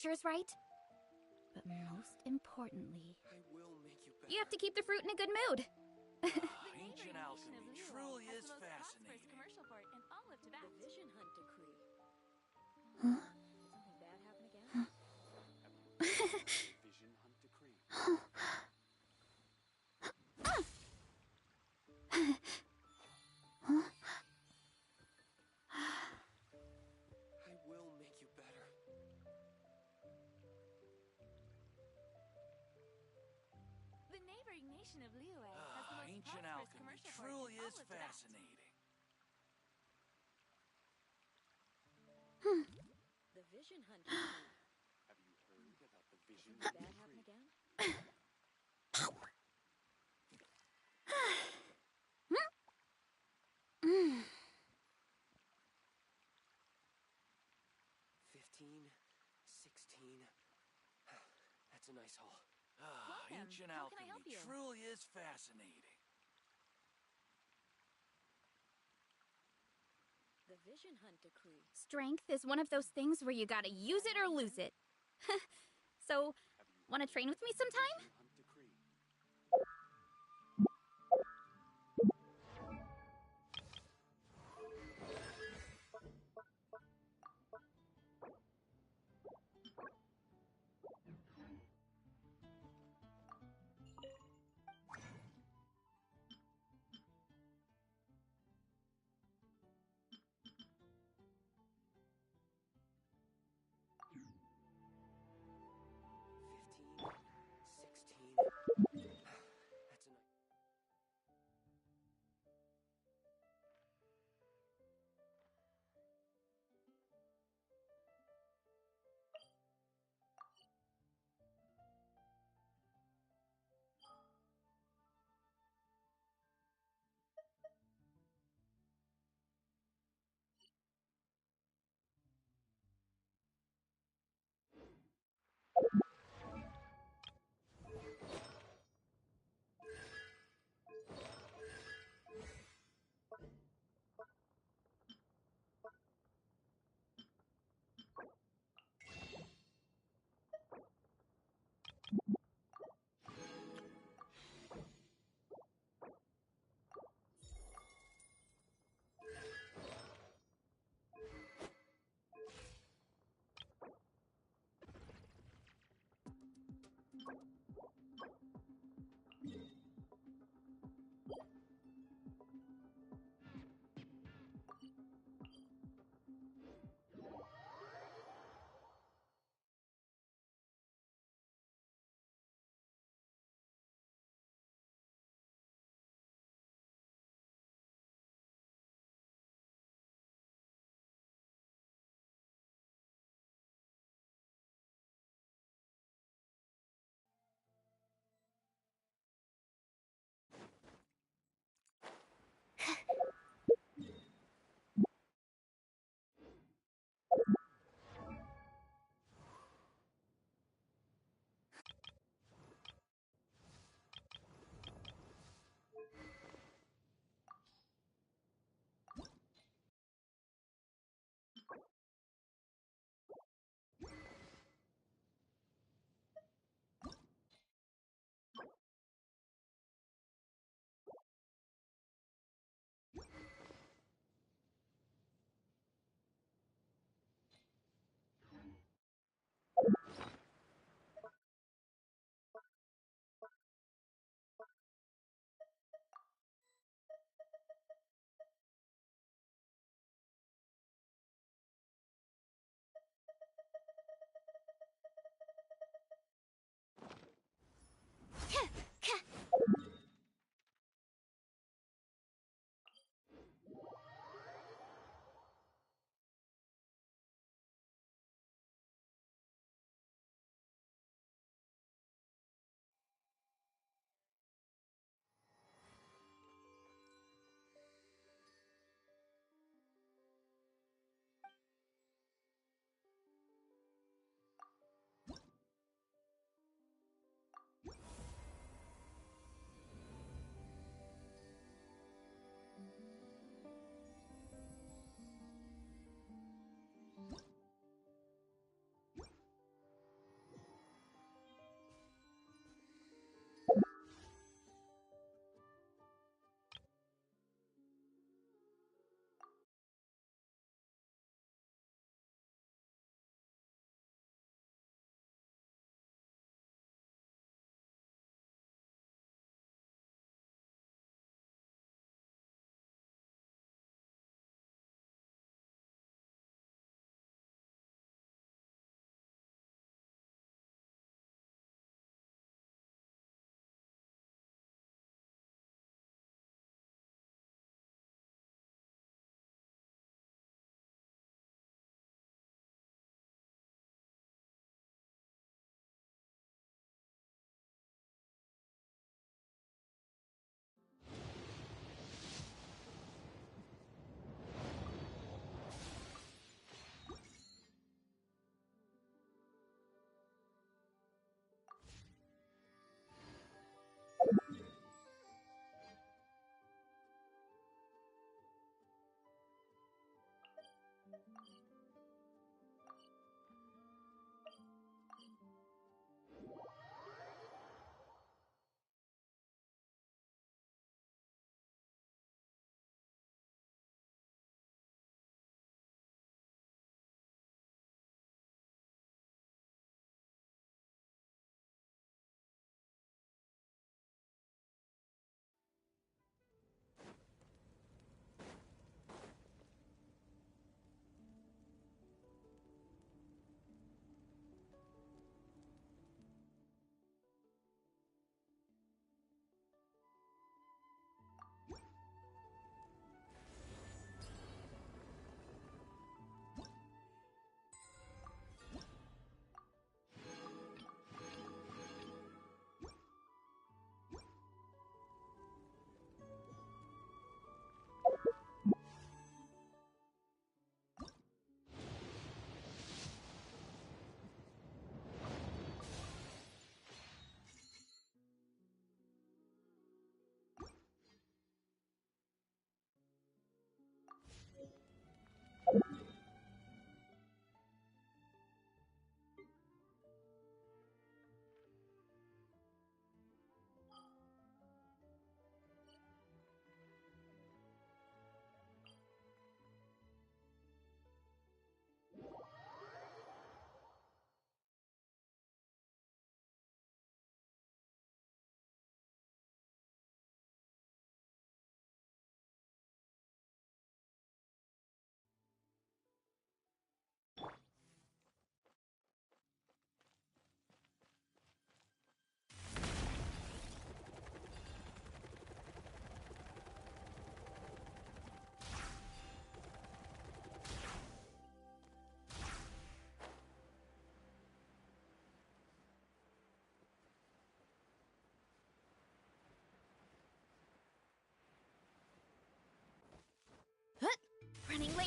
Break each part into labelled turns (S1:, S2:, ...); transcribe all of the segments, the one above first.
S1: Cheers, right? But most importantly,
S2: I will make you better.
S1: you have to keep the fruit in a good mood.
S3: Ancient alchemy truly is fascinating.
S4: Commercial for it in all of Tibet.
S5: The Vision Hunt Decree.
S1: Huh?
S5: Did something bad happen again?
S2: Have you heard of the Vision Hunt Decree? I will make you better.
S4: The neighboring nation of Liyue has the most
S3: Ancient
S4: prosperous
S3: alchemy
S4: commercial port
S3: truly
S4: in all
S3: is
S4: of Tibet.
S3: fascinating.
S5: The Vision Hunt Decree.
S2: Have you heard about the Vision
S5: Did
S2: Hunt
S5: something bad happen
S2: Decree?
S5: again?
S2: 15, 16. That's a nice haul.
S4: Welcome.
S3: Ancient
S4: How can I help
S3: alchemy
S4: you?
S3: truly is fascinating.
S5: The Vision Hunt Decree.
S1: Strength is one of those things where you gotta use it or lose it. So,
S2: Have you
S1: wanna
S2: heard
S1: train with me
S2: about the
S1: sometime?
S2: Vision Hunt Decree? Fifteen, 16. That's a nice.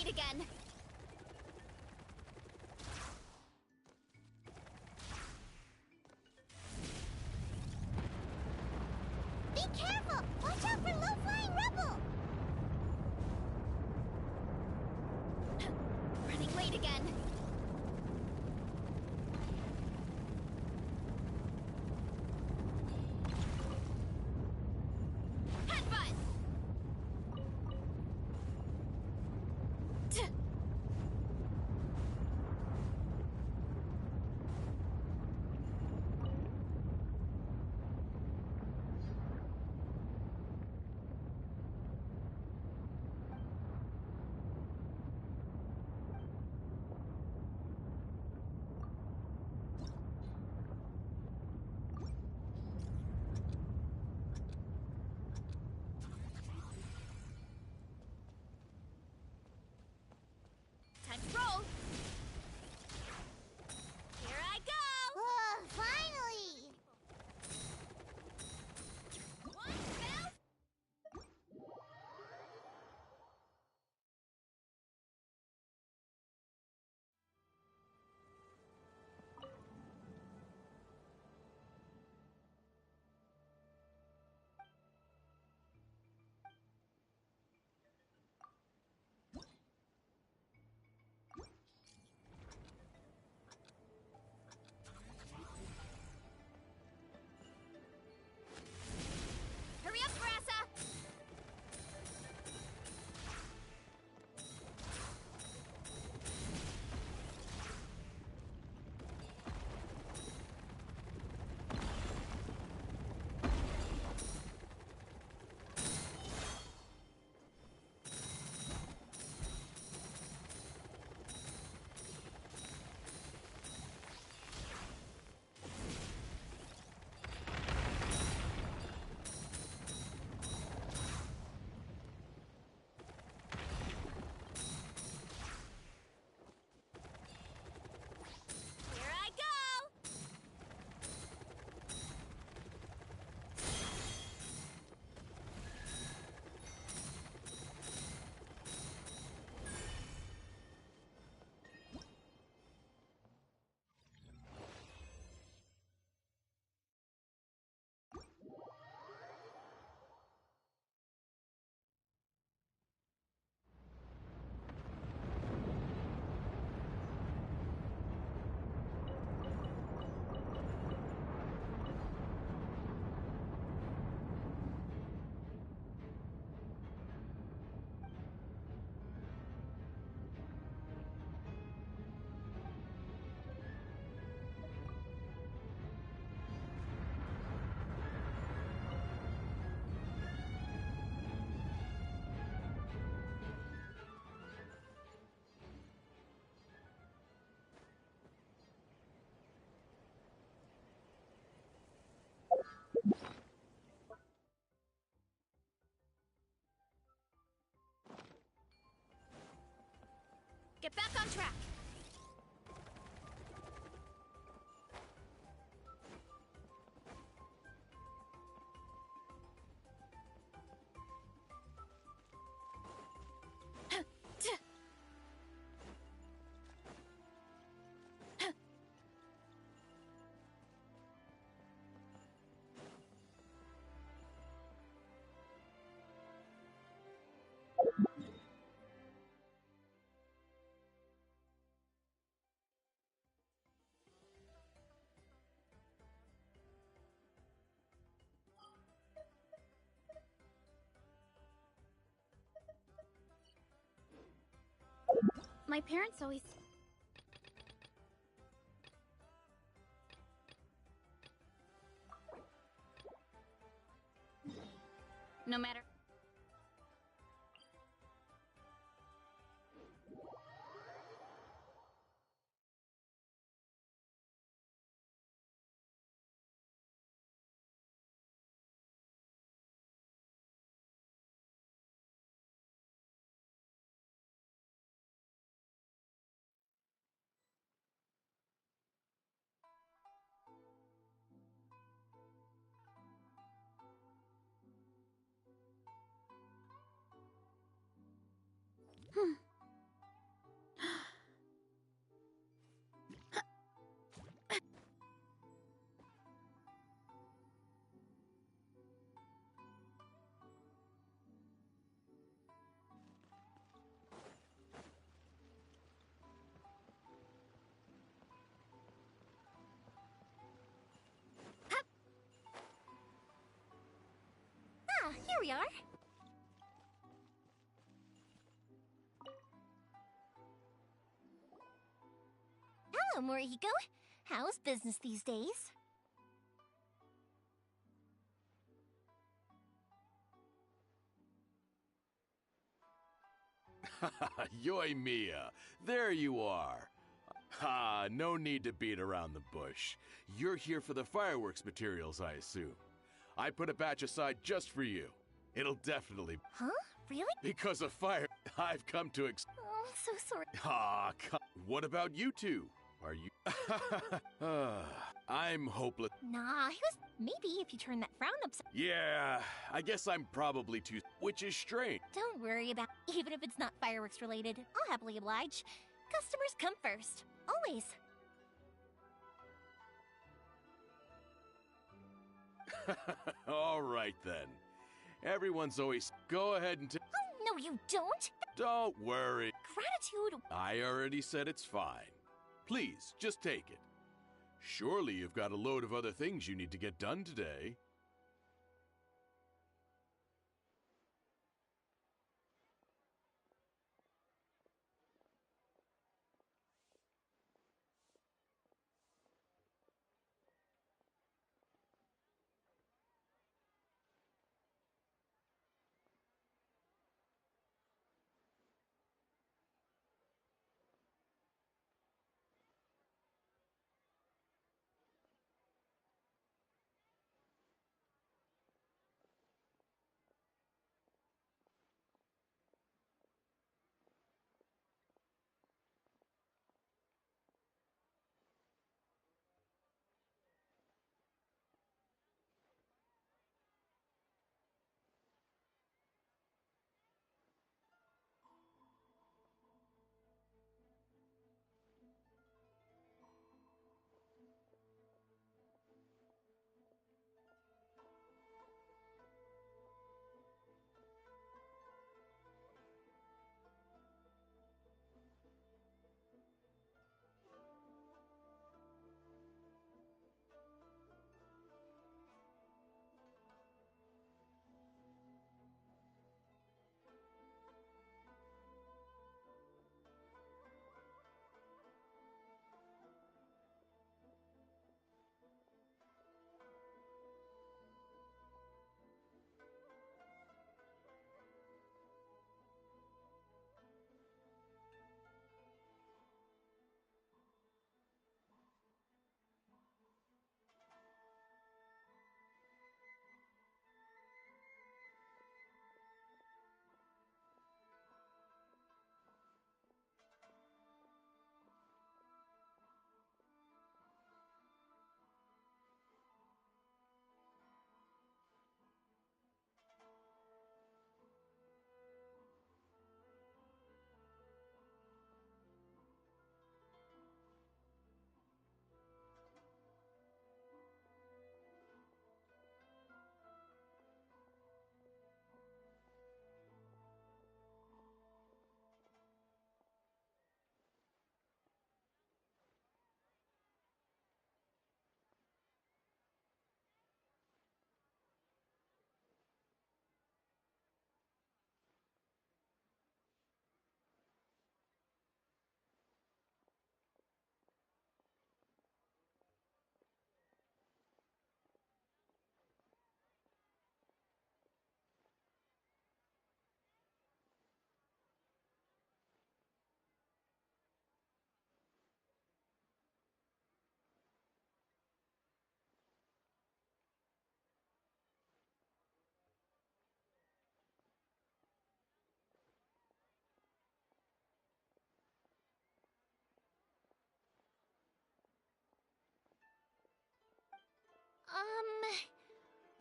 S1: wait again. Be careful! Watch out for low-flying rebel! Running late again. Headbutt! Time to roll! Here I go! Finally! One fell. Hurry up, Brassa! Here I go! Get back on track! My parents always... No matter... we are. Hello, Morihiko. How's business these days?
S6: Yoimiya, there you are. Ha, no need to beat around the bush. You're here for the fireworks materials, I assume. I put a batch aside just for you. It'll definitely...
S1: Huh? Really?
S6: Because of fire, I've come to
S1: Oh, I'm so sorry.
S6: Ah, what about you two? Are you... I'm hopeless.
S1: Nah, he was... Maybe if you turn that frown upside...
S6: Yeah, I guess I'm probably too... Which is strange.
S1: Don't worry about... Even if it's not fireworks related, I'll happily oblige. Customers come first. Always.
S6: All right, then. Everyone's always... Go ahead and...
S1: Oh, no, you don't.
S6: Don't worry.
S1: Gratitude.
S6: I already said it's fine. Please, just take it. Surely you've got a load of other things you need to get done today.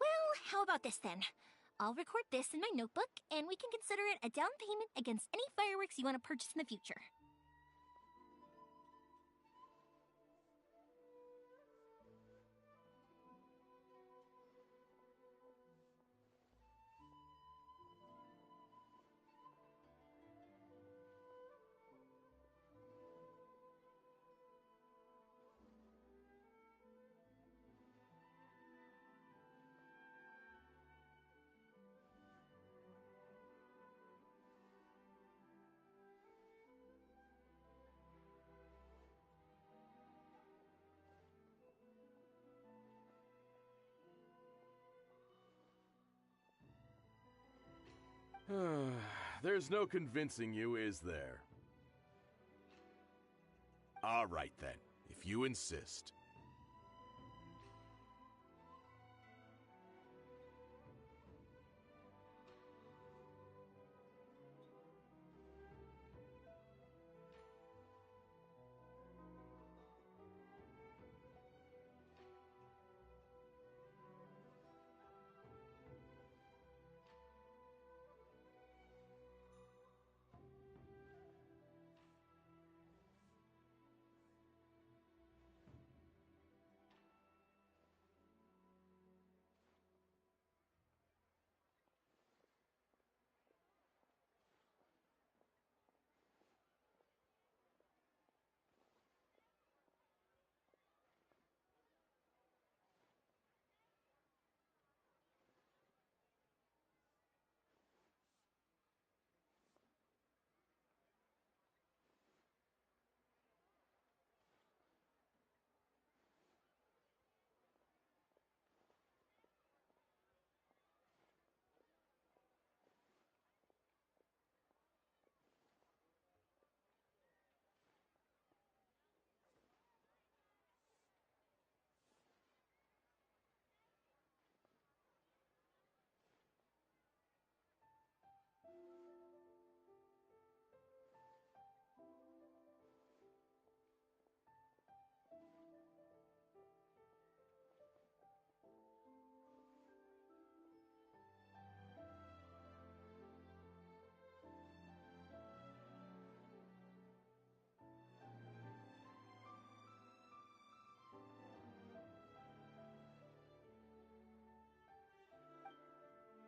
S1: Well, how about this then? I'll record this in my notebook, and we can consider it a down payment against any fireworks you want to purchase in the future.
S6: There's no convincing you, is there? All right then, if you insist.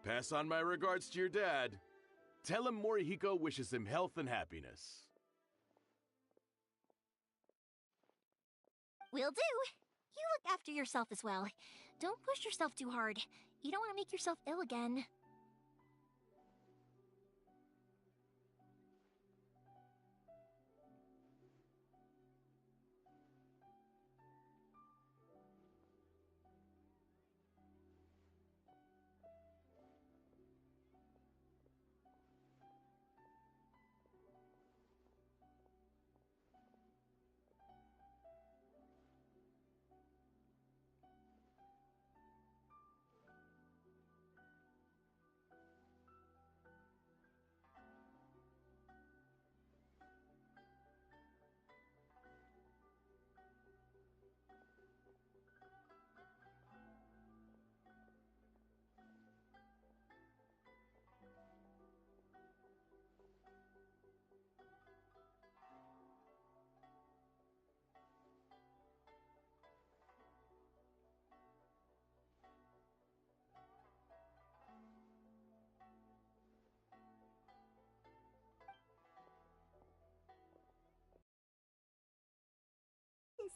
S6: Pass on my regards to your dad. Tell him Morihiko wishes him health and happiness.
S1: Will do. You look after yourself as well. Don't push yourself too hard. You don't want to make yourself ill again.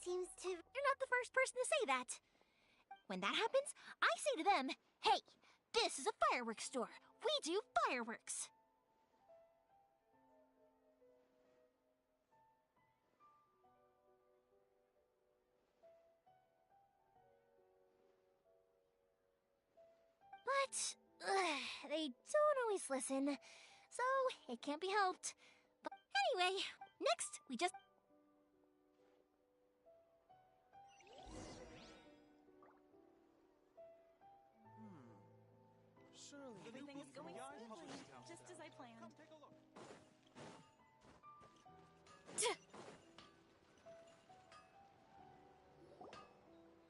S1: Seems to... You're not the first person to say that. When that happens, I say to them, hey, this is a fireworks store. We do fireworks. But they don't always listen, so it can't be helped. But anyway, next we just...
S2: Surely
S4: Everything is going
S2: beyond
S4: smoothly,
S2: public
S4: just as I planned.
S2: Come take a look.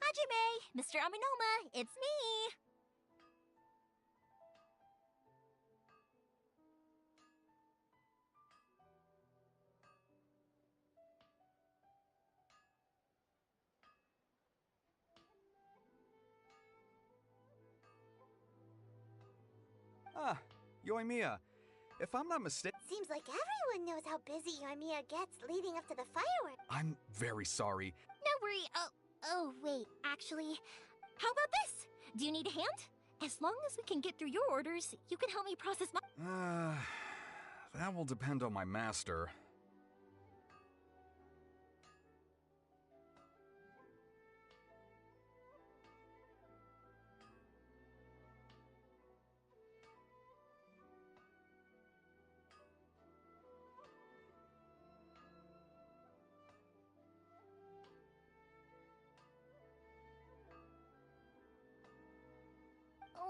S1: Hajime, Mr. Aminoma, it's me!
S7: Ah, Yoimiya. If I'm not mistaken,
S8: Seems like everyone knows how busy Yoimiya gets leading up to the fireworks.
S7: I'm very sorry.
S1: No worry, oh, wait, actually, how about this? Do you need a hand? As long as we can get through your orders, you can help me process my...
S7: That will depend on my master.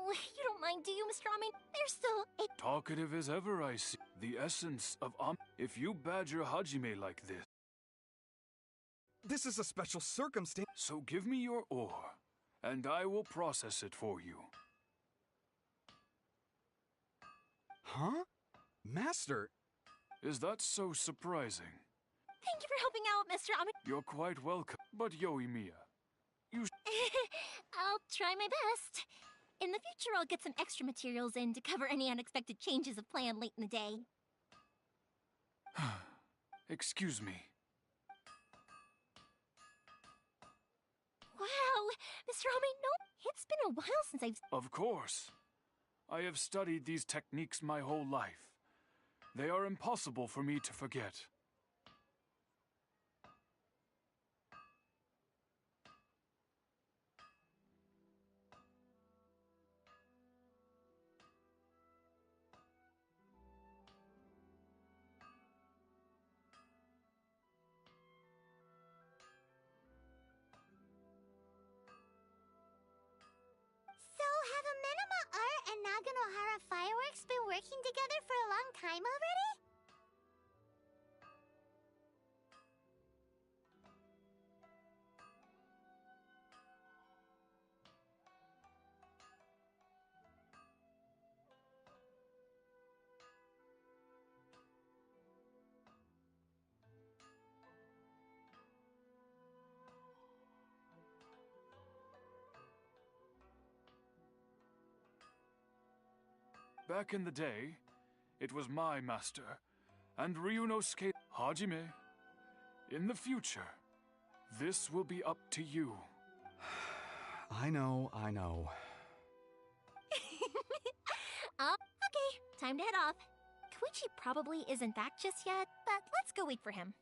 S1: Oh, you don't mind, do you, Mr. Ame? There's still a...
S3: Talkative as ever, I see. The essence of If you badger Hajime like this,
S7: This is a special circumstance.
S3: so give me your ore, and I will process it for you.
S7: Huh? Master,
S3: Is that so surprising?
S1: Thank you for helping out, Mr. Ame.
S3: You're quite welcome. But Yoimiya,
S1: I'll try my best. In the future, I'll get some extra materials in to cover any unexpected changes of plan late in the day.
S3: excuse me.
S1: Wow, Mr. Ame, no, it's been a while since I've...
S3: Of course. I have studied these techniques my whole life. They are impossible for me to forget.
S8: So, have Amenema Art and Naganohara Fireworks been working together for a long time already?
S3: Back in the day, it was my master, and Ryunosuke Hajime. In the future, this will be up to you.
S7: I know.
S1: Okay, time to head off. Koichi probably isn't back just yet, but let's go wait for him.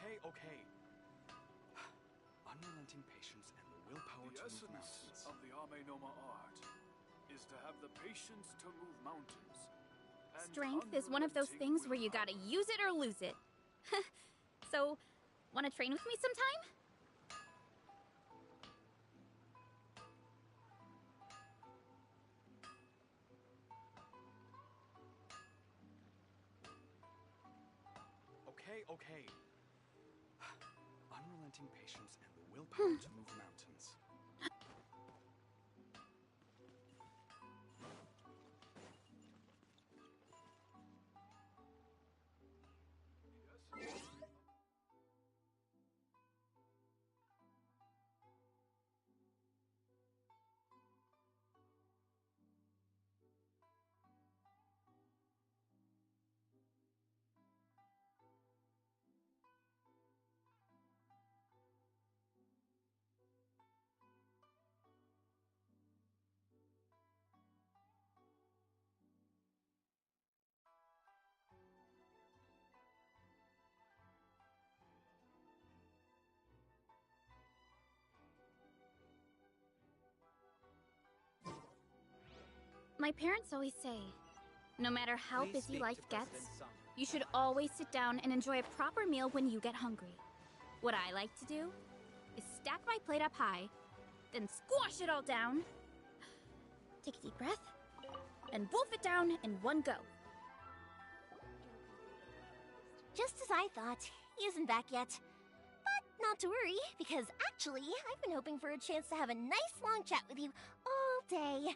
S7: Okay, okay. Unrelenting patience and the willpower
S3: The
S7: to move
S3: essence
S7: mountains.
S3: of the Ame Noma art is to have the patience to move mountains. and
S4: Strength is one of those
S3: unrelenting
S4: things where you
S3: willpower.
S4: gotta use it or lose it. So, wanna train with me sometime?
S7: Okay, okay. Unrelenting patience and the willpower to move mountains.
S4: My parents always say, no matter how
S9: Please
S4: busy
S9: speak
S4: life
S9: to
S4: gets,
S9: President Sung.
S4: you should always sit down and enjoy a proper meal when you get hungry. What I like to do is stack my plate up high, then squash it all down, take a deep breath, and wolf it down in one go.
S1: Just as I thought, he isn't back yet. But not to worry, because actually, I've been hoping for a chance to have a nice long chat with you all day.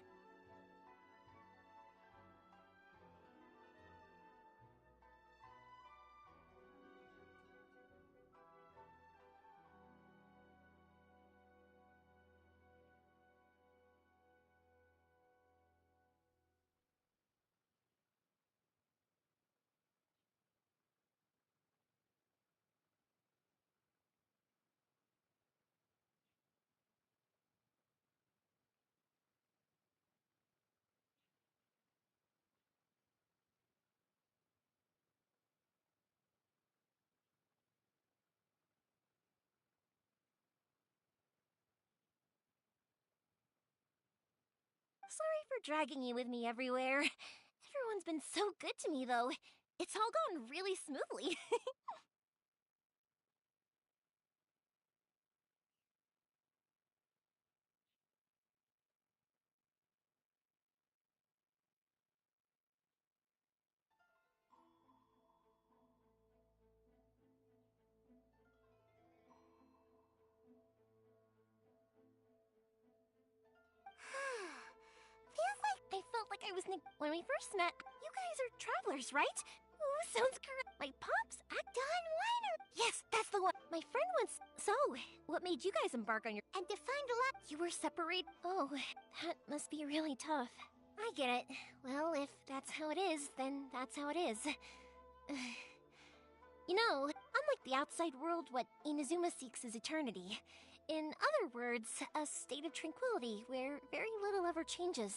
S1: Sorry for dragging you with me everywhere. Everyone's been so good to me, though. It's all gone really smoothly. Feels like I felt like I was when we first met. You guys are travelers, right? Ooh, sounds correct. My pops act on liner. Yes, that's the one. My friend once. So, what made you guys embark on your and to find a lot? You were separated. Oh, that must be really tough. I get it. Well, if that's how it is, then that's how it is. You know, unlike the outside world, what Inazuma seeks is eternity. In other words, a state of tranquility where very little ever changes.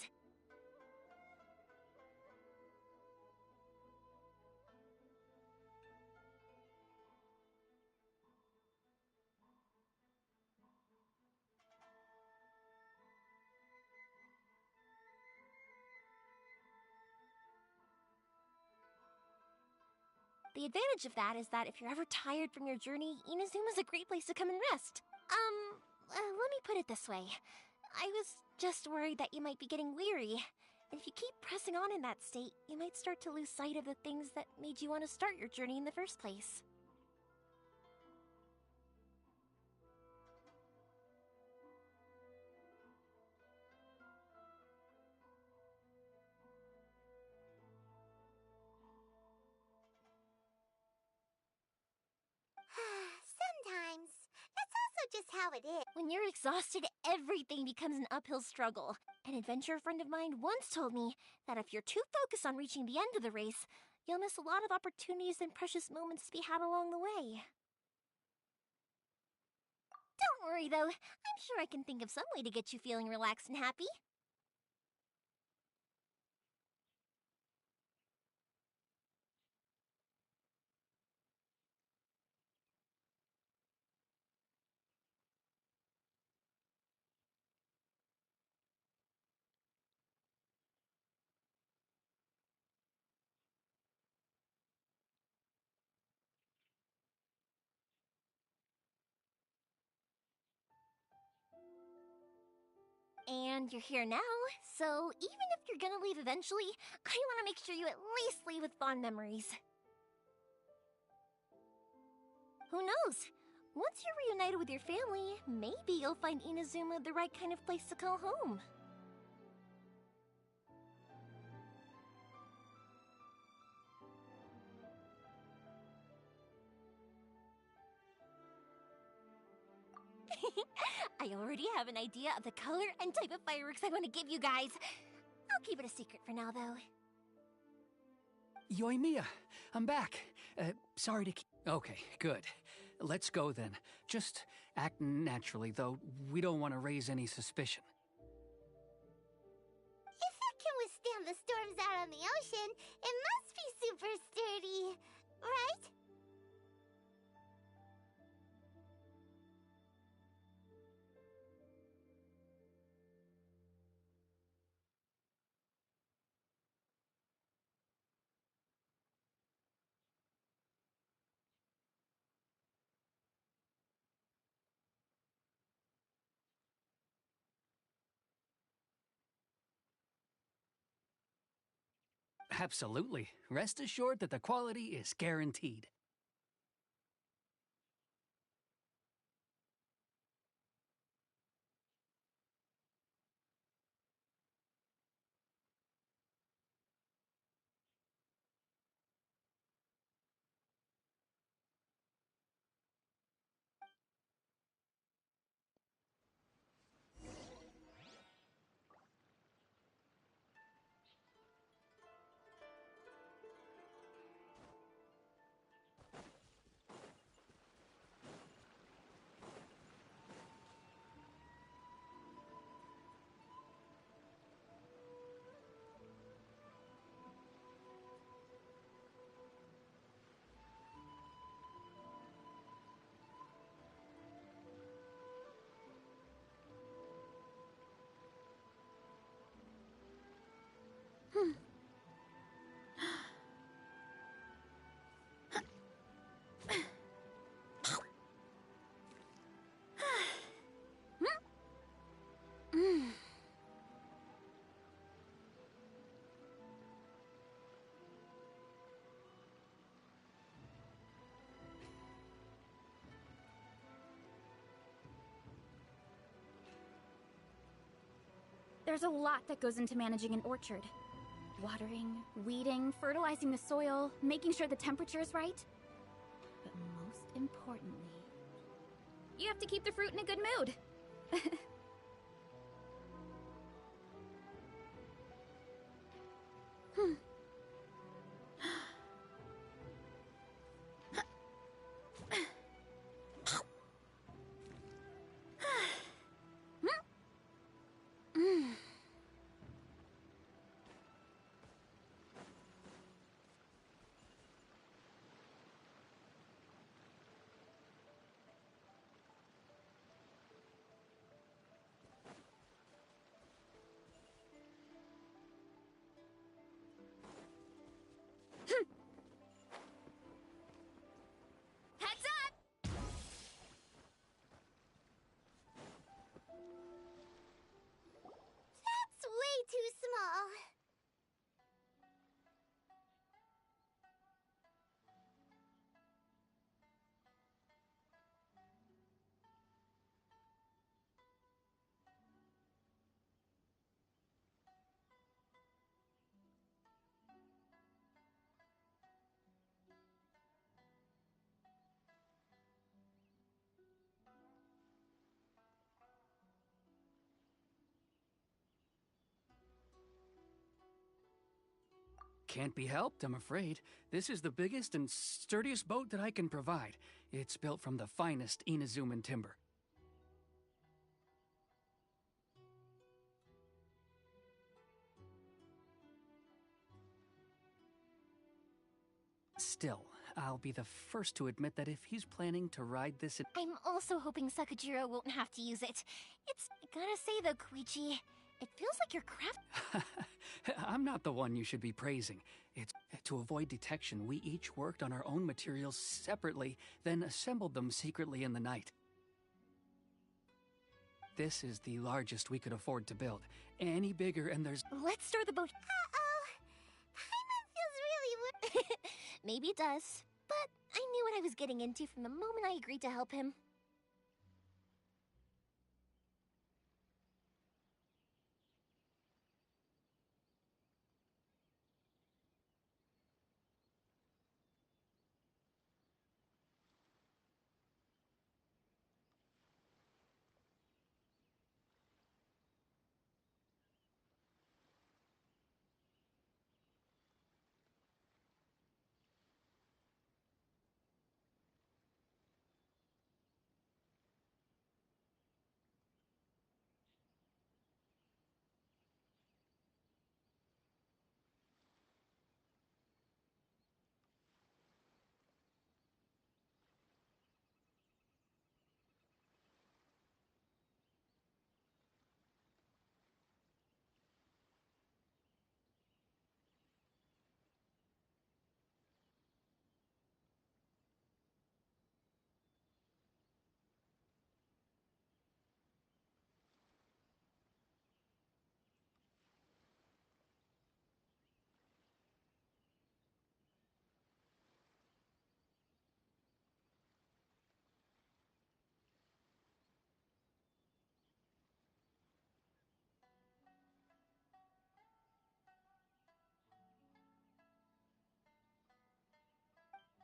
S1: The advantage of that is that if you're ever tired from your journey, Inazuma's a great place to come and rest. Let me put it this way. I was just worried that you might be getting weary. And if you keep pressing on in that state, you might start to lose sight of the things that made you want to start your journey in the first place.
S8: Sometimes. That's also just how it is.
S1: When you're exhausted, everything becomes an uphill struggle. An adventurer friend of mine once told me that if you're too focused on reaching the end of the race, you'll miss a lot of opportunities and precious moments to be had along the way. Don't worry, though. I'm sure I can think of some way to get you feeling relaxed and happy. And you're here now, so even if you're gonna leave eventually, I want to make sure you at least leave with fond memories. Who knows? Once you're reunited with your family, maybe you'll find Inazuma the right kind of place to call home. I already have an idea of the color and type of fireworks I want to give you guys. I'll keep it a secret for now, though.
S9: Yoimiya, I'm back. Sorry to keep... Okay, good. Let's go then. Just act naturally, though we don't want to raise any suspicion.
S8: If it can withstand the storms out on the ocean, it must be super sturdy, right?
S9: Absolutely. Rest assured that the quality is guaranteed.
S4: There's a lot that goes into managing an orchard. Watering, weeding, fertilizing the soil, making sure the temperature is right. But most importantly, you have to keep the fruit in a good mood. Heads up!
S8: That's way too small.
S9: Can't be helped, I'm afraid. This is the biggest and sturdiest boat that I can provide. It's built from the finest Inazuman timber. Still, I'll be the first to admit that if he's planning to ride this...
S1: I'm also hoping Sakajiro won't have to use it. I gotta say though, Koichi, it feels like your craft...
S9: I'm not the one you should be praising. It's to avoid detection, we each worked on our own materials separately, then assembled them secretly in the night. This is the largest we could afford to build. Any bigger and there's...
S1: Let's store the boat.
S8: Uh-oh. Paimon feels really
S1: Maybe it does, but I knew what I was getting into from the moment I agreed to help him.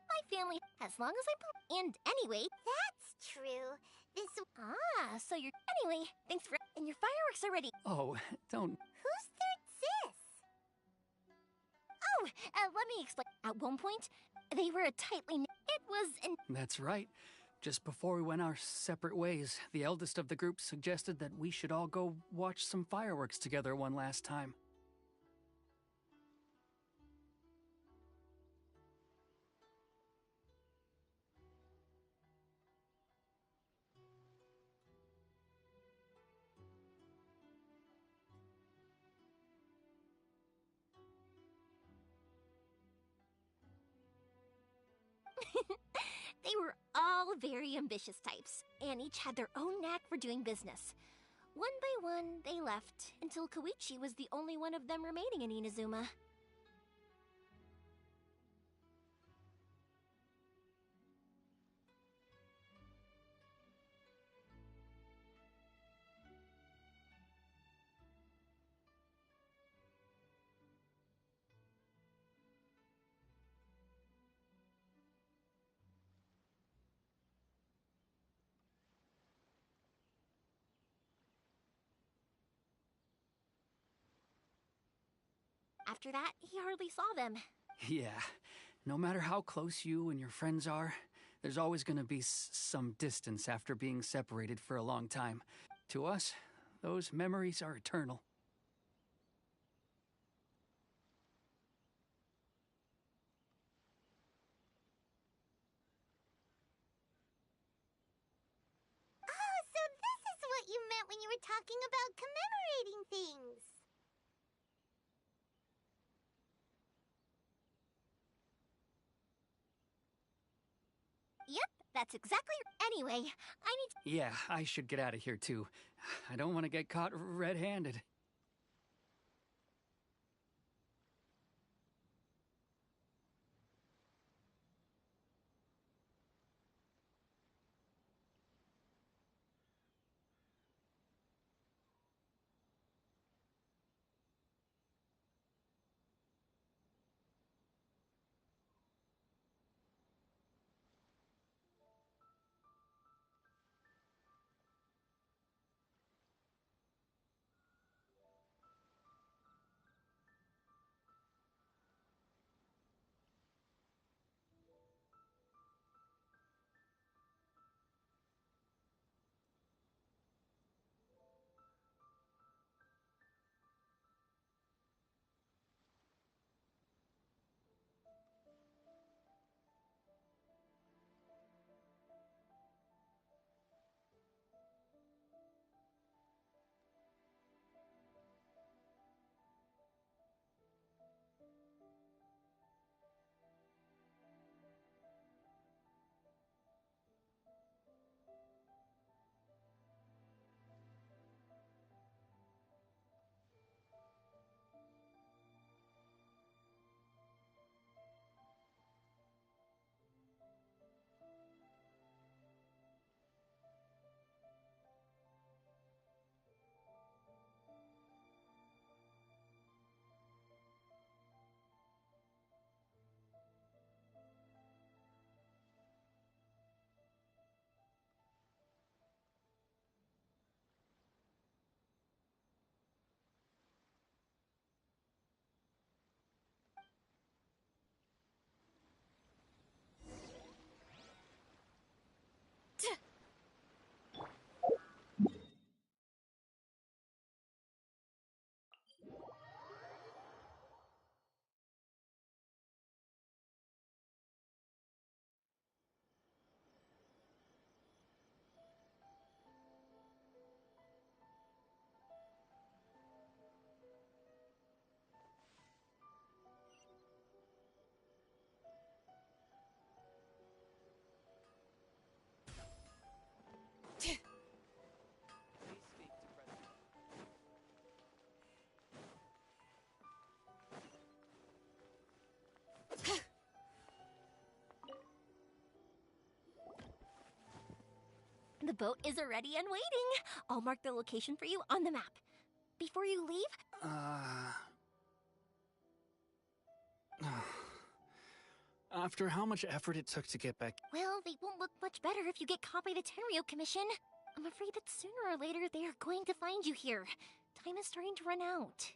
S1: My family, as long as and anyway...
S8: That's true. This...
S1: So you're... Anyway, thanks for... And your fireworks are ready.
S9: Oh, don't...
S8: Who's third sis?
S1: Oh, let me explain. At one point, they were a tightly... It was an...
S9: That's right. Just before we went our separate ways, the eldest of the group suggested that we should all go watch some fireworks together one last time.
S1: They were all very ambitious types, and each had their own knack for doing business. One by one, they left, until Koichi was the only one of them remaining in Inazuma. After that, he hardly saw them.
S9: Yeah, no matter how close you and your friends are, there's always gonna be some distance after being separated for a long time. To us, those memories are eternal.
S8: Oh, so this is what you meant when you were talking about commemorating things.
S1: Yep, that's exactly... Anyway, I need...
S9: Yeah, I should get out of here too. I don't want to get caught red-handed.
S1: The boat is ready and waiting. I'll mark the location for you on the map. Before you leave,
S9: After how much effort it took to get back.
S1: well, they won't look much better if you get caught by the Tenryo Commission. I'm afraid that sooner or later they are going to find you here. Time is starting to run out.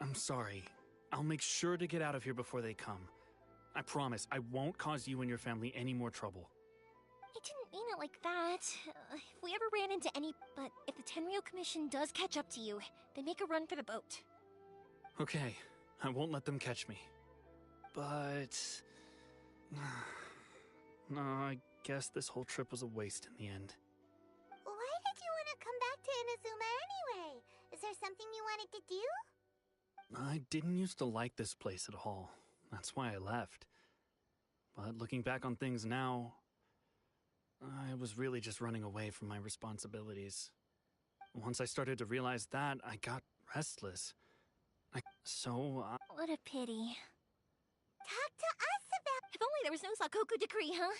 S9: I'm sorry. I'll make sure to get out of here before they come. I promise, I won't cause you and your family any more trouble.
S1: I didn't mean it like that. If we ever ran into any... But if the Tenryo Commission does catch up to you, they make a run for the boat.
S9: Okay, I won't let them catch me. But... no, I guess this whole trip was a waste in the end.
S8: Why did you want to come back to Inazuma anyway? Is there something you wanted to do?
S9: I didn't used to like this place at all. That's why I left. But looking back on things now, I was really just running away from my responsibilities. Once I started to realize that, I got restless.
S1: What a pity.
S8: Talk to us about...
S1: If only there was no Sakoku decree, huh?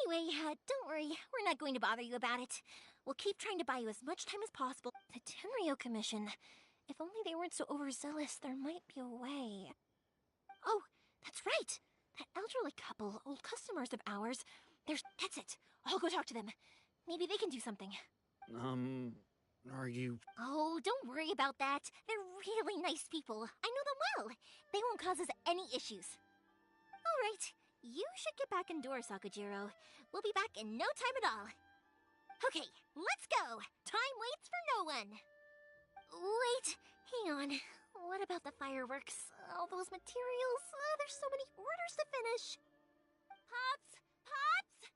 S1: Anyway, don't worry. We're not going to bother you about it. We'll keep trying to buy you as much time as possible. The Tenryo Commission. If only they weren't so overzealous, there might be a way. Oh, that's right! That elderly couple, old customers of ours. That's it. I'll go talk to them. Maybe they can do something.
S9: Are you...
S1: Oh, don't worry about that. They're really nice people. I know them well. They won't cause us any issues. Alright, you should get back indoors, Sakujiro. We'll be back in no time at all. Okay, let's go! Time waits for no one! Wait, hang on. What about the fireworks? All those materials? There's so many orders to finish. Pops! Pops!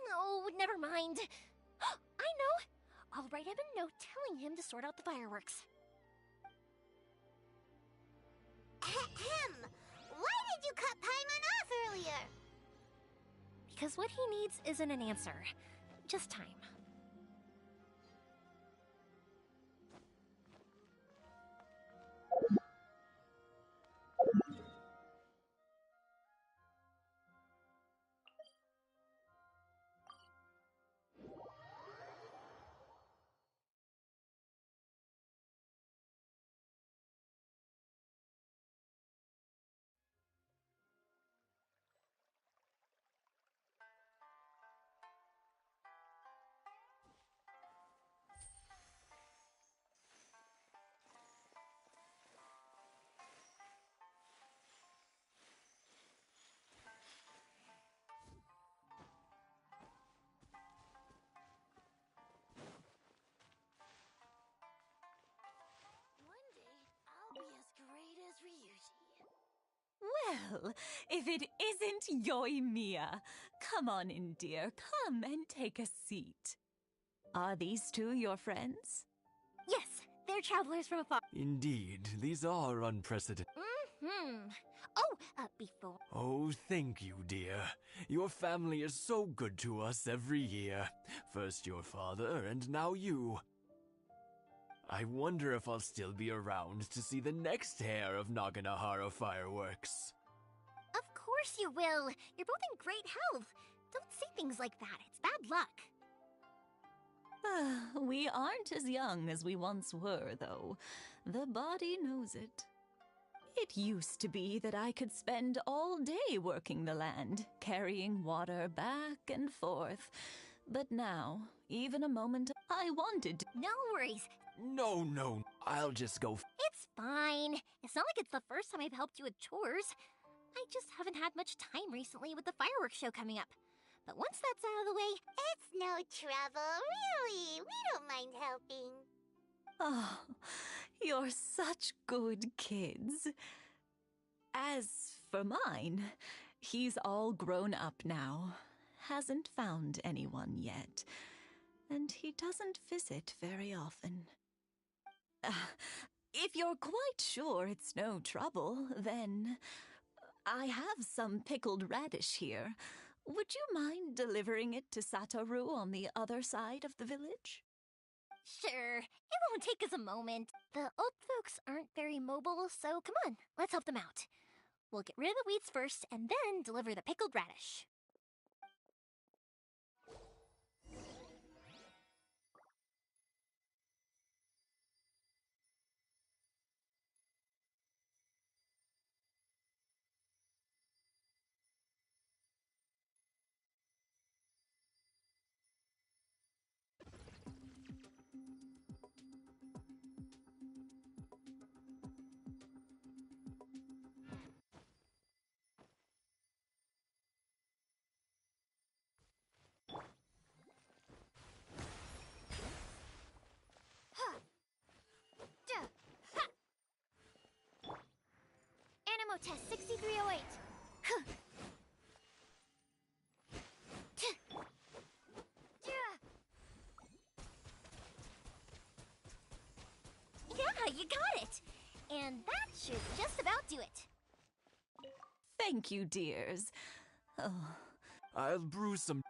S1: No, never mind. I know! I'll write him a note telling him to sort out the fireworks.
S8: Ahem! Why did you cut Paimon off earlier?
S1: Because what he needs isn't an answer, just time.
S5: One day, I'll be as great as Ryuji.
S10: Well, if it isn't Yoimiya. Come on in, dear. Come and take a seat. Are these two your friends?
S1: Yes, they're travelers from afar.
S11: Indeed, these are unprecedented.
S1: Oh, before...
S11: Oh, thank you, dear. Your family is so good to us every year. First your father, and now you. I wonder if I'll still be around to see the next hair of Naganahara fireworks.
S1: Of course you will. You're both in great health. Don't say things like that. It's bad luck.
S10: We aren't as young as we once were, though. The body knows it. It used to be that I could spend all day working the land, carrying water back and forth. But now, even a moment I wanted to...
S1: No worries.
S11: No, I'll just go.
S1: It's fine. It's not like it's the first time I've helped you with chores. I just haven't had much time recently with the fireworks show coming up. But once that's out of the way...
S8: It's no trouble, really. We don't mind helping.
S10: Oh, you're such good kids. As for mine. He's all grown up now. Hasn't found anyone yet. And he doesn't visit very often. If you're quite sure it's no trouble, then I have some pickled radish here. Would you mind delivering it to Satoru on the other side of the village?
S1: Sure, it won't take us a moment. The old folks aren't very mobile, so come on, let's help them out. We'll get rid of the weeds first, and then deliver the pickled radish.
S8: Animo test 6308.
S1: Yeah, you got it! And that should just about do it.
S10: Thank you, dears. Oh,
S11: I'll brew some.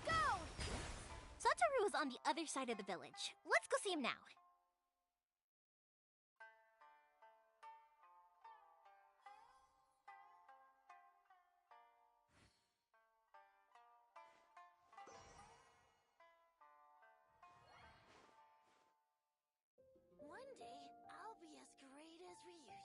S1: Go! Satoru is on the other side of the village. Let's go see him now.
S5: One day, I'll be as great as Ryuji.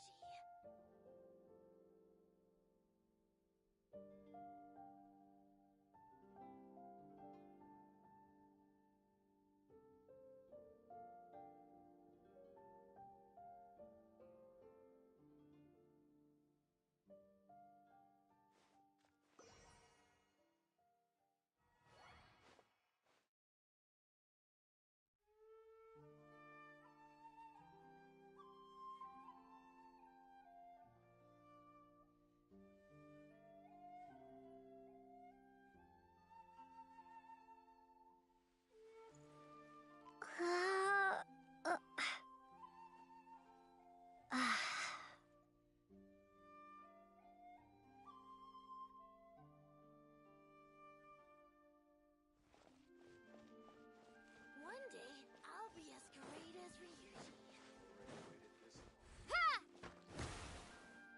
S5: One day, I'll be as great as Ryuji.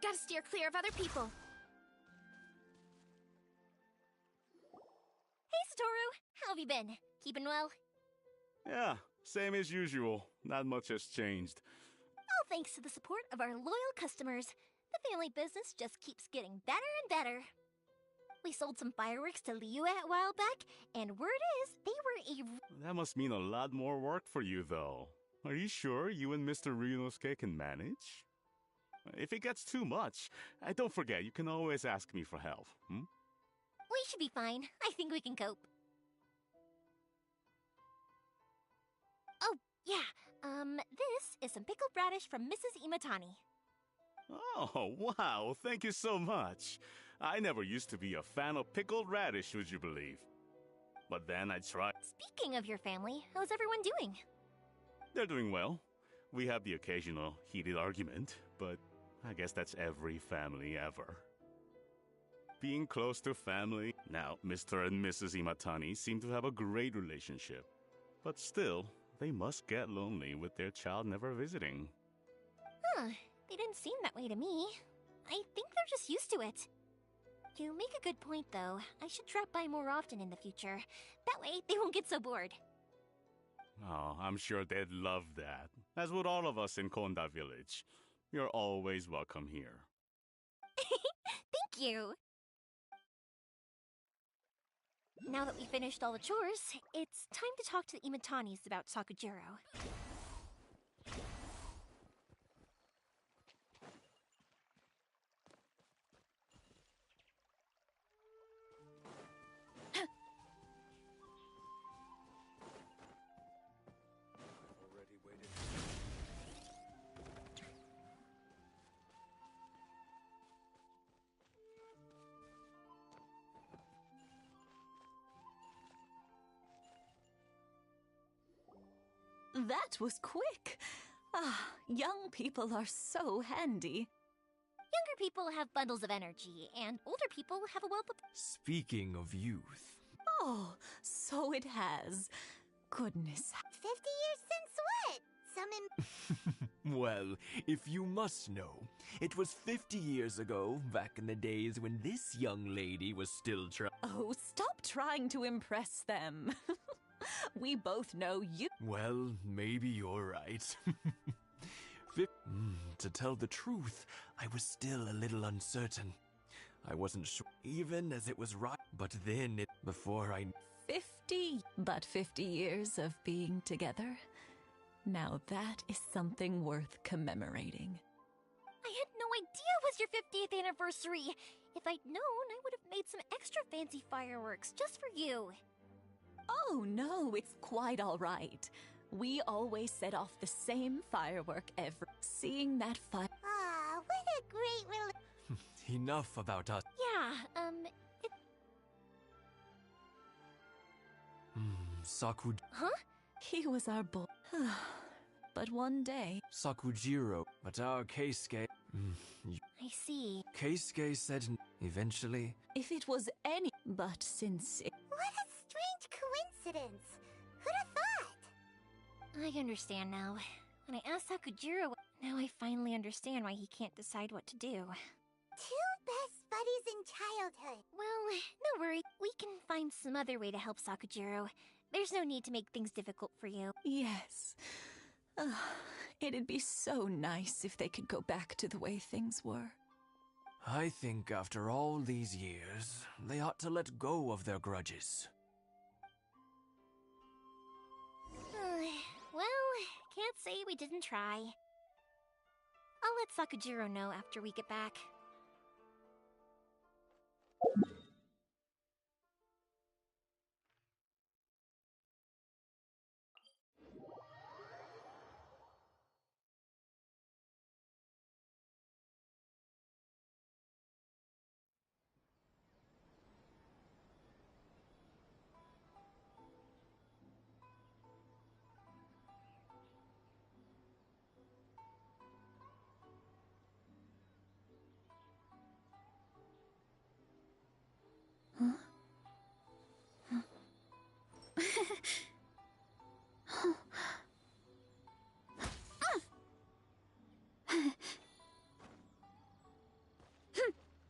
S4: Gotta steer clear of other people.
S1: Hey, Satoru! How have you been? Keeping well?
S12: Yeah, same as usual. Not much has changed.
S1: All thanks to the support of our loyal customers. The family business just keeps getting better and better. We sold some fireworks to Liu a while back, and word is they were a...
S12: That must mean a lot more work for you, though. Are you sure you and Mr. Ryunosuke can manage? If it gets too much, don't forget, you can always ask me for help, hmm?
S1: We should be fine. I think we can cope. Oh, yeah. This is some pickled radish from Mrs. Imatani.
S12: Oh, wow, thank you so much. I never used to be a fan of pickled radish, would you believe? But then I tried.
S1: Speaking of your family, how's everyone doing?
S12: They're doing well. We have the occasional heated argument, but I guess that's every family ever. Being close to family, now Mr. and Mrs. Imatani seem to have a great relationship. But still, they must get lonely with their child never visiting.
S1: Huh, they didn't seem that way to me. I think they're just used to it. You make a good point, though. I should drop by more often in the future. That way, they won't get so bored.
S12: Oh, I'm sure they'd love that. As would all of us in Konda Village. You're always welcome here.
S1: Thank you! Now that we finished all the chores, it's time to talk to the Imatanis about Sakujiro.
S10: That was quick. Ah, young people are so handy.
S1: Younger people have bundles of energy, and older people have a wealth of...
S11: Speaking of youth.
S10: Oh, so it has. Goodness.
S8: 50 years since what?
S11: Well, if you must know, it was 50 years ago, back in the days when this young lady was still
S10: Oh, stop trying to impress them. We both know you.
S11: Well, maybe you're right. To tell the truth, I was still a little uncertain. I wasn't sure, even as it was right. But then, before I...
S10: 50, but 50 years of being together. Now that is something worth commemorating.
S1: I had no idea it was your 50th anniversary. If I'd known, I would have made some extra fancy fireworks just for you.
S10: Oh no, it's quite all right. We always set off the same firework every... Seeing that fire...
S8: Ah, what a great
S11: Enough about us.
S1: Yeah,
S11: Saku...
S1: Huh?
S10: He was our boy. But one day...
S11: Sakujiro, but our Keisuke...
S1: I see.
S11: Keisuke said eventually...
S10: If it was any... But since it...
S8: What a strange coincidence. Who'd have thought?
S1: I understand now. When I asked Sakujiro, now I finally understand why he can't decide what to do.
S8: Two best buddies in childhood.
S1: Well, no worry. We can find some other way to help Sakujiro. There's no need to make things difficult for you.
S10: Yes. It'd be so nice if they could go back to the way things were.
S11: I think after all these years, they ought to let go of their grudges.
S1: Well, can't say we didn't try. I'll let Sakujiro know after we get back.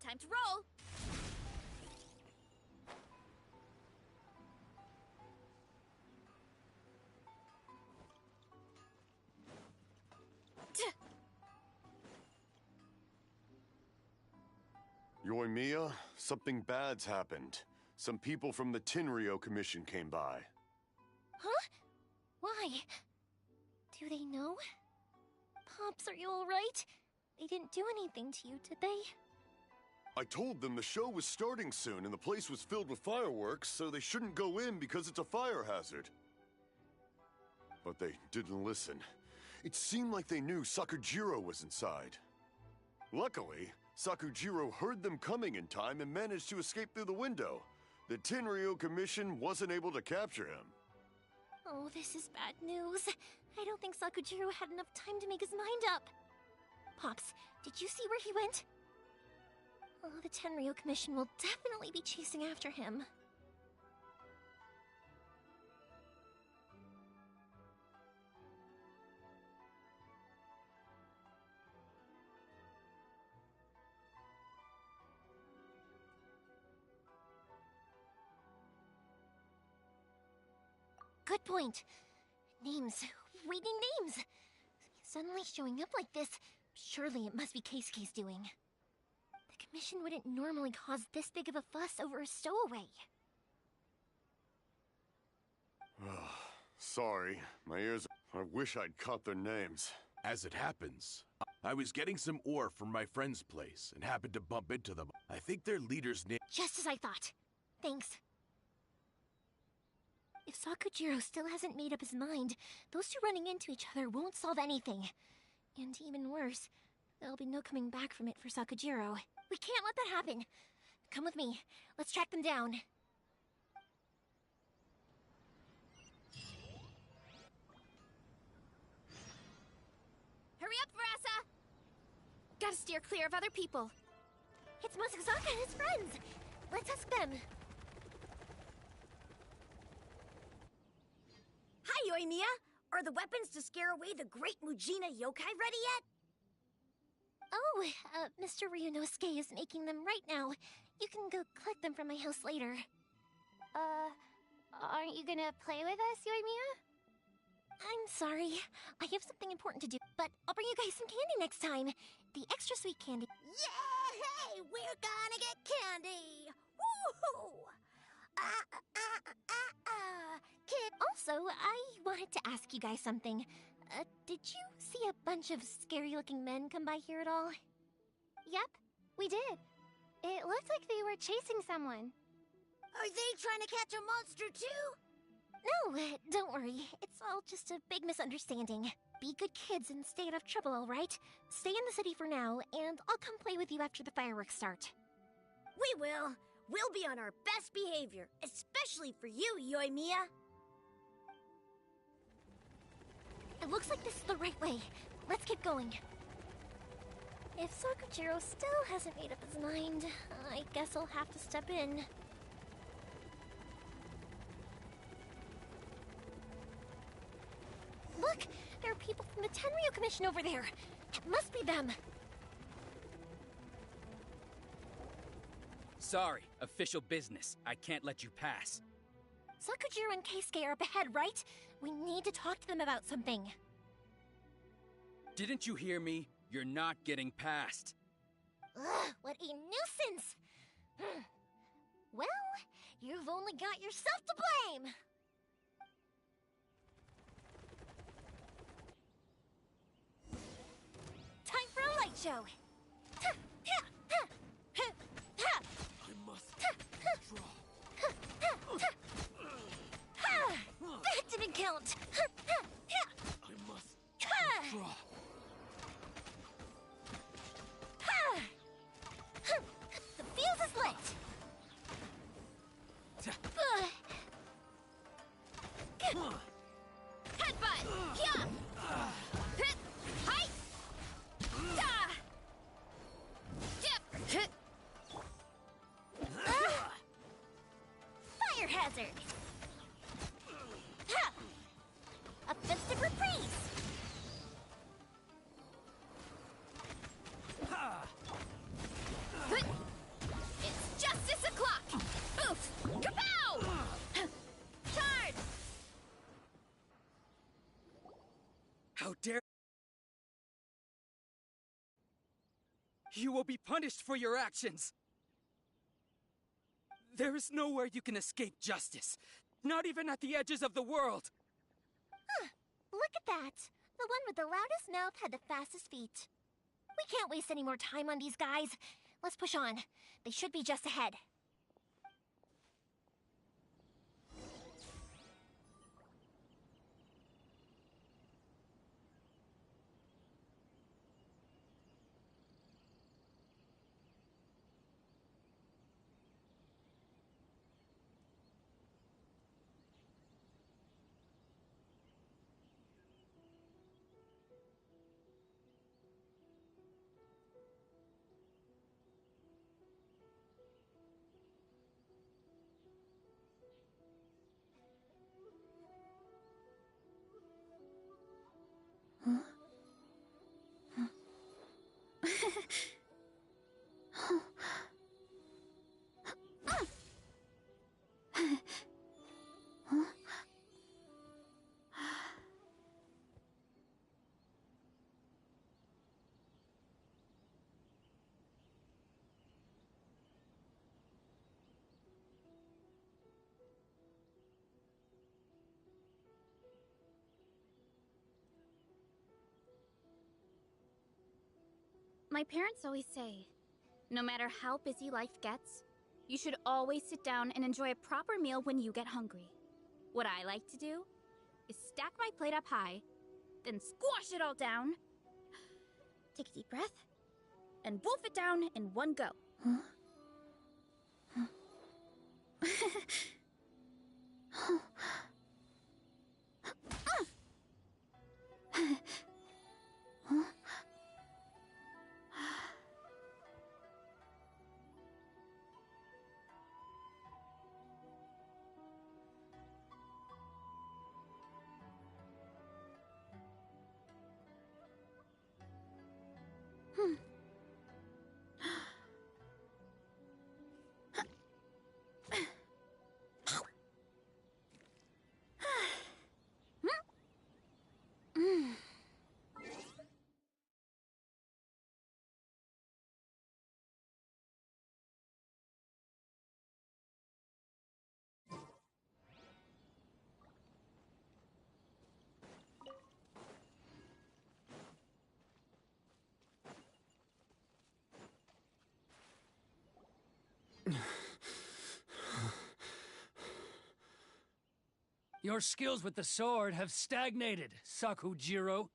S4: Time to roll!
S13: Yoimiya, something bad's happened. Some people from the Tenryou Commission came by.
S1: Huh? Why? Do they know? Pops, are you alright? They didn't do anything to you, did they?
S13: I told them the show was starting soon and the place was filled with fireworks, so they shouldn't go in because it's a fire hazard. But they didn't listen. It seemed like they knew Sakujiro was inside. Luckily, Sakujiro heard them coming in time and managed to escape through the window. The Tenryou Commission wasn't able to capture him.
S1: Oh, this is bad news. I don't think Sakujiro had enough time to make his mind up. Pops, did you see where he went? Oh, the Tenryou Commission will definitely be chasing after him. Good point. Names. Reading names. Suddenly showing up like this. Surely it must be Keisuke's doing. The Commission wouldn't normally cause this big of a fuss over a stowaway.
S13: Sorry, my ears... I wish I'd caught their names.
S6: As it happens, I was getting some ore from my friend's place and happened to bump into them. I think their leader's name...
S1: Just as I thought. Thanks. If Sakujiro still hasn't made up his mind, those two running into each other won't solve anything. And even worse, there'll be no coming back from it for Sakujiro. We can't let that happen. Come with me. Let's track them down.
S4: Hurry up, Verasa! Gotta steer clear of other people.
S1: It's Masazaka and his friends. Let's ask them.
S5: Hi, Yoimiya! Are the weapons to scare away the great Mujina yokai ready yet?
S1: Oh, Mr. Ryunosuke is making them right now. You can go collect them from my house later.
S8: Aren't you gonna play with us, Yoimiya?
S1: I'm sorry. I have something important to do, but I'll bring you guys some candy next time. The extra sweet candy.
S5: Yay! We're gonna get candy! Woohoo!
S1: Kid. Also, I wanted to ask you guys something. Did you see a bunch of scary-looking men come by here at all?
S8: Yep, we did. It looked like they were chasing someone.
S5: Are they trying to catch a monster too?
S1: No, don't worry. It's all just a big misunderstanding. Be good kids and stay out of trouble, all right? Stay in the city for now, and I'll come play with you after the fireworks start.
S5: We will. We'll be on our best behavior, especially for you, Yoimiya.
S1: It looks like this is the right way. Let's keep going. If Sakujiro still hasn't made up his mind, I guess I'll have to step in. Look! There are people from the Tenryu Commission over there! It must be them!
S14: Sorry, official business. I can't let you pass.
S1: Sakujiro and Keisuke are up ahead, right? We need to talk to them about something.
S14: Didn't you hear me? You're not getting past.
S1: Ugh, what a nuisance! Well, you've only got yourself to blame! Time for a light show!
S11: I must draw.
S1: That didn't count!
S11: I must draw.
S1: The fuse is lit!
S4: Headbutt! Hya! Hit! Height! Da! Dip! Hit!
S1: Fire hazard! Ha! Offensive reprise!
S4: It's justice o'clock! Boof! Kapow! Charge!
S14: How dare... You will be punished for your actions! There is nowhere you can escape justice. Not even at the edges of the world.
S1: Huh. Look at that. The one with the loudest mouth had the fastest feet. We can't waste any more time on these guys. Let's push on. They should be just ahead.
S4: My parents always say, no matter how busy life gets, you should always sit down and enjoy a proper meal when you get hungry. What I like to do is stack my plate up high, then squash it all down, take a deep breath, and wolf it down in one go.
S15: Your skills with the sword have stagnated, Sakujiro.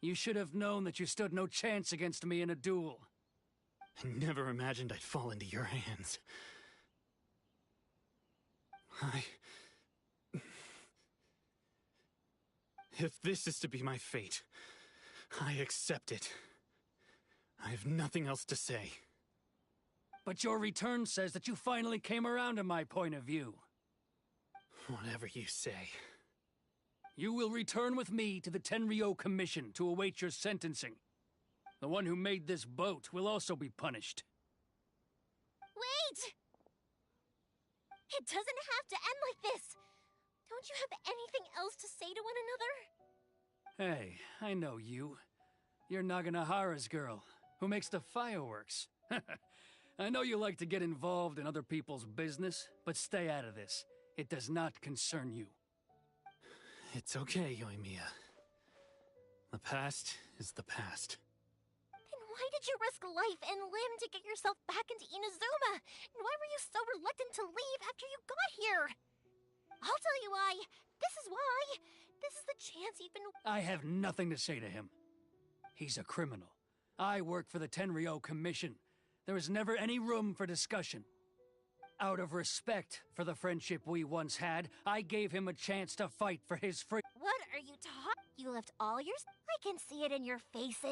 S15: You should have known that you stood no chance against me in a duel.
S9: I never imagined I'd fall into your hands. If this is to be my fate, I accept it. I have nothing else to say.
S15: But your return says that you finally came around to my point of view.
S9: Whatever you say.
S15: You will return with me to the Tenryo Commission to await your sentencing. The one who made this boat will also be punished.
S1: Wait! It doesn't have to end like this! Don't you have anything else to say to one another?
S15: Hey, I know you. You're Naganahara's girl, who makes the fireworks. I know you like to get involved in other people's business, but stay out of this. It does not concern you.
S9: It's okay, Yoimiya. The past is the past.
S1: Then why did you risk life and limb to get yourself back into Inazuma? And why were you so reluctant to leave after you got here? I'll tell you why. This is why. This is the chance you've been...
S15: I have nothing to say to him. He's a criminal. I work for the Tenryo Commission. There is never any room for discussion. Out of respect for the friendship we once had, I gave him a chance to fight for his free...
S1: What are you talking? You left all your... I can see it in your face.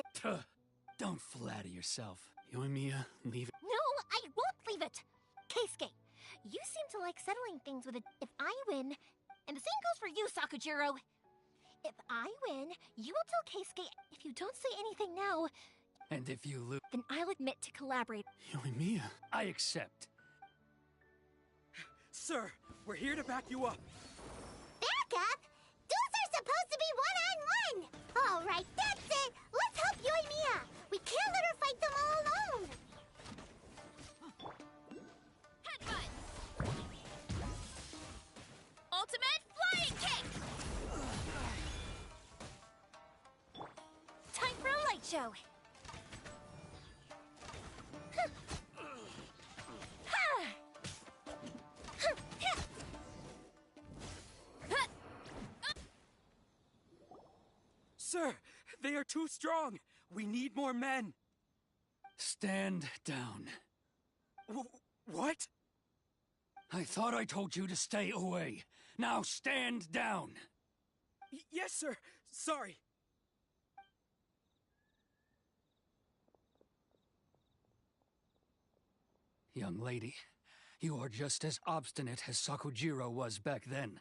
S15: Don't flatter yourself.
S9: Yoimiya, leave it.
S1: No, I won't leave it! Keisuke, you seem to like settling things with a... If I win... And the same goes for you, Sakujiro. If I win, you will tell Keisuke. If you don't say anything now...
S15: And if you lose...
S1: Then I'll admit to collaborate.
S9: Yoimiya.
S15: I accept.
S14: Sir, we're here to back you up.
S8: Back up? Duels are supposed to be one-on-one! Alright, that's it! Let's help Yoimiya! We can't let her fight them all alone!
S4: Headbutt! Ultimate flying kick!
S1: Time for a light show.
S14: Sir, they are too strong. We need more men.
S15: Stand down.
S14: What?
S15: I thought I told you to stay away. Now stand down.
S14: Yes, sir. Sorry.
S15: Young lady, you are just as obstinate as Sakujiro was back then.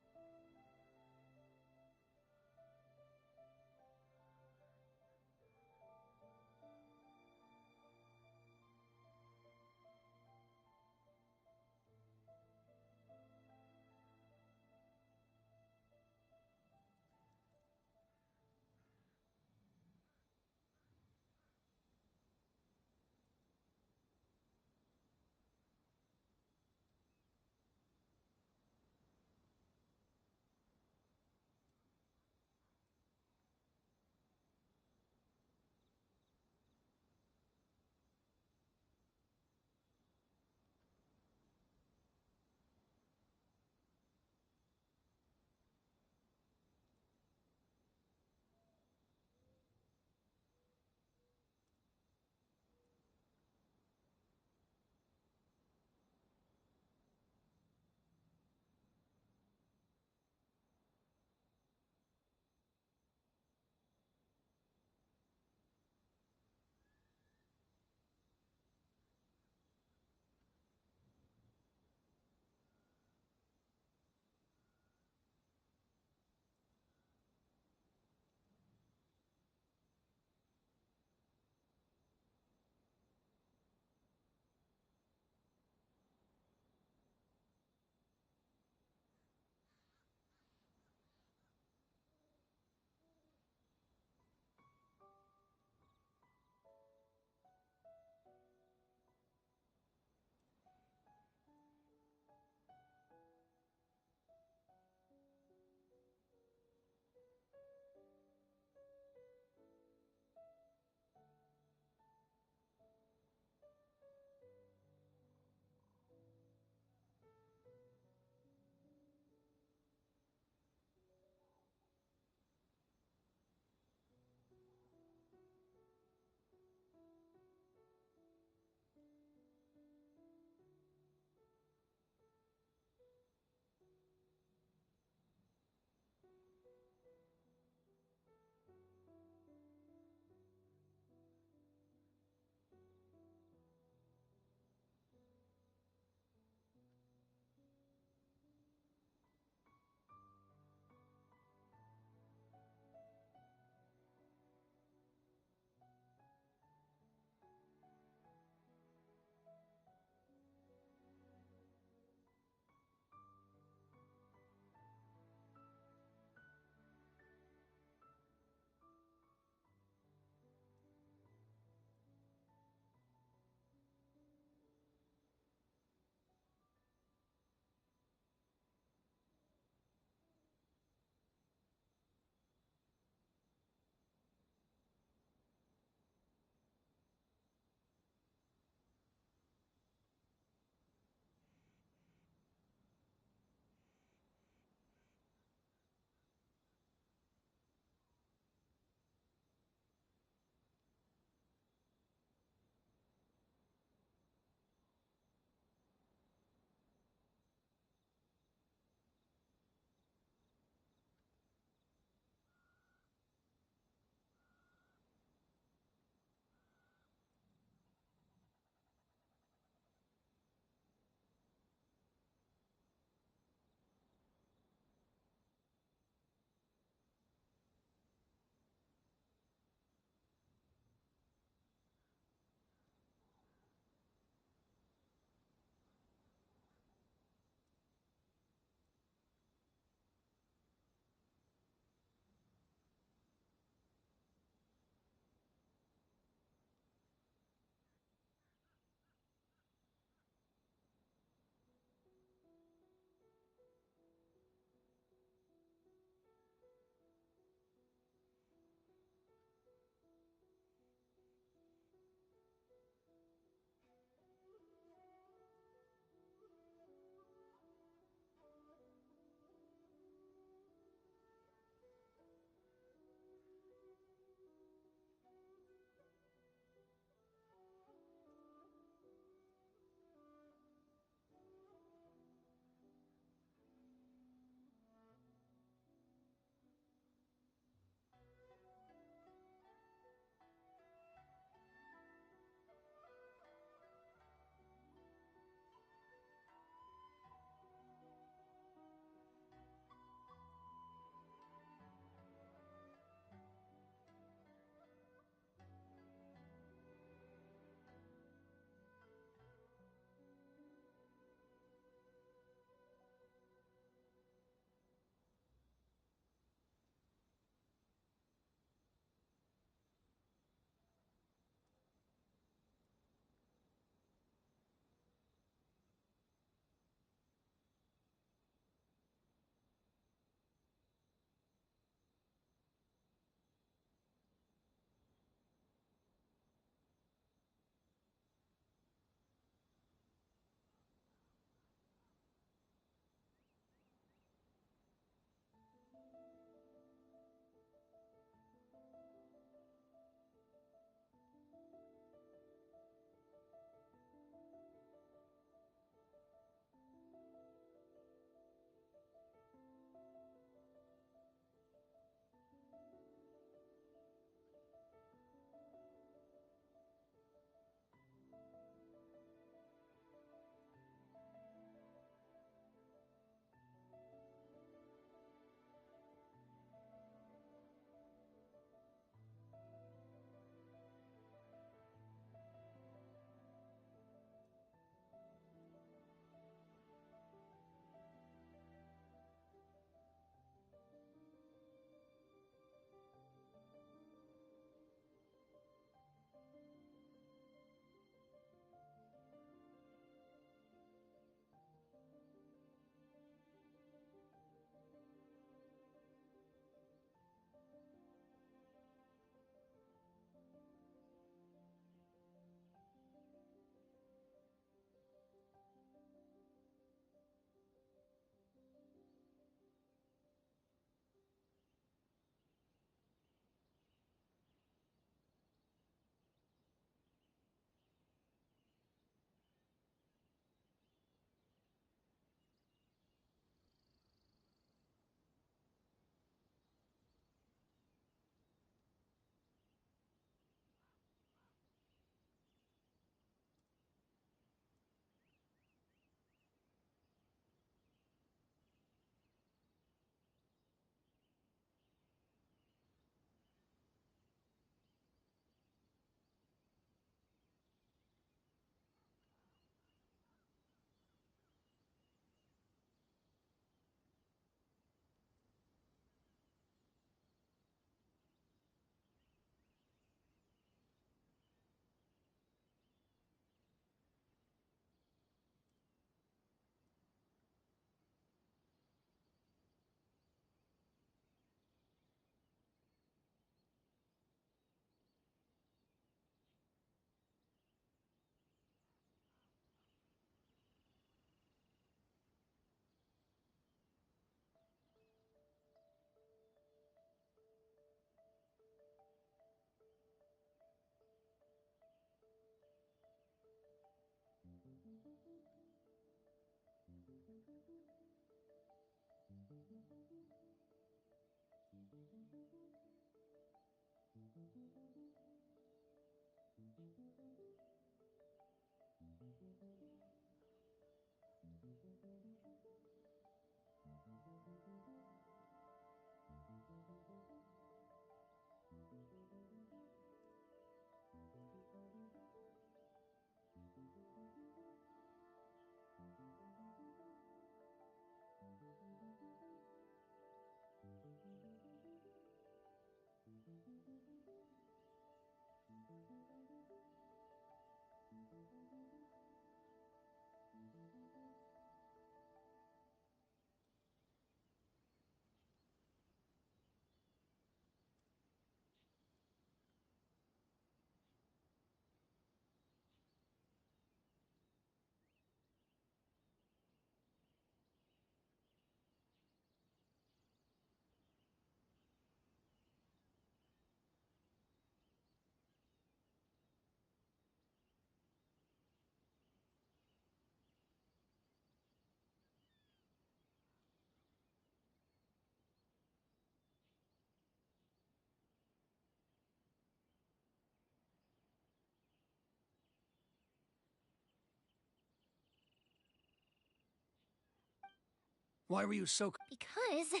S15: Why were you so...
S1: Because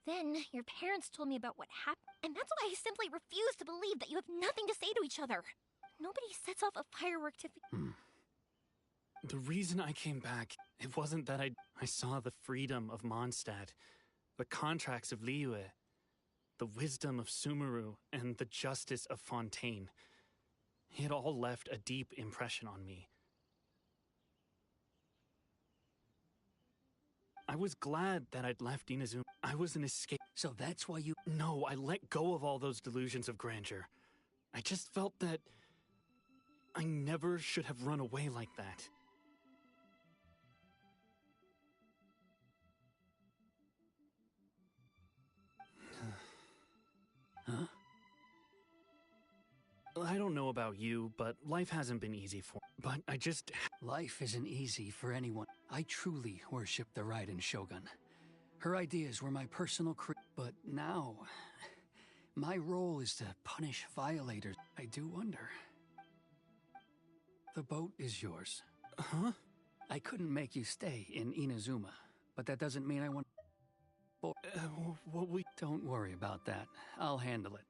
S1: then your parents told me about what happened, and that's why I simply refuse to believe that you have nothing to say to each other. Nobody sets off a firework to...
S9: The reason I came back, it wasn't that I saw the freedom of Mondstadt, the contracts of Liyue, the wisdom of Sumeru, and the justice of Fontaine. It all left a deep impression on me. I was glad that I'd left Inazuma. I was an escape.
S15: So that's why you...
S9: No, I let go of all those delusions of grandeur. I just felt that I never should have run away like that.
S15: Huh?
S9: I don't know about you, but life hasn't been easy for me. But I just...
S15: Life isn't easy for anyone. I truly worship the Raiden Shogun. Her ideas were my personal but now, my role is to punish violators. I do wonder. The boat is yours.
S9: Huh?
S15: I couldn't make you stay in Inazuma, but that doesn't mean I want...
S9: What we...
S15: Don't worry about that. I'll handle it.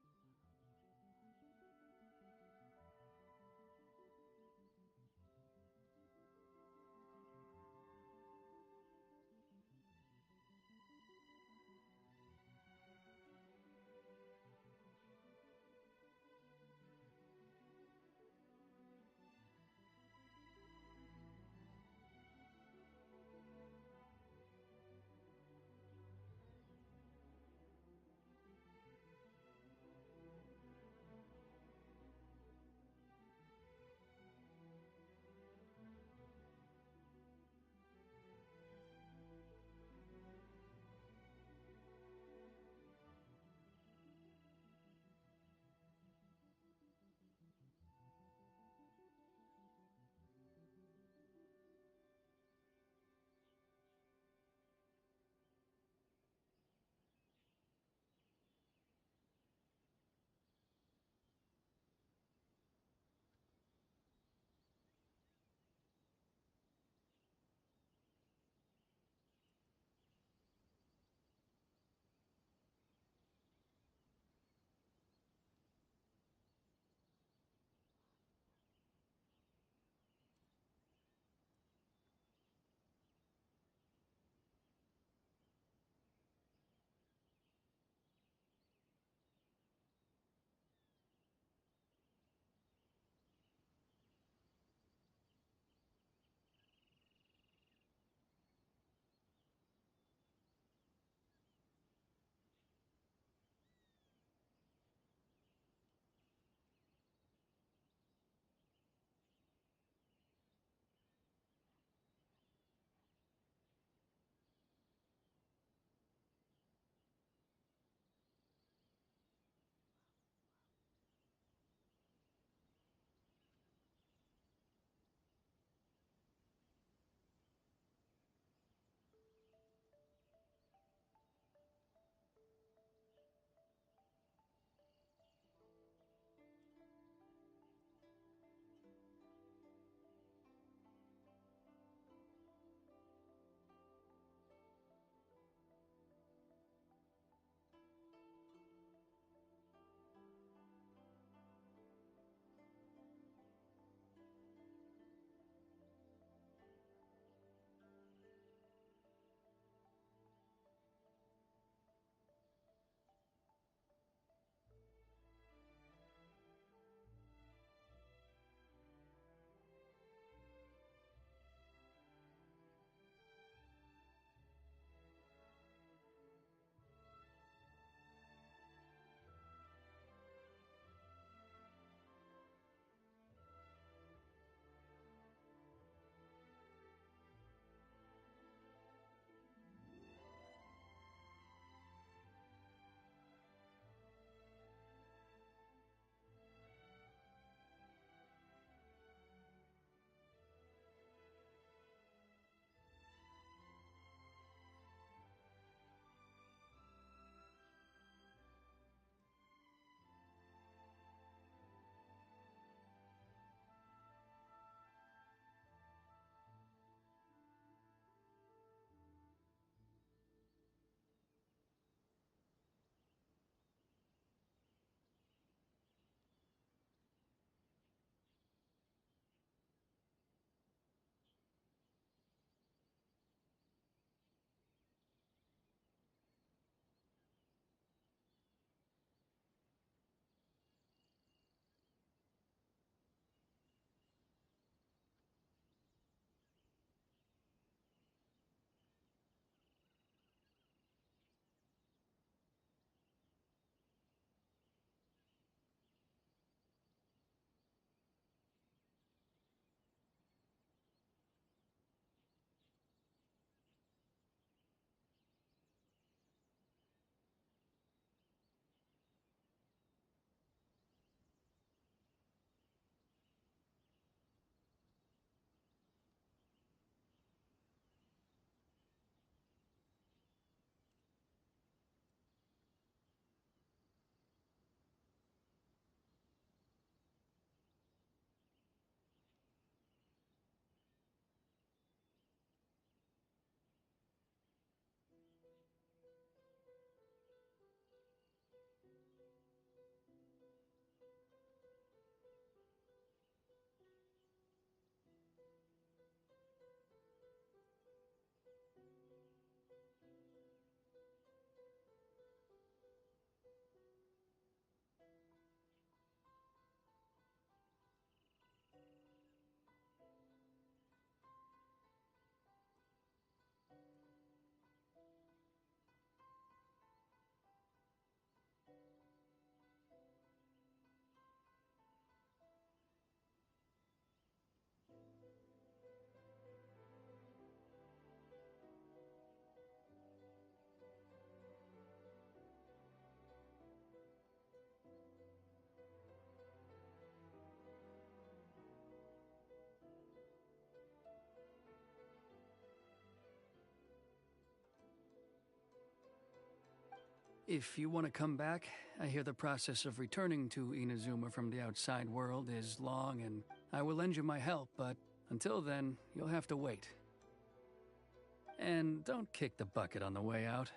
S15: If you want to come back, I hear the process of returning to Inazuma from the outside world is long, and I will lend you my help, but until then, you'll have to wait. And don't kick the bucket on the way out.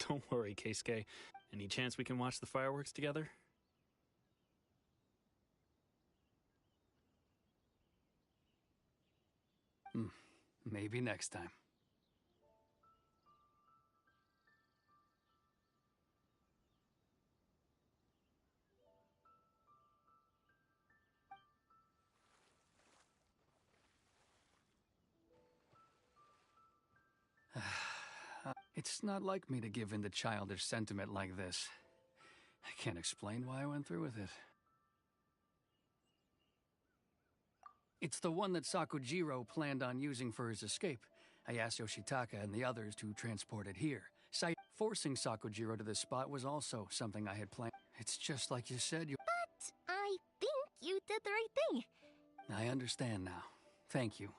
S9: Don't worry, Keisuke. Any chance we can watch the fireworks together?
S15: Maybe next time. It's not like me to give in to childish sentiment like this. I can't explain why I went through with it. It's the one that Sakujiro planned on using for his escape. I asked Yoshitaka and the others to transport it here. Forcing Sakujiro to this spot was also something I had planned. It's just like you said,
S1: But I think you did the right thing.
S15: I understand now. Thank you.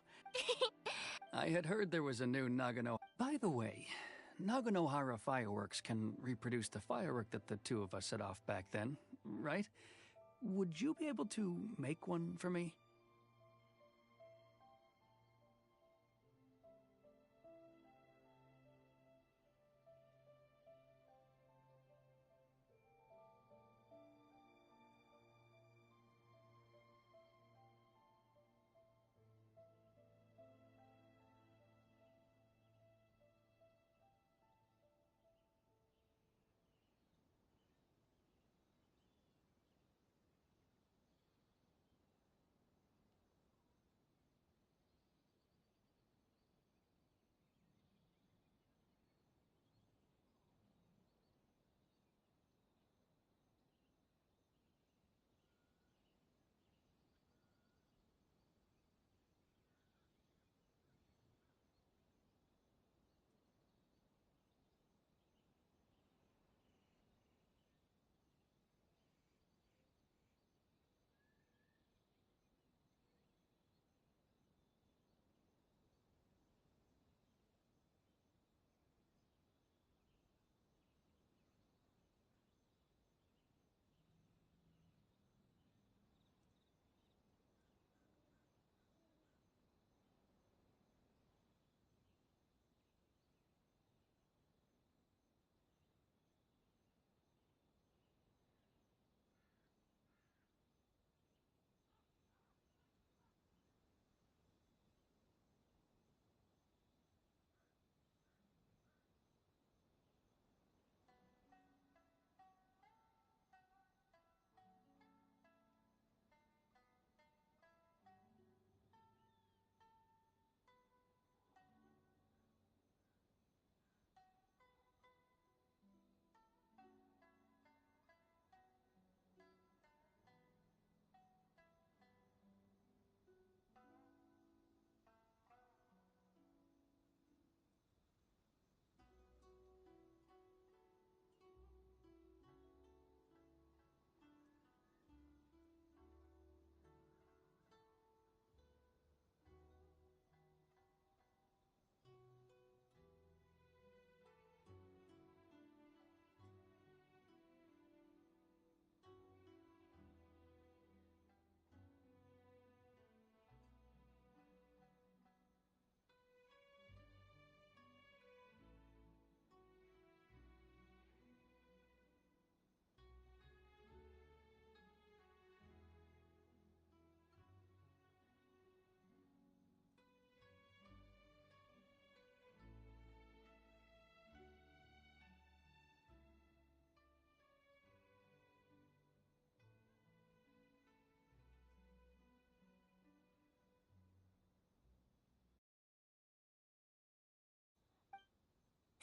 S15: I had heard there was a new Nagano... By the way, Naganohara fireworks can reproduce the firework that the two of us set off back then, right? Would you be able to make one for me?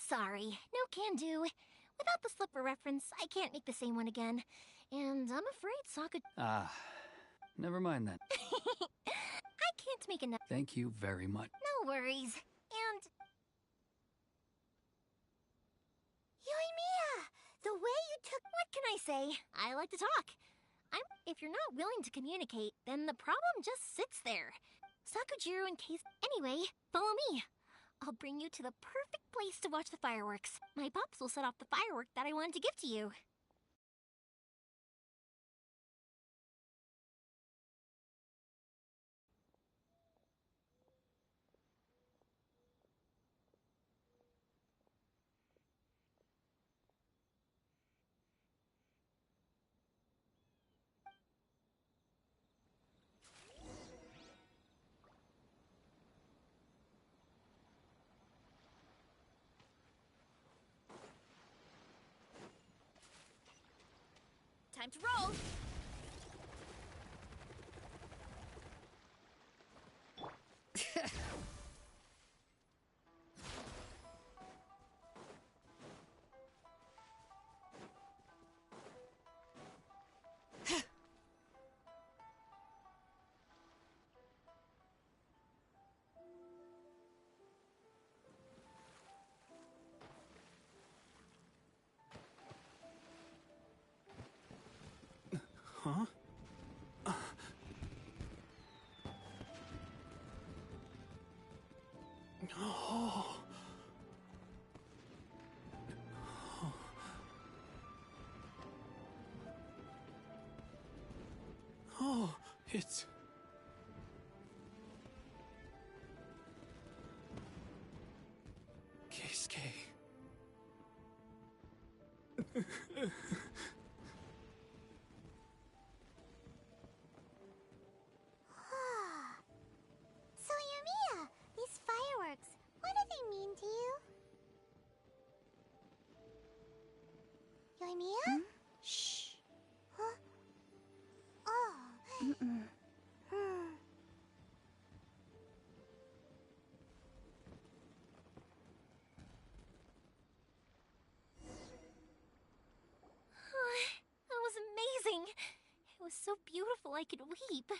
S1: Sorry, no can do. Without the slipper reference, I can't make the same one again. And I'm afraid Sokka...
S15: Never mind then.
S1: I can't make enough...
S15: Thank you very much.
S1: No worries. And...
S8: Yoimiya! The way you took...
S1: What can I say? I like to talk. If you're not willing to communicate, then the problem just sits there. Sakujiro and Case... Anyway, follow me. I'll bring you to the perfect place to watch the fireworks. My pops will set off the firework that I wanted to give to you.
S4: Time to roll!
S9: Huh? Oh. Oh, it's... Keisuke.
S8: So, Yumiya, these fireworks, what do they mean to you? Yumiya? Shh. Huh? Oh. Hmm.
S1: That was amazing. It was so beautiful I could weep.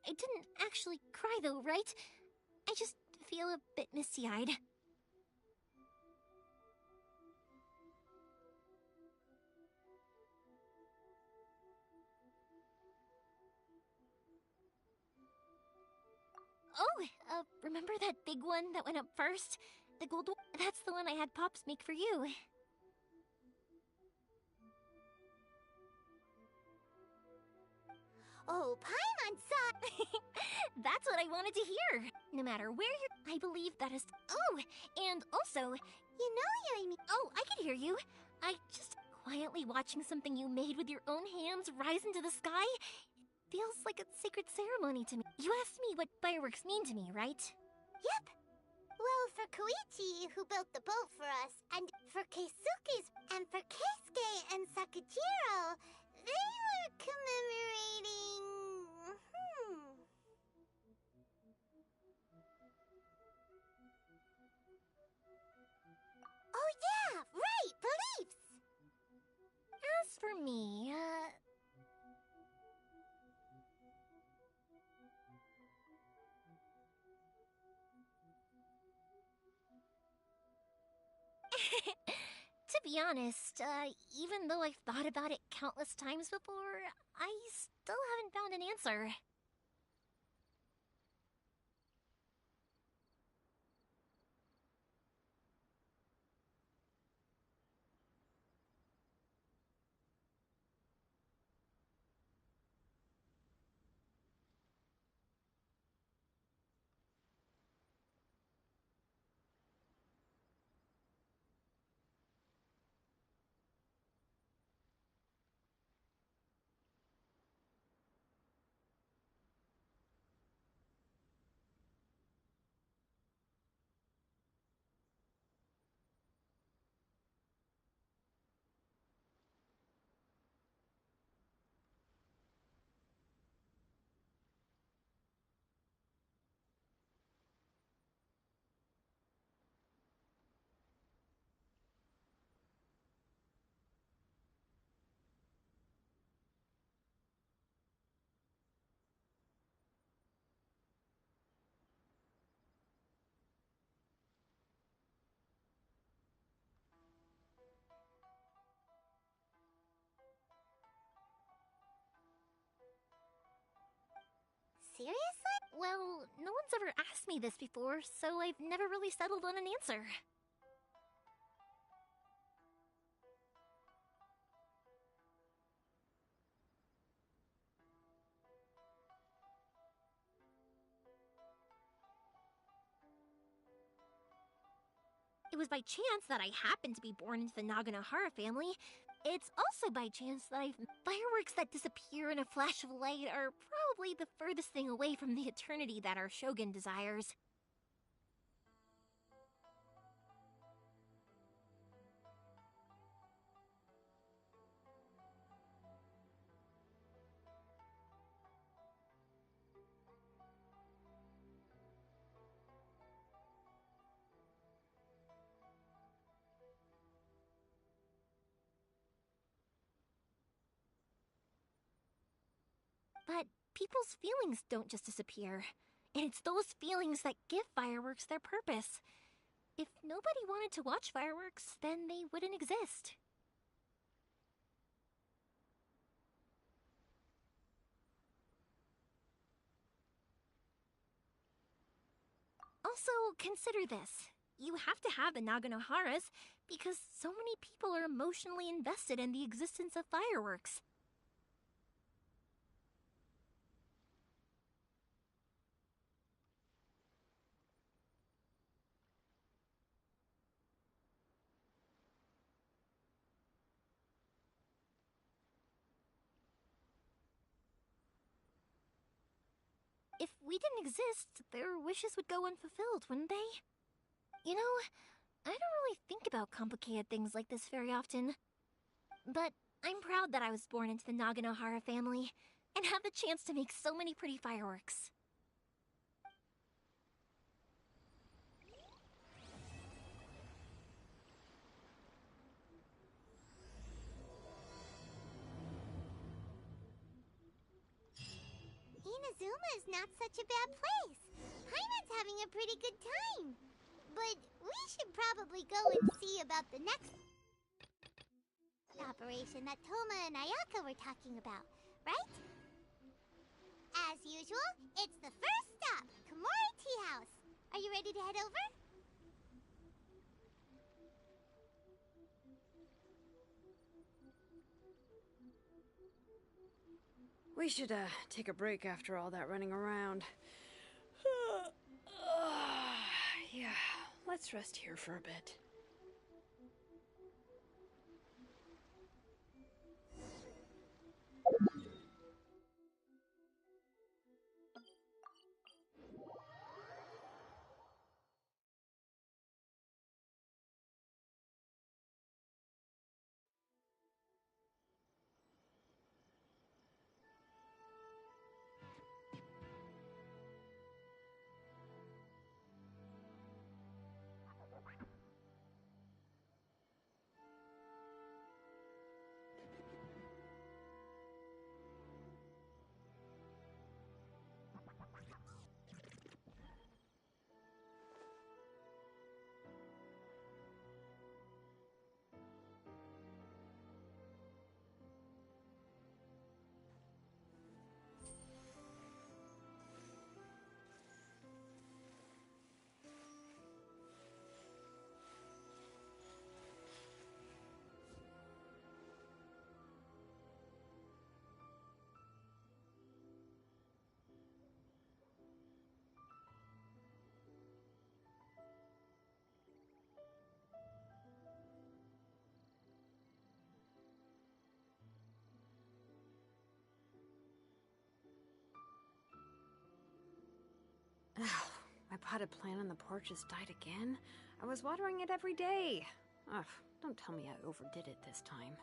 S1: I didn't actually cry though, right? I just feel a bit misty-eyed. Oh, remember that big one that went up first? The gold one? That's the one I had Pops make for you.
S8: Oh, Paimon-san!
S1: That's what I wanted to hear. No matter where you're, I believe that is. Oh, and also,
S8: You know, Yuimi.
S1: oh, I can hear you. I just quietly watching something you made with your own hands rise into the sky. Feels like a sacred ceremony to me. You asked me what fireworks mean to me, right?
S8: Yep. Well, for Koichi, who built the boat for us, and for Keisuke's, and for Keisuke and Sakujiro, they were commemorating... Oh yeah, right, beliefs!
S1: As for me, to be honest, even though I've thought about it countless times before, I still haven't found an answer. Well, no one's ever asked me this before, so I've never really settled on an answer. It was by chance that I happened to be born into the Naganohara family. It's also by chance that fireworks that disappear in a flash of light are probably the furthest thing away from the eternity that our shogun desires. But people's feelings don't just disappear. And it's those feelings that give fireworks their purpose. If nobody wanted to watch fireworks, then they wouldn't exist. Also, consider this. You have to have the Naganoharas because so many people are emotionally invested in the existence of fireworks. If we didn't exist, their wishes would go unfulfilled, wouldn't they? You know, I don't really think about complicated things like this very often. But I'm proud that I was born into the Naganohara family and have the chance to make so many pretty fireworks.
S8: Inazuma is not such a bad place. Paimon's having a pretty good time. But we should probably go and see about the next operation that Toma and Ayaka were talking about, right? As usual, it's the first stop, Komori Tea House. Are you ready to head over?
S16: We should, take a break after all that running around. Yeah, let's rest here for a bit. My potted plant on the porch has died again. I was watering it every day. Ugh, don't tell me I overdid it this time.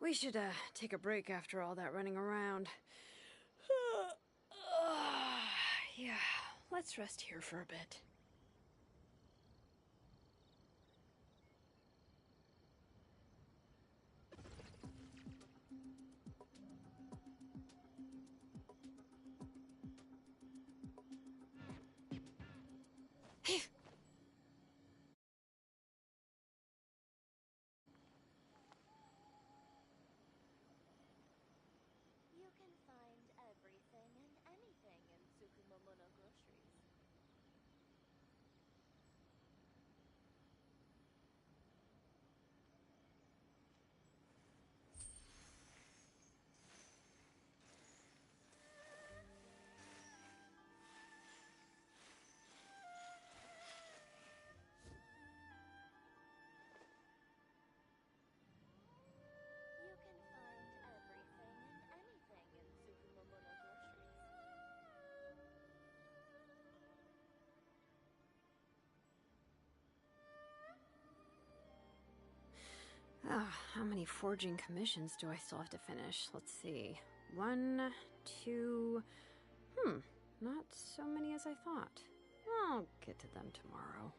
S16: We should, take a break after all that running around. Yeah, let's rest here for a bit.
S1: You can find everything and anything in Tsukumomono groceries. You can find everything and anything in Tsukumomono groceries.
S16: How many forging commissions do I still have to finish? Let's see. 1, 2... not so many as I thought. I'll get to them tomorrow.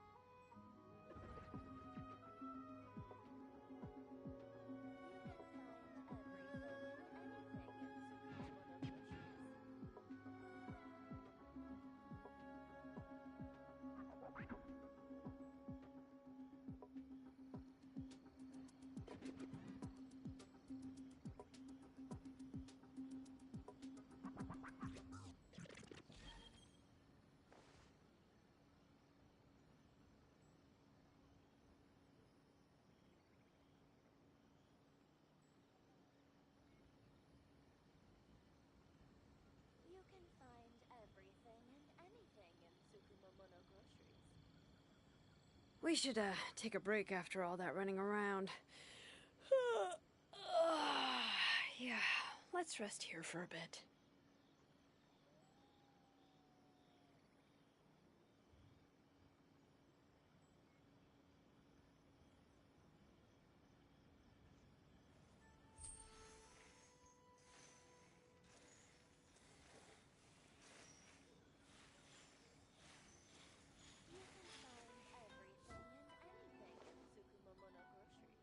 S1: You can find everything and anything in Tsukumomono groceries. You can find everything and anything in Tsukumomono groceries.
S16: We should, take a break after all that running around. Yeah, let's rest here for a bit.
S1: You can find everything and anything in Tsukumomono groceries.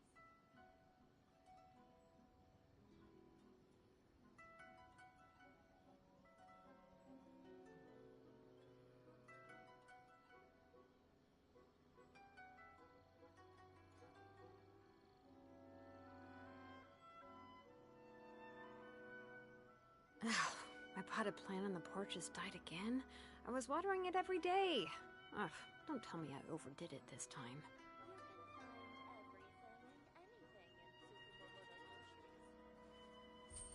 S16: My potted plant on the porch has died again. I was watering it every day. Ugh, don't tell me I overdid it this time.
S1: You can find everything and anything in Tsukumomono groceries.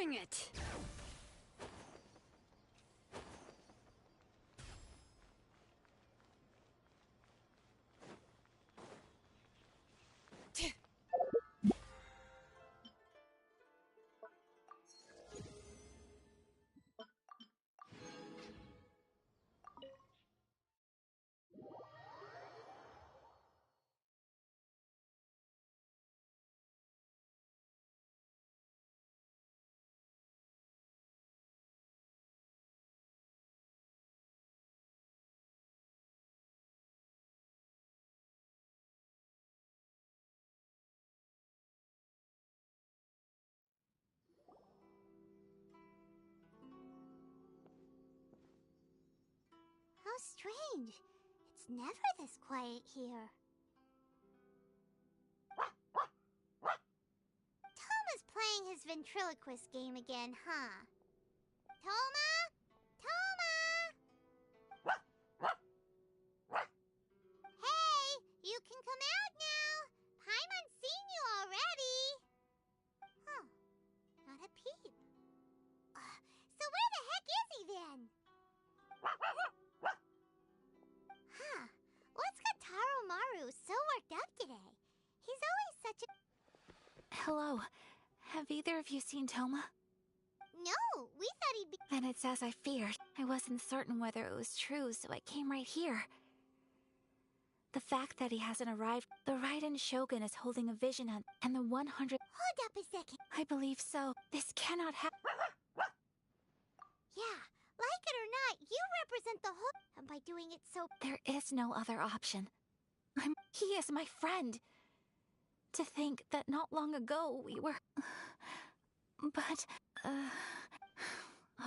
S16: Bring it!
S8: How strange. It's never this quiet here. Toma's playing his ventriloquist game again, huh? Toma? Toma! Hey, you can come out now. Paimon's seen you already. Huh. Not a peep. So where the heck is he then? Huh. What's got Taro Maru so worked up today? He's always such a...
S17: Hello. Have either of you seen Toma?
S8: No, we thought he'd be...
S17: Then it's as I feared. I wasn't certain whether it was true, so I came right here. The fact that he hasn't arrived... The Raiden Shogun is holding a vision hunt, and the 100...
S8: Hold up a second.
S17: I believe so. This cannot happen.
S8: Yeah, like it or not, you represent the whole... And by doing it so...
S17: There is no other option. He is my friend. To think that not long ago we were... But,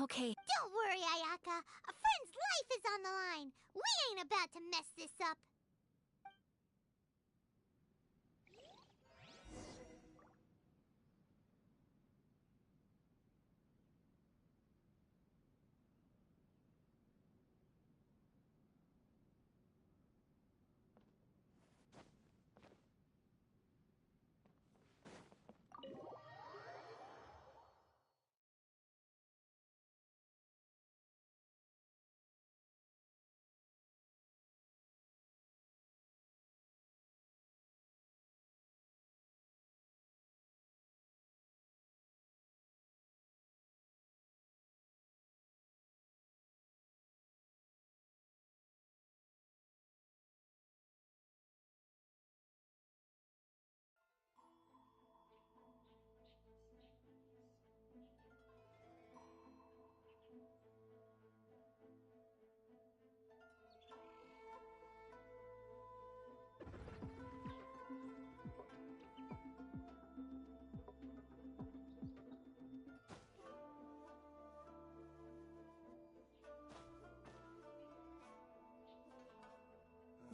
S17: okay.
S8: Don't worry, Ayaka. A friend's life is on the line. We ain't about to mess this up.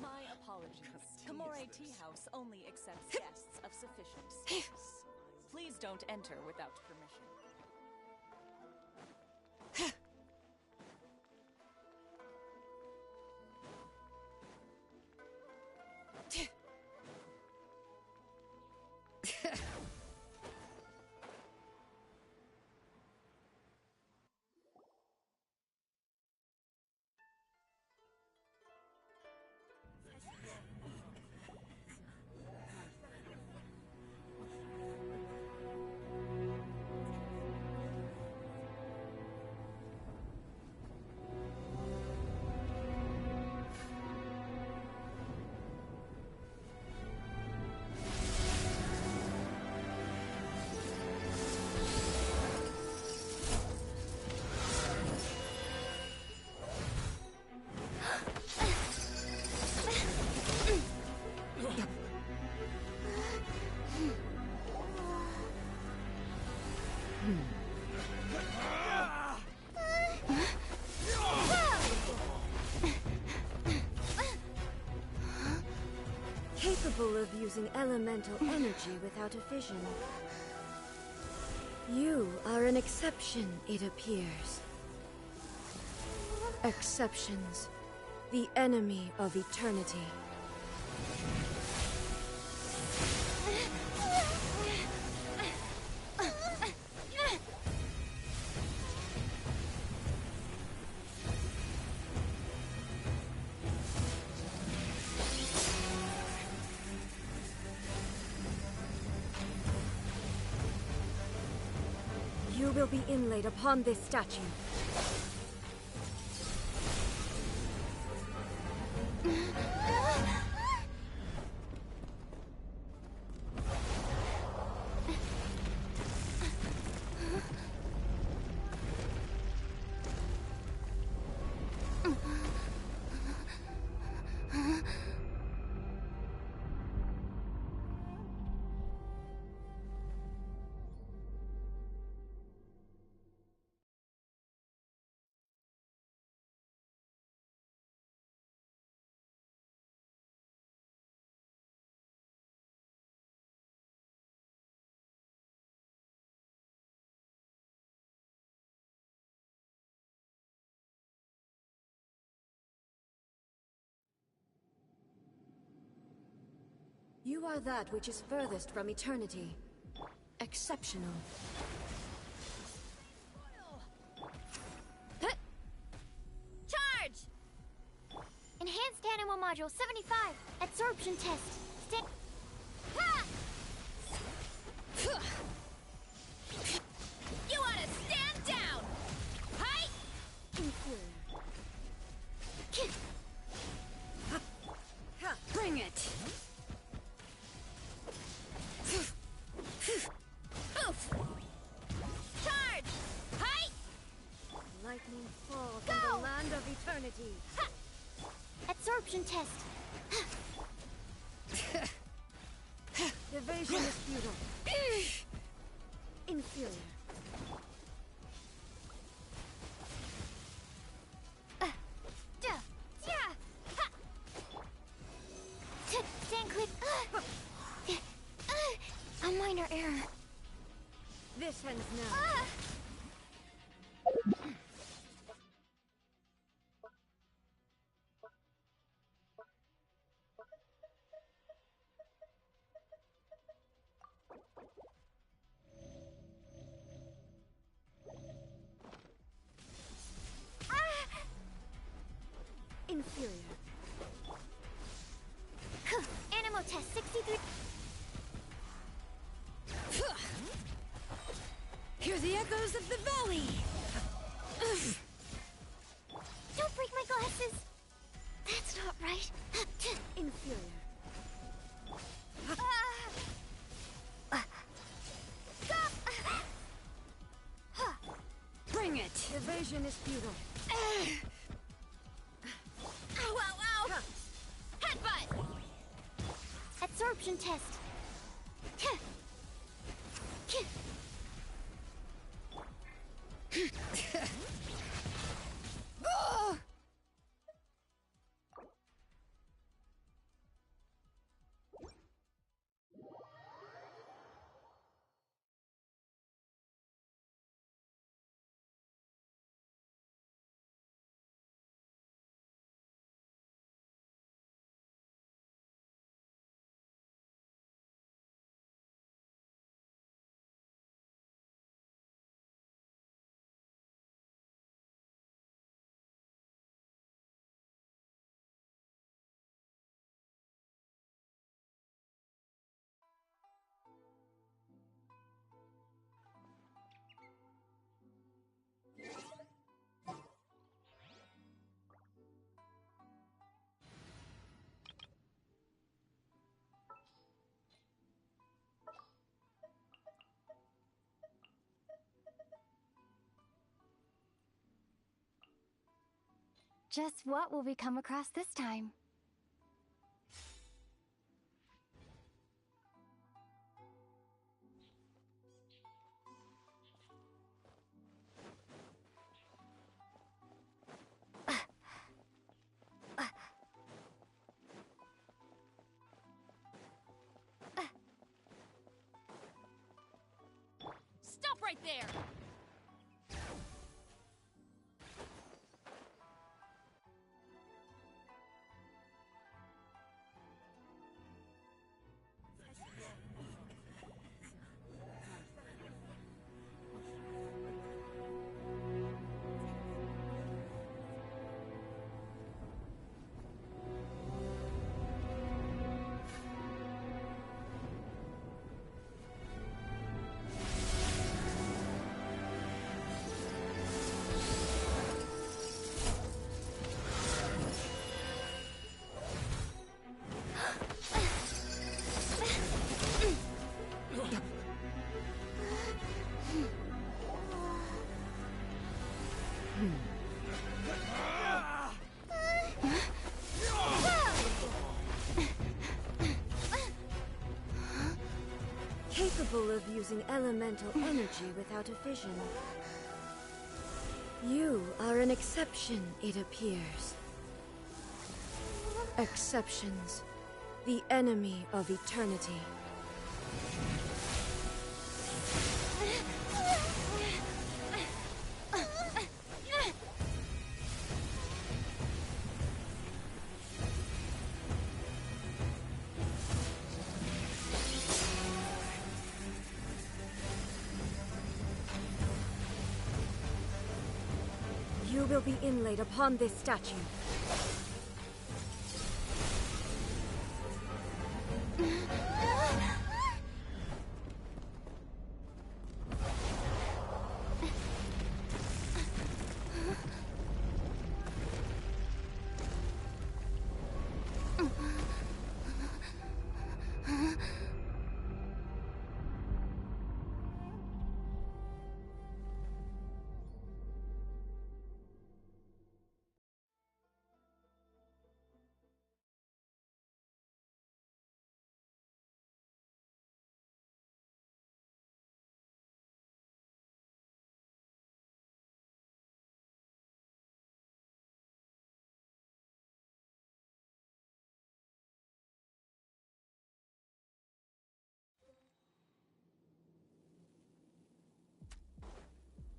S10: My apologies. Kamore Tea House only accepts guests of sufficient status. Please don't enter without permission.
S18: Capable of using elemental energy without a fission. You are an exception, it appears. Exceptions. The enemy of eternity. will be inlaid upon this statue. You are that which is furthest from eternity. Exceptional.
S1: Charge! Enhanced Animal Module 75. Absorption test. Ha! You ought to stand down! Hi!
S18: Bring it!
S1: Charge! Hi!
S18: Lightning fall from the land of eternity.
S1: Ha! Absorption test.
S18: Evasion is futile. Inferior.
S1: Stand clear. A minor error.
S18: This ends now. Inferior.
S1: Animal test 63.
S18: Hear the echoes of the valley!
S1: Don't break my glasses. That's not right.
S18: Inferior. Bring it! Evasion is futile.
S1: Ow, ow, ow! Headbutt! Absorption test. Just what will we come across this time?
S4: Stop right there!
S18: capable of using elemental energy without a vision. You are an exception, it appears. Exceptions. The enemy of eternity. You will be inlaid upon this statue.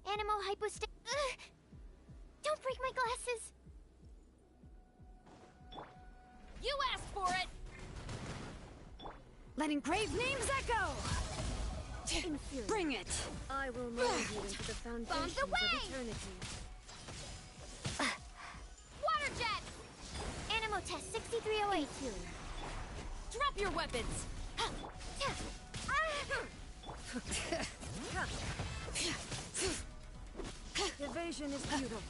S1: Animo hyposta- Don't break my glasses!
S4: You asked for it! Let engraved names echo!
S18: Bring it! I will mold you into the foundations of eternity.
S1: Water jet! Animo test 6308.
S4: Drop your weapons!
S18: Evasion is futile.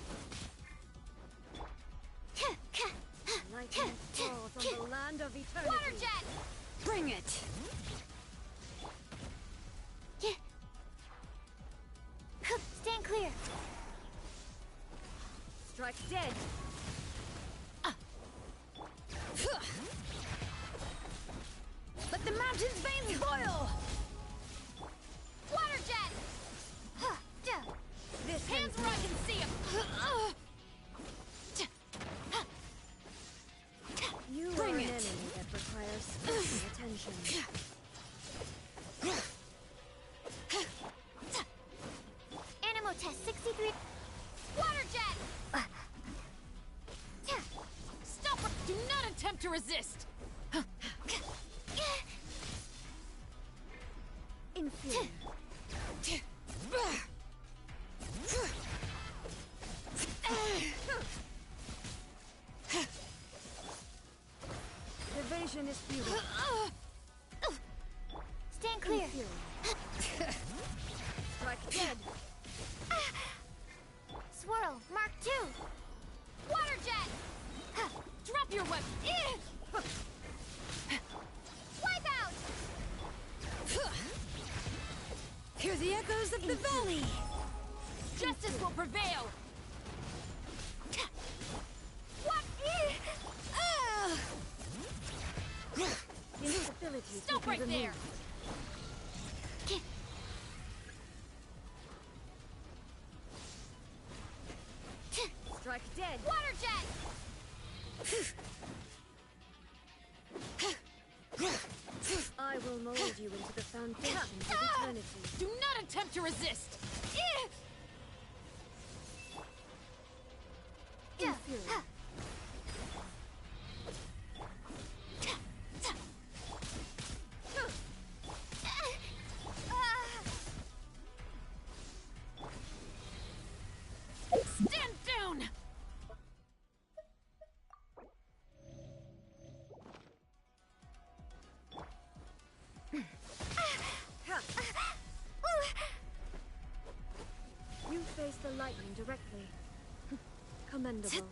S18: Lightning falls on the land of eternity.
S1: Water jet!
S18: Bring it!
S1: Stand clear.
S18: Strike dead.
S4: Let the mountain's veins boil!
S1: Water jet!
S18: This
S4: Hands where I can see 'em!
S18: You
S4: Bring
S18: are an
S4: it.
S18: enemy that requires special attention.
S1: Animo test 63. Water jet!
S4: Stop! Do not attempt to resist!
S18: Inferior. Evasion is futile.
S1: Stand clear.
S18: Strike dead.
S1: Swirl, Mark 2. Water jet!
S4: Drop your weapon!
S1: Wipe out!
S4: Hear the echoes of the valley! Justice will prevail!
S1: What?
S18: Instability.
S4: Stop right there!
S18: Strike dead.
S1: Water jet!
S18: I will mold you into the foundations of eternity.
S4: Do not attempt to resist!
S18: Inferior.
S4: Stand down!
S18: You face the lightning directly. Commendable.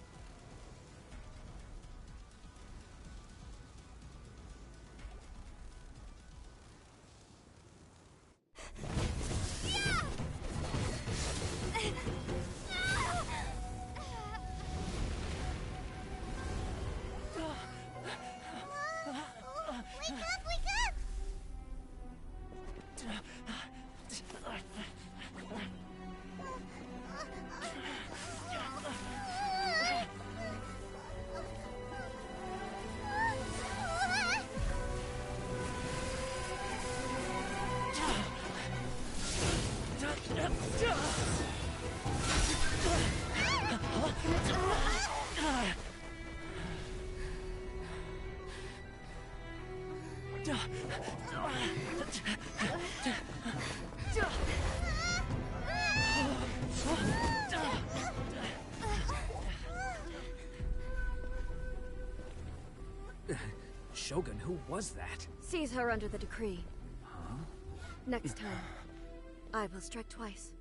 S1: Wake up, wake up!
S15: Shogun, who was that?
S18: Seize her under the decree. Huh? Next time, I will strike twice.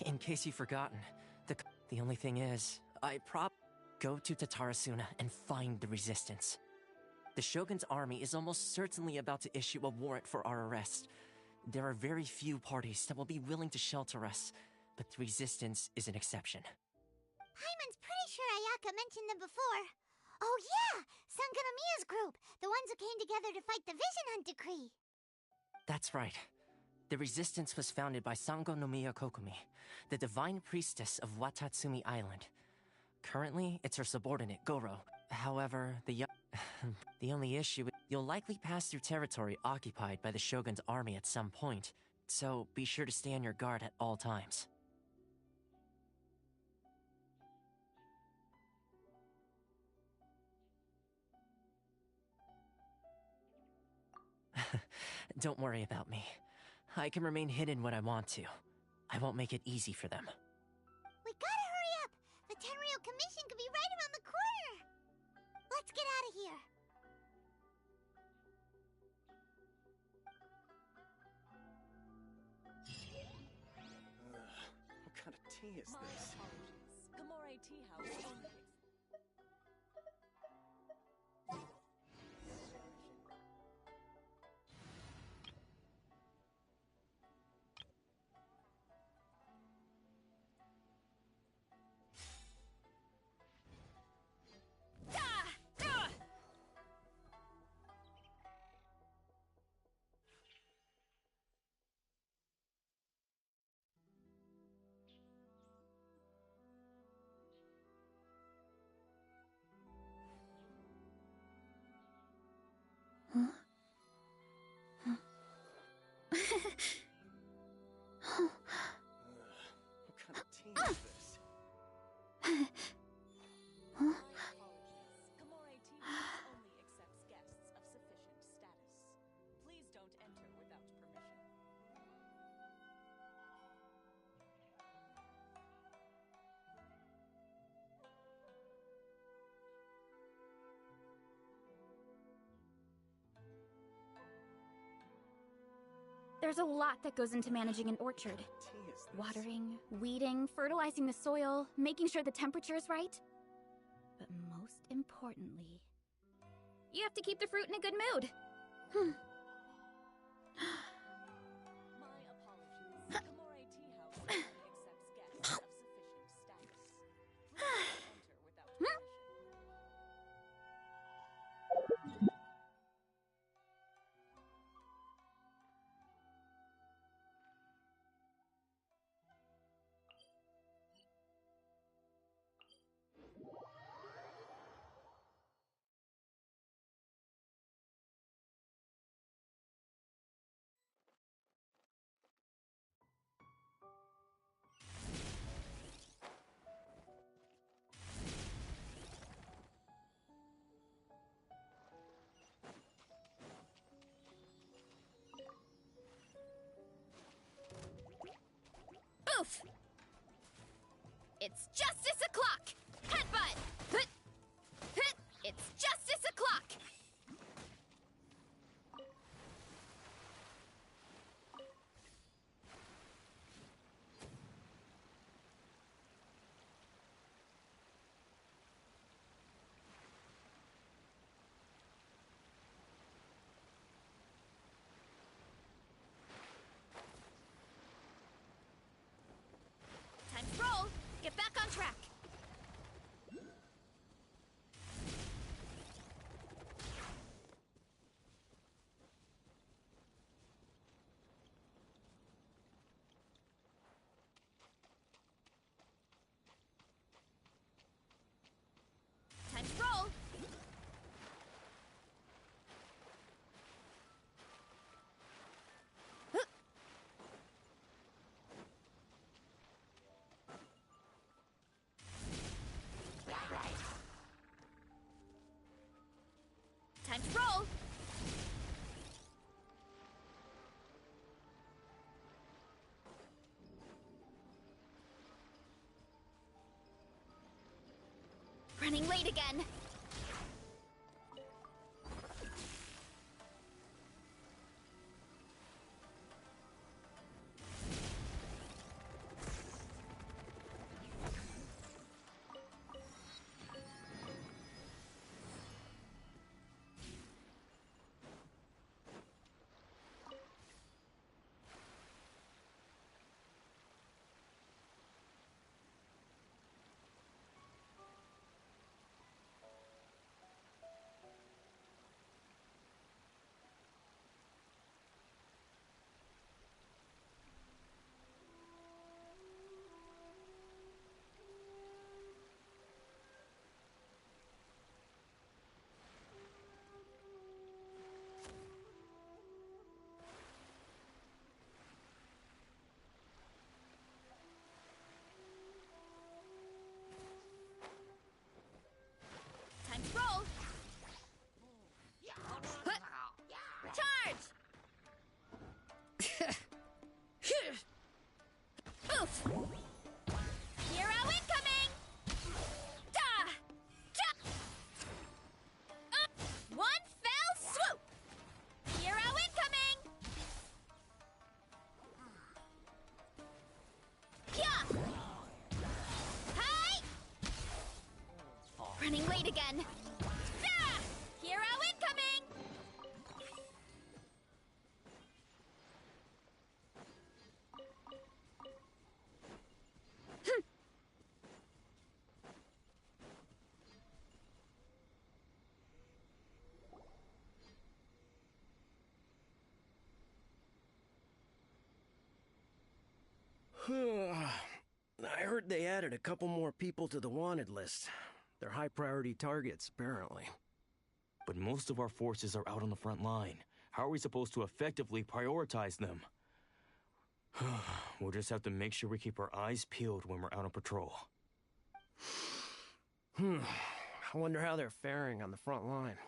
S19: In case you've forgotten, the only thing is, go to Tatarasuna and find the resistance. The Shogun's army is almost certainly about to issue a warrant for our arrest. There are very few parties that will be willing to shelter us, but the resistance is an exception.
S8: Paimon's pretty sure Ayaka mentioned them before. Oh yeah! Sangonomiya's group! The ones who came together to fight the Vision Hunt Decree!
S19: That's right. The resistance was founded by Sango no Miya Kokumi, the divine priestess of Watatsumi Island. Currently, it's her subordinate, Goro. However, the only issue is you'll likely pass through territory occupied by the Shogun's army at some point, so be sure to stay on your guard at all times. Don't worry about me. I can remain hidden when I want to. I won't make it easy for them.
S8: We gotta hurry up! The Tenryou Commission could be right around the corner! Let's get out of here!
S11: What kind of tea is this?
S10: Gamore Tea House only.
S11: What kind of tea is this?
S10: Gamore Tea House only accepts guests of sufficient status. Please don't enter without permission.
S4: There's a lot that goes into managing an orchard. Watering, weeding, fertilizing the soil, making sure the temperature is right. But most importantly, you have to keep the fruit in a good mood.
S10: My apologies. Gamore Tea House only accepts guests of sufficient status. Please don't enter without permission.
S4: Oof! It's justice o'clock! Headbutt! Hut! Hut! It's justice o'clock! Running late again. Time to roll! Charge! Oof! Hero incoming! Da! Ja! One fell swoop! Hero incoming! Pya! Hi! Running late again. Da! Hero incoming!
S20: I heard they added a couple more people to the wanted list. They're high priority targets, apparently.
S21: But most of our forces are out on the front line. How are we supposed to effectively prioritize them? We'll just have to make sure we keep our eyes peeled when we're out on patrol.
S20: I wonder how they're faring on the front line.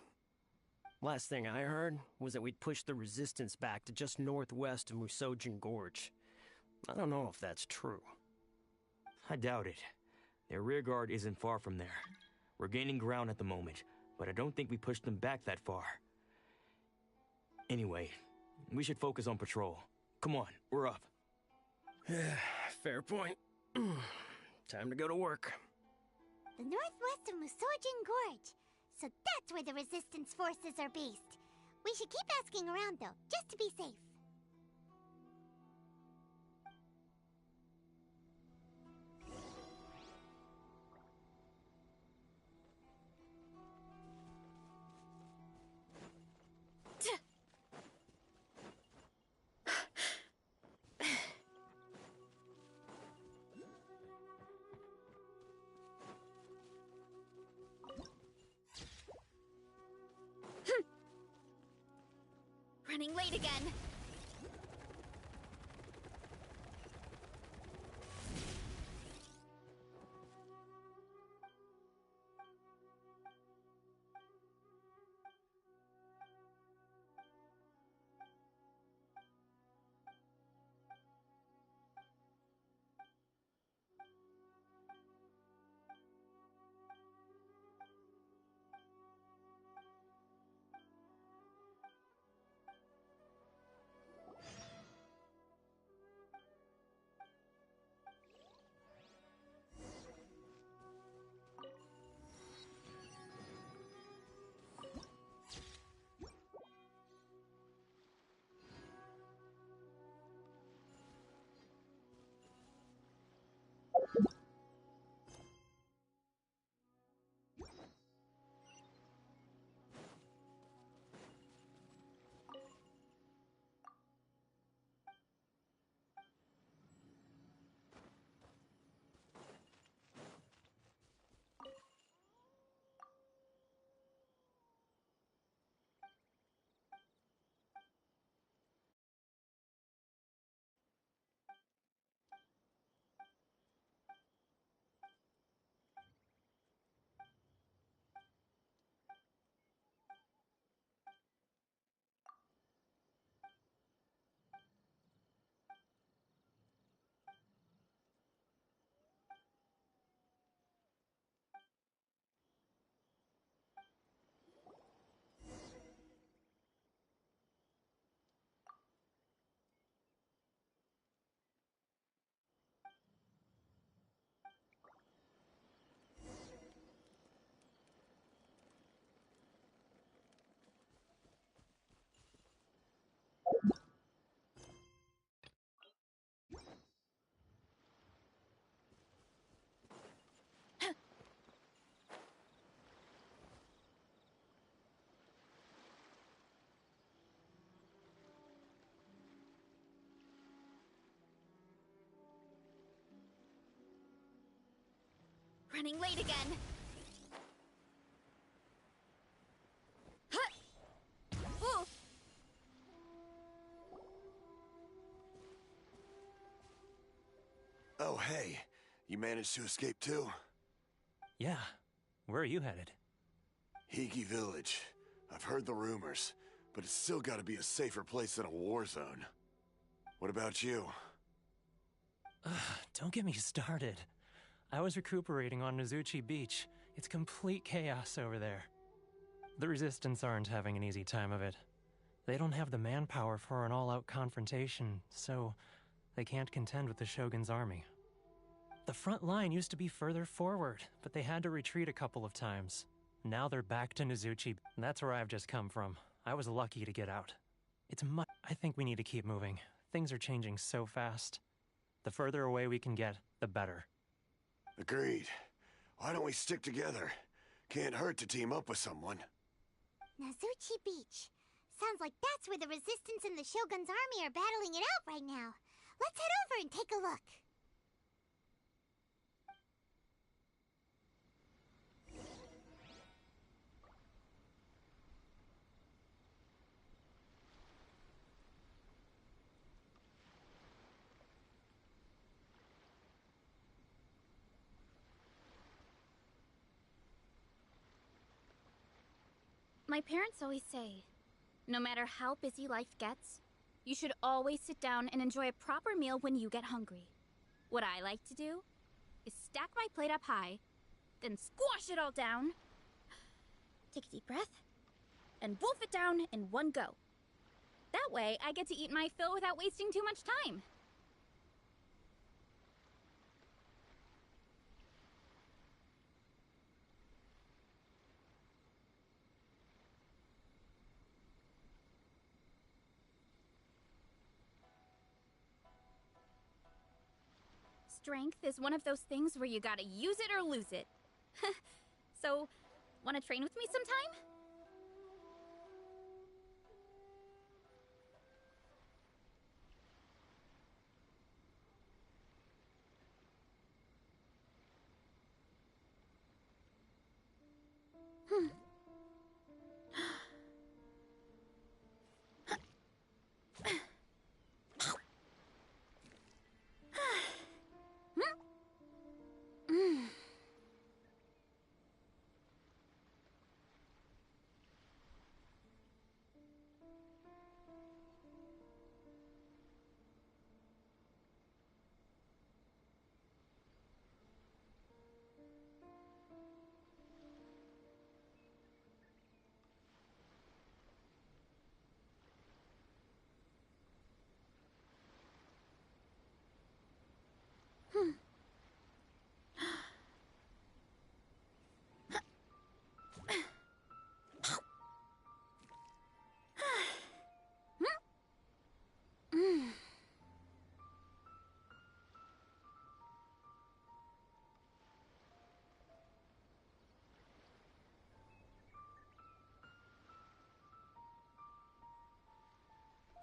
S20: Last thing I heard was that we'd pushed the resistance back to just northwest of Musojin Gorge. I don't know if that's true.
S21: I doubt it. Their rearguard isn't far from there. We're gaining ground at the moment, but I don't think we pushed them back that far. Anyway, we should focus on patrol. Come on, we're up.
S20: Fair point. Time to go to work.
S8: The northwest of Musojin Gorge. So that's where the resistance forces are based. We should keep asking around, though, just to be safe.
S4: Running late again. Running late again. Ooh.
S13: Oh, hey. You managed to escape too?
S21: Yeah. Where are you headed?
S13: Higi Village. I've heard the rumors, but it's still gotta be a safer place than a war zone. What about you?
S21: Don't get me started. I was recuperating on Nozuchi Beach. It's complete chaos over there. The Resistance aren't having an easy time of it. They don't have the manpower for an all-out confrontation, so they can't contend with the Shogun's army. The front line used to be further forward, but they had to retreat a couple of times. Now they're back to Nozuchi. That's where I've just come from. I was lucky to get out. I think we need to keep moving. Things are changing so fast. The further away we can get, the better.
S13: Agreed. Why don't we stick together? Can't hurt to team up with someone.
S8: Nozuchi Beach. Sounds like that's where the Resistance and the Shogun's army are battling it out right now. Let's head over and take a look.
S4: My parents always say, no matter how busy life gets, you should always sit down and enjoy a proper meal when you get hungry. What I like to do is stack my plate up high, then squash it all down, take a deep breath, and wolf it down in one go. That way, I get to eat my fill without wasting too much time. Strength is one of those things where you gotta use it or lose it. So, wanna train with me sometime?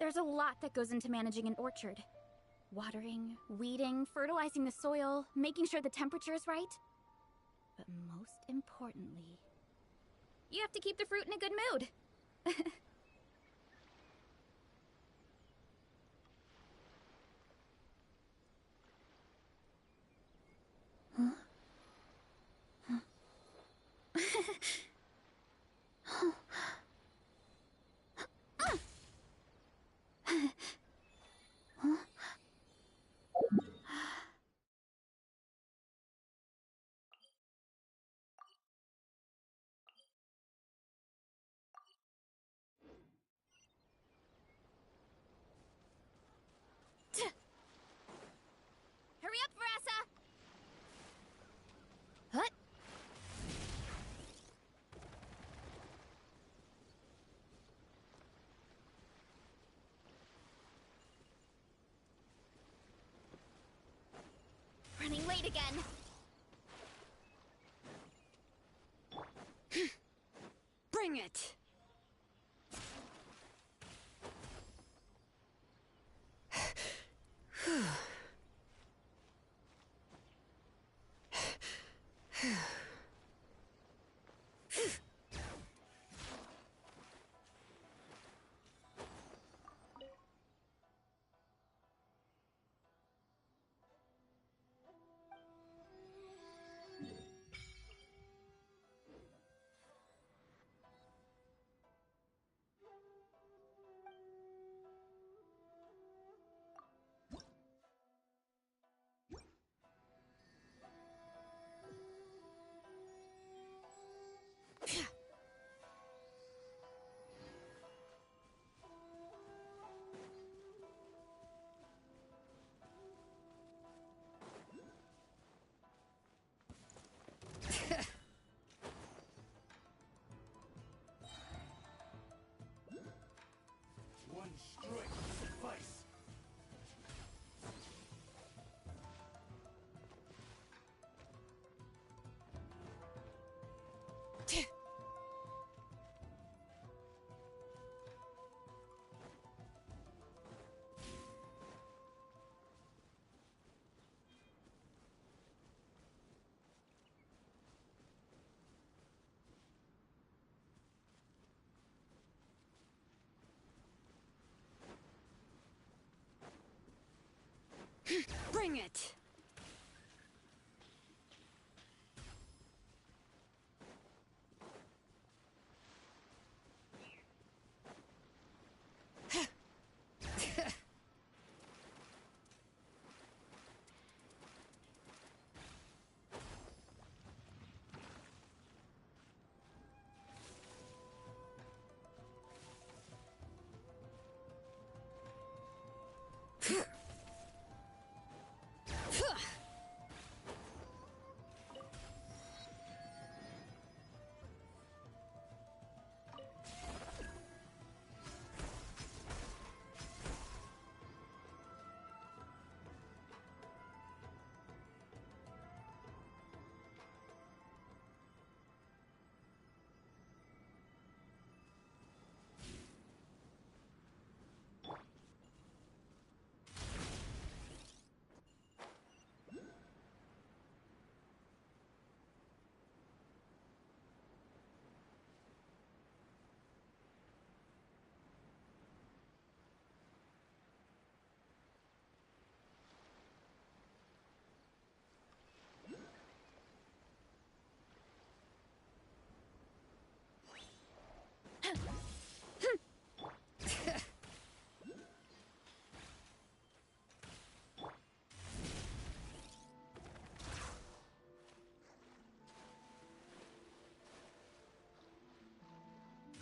S4: There's a lot that goes into managing an orchard. Watering, weeding, fertilizing the soil, making sure the temperature is right. But most importantly, you have to keep the fruit in a good mood. Hurry up, Verasa! What? Running late again.
S16: Bring it! Bring it!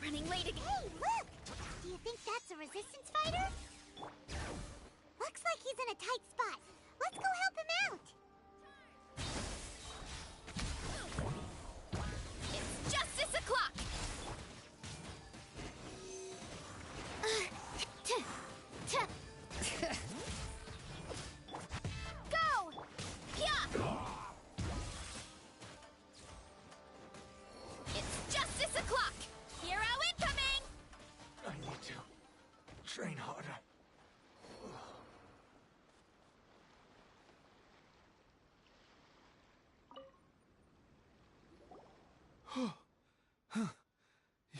S1: Running late again.
S8: Hey, look! Do you think that's a resistance fighter? Looks like he's in a tight spot. Let's go help him out!
S4: It's justice o'clock! Go! Yeah! It's justice o'clock! Hero incoming!
S11: I need to train harder.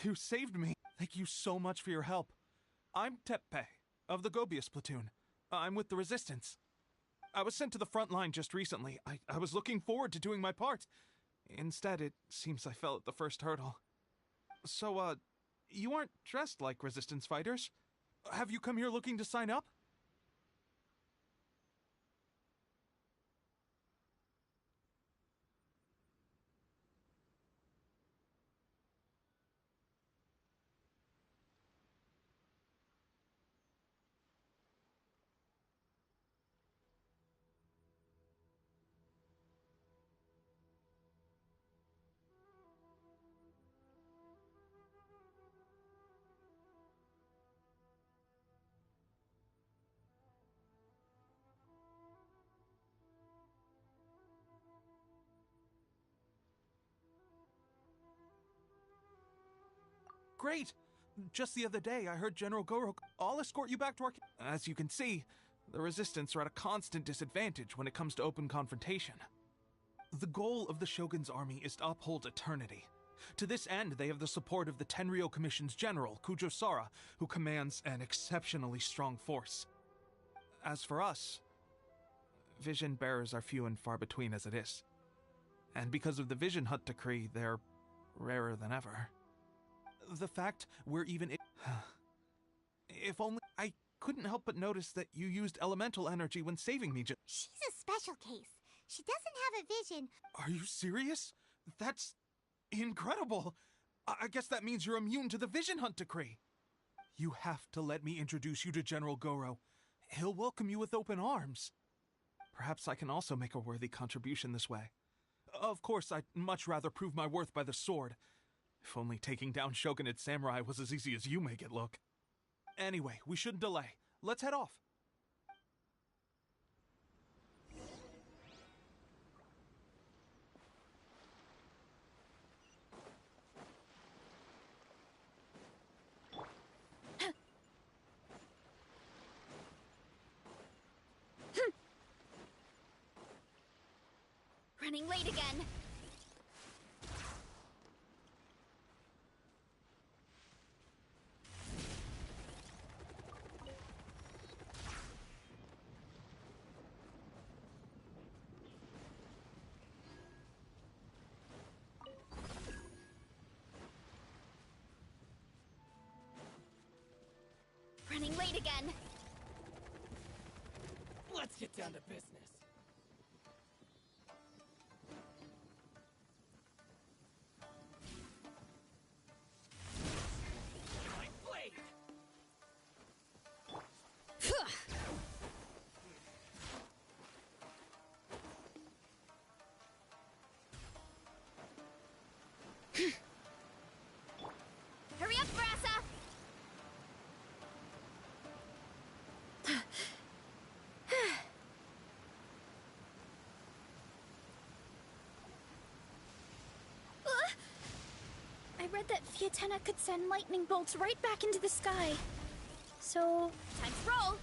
S7: You saved me. Thank you so much for your help. I'm Teppe, of the Gobius platoon. I'm with the Resistance. I was sent to the front line just recently. I was looking forward to doing my part. Instead, it seems I fell at the first hurdle. So, you aren't dressed like Resistance fighters? Have you come here looking to sign up? Great! Just the other day, I heard General Goro. I'll escort you back to our... As you can see, the Resistance are at a constant disadvantage when it comes to open confrontation. The goal of the Shogun's army is to uphold eternity. To this end, they have the support of the Tenryou Commission's general, Kujo Sara, who commands an exceptionally strong force. As for us, vision bearers are few and far between as it is. And because of the Vision Hut decree, they're rarer than ever. The fact we're even... If only... I couldn't help but notice that you used elemental energy when saving me just...
S8: She's a special case. She doesn't have a vision.
S7: Are you serious? That's... incredible! I guess that means you're immune to the Vision Hunt decree. You have to let me introduce you to General Goro. He'll welcome you with open arms. Perhaps I can also make a worthy contribution this way. Of course, I'd much rather prove my worth by the sword. If only taking down Shogunate samurai was as easy as you make it look. Anyway, we shouldn't delay. Let's head off.
S4: Running late again. fight again.
S14: Let's get down to business. My blade!
S4: Hurry up, Brassa! I read that Fiatena could send lightning bolts right back into the sky. So, time to roll!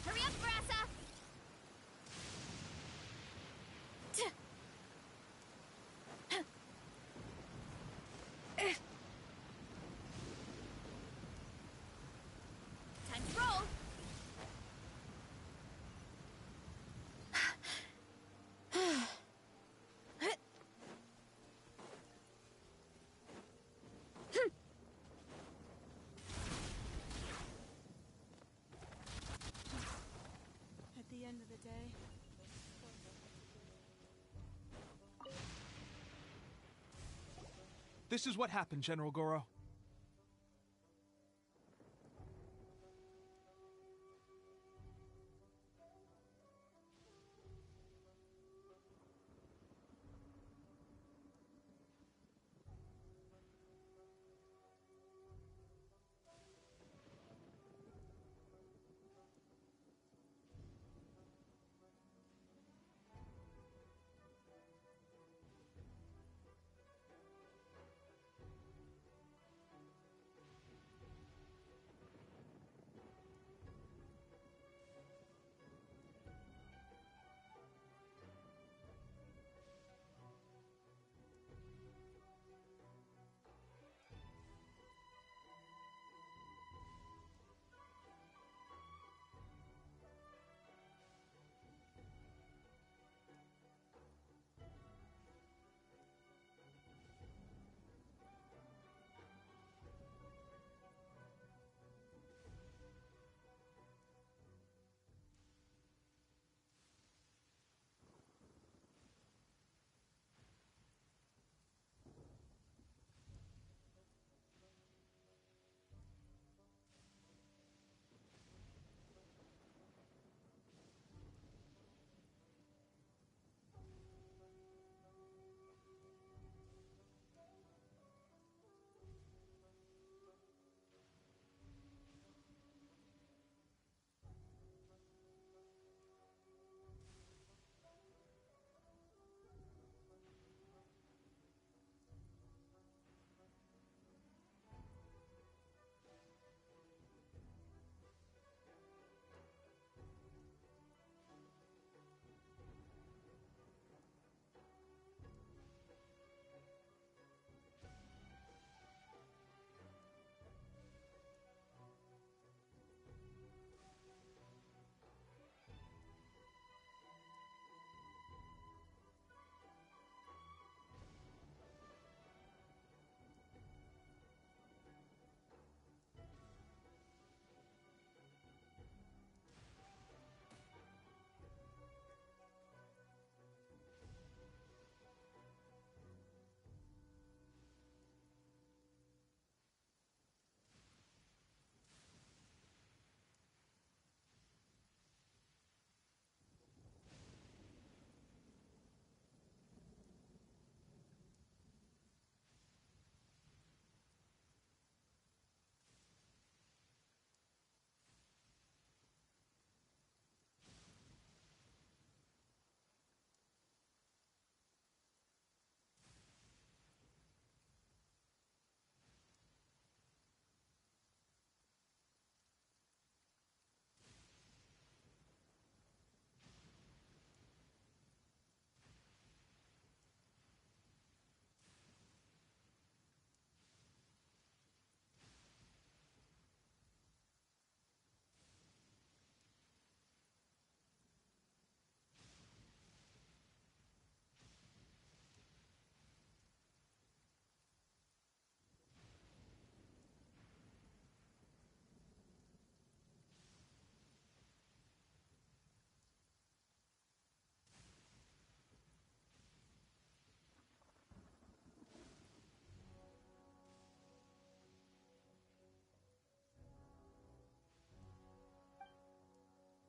S4: Hurry up, Brassa! Time to roll!
S18: At the end of the day,
S7: This is what happened, General Goro.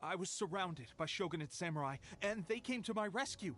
S7: I was surrounded by shogunate samurai, and they came to my rescue.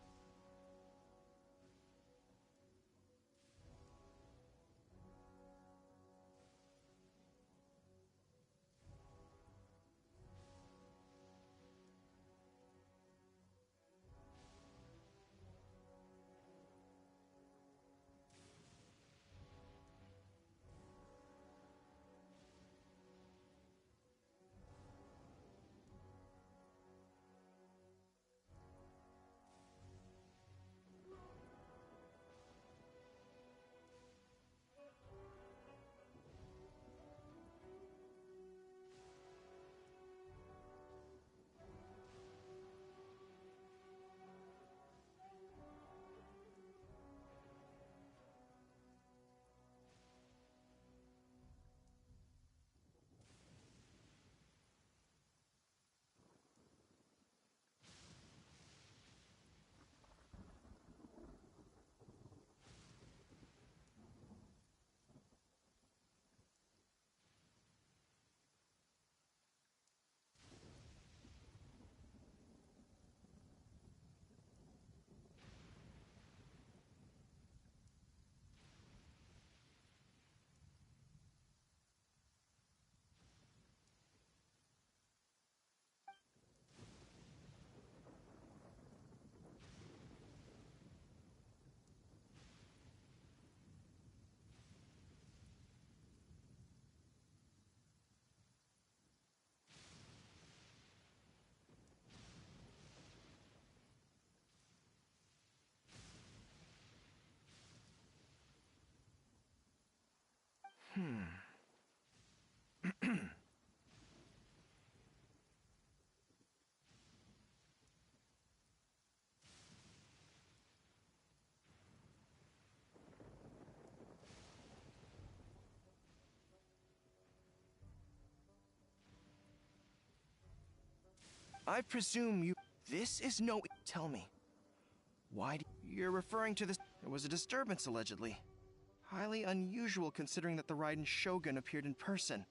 S2: I presume you... This is no... Tell me. Why do... You're referring to this... There was a disturbance, allegedly. Highly unusual considering that the Raiden Shogun appeared in person.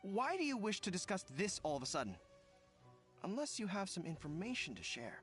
S2: Why do you wish to discuss this all of a sudden? Unless you have some information to share.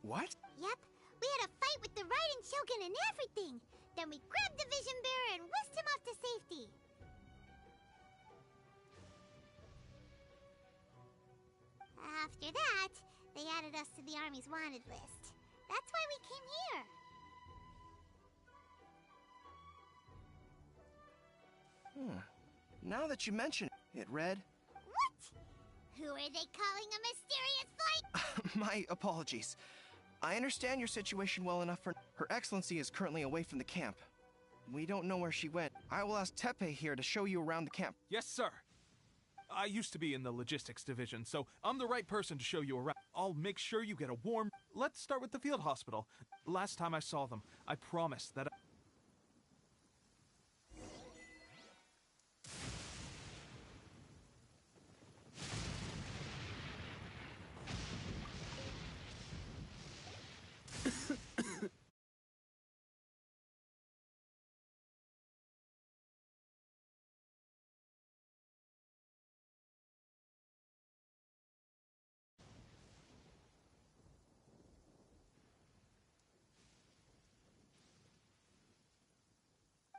S2: What?
S8: Yep, we had a fight with the Raiden Shogun and everything. Then we grabbed the Vision Bearer and whisked him off to safety. After that, they added us to the Army's wanted list. That's why we came here.
S2: Now that you mention it, it read...
S8: What? Who are they calling a mysterious flight?
S2: My apologies. I understand your situation well enough for... Her Excellency is currently away from the camp. We don't know where she went. I will ask Tepe here to show you around the camp.
S7: Yes, sir. I used to be in the logistics division, so I'm the right person to show you around. I'll make sure you get a warm... Let's start with the field hospital. Last time I saw them, I promised that...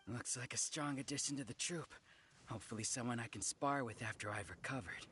S14: Looks like a strong addition to the troop. Hopefully someone I can spar with after I've recovered.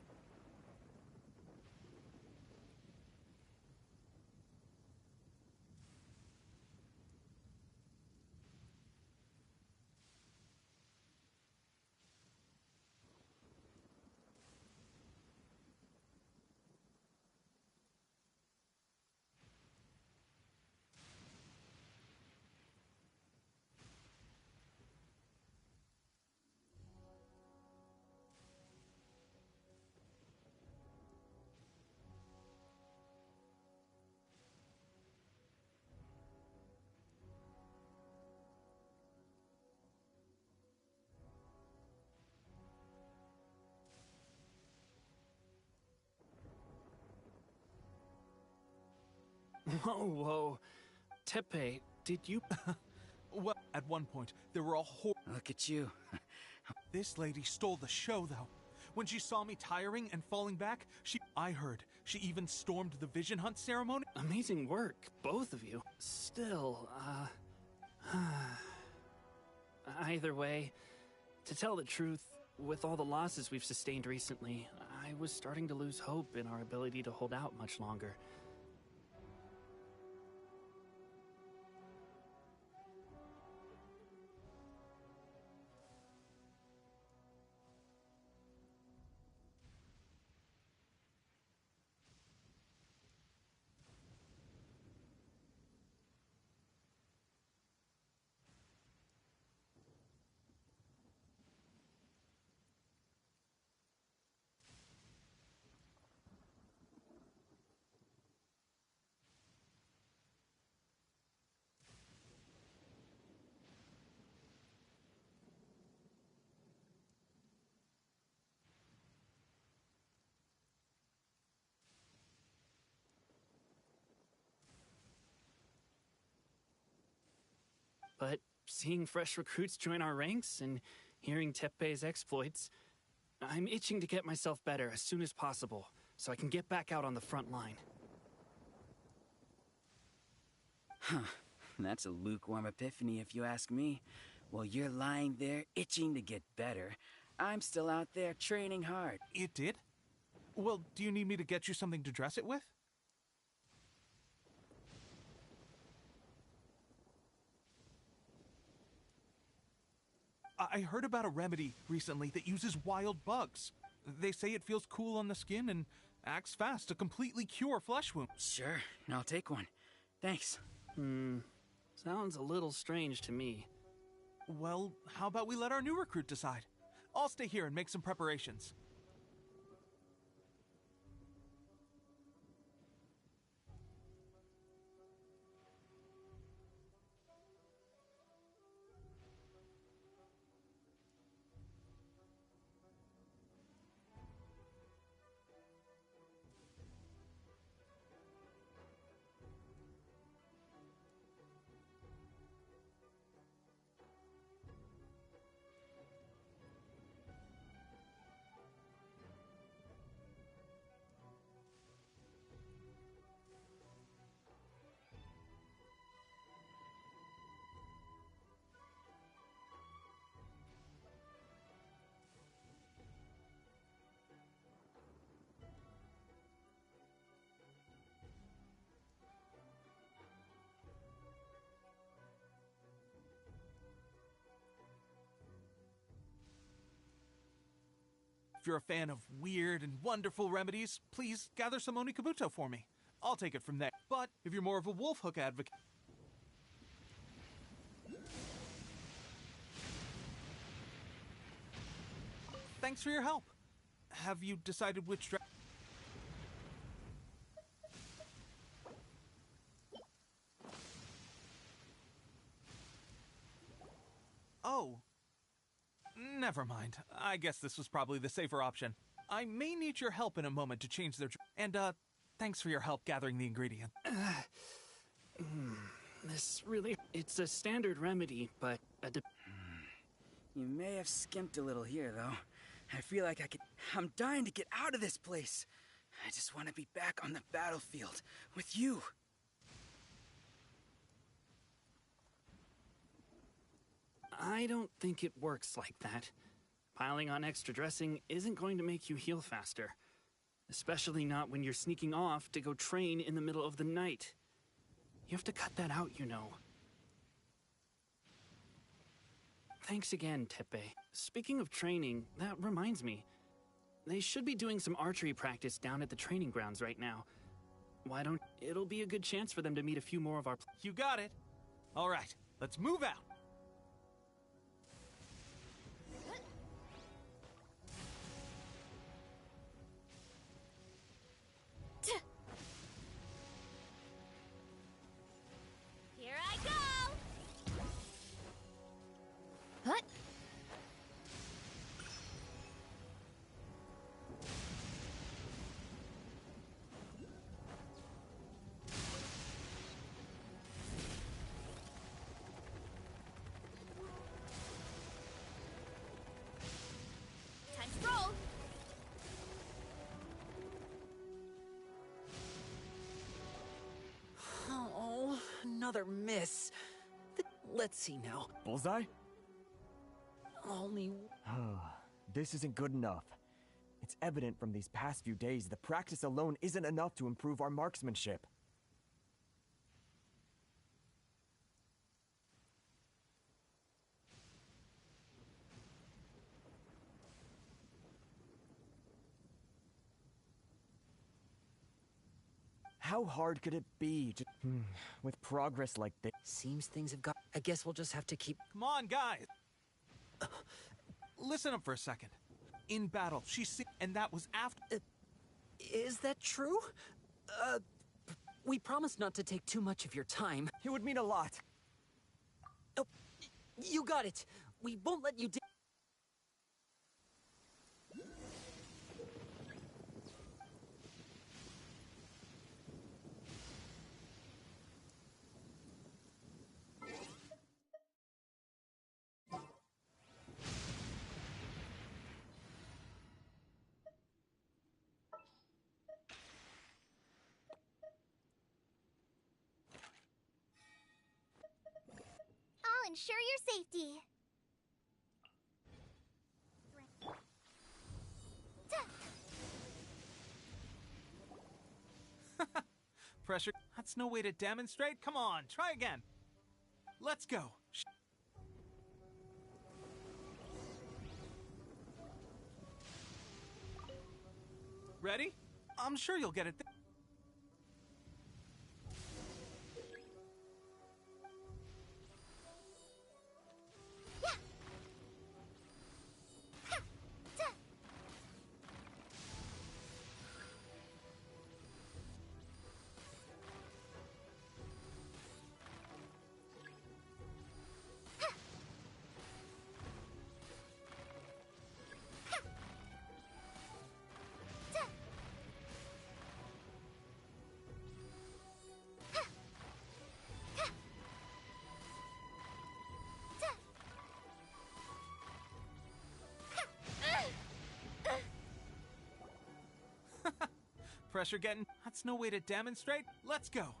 S9: Whoa, whoa. Tepe, did you...
S7: Well, at one point, there were a whole...
S14: Look at you.
S7: This lady stole the show, though. When she saw me tiring and falling back, I heard she even stormed the vision hunt ceremony.
S9: Amazing work, both of you. Still, either way, to tell the truth, with all the losses we've sustained recently, I was starting to lose hope in our ability to hold out much longer. But seeing fresh recruits join our ranks and hearing Tepe's exploits, I'm itching to get myself better as soon as possible so I can get back out on the front line.
S14: Huh. That's a lukewarm epiphany if you ask me. While you're lying there itching to get better, I'm still out there training hard.
S7: It did? Well, do you need me to get you something to dress it with? I heard about a remedy recently that uses wild bugs. They say it feels cool on the skin and acts fast to completely cure flesh wounds.
S14: Sure, I'll take one. Thanks.
S9: Sounds a little strange to me.
S7: Well, how about we let our new recruit decide? I'll stay here and make some preparations. If you're a fan of weird and wonderful remedies, please gather some Onikabuto for me. I'll take it from there. But if you're more of a wolf hook advocate... Thanks for your help. Have you decided which Oh. Never mind. I guess this was probably the safer option. I may need your help in a moment to change their... And, thanks for your help gathering the ingredient.
S9: This really... It's a standard remedy, but...
S14: You may have skimped a little here, though. I feel like I'm dying to get out of this place. I just want to be back on the battlefield with you.
S9: I don't think it works like that. Piling on extra dressing isn't going to make you heal faster. Especially not when you're sneaking off to go train in the middle of the night. You have to cut that out, you know. Thanks again, Tepe. Speaking of training, that reminds me. They should be doing some archery practice down at the training grounds right now. Why don't... It'll be a good chance for them to meet a few more of our...
S7: You got it. All right, let's move out.
S1: Here I go! What? Time to roll!
S3: Oh, another miss. Let's see now.
S22: Bullseye?
S3: Only...
S22: This isn't good enough. It's evident from these past few days the practice alone isn't enough to improve our marksmanship. How hard could it be to... with progress like this?
S3: Seems things have got... I guess we'll just have to keep...
S7: Come on, guys! Listen up for a second. In battle, and that was after...
S3: Is that true? We promised not to take too much of your time.
S22: It would mean a lot.
S3: Oh, you got it. We won't let you...
S8: I'll ensure your safety.
S7: Pressure. That's no way to demonstrate. Come on, try again. Let's go. Ready? I'm sure you'll get it. Pressure getting... That's no way to demonstrate. Let's go.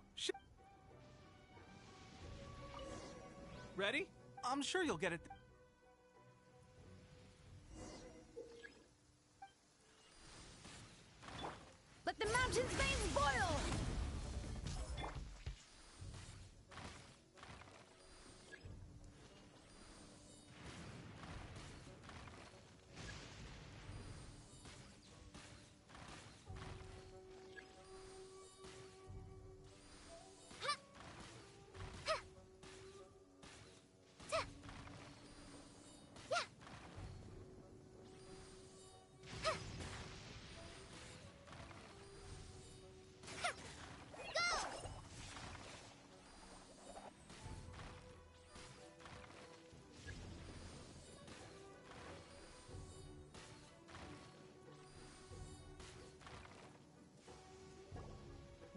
S7: Ready? I'm sure you'll get it.
S18: Let the mountain's veins boil!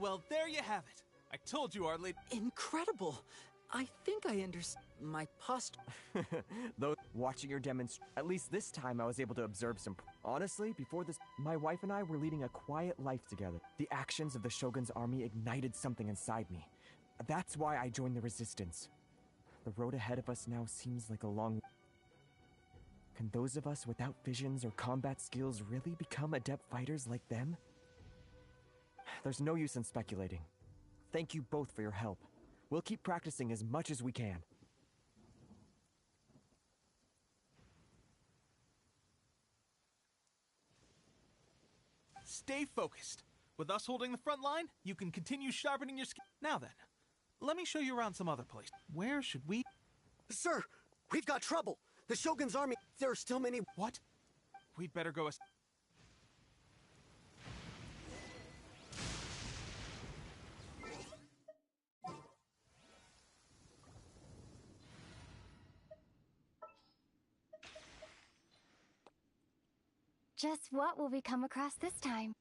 S7: Well, there you have it. I told you our lady...
S3: Incredible! I think I understand my posture.
S22: Though, watching your at least this time I was able to observe some. Honestly, before this, my wife and I were leading a quiet life together. The actions of the Shogun's army ignited something inside me. That's why I joined the resistance. The road ahead of us now seems like a long... Can those of us without visions or combat skills really become adept fighters like them? There's no use in speculating. Thank you both for your help. We'll keep practicing as much as we can.
S7: Stay focused. With us holding the front line, you can continue sharpening your skill. Now then, let me show you around some other place. Where should we...
S6: Sir, we've got trouble. The Shogun's army, there are still many...
S7: What? We'd better go as...
S17: Just what will we come across this time?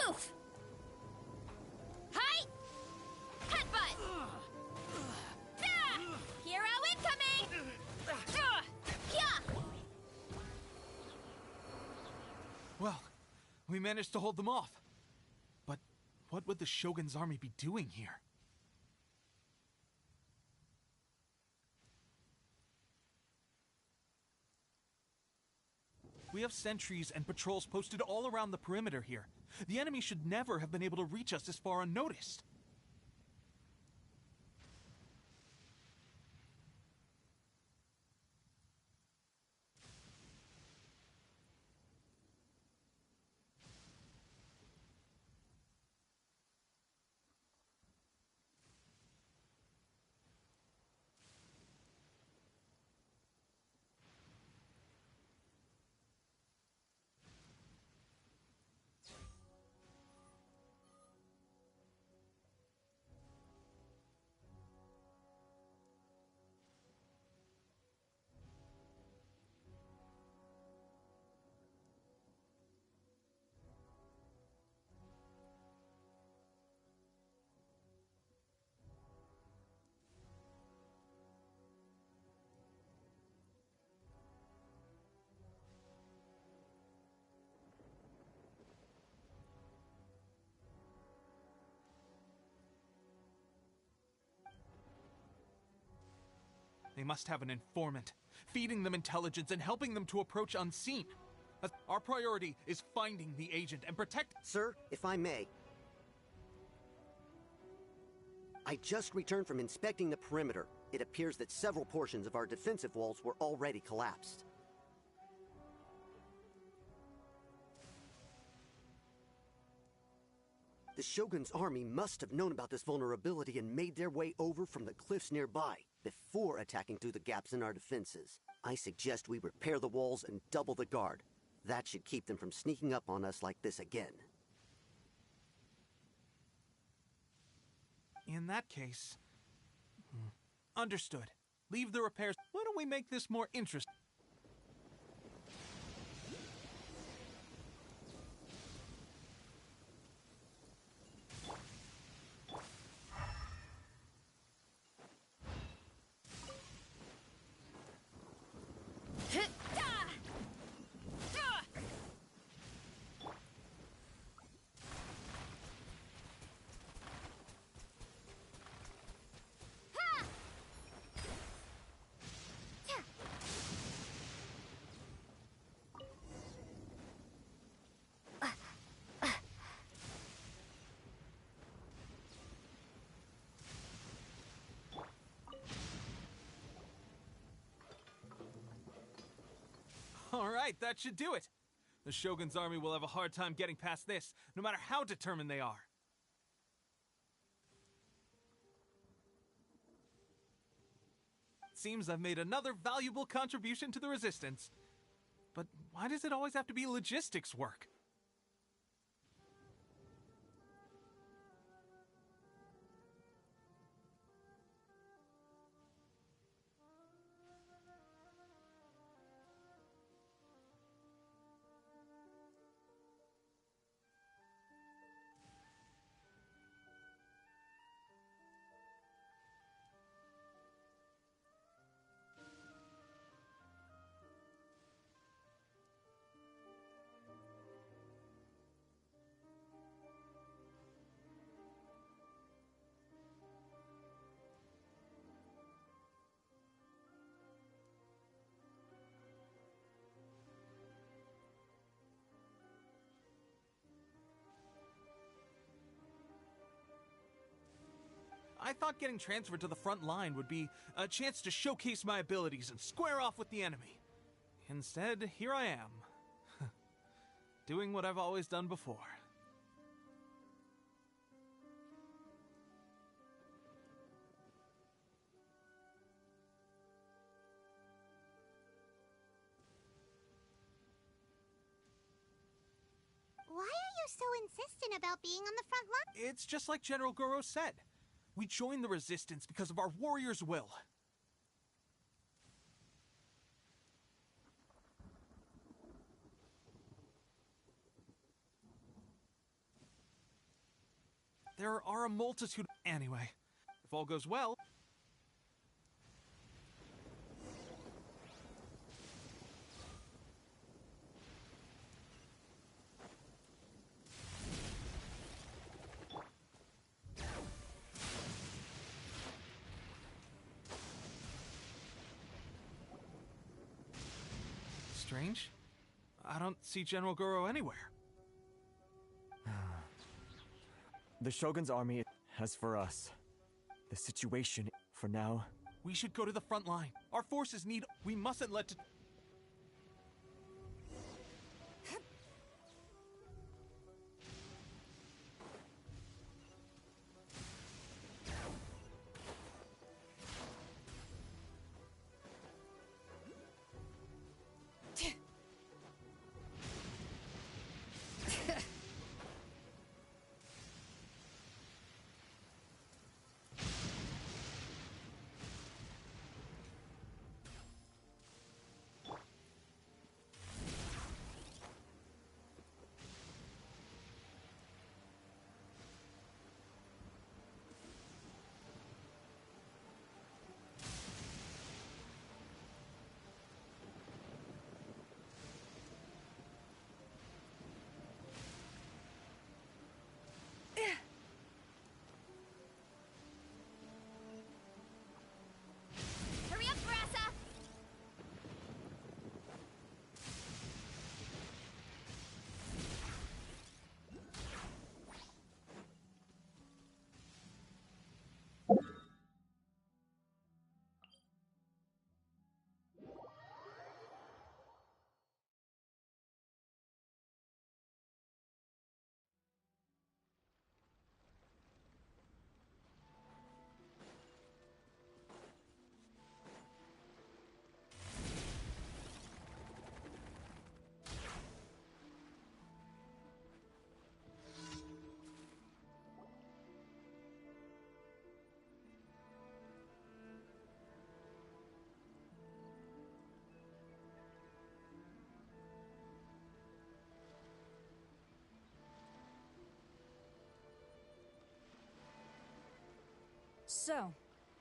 S4: Oof! Hi! Headbutt! Hero incoming! Yeah!
S7: Well, we managed to hold them off. But what would the Shogun's army be doing here? We have sentries and patrols posted all around the perimeter here. The enemy should never have been able to reach us this far unnoticed. They must have an informant, feeding them intelligence and helping them to approach unseen. Our priority is finding the agent and protect—
S6: Sir, if I may. I just returned from inspecting the perimeter. It appears that several portions of our defensive walls were already collapsed. The Shogun's army must have known about this vulnerability and made their way over from the cliffs nearby before attacking through the gaps in our defenses. I suggest we repair the walls and double the guard. That should keep them from sneaking up on us like this again.
S7: In that case— Understood. Leave the repairs. Why don't we make this more interesting? All right, that should do it. The Shogun's army will have a hard time getting past this, no matter how determined they are. Seems I've made another valuable contribution to the Resistance. But why does it always have to be logistics work? I thought getting transferred to the front line would be a chance to showcase my abilities and square off with the enemy. Instead, here I am, doing what I've always done before.
S8: Why are you so insistent about being on the front line?
S7: It's just like General Goro said. We joined the Resistance because of our warrior's will. There are a multitude— Anyway, if all goes well— Strange. I don't see General Goro anywhere.
S22: The Shogun's army has for us. The situation, for now—
S7: We should go to the front line. Our forces need— We mustn't let—
S18: So,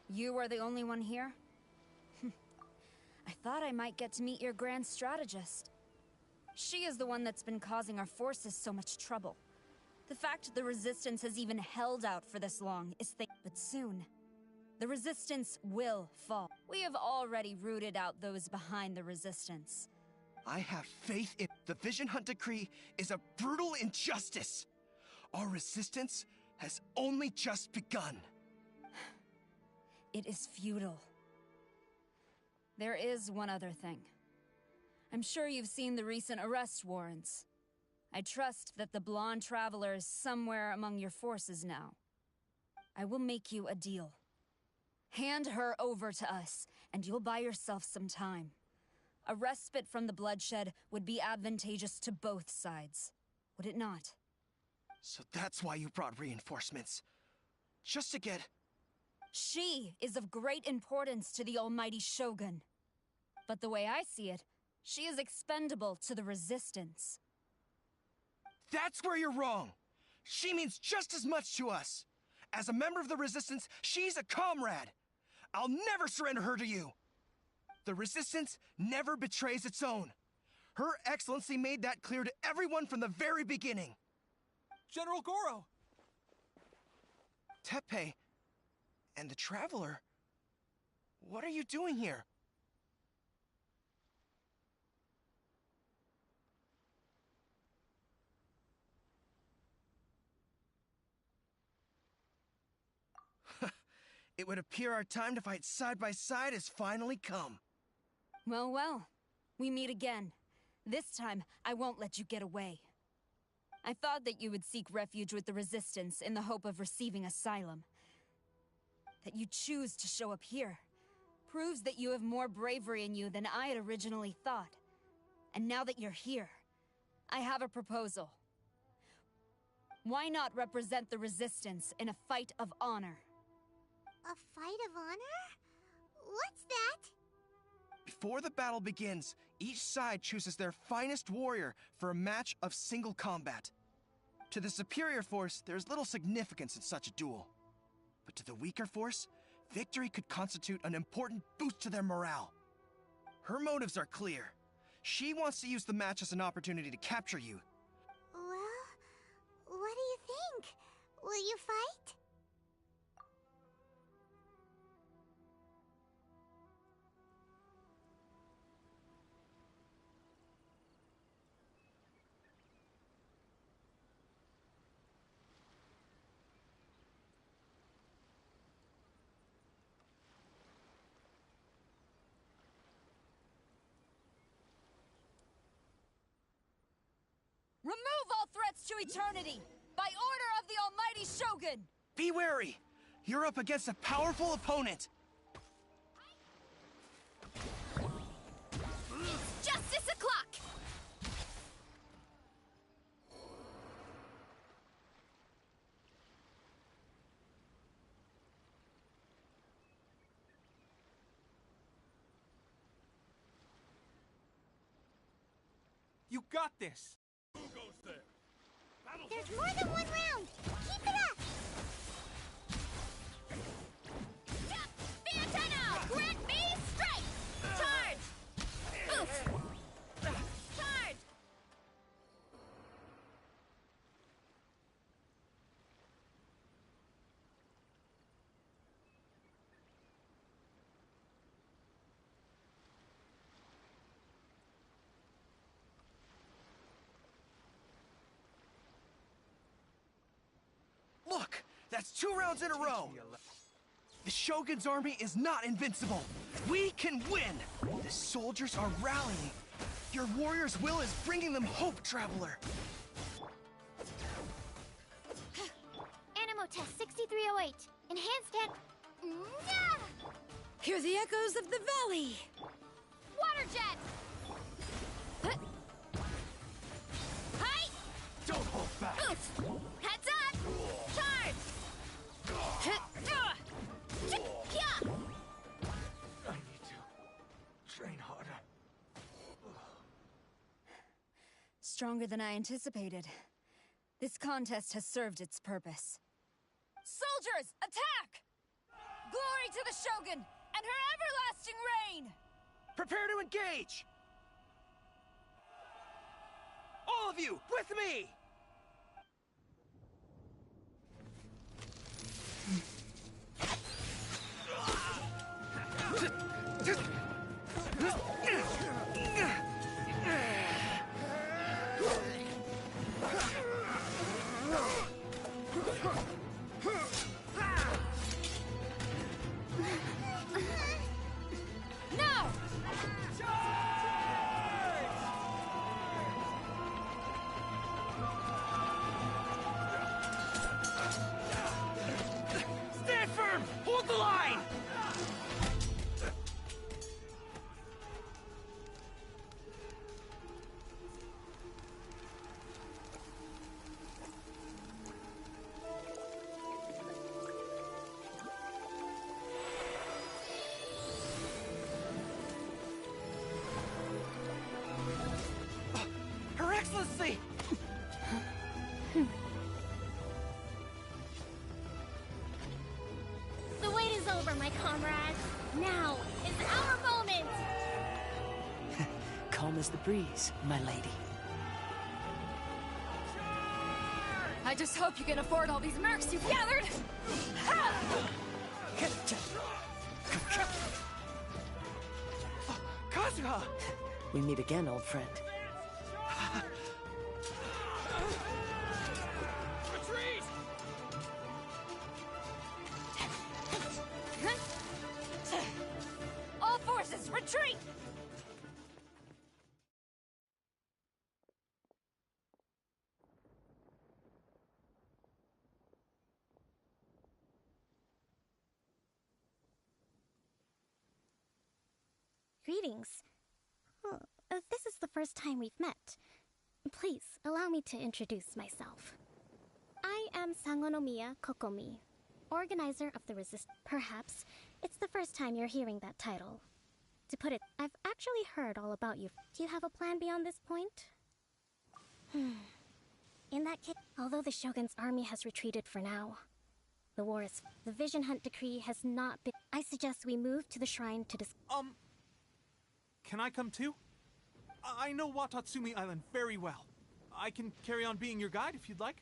S18: you are the only one here? I thought I might get to meet your grand strategist. She is the one that's been causing our forces so much trouble. The fact the Resistance has even held out for this long is but soon, the Resistance will fall. We have already rooted out those behind the Resistance.
S2: I have faith in the Vision Hunt Decree is a brutal injustice. Our resistance has only just begun.
S18: It is futile. There is one other thing. I'm sure you've seen the recent arrest warrants. I trust that the blonde traveler is somewhere among your forces now. I will make you a deal. Hand her over to us, and you'll buy yourself some time. A respite from the bloodshed would be advantageous to both sides, would it not?
S2: So that's why you brought reinforcements. Just to get...
S18: She is of great importance to the almighty Shogun. But the way I see it, she is expendable to the Resistance.
S2: That's where you're wrong! She means just as much to us! As a member of the Resistance, she's a comrade! I'll never surrender her to you! The Resistance never betrays its own. Her Excellency made that clear to everyone from the very beginning.
S7: General Goro!
S2: Teppei and the Traveler, what are you doing here? It would appear our time to fight side by side has finally come.
S18: Well, well. We meet again. This time, I won't let you get away. I thought that you would seek refuge with the Resistance in the hope of receiving asylum. That you choose to show up here proves that you have more bravery in you than I had originally thought. And now that you're here, I have a proposal. Why not represent the Resistance in a fight of honor?
S8: A fight of honor? What's that?
S2: Before the battle begins, each side chooses their finest warrior for a match of single combat. To the superior force, there's little significance in such a duel. But to the weaker force, victory could constitute an important boost to their morale. Her motives are clear. She wants to use the match as an opportunity to capture you.
S8: Well, what do you think? Will you fight?
S18: Remove all threats to eternity! By order of the almighty Shogun!
S2: Be wary! You're up against a powerful opponent!
S4: It's justice o'clock!
S7: You got this!
S8: There's more than one round! Keep it up!
S4: Fiatino! Grant me strength! Charge! Oof! Charge!
S2: Look! That's 2 rounds in a row! The Shogun's army is not invincible! We can win! The soldiers are rallying! Your warrior's will is bringing them hope, Traveler!
S8: Animo test 6308. Enhanced
S18: Hear the echoes of the valley!
S4: Water jet! Hi!
S2: Don't hold back!
S4: Oof! Heads up! Charge!
S22: I need to train harder.
S18: Stronger than I anticipated. This contest has served its purpose. Soldiers, attack! to the Shogun and her everlasting reign!
S2: Prepare to engage! All of you, with me!
S18: No!
S2: Stand firm! Hold the line! Her Excellency!
S1: The wait is over, my comrades. Now is our moment!
S19: Calm as the breeze, my lady.
S18: I just hope you can afford all these mercs you've gathered!
S2: Kazuha!
S19: We meet again, old friend.
S2: Retreat!
S18: All forces, retreat!
S1: Greetings. Oh, this is the first time we've met. Please, allow me to introduce myself. I am Sangonomiya Kokomi, organizer of the Resist. Perhaps it's the first time you're hearing that title. To put it, I've actually heard all about you. Do you have a plan beyond this point? In that case, although the Shogun's army has retreated for now, the war is... The Vision Hunt decree has not been... I suggest we move to the shrine to
S7: Can I come too? I know Watatsumi Island very well. I can carry on being your guide if you'd like.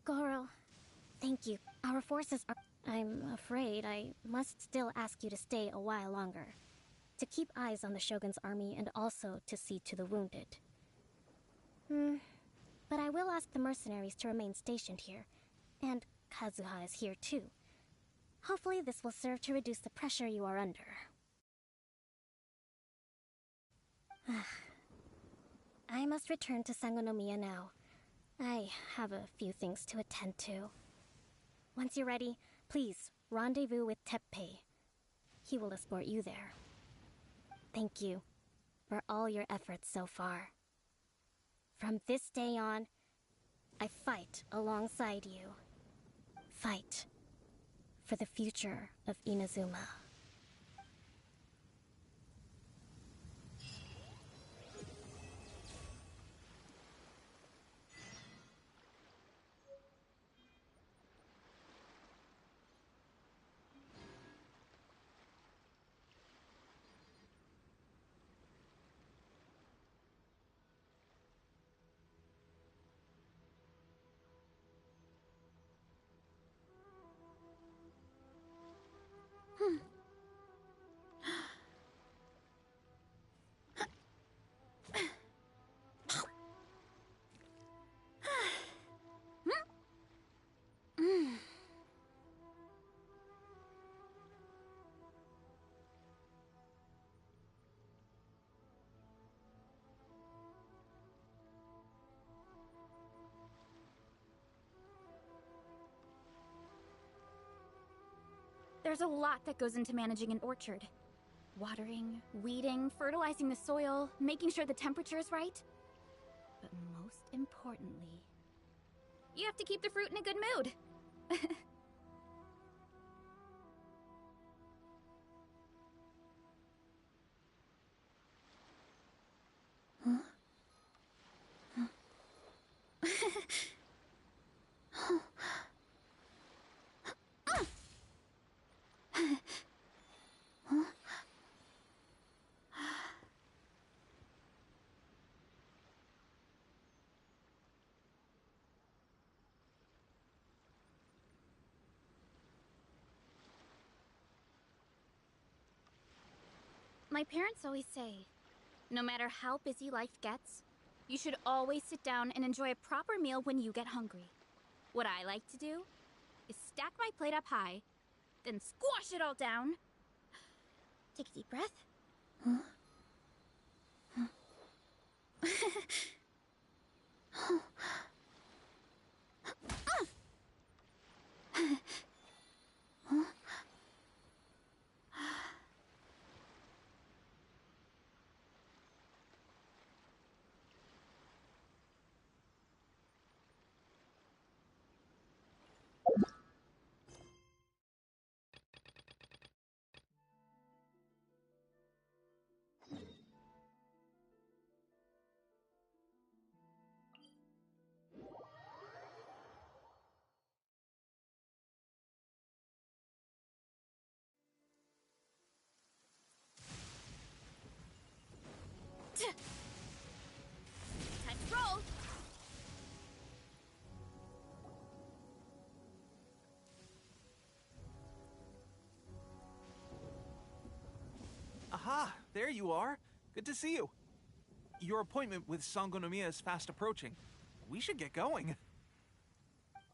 S1: Goro, thank you. Our forces are... I'm afraid I must still ask you to stay a while longer. To keep eyes on the Shogun's army and also to see to the wounded. But I will ask the mercenaries to remain stationed here. And Kazuha is here too. Hopefully this will serve to reduce the pressure you are under. I must return to Sangonomiya now. I have a few things to attend to. Once you're ready, please rendezvous with Teppei. He will escort you there. Thank you for all your efforts so far. From this day on, I fight alongside you. Fight for the future of Inazuma.
S4: There's a lot that goes into managing an orchard. Watering, weeding, fertilizing the soil, making sure the temperature is right. But most importantly, you have to keep the fruit in a good mood. My parents always say, no matter how busy life gets, you should always sit down and enjoy a proper meal when you get hungry. What I like to do is stack my plate up high, then squash it all down. Take a deep breath. Time to roll!
S7: Aha! There you are! Good to see you. Your appointment with Sangonomiya is fast approaching. We should get going.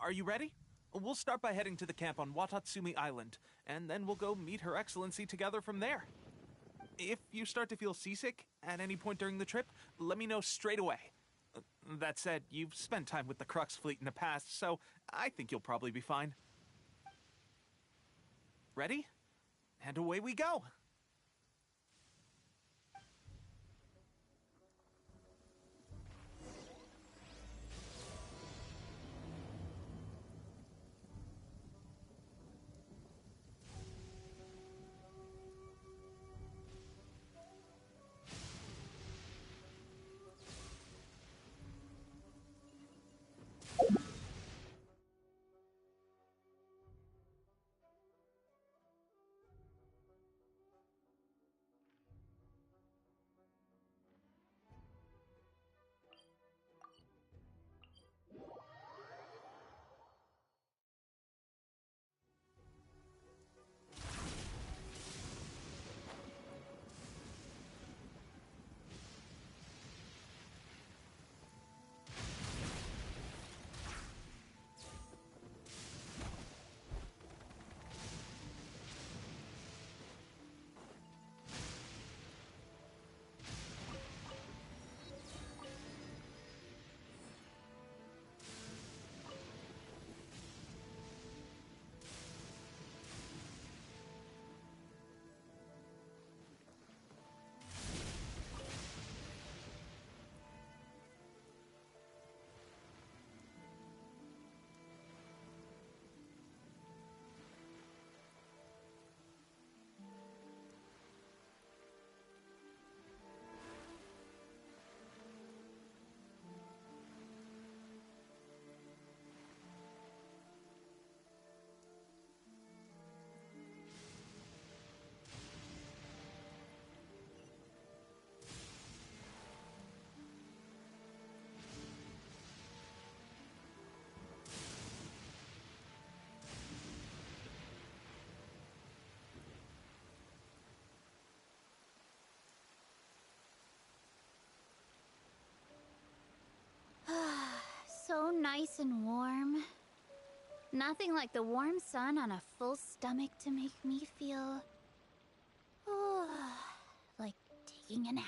S7: Are you ready? We'll start by heading to the camp on Watatsumi Island, and then we'll go meet Her Excellency together from there. If you start to feel seasick at any point during the trip, let me know straight away. That said, you've spent time with the Crux fleet in the past, so I think you'll probably be fine. Ready? And away we go!
S4: So nice and warm. Nothing like the warm sun on a full stomach to make me feel... like taking a nap.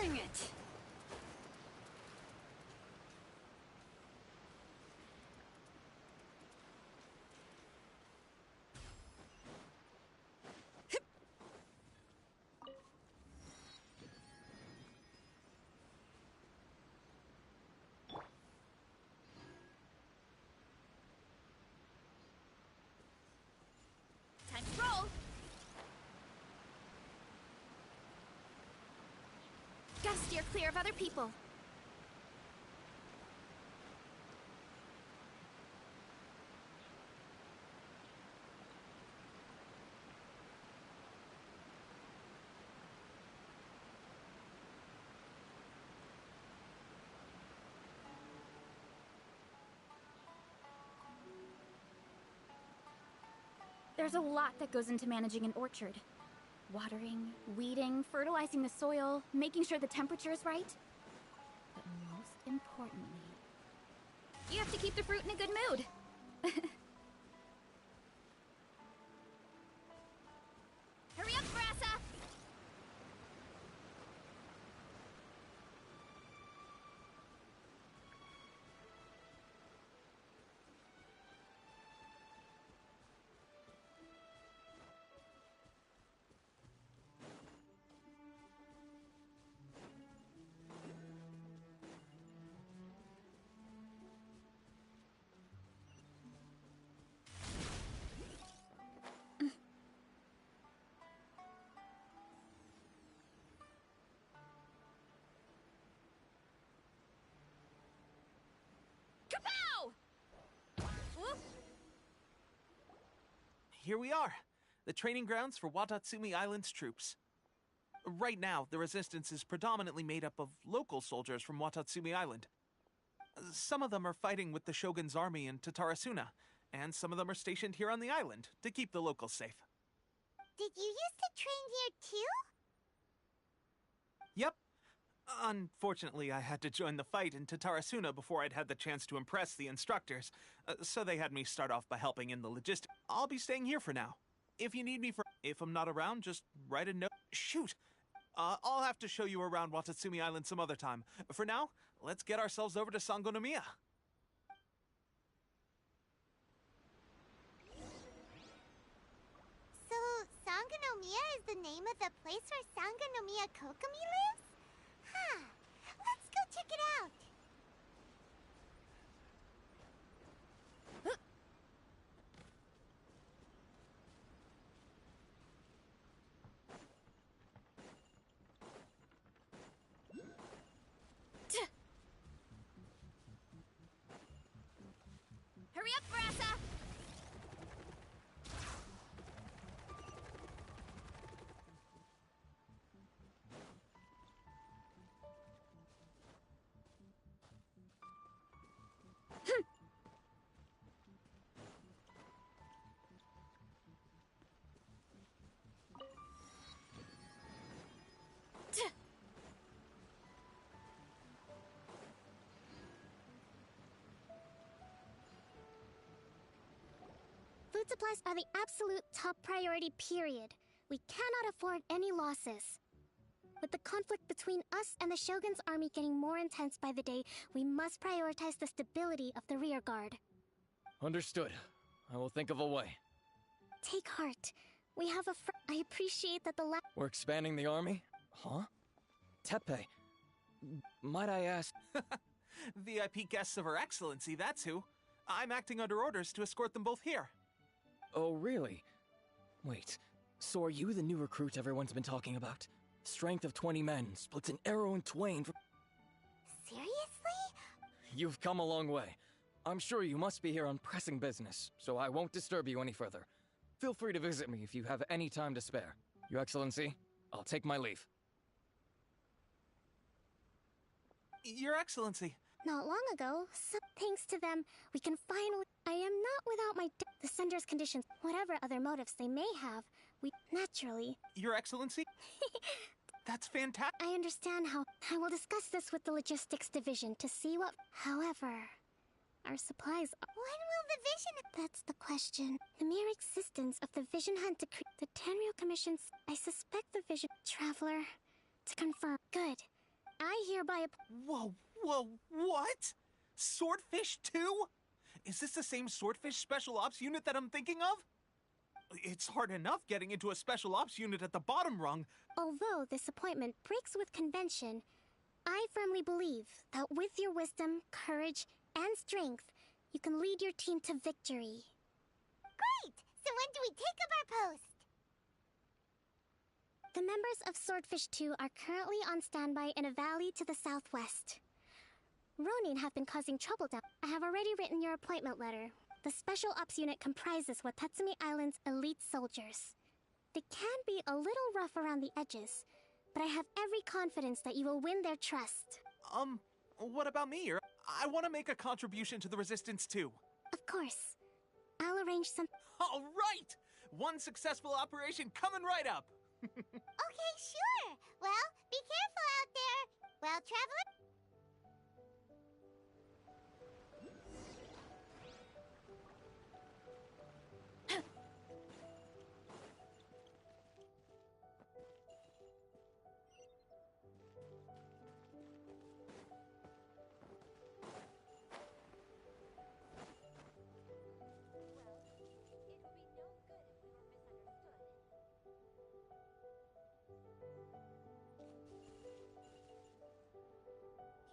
S16: Bring it!
S4: Time to roll! Gotta steer clear of other people. There's a lot that goes into managing an orchard. Watering, weeding, fertilizing the soil, making sure the temperature is right. But most importantly, you have to keep the fruit in a good mood. Hurry up, Brassa! Kapow! Whoop!
S7: Here we are, the training grounds for Watatsumi Island's troops. Right now, the resistance is predominantly made up of local soldiers from Watatsumi Island. Some of them are fighting with the Shogun's army in Tatarasuna, and some of them are stationed here on the island to keep the locals safe.
S8: Did you used to train here too?
S7: Yep. Unfortunately, I had to join the fight in Tatarasuna before I'd had the chance to impress the instructors, so they had me start off by helping in the logistics. I'll be staying here for now. If you need me if I'm not around, just write a note. Shoot! I'll have to show you around Watatsumi Island some other time. For now, let's get ourselves over to Sangonomiya.
S8: So, Sangonomiya is the name of the place where Sangonomiya Kokomi lives? Huh. Let's go check it out.
S4: Hurry up, Brassa!
S8: Food supplies are the absolute top priority, period. We cannot afford any losses. With the conflict between us and the Shogun's army getting more intense by the day, we must prioritize the stability of the rear guard.
S22: Understood. I will think of a way.
S8: Take heart. We have a I appreciate that the
S22: We're expanding the army? Huh? Tepe. Might I ask...
S7: VIP guests of Her Excellency, that's who. I'm acting under orders to escort them both here.
S22: Oh, really? Wait, so are you the new recruit everyone's been talking about? Strength of 20 men, splits an arrow in twain for...
S8: Seriously?
S22: You've come a long way. I'm sure you must be here on pressing business, so I won't disturb you any further. Feel free to visit me if you have any time to spare. Your Excellency, I'll take my leave.
S7: Your Excellency.
S8: Not long ago, thanks to them, we can finally... I am not without my... The sender's conditions, whatever other motives they may have, we naturally...
S7: Your Excellency? That's fantastic.
S8: I understand how... I will discuss this with the logistics division to see what... However, our supplies... When will the vision... That's the question. The mere existence of the Vision Hunt decree... The Tenryou Commission's... I suspect the Vision... Traveler... To confirm. Good.
S1: I hereby...
S7: Whoa, what? Swordfish 2? Is this the same Swordfish Special Ops unit that I'm thinking of? It's hard enough getting into a Special Ops unit at the bottom rung.
S1: Although this appointment breaks with convention, I firmly believe that with your wisdom, courage, and strength, you can lead your team to victory.
S8: Great! So when do we take up our post?
S1: The members of Swordfish 2 are currently on standby in a valley to the southwest. Ronin have been causing trouble down. I have already written your appointment letter. The Special Ops unit comprises Watatsumi Island's elite soldiers. They can be a little rough around the edges, but I have every confidence that you will win their trust.
S7: What about me? I want to make a contribution to the Resistance too.
S1: Of course. I'll arrange some...
S7: All right! One successful operation coming right up!
S8: Okay, sure. Well, be careful out there. Well, traveler...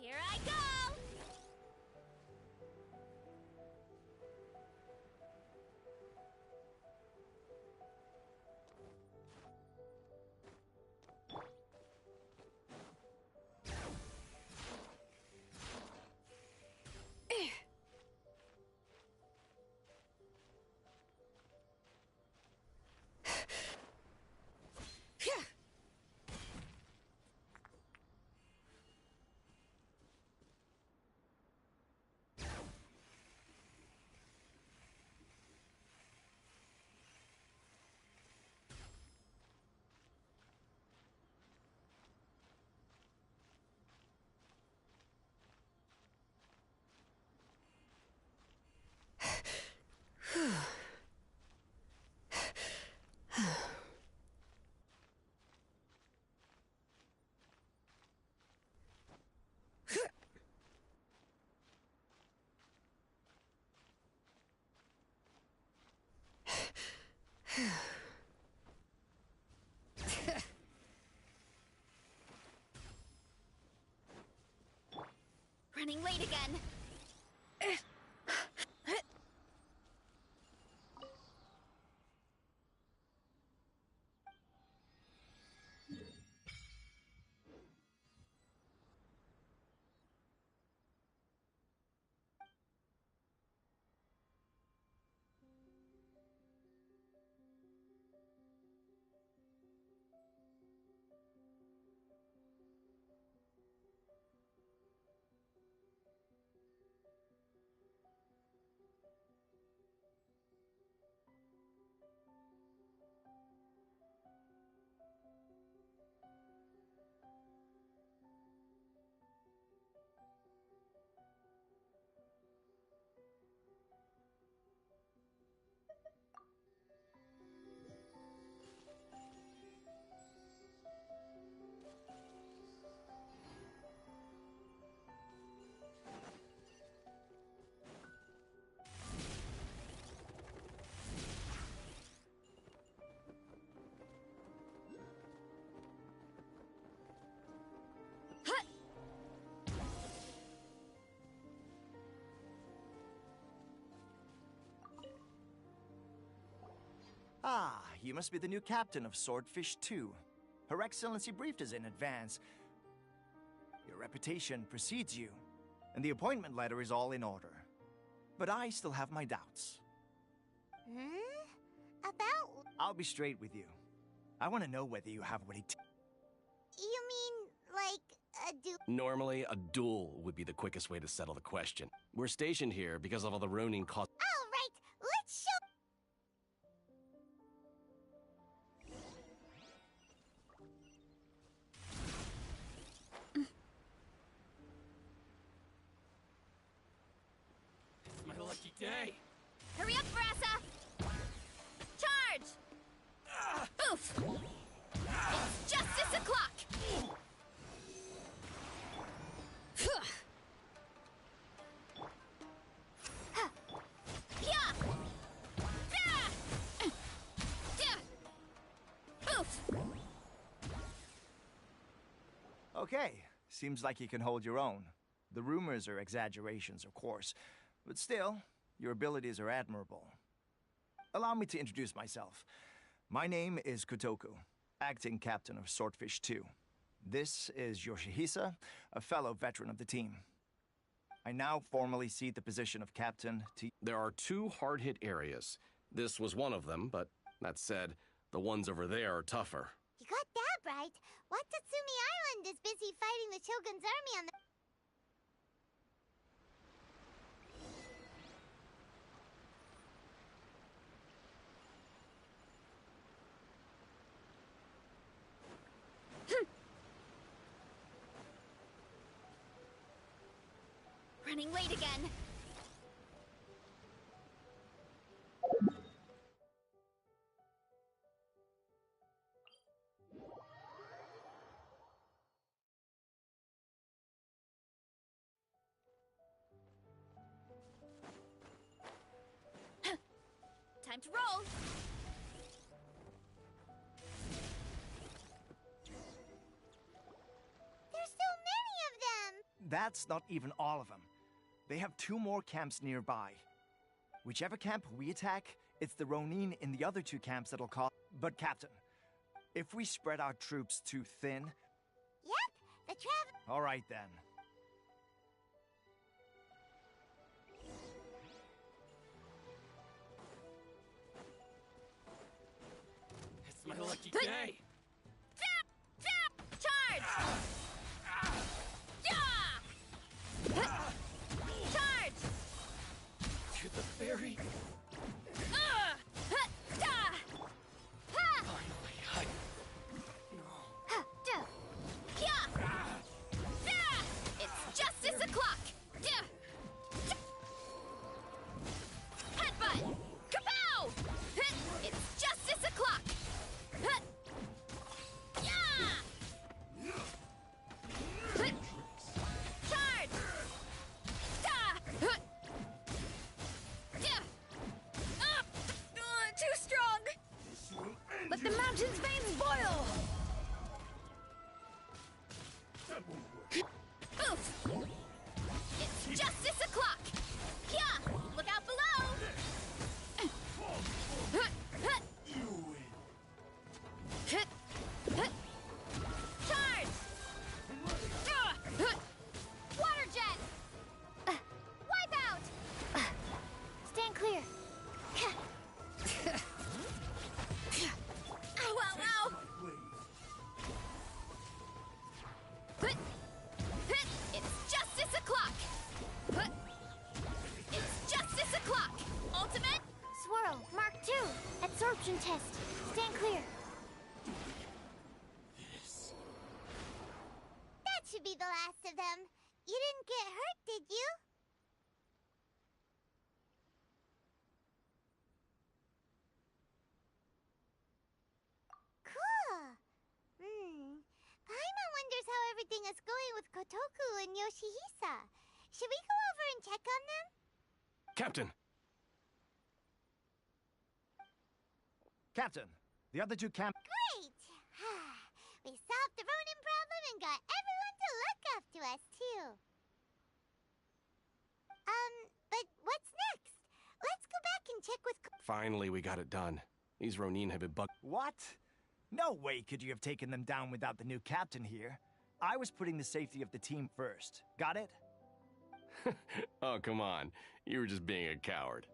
S4: Here I go! Running late again.
S5: Ah, you must be the new captain of Swordfish 2. Her Excellency briefed us in advance. Your reputation precedes you, and the appointment letter is all in order. But I still have my doubts.
S8: About...
S5: I'll be straight with you. I want to know whether you have what it takes.
S8: You mean, like, a duel?
S12: Normally, a duel would be the quickest way to settle the question. We're stationed here because of all the Ronin cost.
S8: All right, let's show...
S15: It's my lucky day.
S4: Hurry up, Brassa! Charge! Oof! It's justice o'clock!
S5: Okay, seems like you can hold your own. The rumors are exaggerations, of course, but still, your abilities are admirable. Allow me to introduce myself. My name is Kotoku, acting captain of Swordfish 2. This is Yoshihisa, a fellow veteran of the team. I now formally cede the position of captain to...
S12: There are 2 hard-hit areas. This was one of them, but that said, the ones over there are tougher.
S8: You got that right. Watatsumi Island is busy fighting the Shogun's army on the...
S4: Running late again. Time to roll.
S8: There's so many of them!
S5: That's not even all of them. They have 2 more camps nearby. Whichever camp we attack, it's the Ronin in the other 2 camps that'll cause... But Captain, if we spread our troops too thin...
S8: Yep, the travel...
S5: All right then.
S15: It's my lucky day!
S4: Charge! Charge!
S15: To the ferry!
S4: It's justice o'clock! Headbutt! Kapow! It's justice o'clock! Charge! Too strong! Let the mountain's veins boil! Oof! It's justice o'clock! Yeah! Look out below! Charge! Water jet! Wipe out!
S1: Stand clear.
S4: Ow, ow, ow! It's justice o'clock! It's justice o'clock! Ultimate!
S1: Swirl, Mark 2. Absorption test. Stand clear.
S8: That should be the last of them. You didn't get hurt, did you? Cool. Paimon wonders how everything is going with Kotoku and Yoshihisa. Should we go over and check on them?
S12: Captain!
S5: Captain, the other 2 camp...
S8: Great! We solved the Ronin problem and got everyone to look up to us, too. But what's next? Let's go back and check with...
S12: Finally, we got it done. These Ronin have been
S5: What? No way could you have taken them down without the new captain here. I was putting the safety of the team first. Got it?
S12: Oh, come on. You were just being a coward.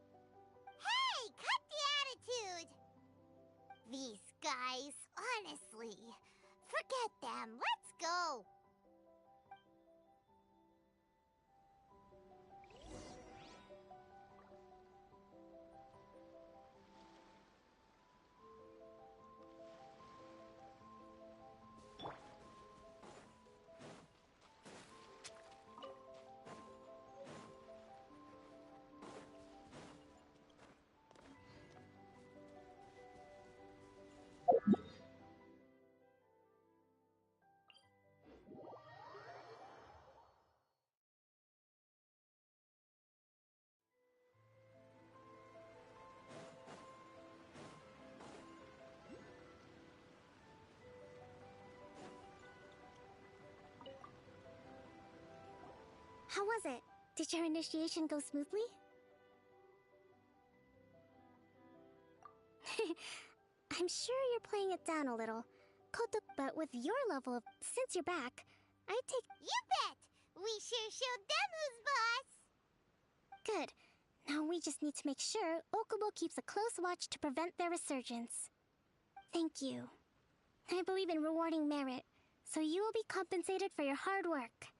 S8: Hey, cut the attitude! These guys, honestly. Forget them. Let's go. How was it? Did your initiation go smoothly? I'm sure you're playing it down a little. Koto, but with your level of... Since you're back, I take... You bet! We sure showed them who's boss! Good. Now we just need to make sure Okubo keeps a close watch to prevent their resurgence. Thank you. I believe in rewarding merit, so you will be compensated for your hard work.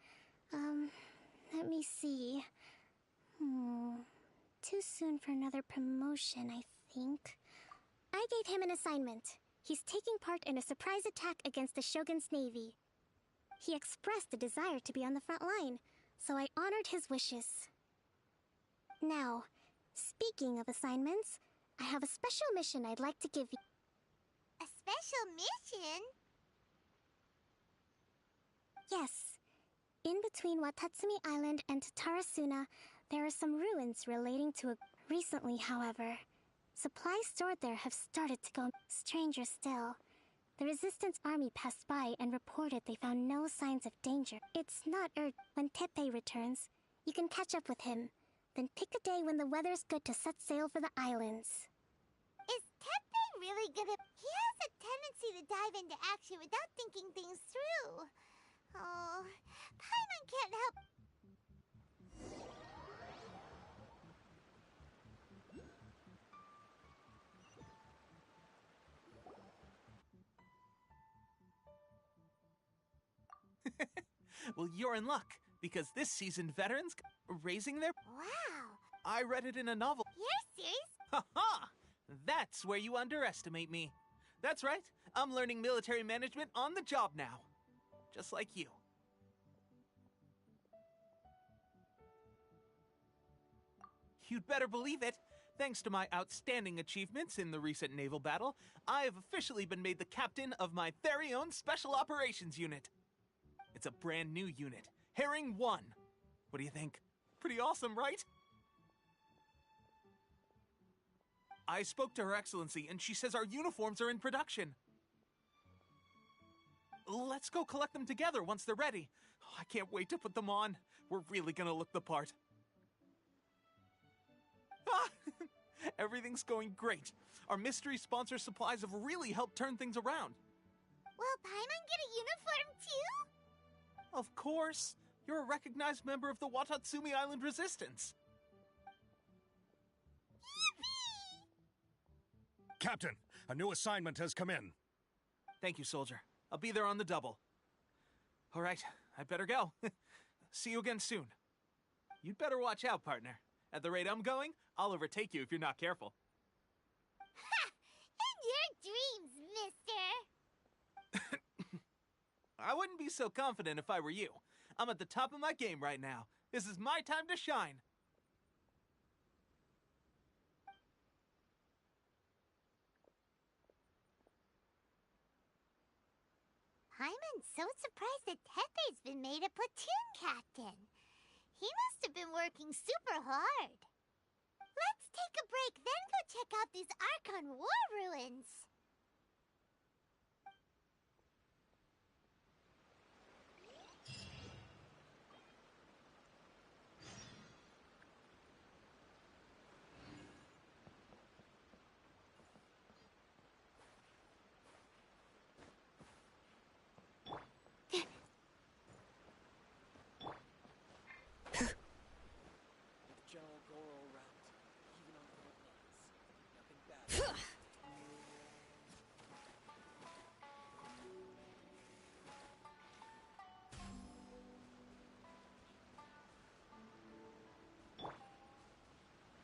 S8: Let me see. Too soon for another promotion, I think. I gave him an assignment. He's taking part in a surprise attack against the Shogun's navy. He expressed a desire to be on the front line, so I honored his wishes. Now, speaking of assignments, I have a special mission I'd like to give you. A special mission? Yes. In between Watatsumi Island and Tatarasuna, there are some ruins relating to a... Recently, however, supplies stored there have started to go... Stranger still, the Resistance army passed by and reported they found no signs of danger. It's not urgent. When Teppei returns, you can catch up with him. Then pick a day when the weather's good to set sail for the islands. Is Teppei really good at... He has a tendency to dive into action without thinking things through. Oh, Paimon can't help...
S7: Well, you're in luck, because this seasoned veterans raising their...
S8: Wow!
S7: I read it in a novel.
S8: You're serious?
S7: Ha-ha! That's where you underestimate me. That's right, I'm learning military management on the job now. Just like you. You'd better believe it. Thanks to my outstanding achievements in the recent naval battle, I have officially been made the captain of my very own Special Operations Unit. It's a brand new unit, Herring 1. What do you think? Pretty awesome, right? I spoke to Her Excellency, and she says our uniforms are in production. Let's go collect them together once they're ready. Oh, I can't wait to put them on. We're really gonna look the part. Ah! Everything's going great. Our mystery sponsor supplies have really helped turn things around.
S8: Will Paimon get a uniform too?
S7: Of course. You're a recognized member of the Watatsumi Island Resistance.
S10: Captain, a new assignment has come in.
S7: Thank you, soldier. I'll be there on the double. All right, I better go. See you again soon. You'd better watch out, partner. At the rate I'm going, I'll overtake you if you're not careful.
S8: Ha! In your dreams, mister!
S7: I wouldn't be so confident if I were you. I'm at the top of my game right now. This is my time to shine.
S8: Paimon's so surprised that Teppei's been made a platoon captain. He must have been working super hard. Let's take a break, then go check out these Archon War ruins.
S3: General Goro around, even on the front lines. Nothing bad.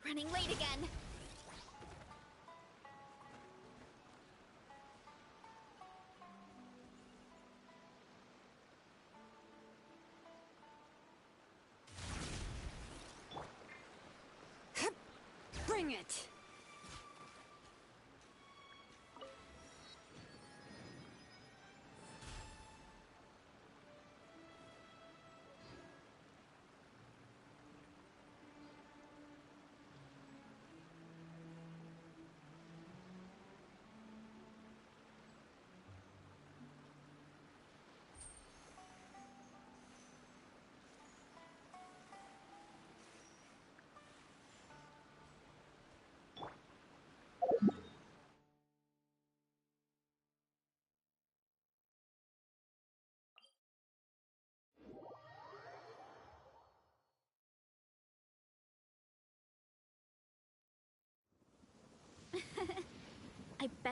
S4: Running late again.
S16: Bring it!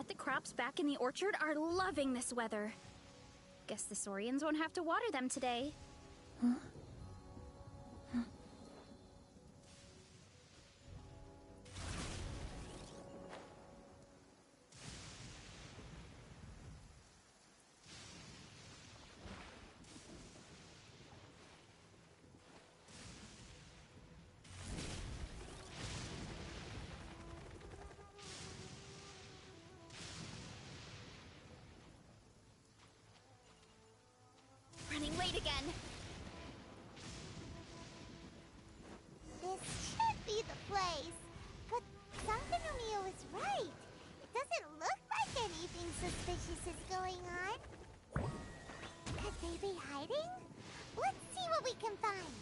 S4: bet the crops back in the orchard are loving this weather. Guess the Saurians won't have to water them today.
S17: Huh?
S4: Running late again.
S8: This should be the place. But Sankanomiya was right. It doesn't look like anything suspicious is going on. Could they be hiding? Let's see what we can find.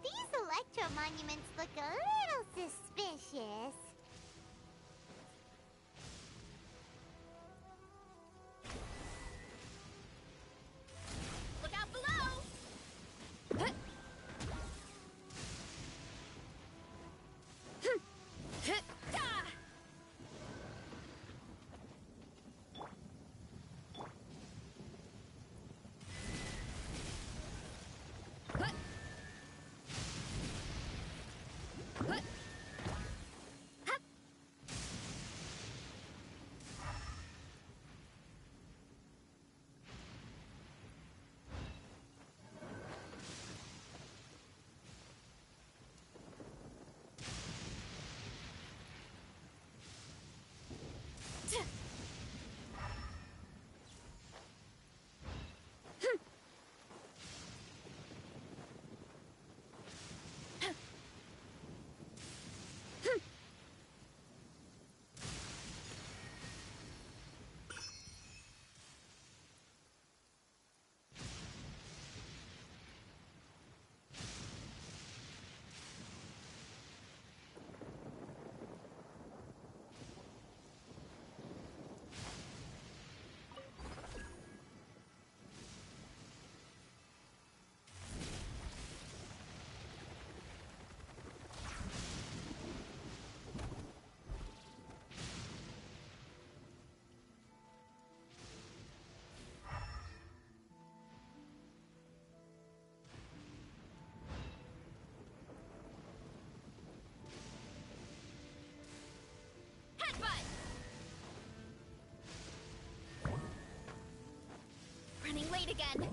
S8: These electro monuments look a little suspicious.
S4: Look out below! Huh. Ah! Running late again.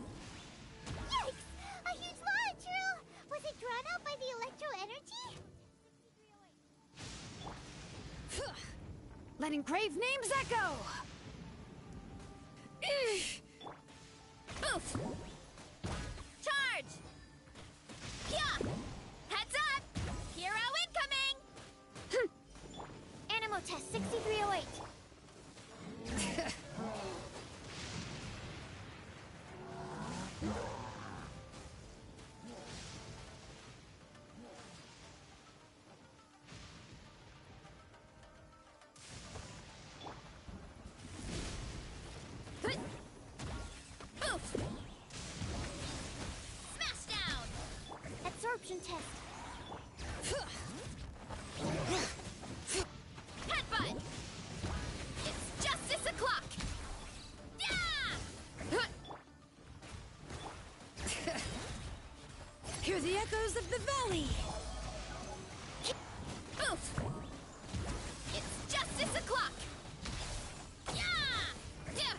S8: Yikes! A huge launch, Rue! Was it drawn out by the electro energy?
S18: Letting grave names echo!
S4: Oof! Charge! Yeah! Heads up! Hero incoming!
S1: Animal test 6308.
S4: Oof! Smash down!
S1: Absorption test.
S4: Headbutt! It's justice o'clock! Yeah!
S18: Hear the echoes of the valley!
S4: Oof! It's justice o'clock! Yeah! Yeah!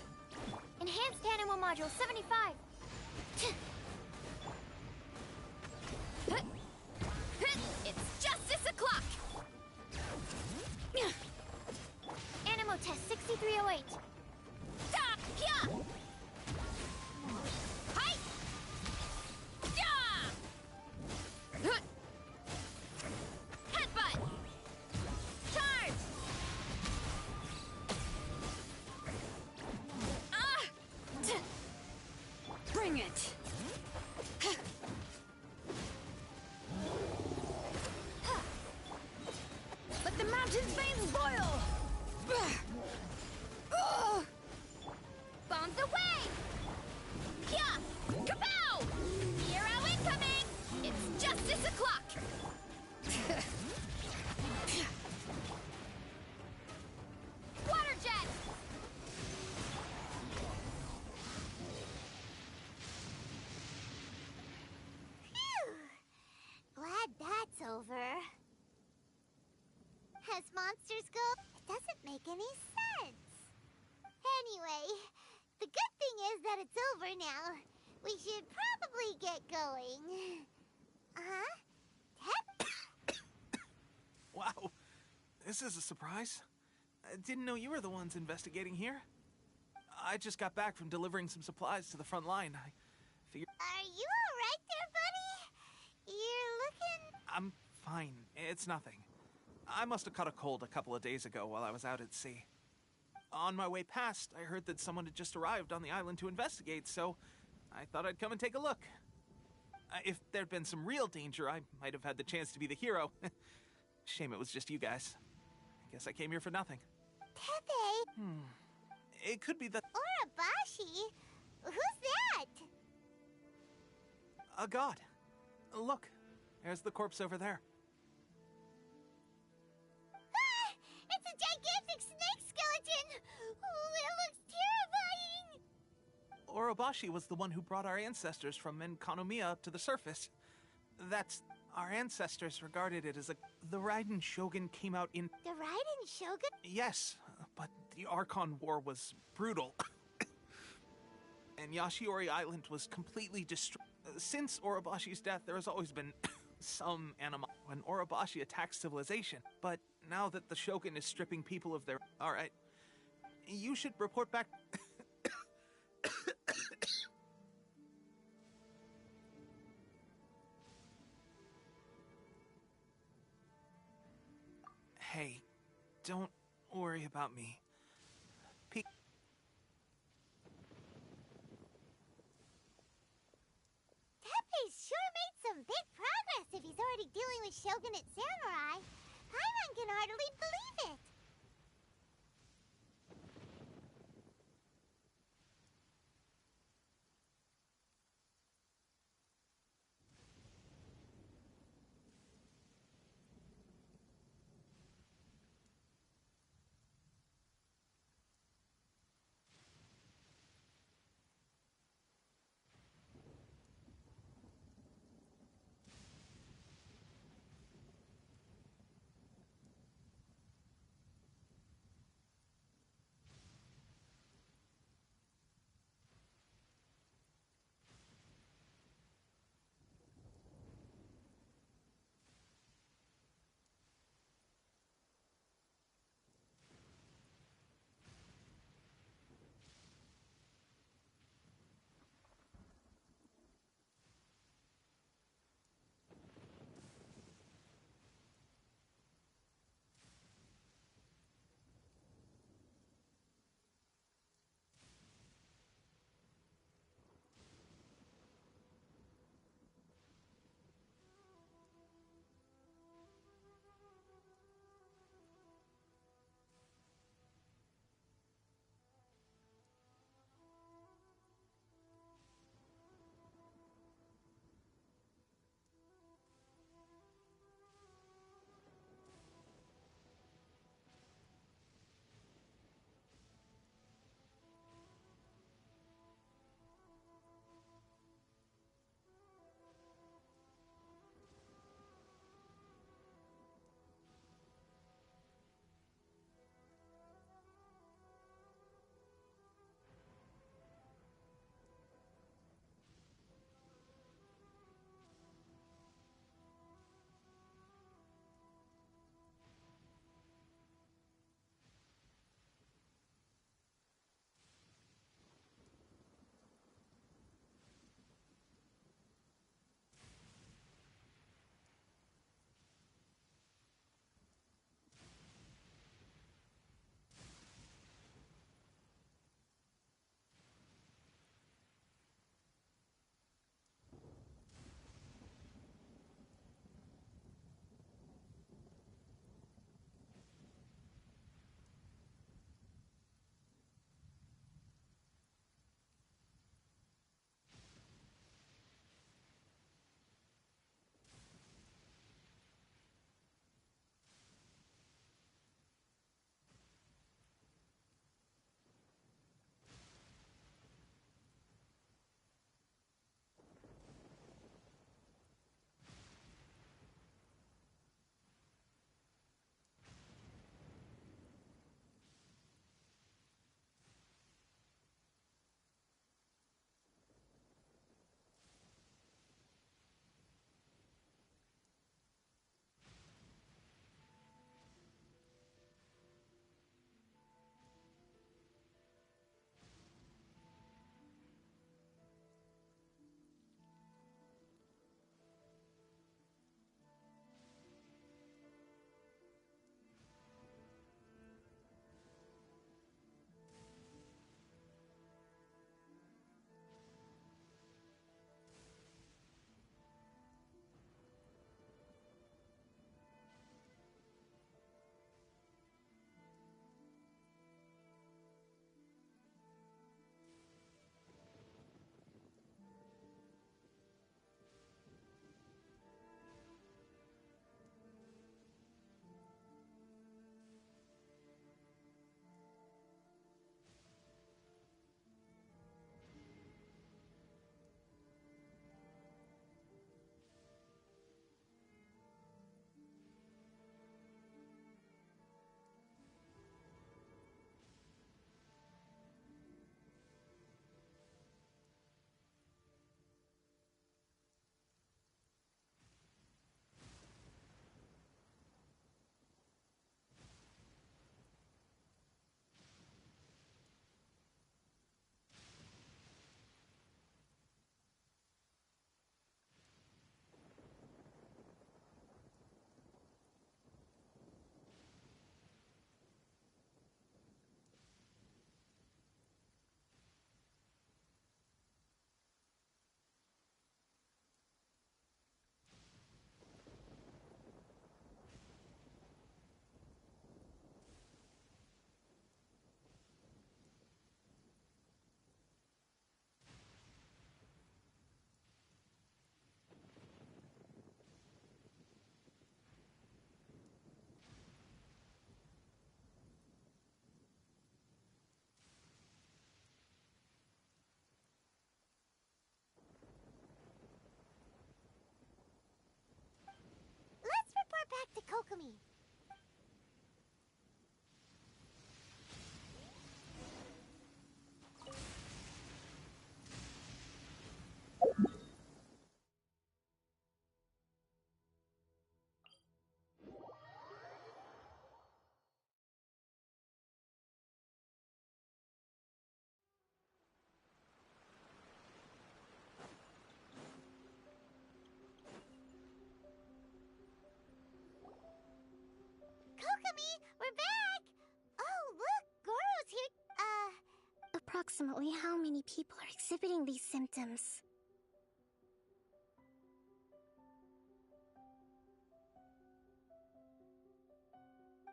S1: Enhanced animal module 75.
S4: It's justice o'clock!
S1: Animal test 6308.
S4: Stop! Yeah! Hi! Yeah! Headbutt! Charge! Ah!
S18: Bring it! Let the mountain's veins boil!
S4: Bombs away! Yeah! Kapow! Hero incoming! It's justice o'clock!
S8: that it's over now. We should probably get going.
S7: Wow, this is a surprise. I didn't know you were the ones investigating here. I just got back from delivering some supplies to the front line. I figured...
S8: Are you alright there, buddy? You're looking...
S7: I'm fine. It's nothing. I must have caught a cold a couple of days ago while I was out at sea. On my way past, I heard that someone had just arrived on the island to investigate, so I thought I'd come and take a look. If there'd been some real danger, I might have had the chance to be the hero. Shame it was just you guys. I guess I came here for nothing.
S8: Pepe!
S7: It could be the...
S8: Urabashi? Who's that?
S7: A god. Look, there's the corpse over there.
S8: Ah! It's a gigantic snake skeleton! Oh, it looks terrifying!
S7: Orobashi was the one who brought our ancestors from Enkanomiya up to the surface. That's... Our ancestors regarded it as a... The Raiden Shogun came out in...
S8: The Raiden Shogun?
S7: Yes, but the Archon War was brutal. And Yashiori Island was completely destroyed. Since Orobashi's death, there has always been some animosity when Orobashi attacked civilization. But now that the Shogun is stripping people of their... Alright, you should report back... Hey, don't worry about me.
S8: Tepe's sure made some big progress if he's already dealing with Shogunate samurai. Paimon can hardly believe it. Kokomi. Kokomi, we're back! Oh, look, Goro's here.
S1: Approximately how many people are exhibiting these symptoms?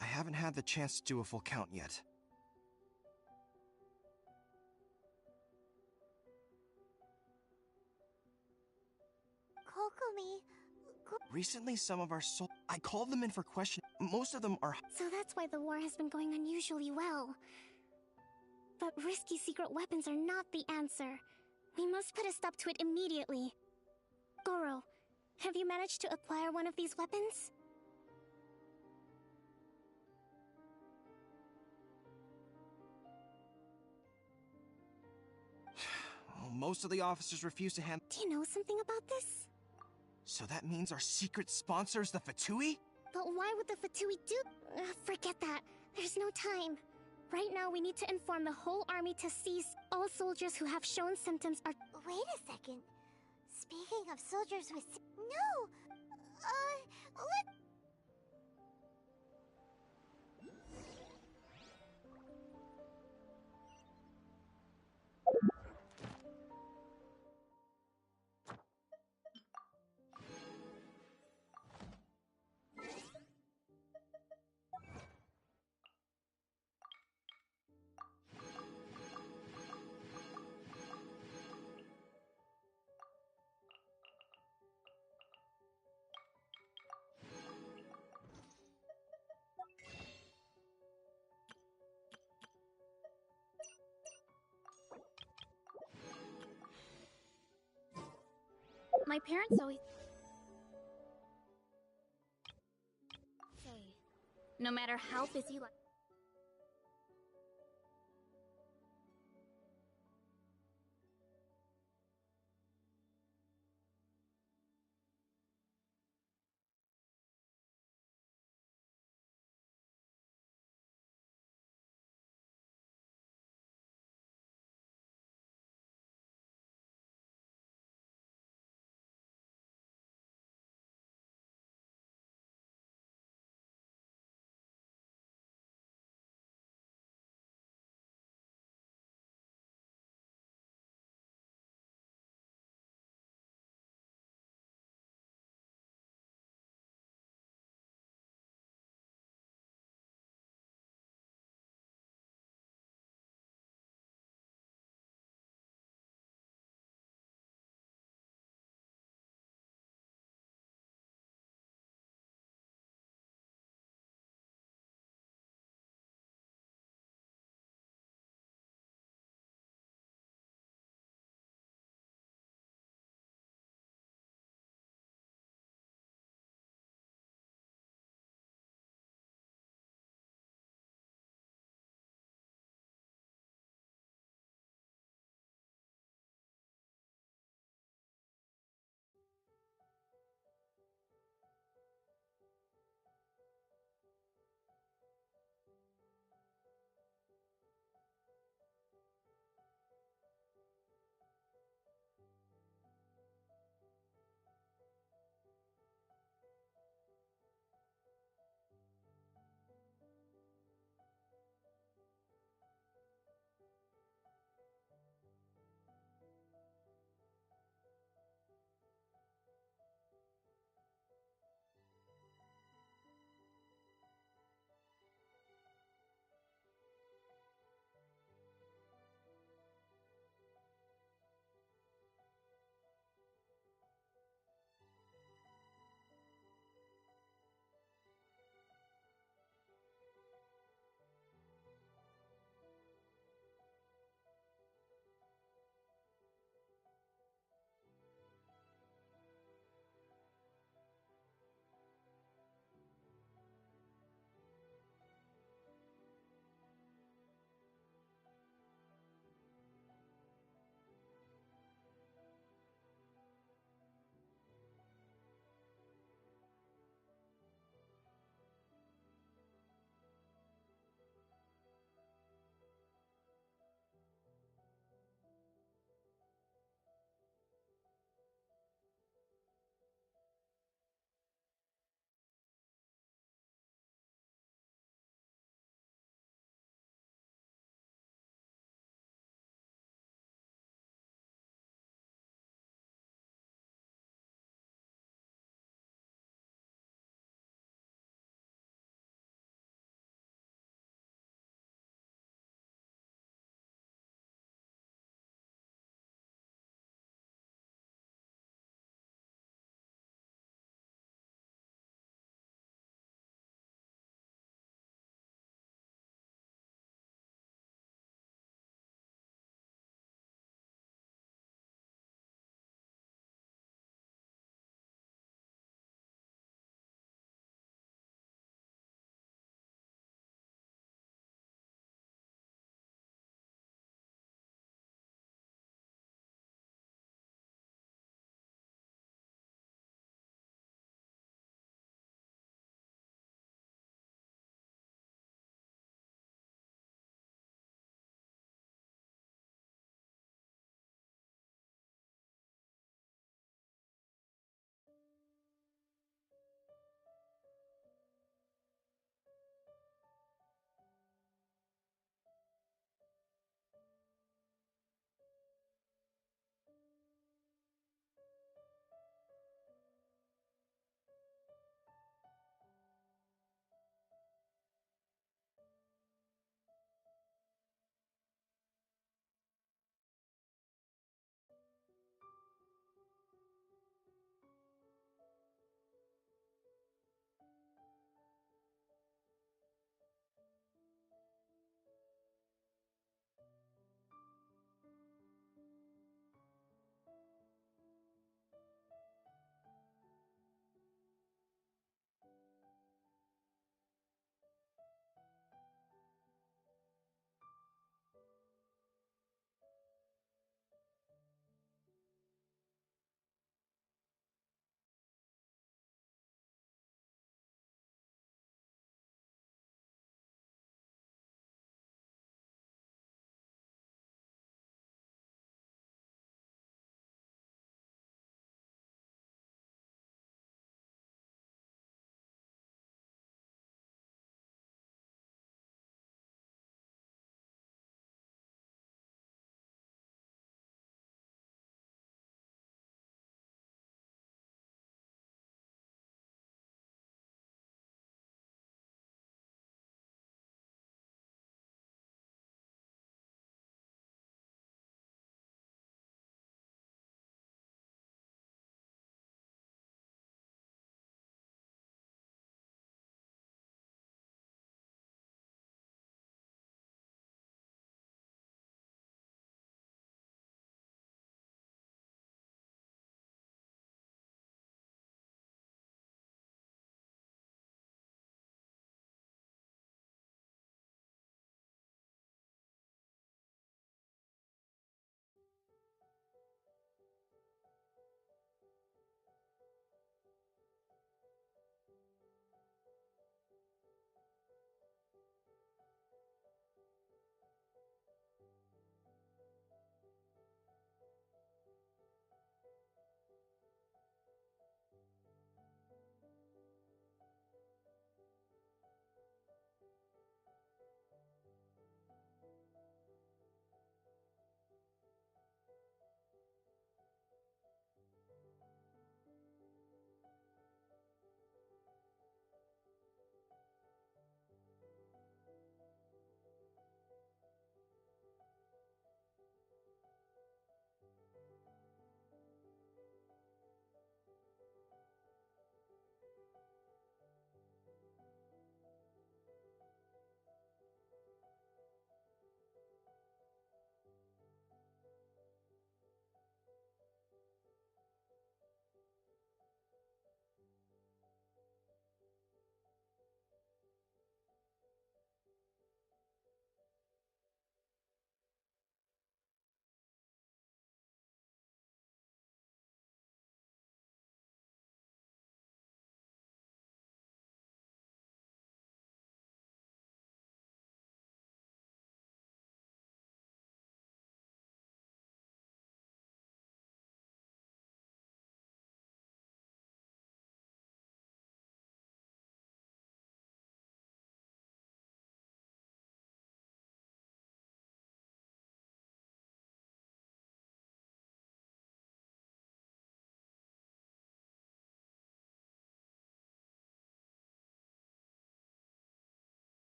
S2: I haven't had the chance to do a full count yet.
S8: Kokomi...
S2: Recently, some of our I called them in for questioning. Most of them are...
S1: So that's why the war has been going unusually well. But risky secret weapons are not the answer. We must put a stop to it immediately. Goro, have you managed to acquire one of these weapons?
S2: Well, most of the officers refuse to hand...
S1: Do you know something about this?
S2: So that means our secret sponsor is the Fatui?
S1: But why would the Fatui do... forget that. There's no time. Right now, we need to inform the whole army to cease. All soldiers who have shown symptoms are...
S8: Wait a second. Speaking of soldiers with... No! Let...
S4: My parents always say, no matter how busy life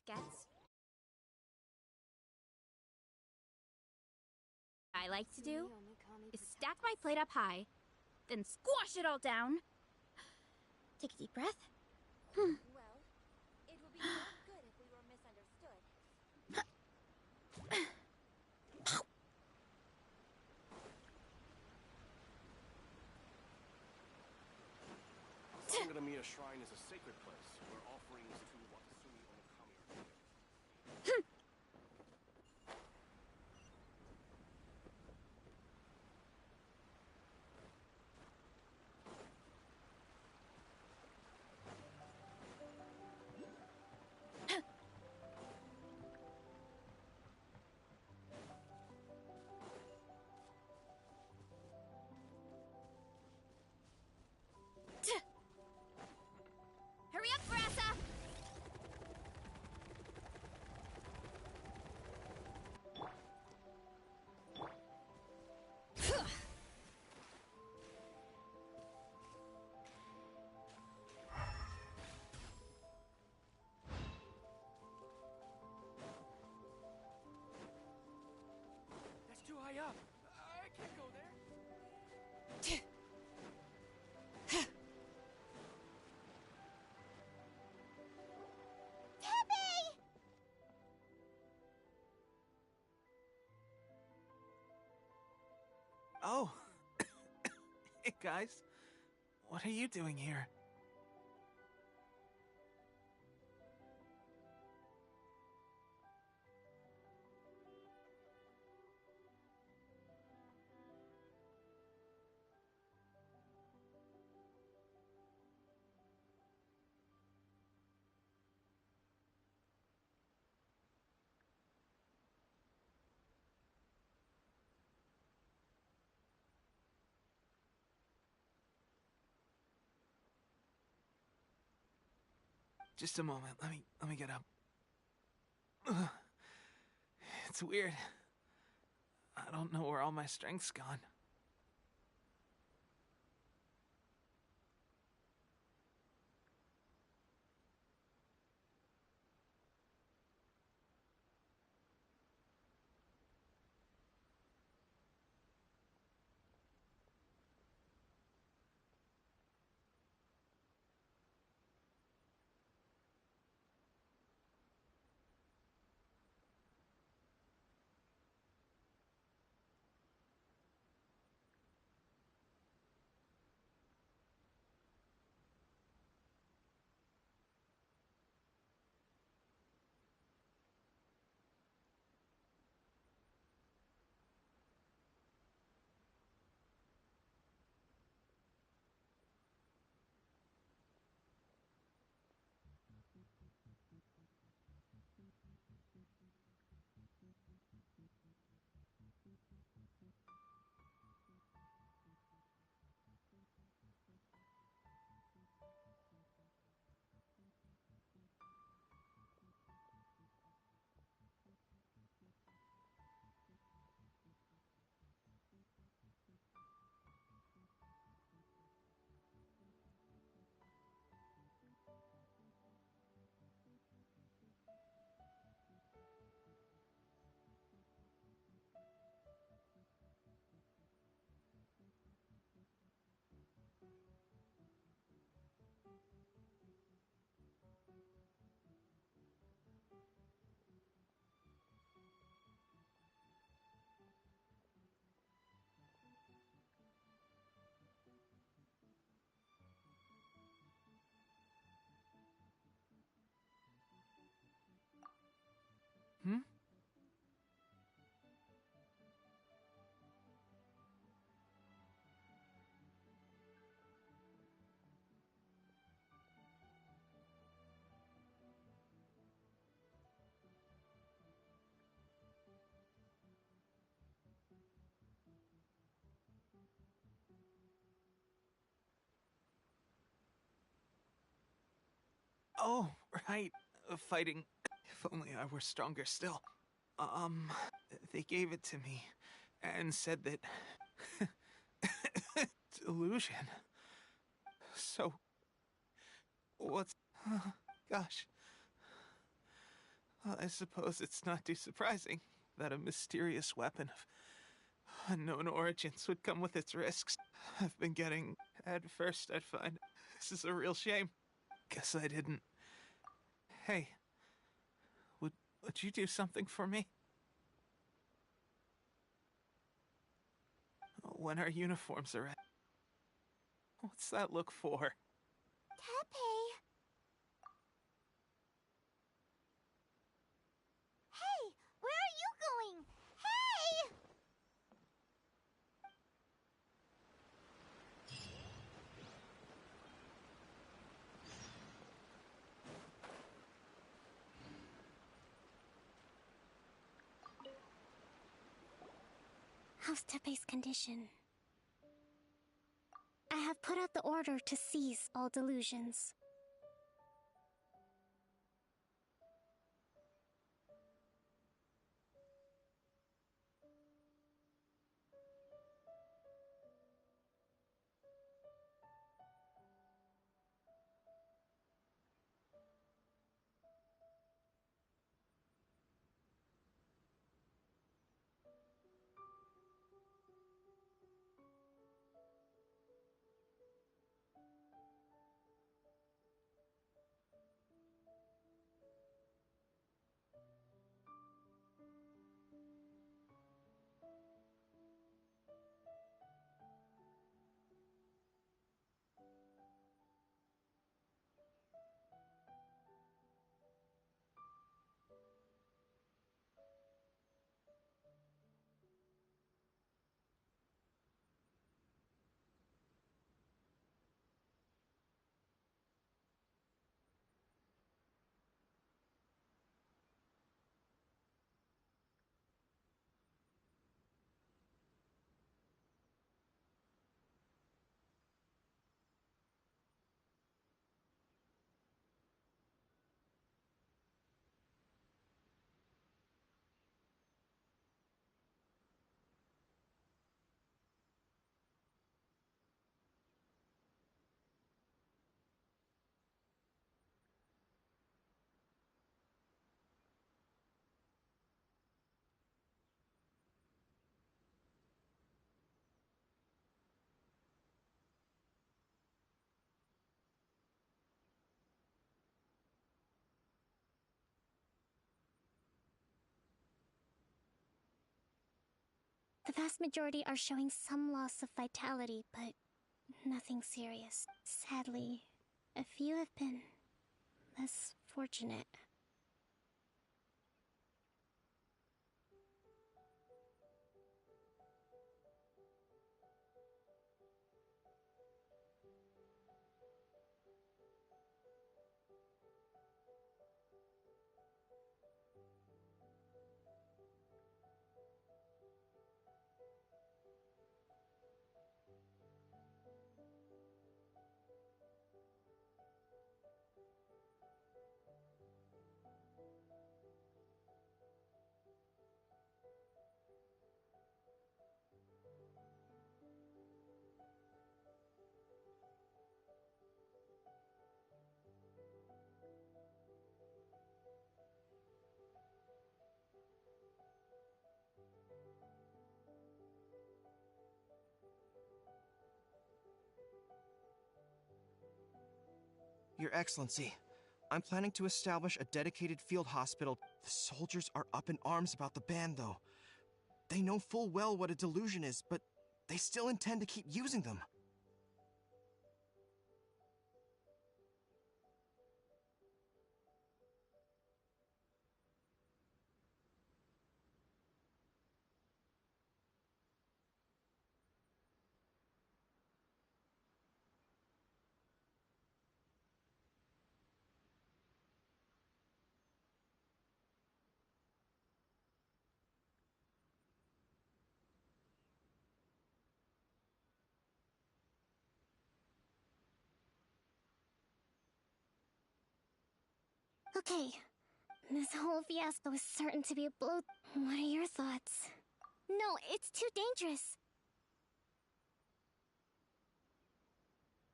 S4: gets. What I like to do is stack my plate up high, then squash it all down. Take a deep breath.
S1: Well, it would be not good if we were misunderstood.
S12: Sangonomiya Shrine is a sacred place where offerings to Watatsumi Onokami are given.
S4: Hurry up, Grassa!
S11: That's too high up. I can't go there.
S7: Oh. Hey, guys. What are you doing here? Just a moment. Let me get up. Ugh. It's weird. I don't know where all my strength's gone. Hmm? Oh, right. Fighting. If only I were stronger still. They gave it to me and said that... Delusion. So... What's... gosh. Well, I suppose it's not too surprising that a mysterious weapon of unknown origins would come with its risks. I've been getting... At first, I'd find this is a real shame. Guess I didn't. Hey, would you do something for me? When our uniforms are at... What's that look for?
S8: Tepe! Hey! Where are you going? Hey!
S1: How's Tepe's condition? I have put out the order to cease all delusions. The vast majority are showing some loss of vitality, but nothing serious. Sadly, a few have been less fortunate.
S2: Your Excellency, I'm planning to establish a dedicated field hospital. The soldiers are up in arms about the ban, though. They know full well what a delusion is, but they still intend to keep using them.
S1: Okay, this whole fiasco is certain to be a blow. What are your thoughts? No, it's too dangerous.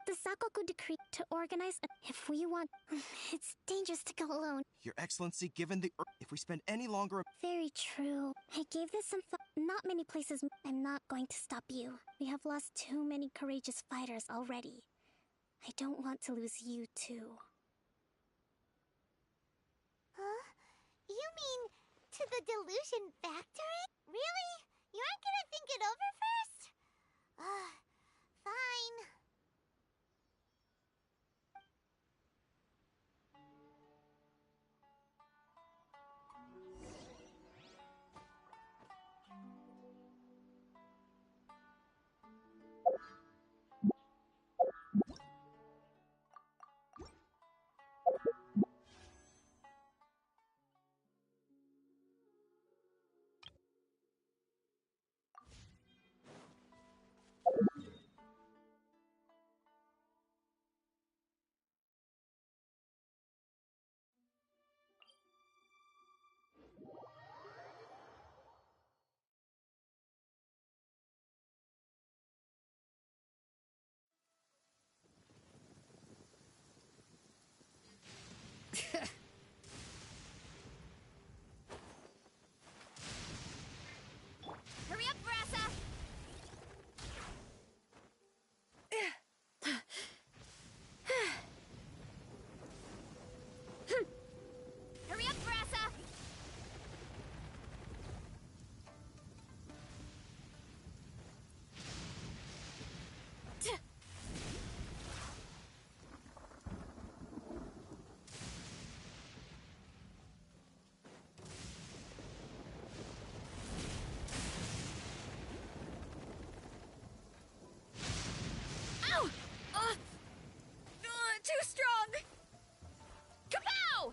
S8: the Sakoku decree to organize if we want. It's dangerous to go alone.
S2: Your Excellency, given the if we spend any longer...
S8: Very true. I gave this some thought. Not many places. I'm not going to stop you. We have lost too many courageous fighters already. I don't want to lose you, too. Huh? You mean to the Delusion Factory? Really? You aren't gonna think it over first? Fine.
S4: Hurry up, Brassa! Hurry up, Brassa! Ow! Too strong! Kapow!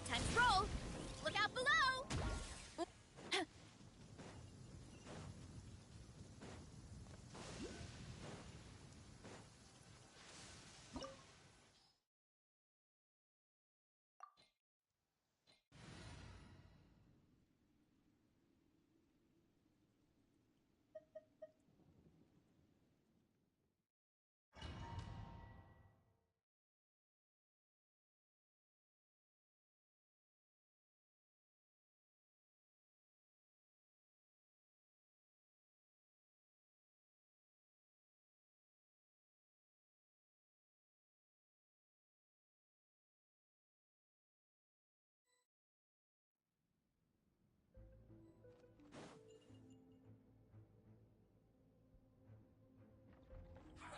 S4: Time to roll! Look out below!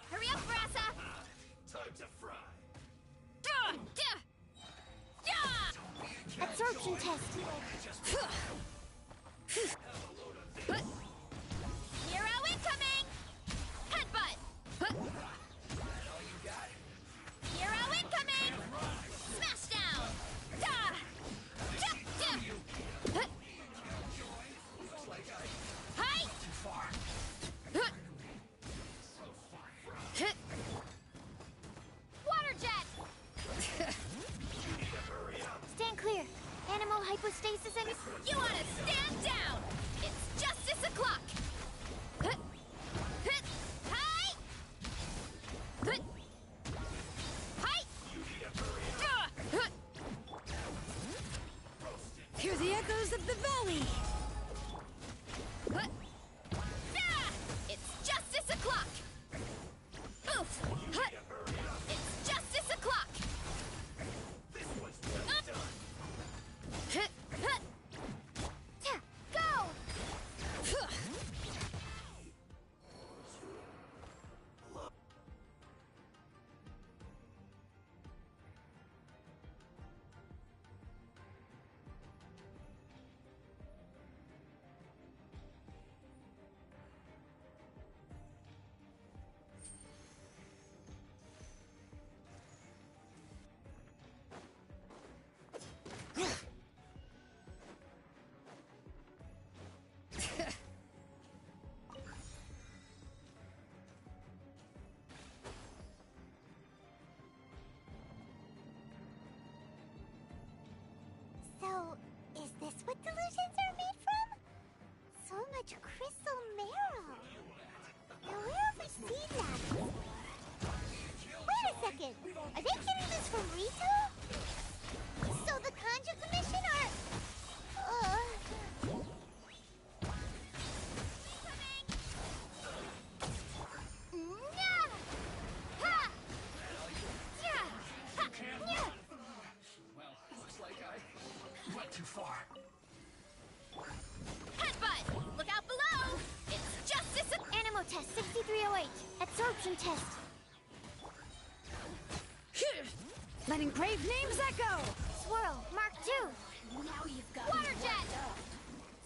S4: Hurry up, Brassa!
S11: Time to fry.
S8: Absorption test.
S4: Hero incoming! Headbutt! Hero incoming! Smash down! Hi! Water jet!
S8: Stand clear. Animal hypostasis and...
S4: You wanna stand down! It's justice o'clock! Hi! Hi!
S18: Hear the echoes of the valley!
S4: It's justice o'clock! Oof! It's justice o'clock!
S8: Go!
S15: too far.
S4: Headbutt! Look out below! It's justice!
S1: Animo test 6308. Absorption test.
S16: Letting brave names echo!
S1: Swirl, Mark 2.
S4: Now you've got water jet!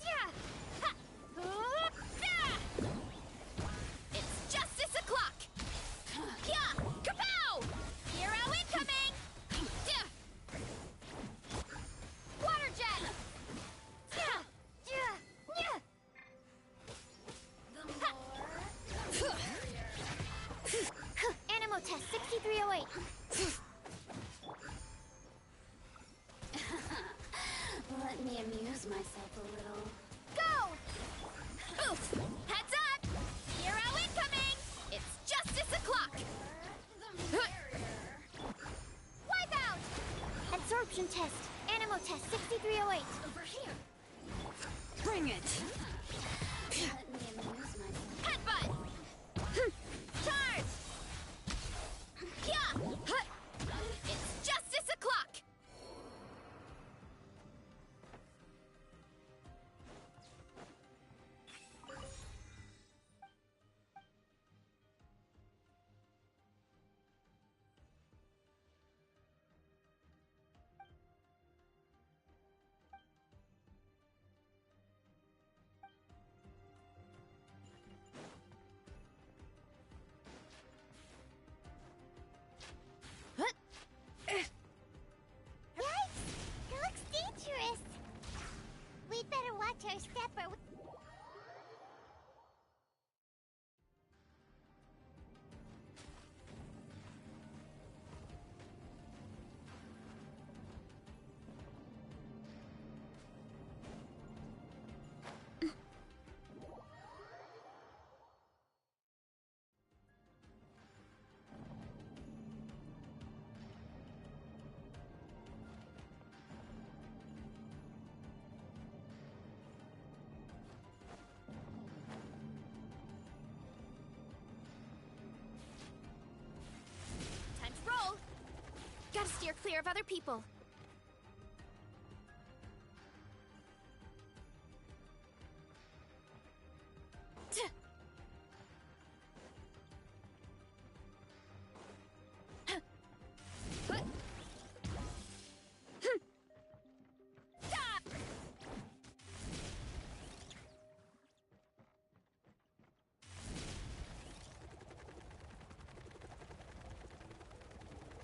S4: Yeah! Ha! Yeah! It's justice o'clock! Yeah! Kapow! Hero incoming! Yeah! Water jet! Yeah! Yeah! Yeah!
S1: Animo test 6308.
S20: Let me amuse myself a little.
S4: Go! Oof! Heads up! Hero incoming! It's justice o'clock!
S1: Wipe out! Absorption test. Animo test 6308.
S20: Over here.
S16: Bring it!
S20: Let me amuse myself.
S4: Headbutt! Charge! Yeah! It's justice o'clock!
S8: Yikes! It looks dangerous. We'd better watch our step or...
S4: Time to roll! Gotta steer clear of other people.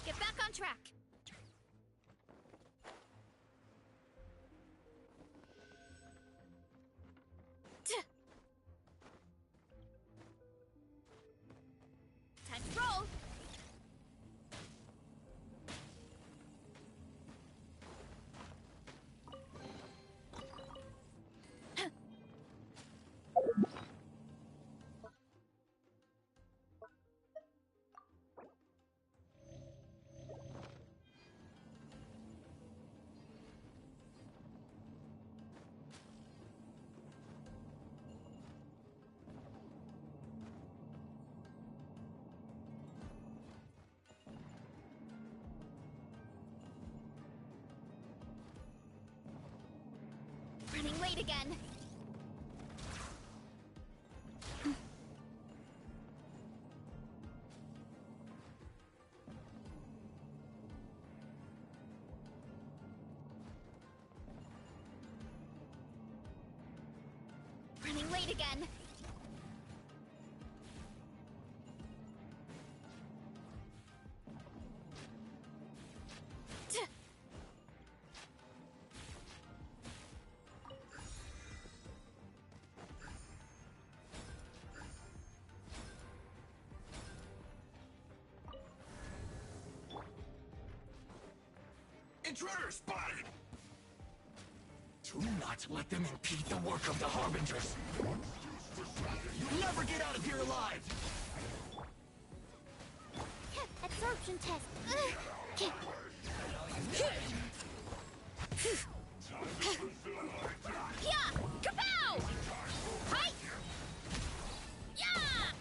S4: Get back on track. Time to roll. Running late again. Running late again.
S21: Intruder spotted! Do not let them impede the work of the Harbingers! You'll never get out of here alive!
S1: Absorption test.
S4: Yeah! Kapow! Hi! Yeah!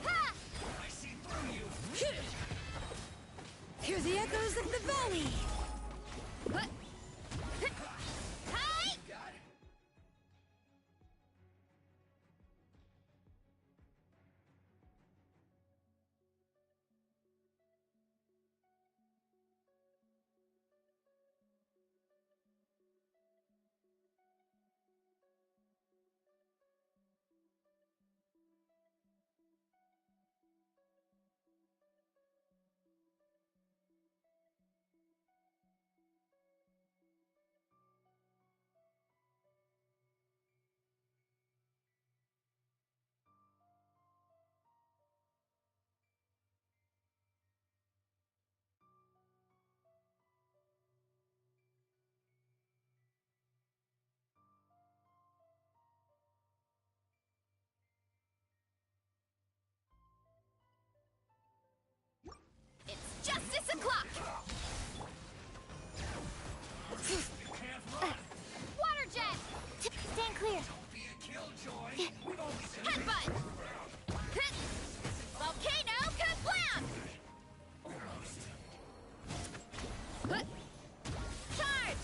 S4: Ha!
S21: I see through you!
S16: Hear the echoes of the valley!
S4: o'clock! Water jet!
S1: Stand clear.
S4: Headbutt! Volcano kablam! Charge!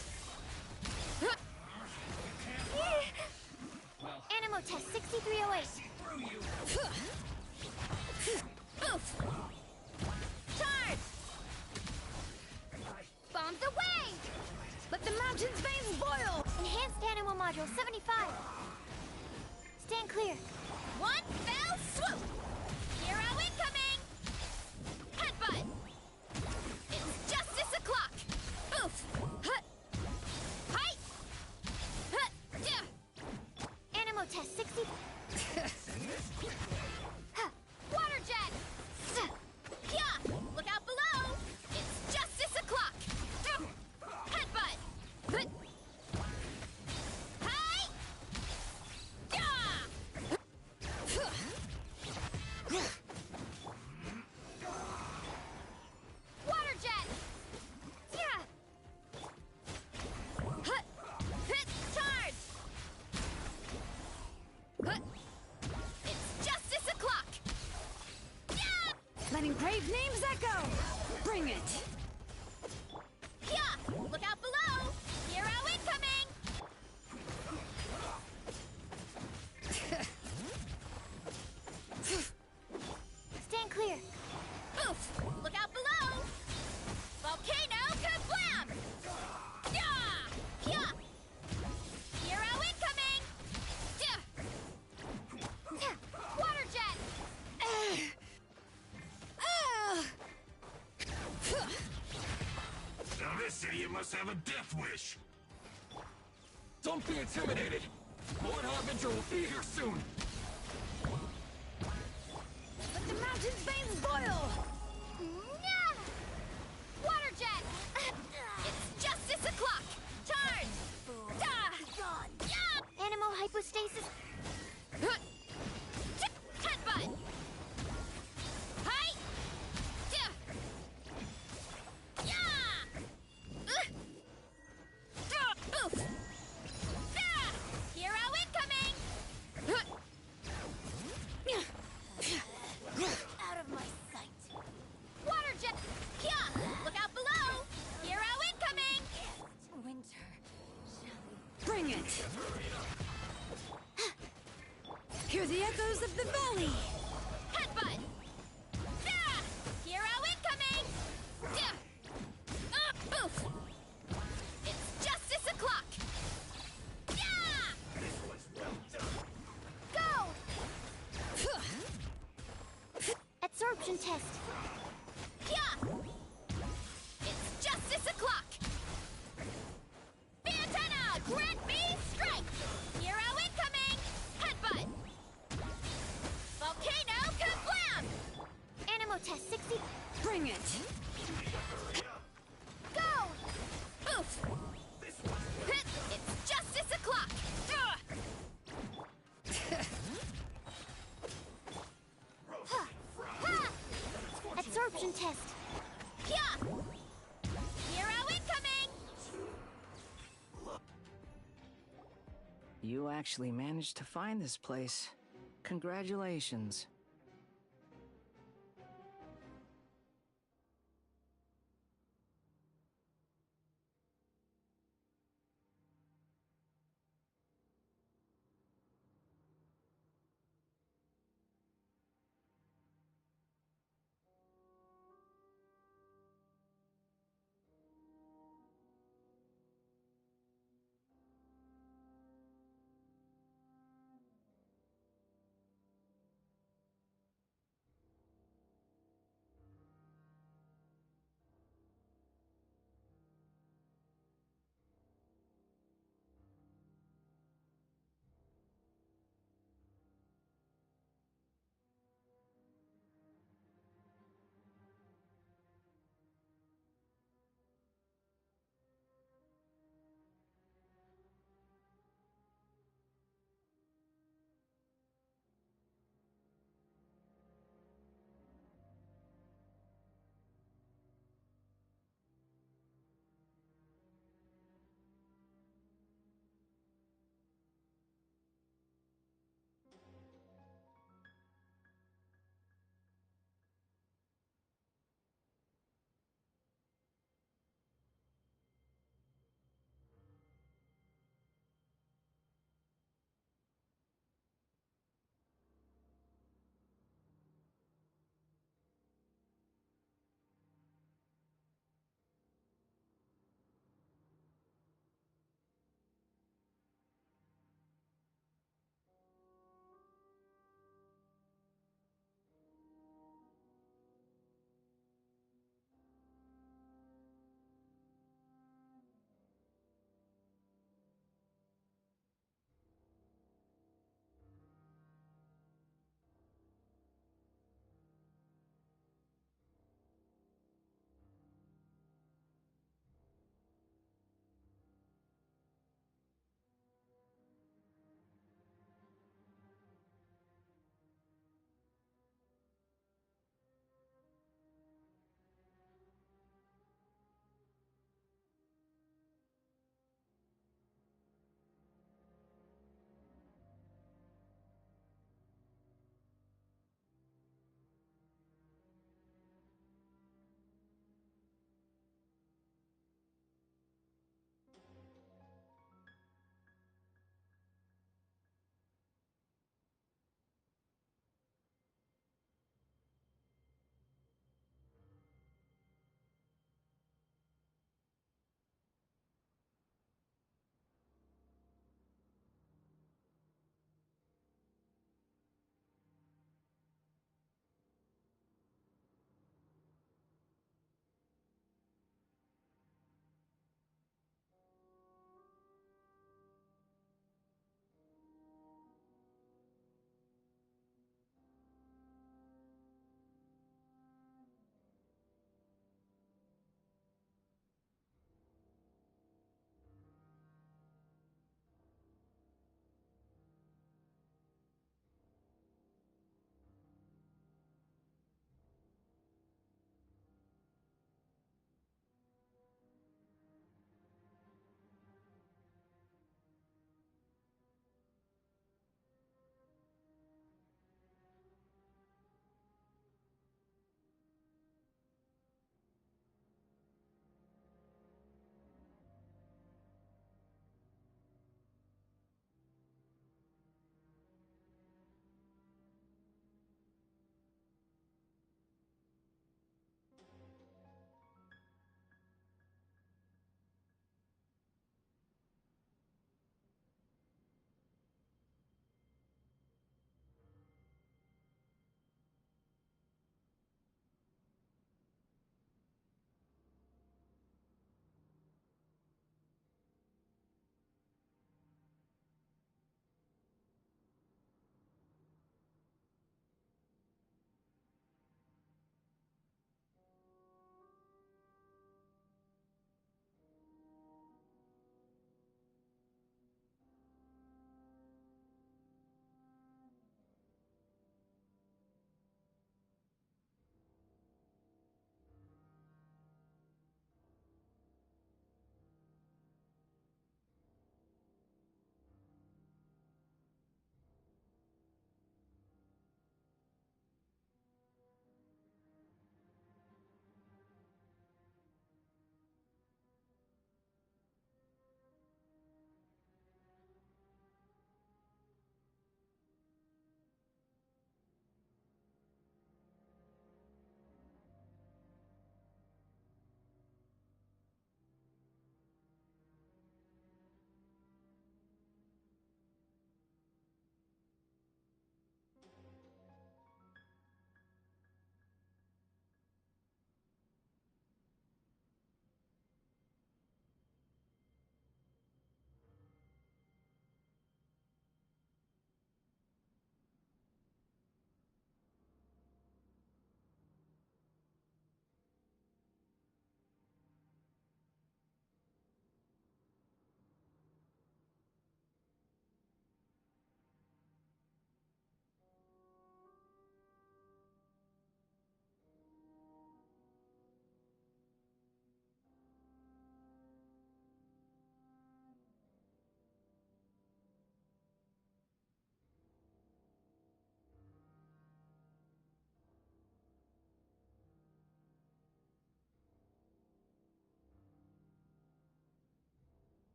S1: Animo test 6308.
S4: Oof! Charge! Bombs away! Let the mountain's veins boil!
S1: Enhanced Animo module 75. Stand clear.
S4: One fell swoop! Hero incoming! Headbutt! It's justice o'clock! Oof! Hut! Height! Hut! Yeah!
S1: Animo test 60.
S4: Water jet! Yeah! Look out below! It's justice o'clock! Headbutt! Hut! Hi! Yeah! Water jet! Yeah! Hut! Hit! Charge! Hut! It's justice o'clock! Yeah!
S18: Letting brave names echo! Bring it!
S4: Yeah! Look out below! Hero incoming!
S1: Stand clear.
S4: Oof! Look out below! Volcano kablam! Yeah! Yeah! Hero incoming! Yeah! Yeah! Water jet!
S21: Now this idiot must have a death wish. Don't be intimidated. Lord Harbinger will be here soon.
S4: Let the mountain's veins boil! Yeah! Water jet! It's justice o'clock! Charge! Yeah!
S1: Animo hypostasis.
S4: Headbutt! Hi! Yeah! Oof! Hero incoming!
S1: Out of my sight.
S4: Water jet! Yeah! Look out below! Hero incoming!
S1: Winter.
S18: Bring it! Hear the echoes of the valley!
S4: Headbutt! Hero incoming! Oof! It's justice o'clock! Yeah!
S1: Go! Absorption test.
S4: Yeah! It's justice o'clock! Fiatena! Grant me strength! Hero incoming! Headbutt! Volcano kablam!
S1: Animo test 60.
S18: Bring it!
S1: Go!
S4: Oof! It's justice o'clock!
S1: Absorption test.
S4: Yeah! Hero incoming!
S13: You actually managed to find this place. Congratulations.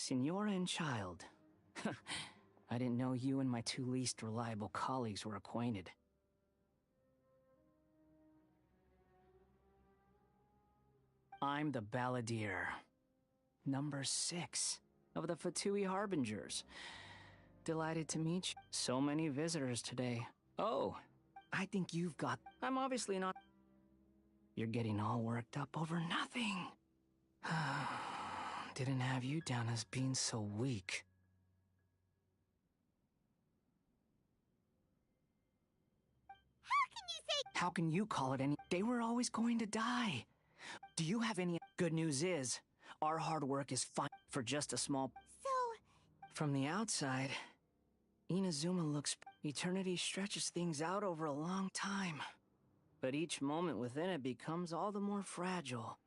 S13: Signora and child. I didn't know you and my two least reliable colleagues were acquainted. I'm the Balladeer, number 6 of the Fatui Harbingers. Delighted to meet you. So many visitors today. Oh, I think you've got... I'm obviously not... You're getting all worked up over nothing. Didn't have you down as being so weak. How can you call it any... They were always going to die. Do you have any... Good news is, our hard work is fine for just a small...
S8: So...
S13: From the outside, Inazuma looks... Eternity stretches things out over a long time. But each moment within it becomes all the more fragile.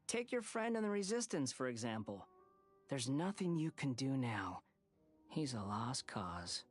S13: Take your friend in the Resistance, for example. There's nothing you can do now. He's a lost cause.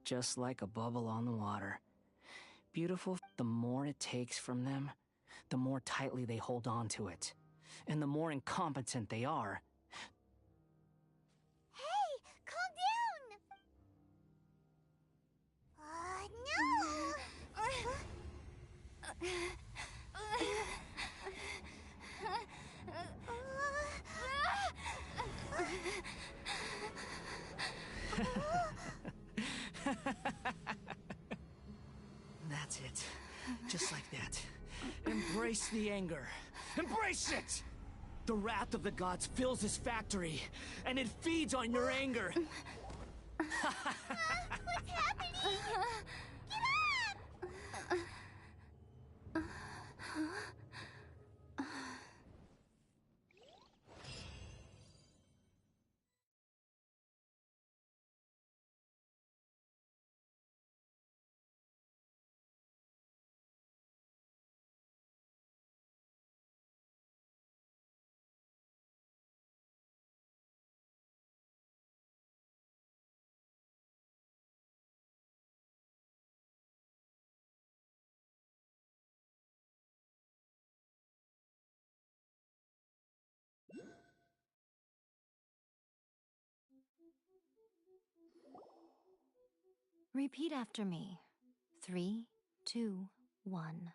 S13: Just like a bubble on the water. Beautiful, the more it takes from them, the more tightly they hold on to it. And the more incompetent they are.
S8: Hey, calm down! No!
S13: That's it. Just like that. Embrace the anger. Embrace it! The wrath of the gods fills this factory, and it feeds on your anger.
S8: What's happening? Get up!
S9: Repeat after me. 3, 2, 1.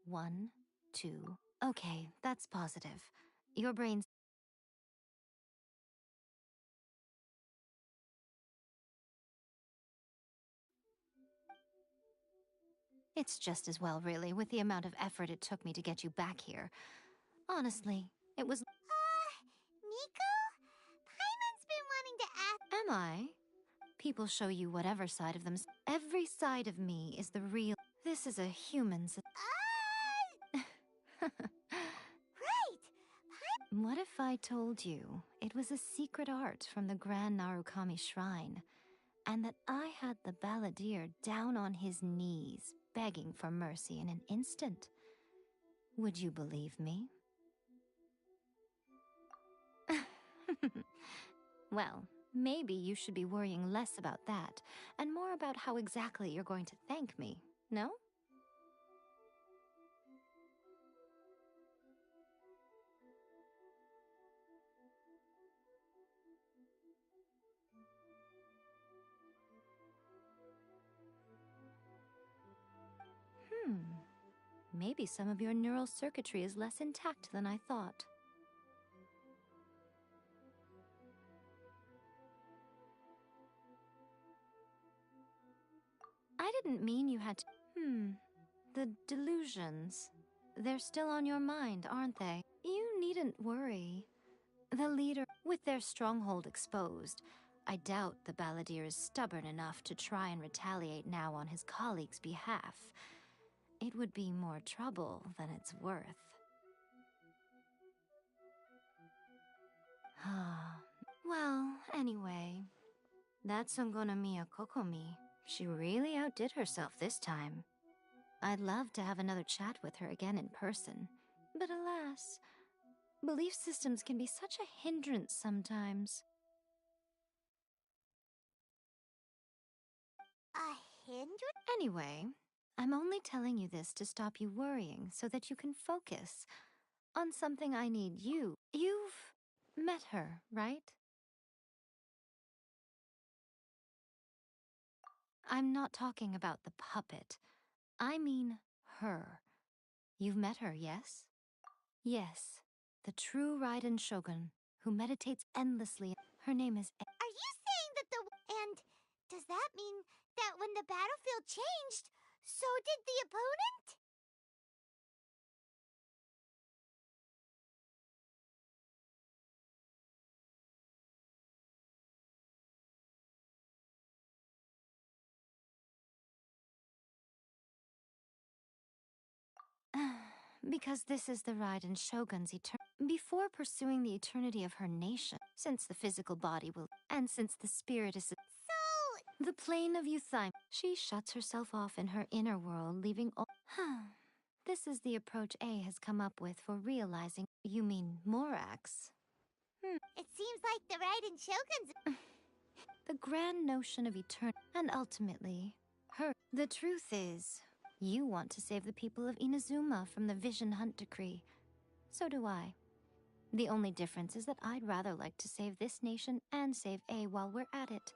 S9: 1, 2. Okay, that's positive. Your brain's... It's just as well, really, with the amount of effort it took me to get you back here. Honestly, it was...
S8: Miko? Paimon's been wanting to ask...
S9: Am I? People show you whatever side of them... Every side of me is the real... This is a human's...
S8: Right!
S9: What if I told you it was a secret art from the Grand Narukami Shrine, and that I had the balladeer down on his knees, begging for mercy in an instant? Would you believe me? Well, maybe you should be worrying less about that, and more about how exactly you're going to thank me, no? Maybe some of your neural circuitry is less intact than I thought. I didn't mean you had to... The delusions. They're still on your mind, aren't they? You needn't worry. The leader, with their stronghold exposed, I doubt the balladeer is stubborn enough to try and retaliate now on his colleague's behalf. It would be more trouble than it's worth. Well, anyway, that's Ungonomiya Kokomi. She really outdid herself this time. I'd love to have another chat with her again in person, but alas, belief systems can be such a hindrance sometimes.
S8: A hindrance?
S9: Anyway, I'm only telling you this to stop you worrying so that you can focus on something I need you. You've met her, right? I'm not talking about the puppet. I mean her. You've met her, yes? Yes, the true Raiden Shogun, who meditates endlessly. Her name is...
S8: Are you saying that the... And does that mean that when the battlefield changed, so did the opponent?
S9: Because this is the Raiden Shogun's before pursuing the eternity of her nation, since the physical body will... And since the spirit is...
S8: So...
S9: The plane of Euthymia. She shuts herself off in her inner world, leaving all... This is the approach A has come up with for realizing... You mean Morax?
S8: It seems like the Raiden Shogun's...
S9: The grand notion of eternity, and ultimately, her... The truth is, you want to save the people of Inazuma from the Vision Hunt Decree. So do I. The only difference is that I'd rather like to save this nation and save A while we're at it.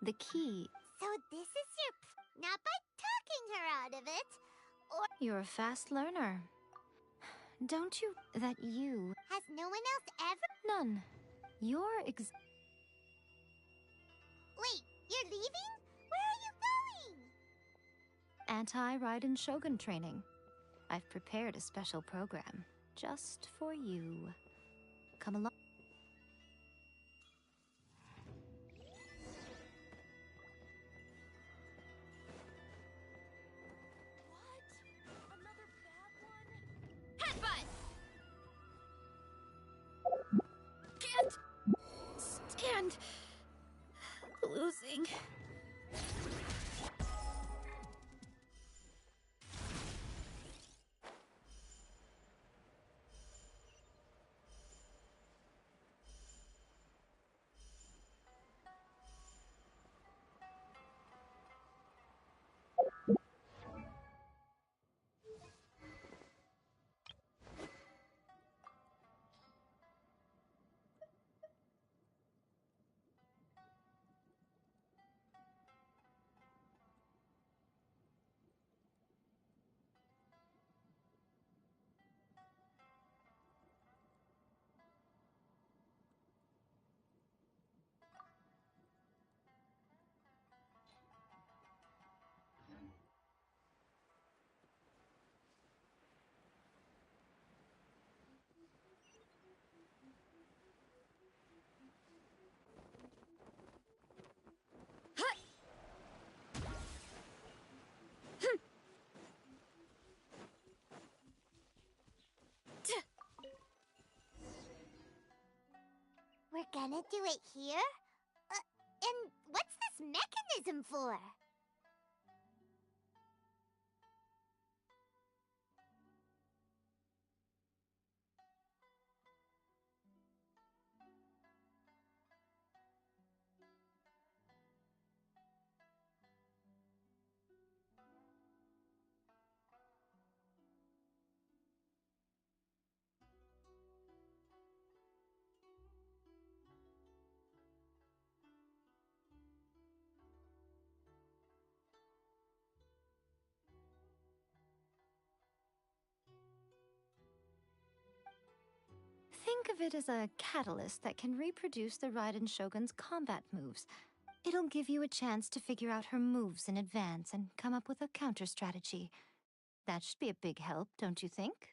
S9: The key...
S8: So this is your... Not by talking her out of it, or...
S9: You're a fast learner. Don't you... That you...
S8: Has no one else ever...
S9: None. You're
S8: Wait, you're leaving? Where are you going?
S9: Anti-Raiden Shogun training. I've prepared a special program just for you. Come along.
S4: Headbutt! Can't stand losing.
S8: gonna do it here? And what's this mechanism for?
S9: Think of it as a catalyst that can reproduce the Raiden Shogun's combat moves. It'll give you a chance to figure out her moves in advance and come up with a counter strategy. That should be a big help, don't you think?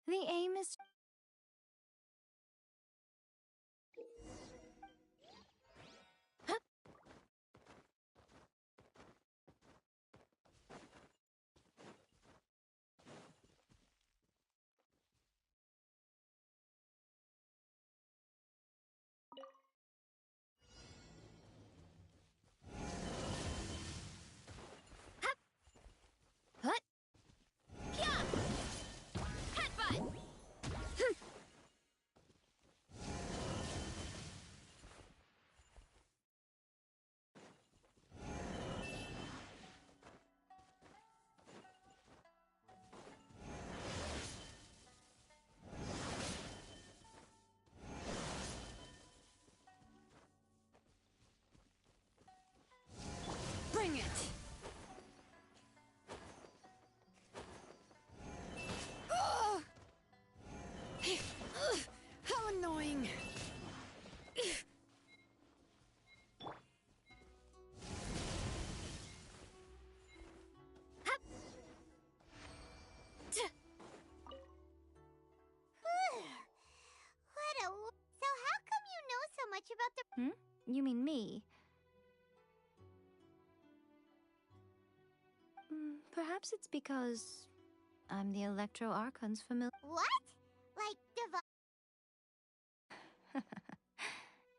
S9: The aim is...
S18: Bring it! Ugh! How annoying!
S8: So how come you know so much about the...
S9: You mean me? Perhaps it's because I'm the Electro Archon's familiar.
S8: What? Like divine...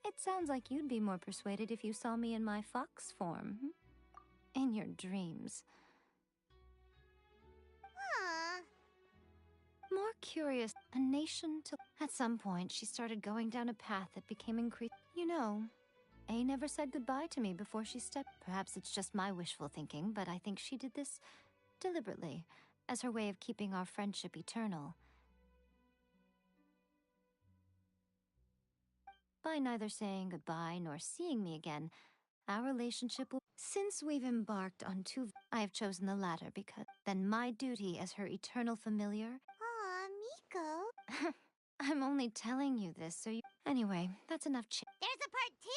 S9: It sounds like you'd be more persuaded if you saw me in my fox form. In your dreams. More curious, a nation to... At some point, she started going down a path that became increased. You know, A never said goodbye to me before she stepped. Perhaps it's just my wishful thinking, but I think she did this deliberately, as her way of keeping our friendship eternal. By neither saying goodbye nor seeing me again, our relationship will... Since we've embarked on two... I have chosen the latter because then my duty as her eternal familiar...
S8: Aw, Miko.
S9: I'm only telling you this so you... Anyway, that's enough
S8: There's a part 2?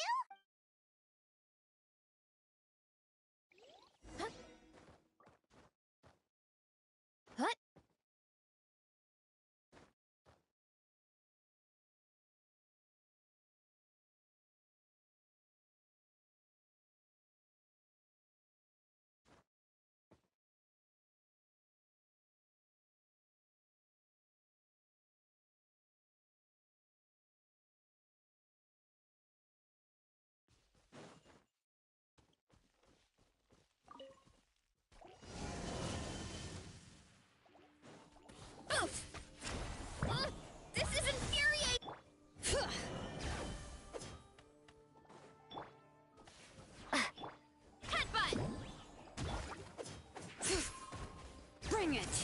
S16: Bring it!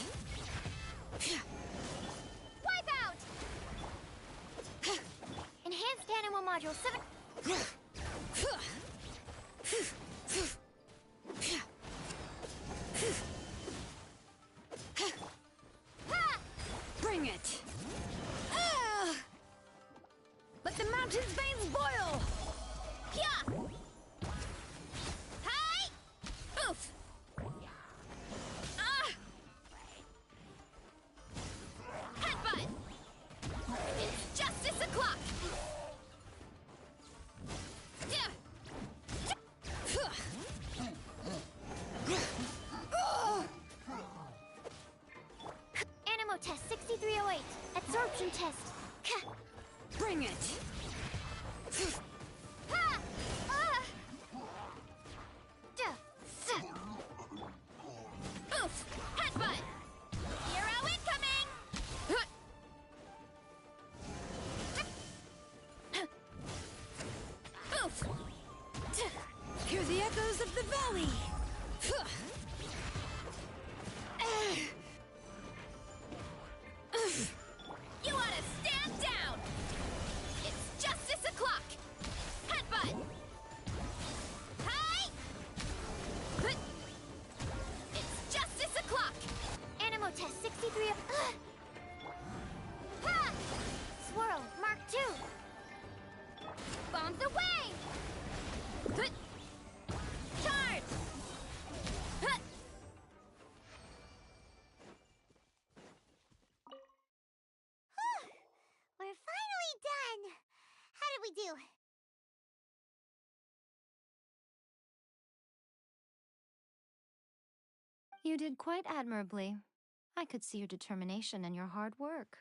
S1: Wipe out! Enhanced Animal Module 7.
S16: Bring it! Let the mountain's veins boil!
S1: Yeah! Hi!
S16: Oof!
S1: Headbutt! It's justice o'clock! Animo test 6308. Absorption test.
S16: Bring it!
S1: Oof! Headbutt! Hero incoming! Oof!
S16: Hear the echoes of the valley!
S1: You ought to stand down! It's justice o'clock! Headbutt! Hi! It's justice o'clock! Animo test 63. Ha! Swirl, Mark 2. Bombs away! Charge!
S8: We're finally done. How did we do?
S9: You did quite admirably. I could see your determination and your hard work.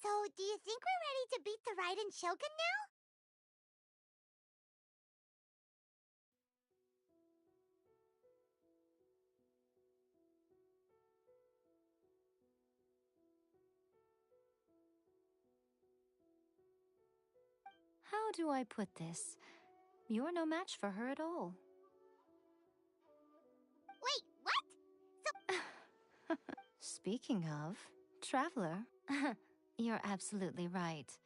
S8: So, do you think we're ready to beat the Raiden Shogun now?
S9: How do I put this? You're no match for her at all.
S8: Wait, what?
S9: Speaking of, Traveler, you're absolutely right.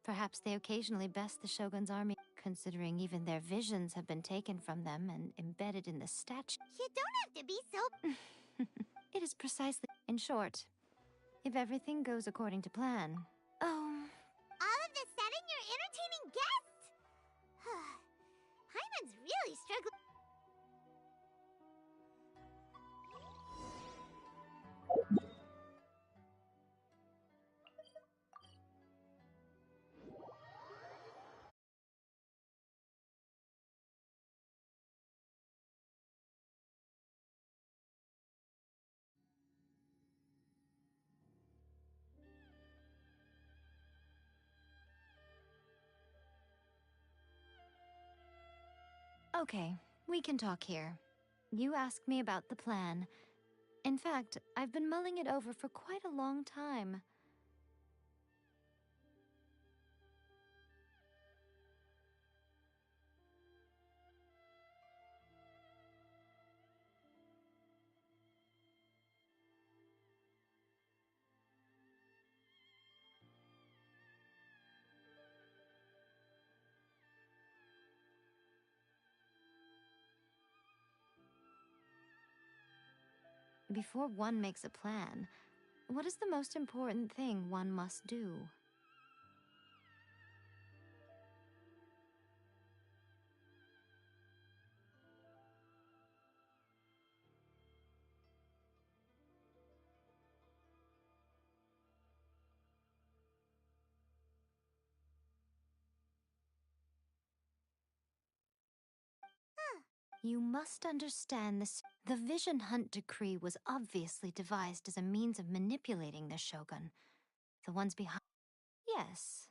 S9: Perhaps they occasionally best the Shogun's army, considering even their visions have been taken from them and embedded in the statue.
S8: You don't have to be so...
S9: It is precisely... In short, if everything goes according to plan... Oh...
S8: All of a sudden, you're entertaining guests? Paimon's really struggling.
S9: Okay, we can talk here. You asked me about the plan. In fact, I've been mulling it over for quite a long time. Before one makes a plan, what is the most important thing one must do? You must understand this. The Vision Hunt Decree was obviously devised as a means of manipulating the Shogun. The ones behind... Yes.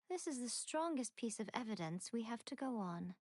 S9: This is the strongest piece of evidence we have to go on.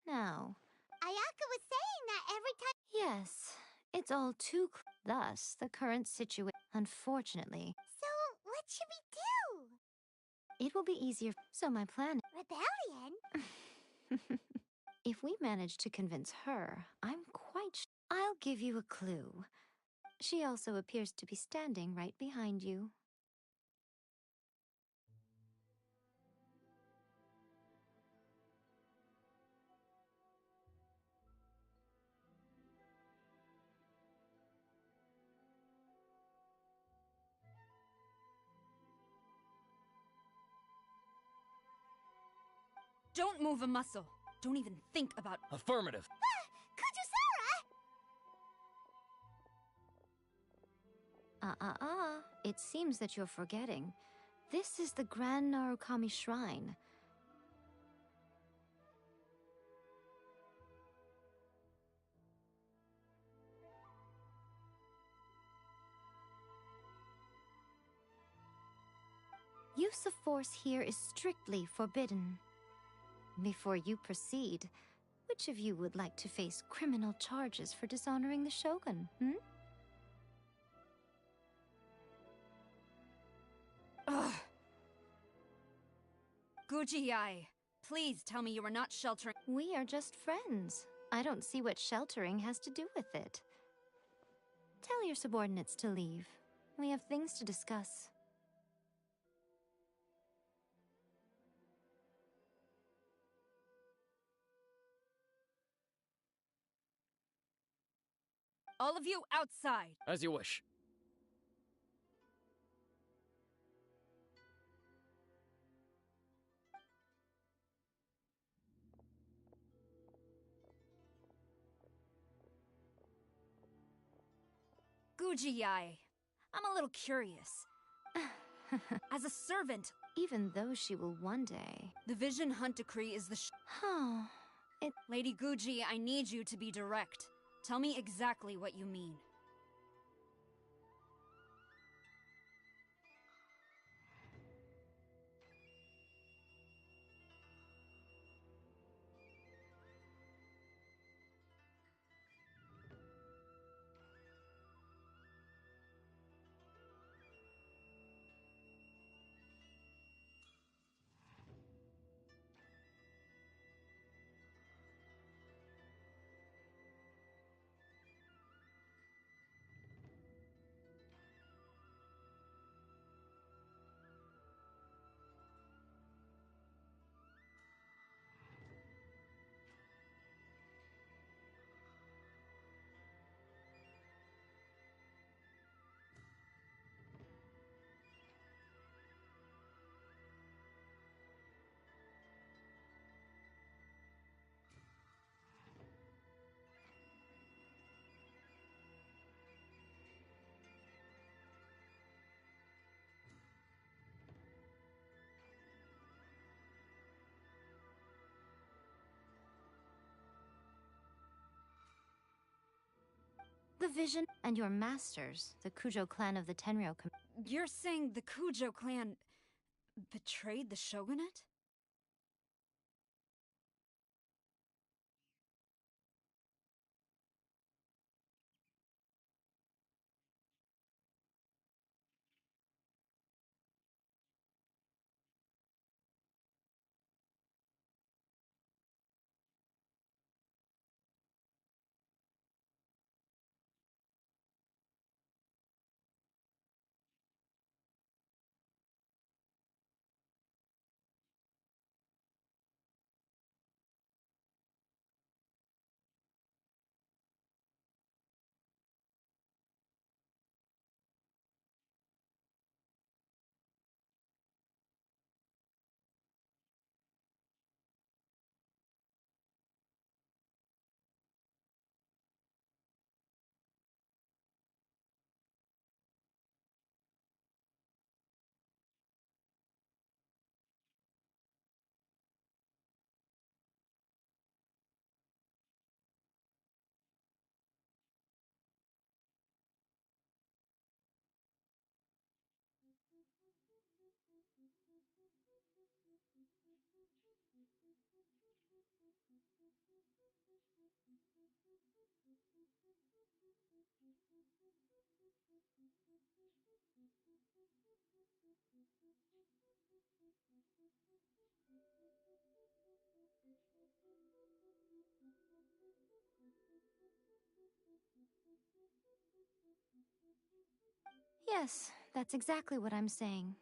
S9: Now,
S8: Ayaka was saying that every time.
S9: yes, it's all too thus the current situation. Unfortunately,
S8: So, what should we do?
S9: it will be easier. So my plan.
S8: Rebellion?
S9: If we manage to convince her, I'm quite I'll give you a clue. She also appears to be standing right behind you.
S18: Don't move a muscle. Don't even think about.
S21: Affirmative.
S9: It seems that you're forgetting. This is the Grand Narukami Shrine. Use of force here is strictly forbidden. Before you proceed, which of you would like to face criminal charges for dishonoring the Shogun,
S18: Ugh. Guji-ai, please tell me you are not sheltering.
S9: We are just friends. I don't see what sheltering has to do with it. Tell your subordinates to leave. We have things to discuss.
S18: All of you outside.
S21: As you wish.
S18: Guji-ai, I'm a little curious. As a servant,
S9: even though she will one day.
S18: The Vision Hunt Decree is the Lady Guji, I need you to be direct. Tell me exactly what you mean.
S9: The Vision and your masters, the Kujo clan of the Tenryou.
S18: You're saying the Kujo clan betrayed the shogunate?
S9: Yes, that's exactly what I'm saying.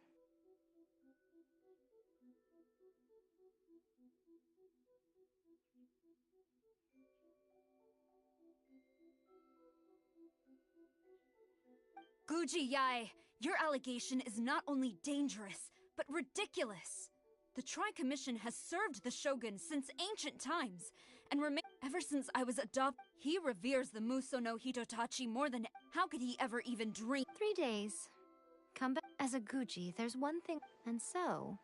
S18: Guji Yae, your allegation is not only dangerous, but ridiculous. The Tri-Commission has served the Shogun since ancient times, and ever since I was adopted. He reveres the Muso no Hitotachi more than— how could he ever even dream?
S9: 3 days. Come back. As a Guji, there's one thing. And so...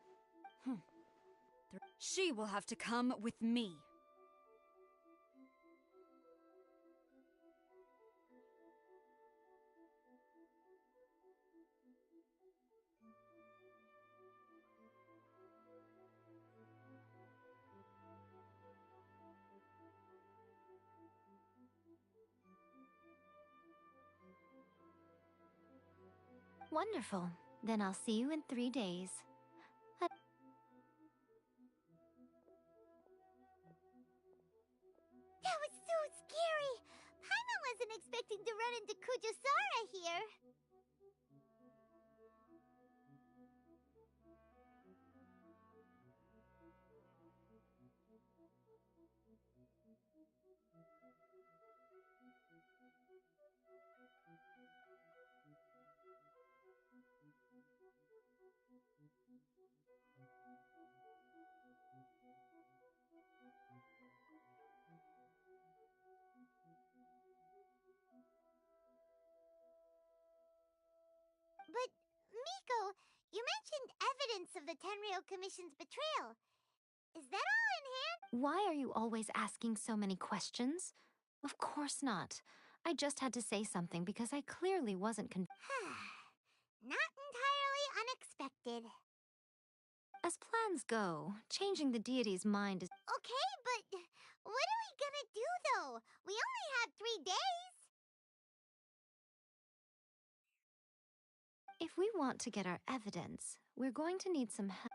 S18: She will have to come with me.
S9: Wonderful. Then I'll see you in 3 days.
S8: That was so scary! Paimon wasn't expecting to run into Kujusara here. But, Miko, you mentioned evidence of the Tenryou Commission's betrayal. Is that all in hand?
S9: Why are you always asking so many questions? Of course not. I just had to say something because I clearly wasn't
S8: Not entirely unexpected.
S9: As plans go, changing the deity's mind is—
S8: Okay, but what are we gonna do, though? We only have 3 days.
S9: If we want to get our evidence, we're going to need some help.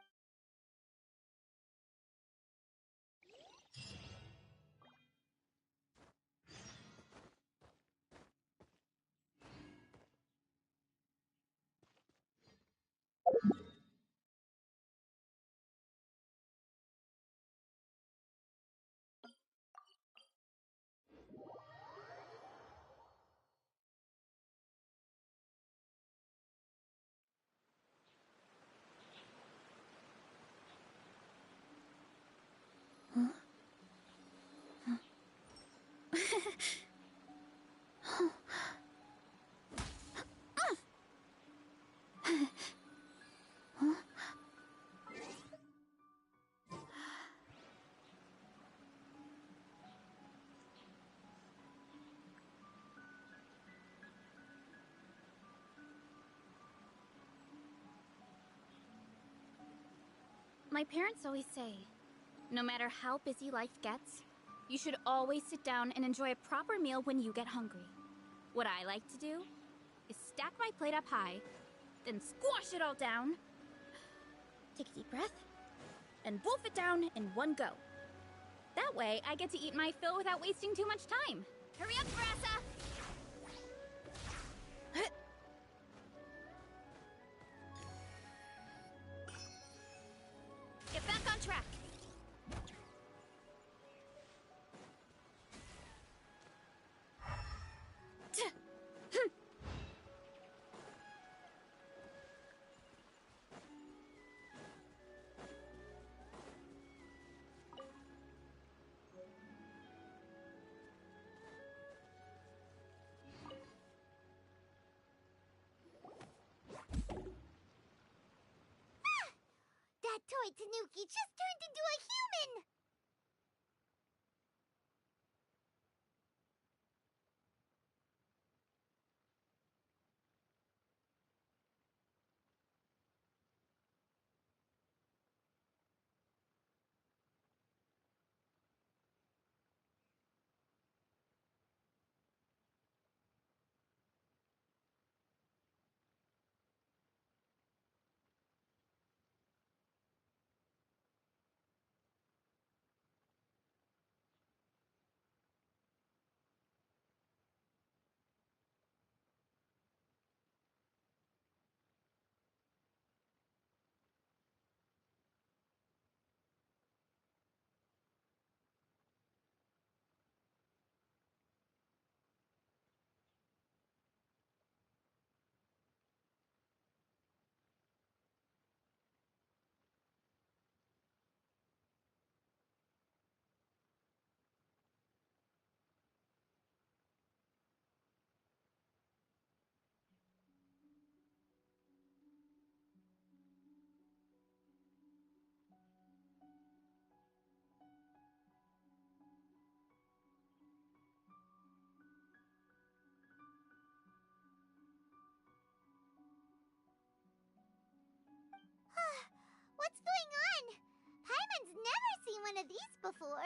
S4: My parents always say, no matter how busy life gets, you should always sit down and enjoy a proper meal when you get hungry. What I like to do is stack my plate up high, then squash it all down, take a deep breath, and wolf it down in one go. That way, I get to eat my fill without wasting too much time. Hurry up, Brassa! Get back on track.
S8: That toy Tanuki just turned into a human! one of these before.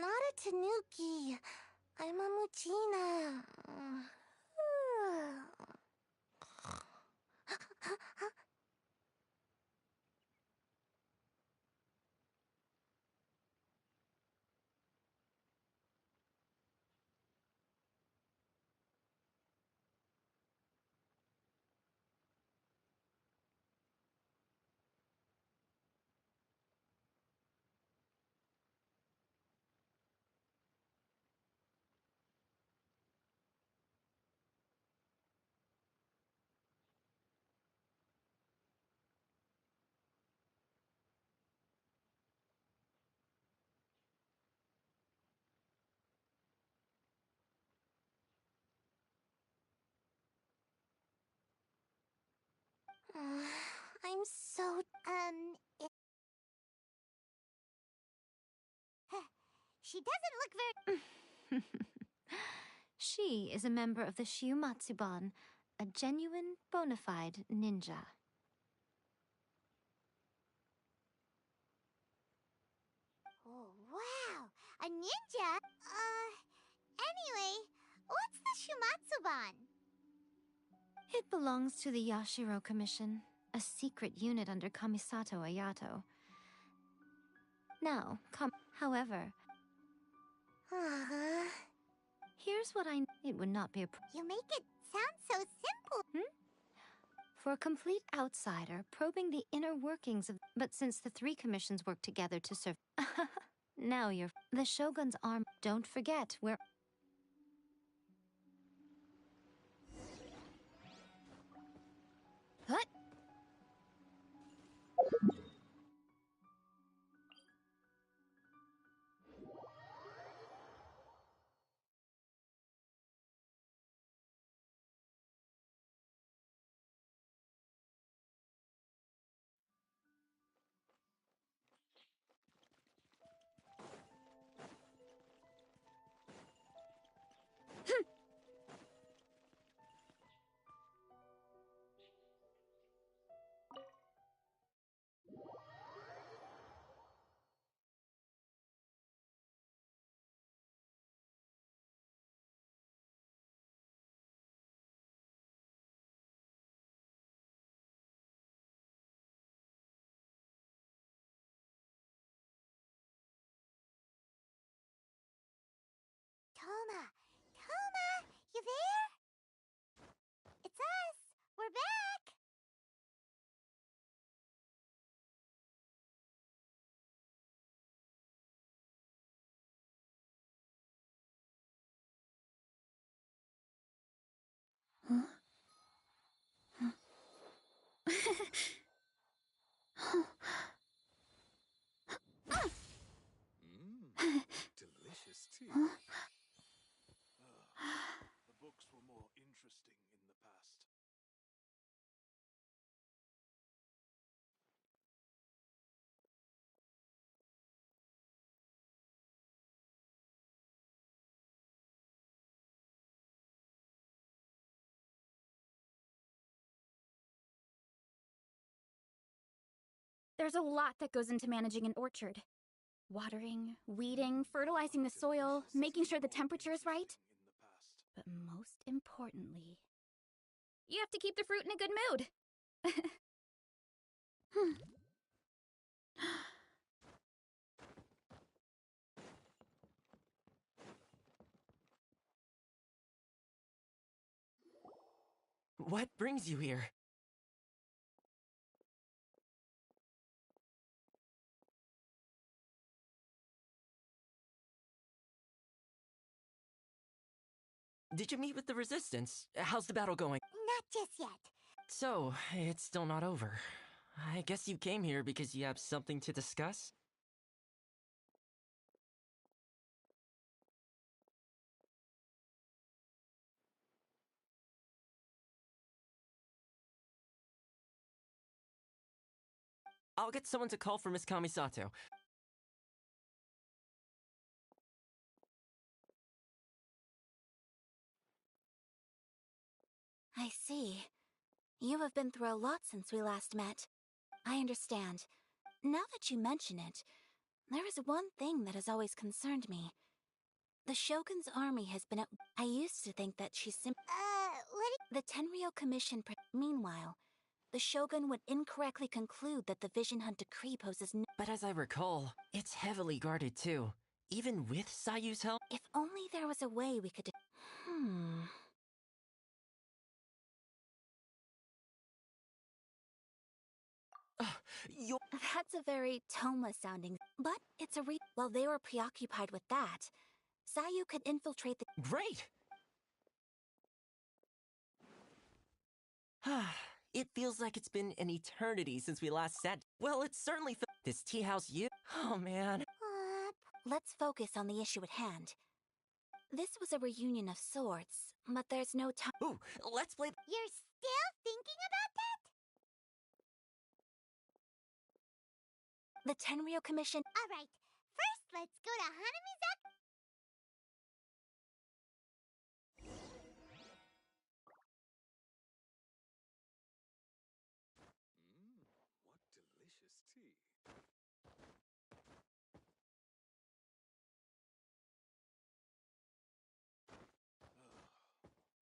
S8: Not a tanuki. I'm a muchina. I'm so, she doesn't look very...
S9: She is a member of the Shiumatsuban, a genuine, bona fide ninja.
S8: Oh, wow! A ninja? Anyway, what's the Shumatsuban?
S9: It belongs to the Yashiro Commission, a secret unit under Kamisato Ayato. Now, however... Here's what it would not be a...
S8: You make it sound so simple.
S9: For a complete outsider, probing the inner workings of... But since the three commissions work together to serve... Now you're... The Shogun's arm... Don't forget, we're... What?
S8: Toma! Toma! You there? It's us! We're back!
S7: Delicious tea. The books were more interesting in the past.
S4: There's a lot that goes into managing an orchard. Watering, weeding, fertilizing the soil, making sure the temperature is right. But most importantly, you have to keep the fruit in a good mood.
S19: What brings you here? Did you meet with the Resistance? How's the battle going?
S8: Not just yet.
S19: So, it's still not over. I guess you came here because you have something to discuss? I'll get someone to call for Miss Kamisato.
S17: I see. You have been through a lot since we last met. I understand. Now that you mention it, there is one thing that has always concerned me. The Shogun's army has been at... I used to think that she's The Tenryou Commission... Meanwhile, the Shogun would incorrectly conclude that the Vision Hunt decree poses no...
S19: But as I recall, it's heavily guarded too. Even with Sayu's help?
S17: If only there was a way we could... That's a very Toma-sounding... But it's a While they were preoccupied with that, Sayu could infiltrate the...
S19: Great! It feels like it's been an eternity since we last sat... Well, it's certainly... This tea house you... Oh, man.
S17: Let's focus on the issue at hand. This was a reunion of sorts, but there's no time...
S19: Ooh, let's play...
S8: You're still thinking about that?
S17: The Tenryou Commission...
S8: Alright, first let's go to Hanamizaki...
S10: What delicious tea.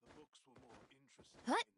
S10: The books were more interesting in the past.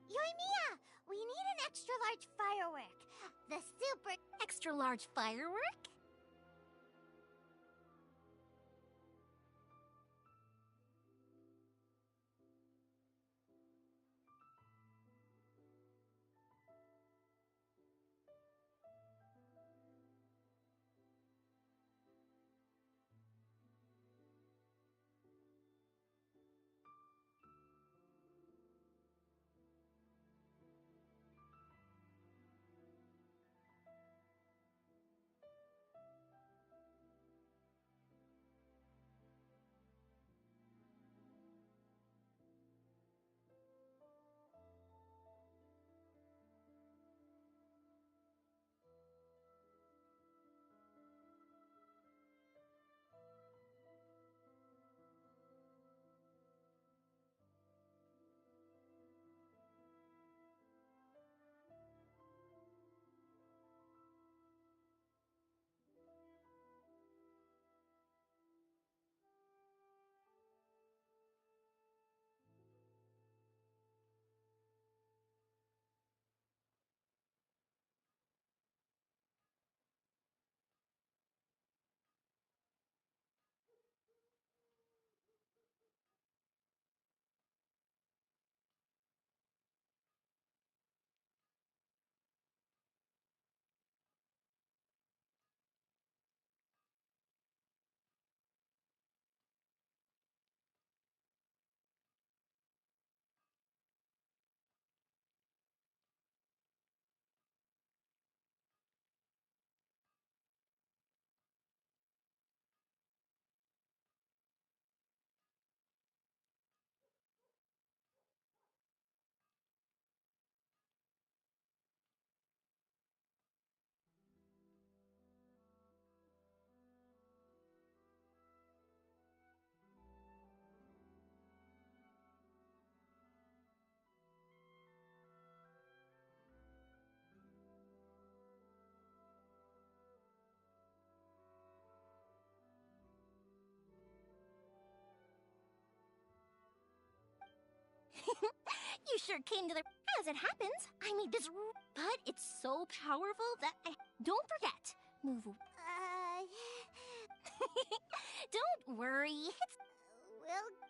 S8: Yoimiya, we need an extra large firework. The super...
S1: Extra large firework? You sure came to the... As it happens, I made this... But it's so powerful that I... Don't forget. Move... Don't worry. It's...
S8: We'll...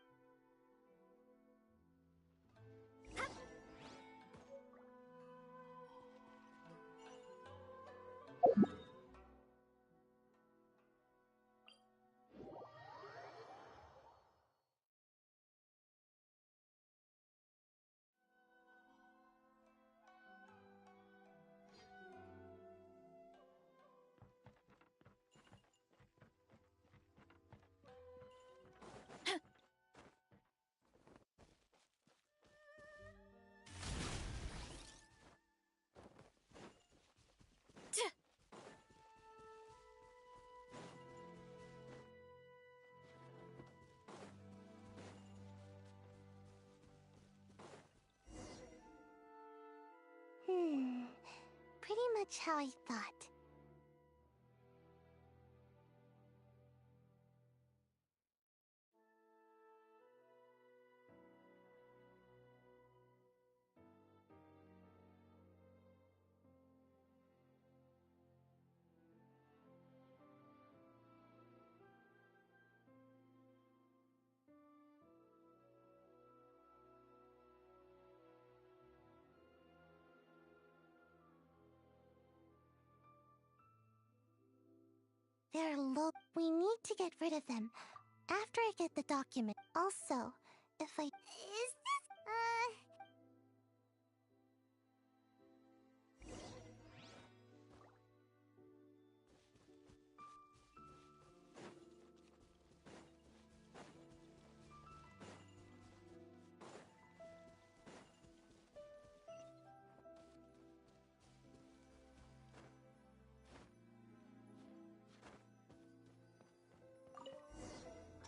S8: Pretty much how I thought. They're low. We need to get rid of them. After I get the document. Also, if I... Is this...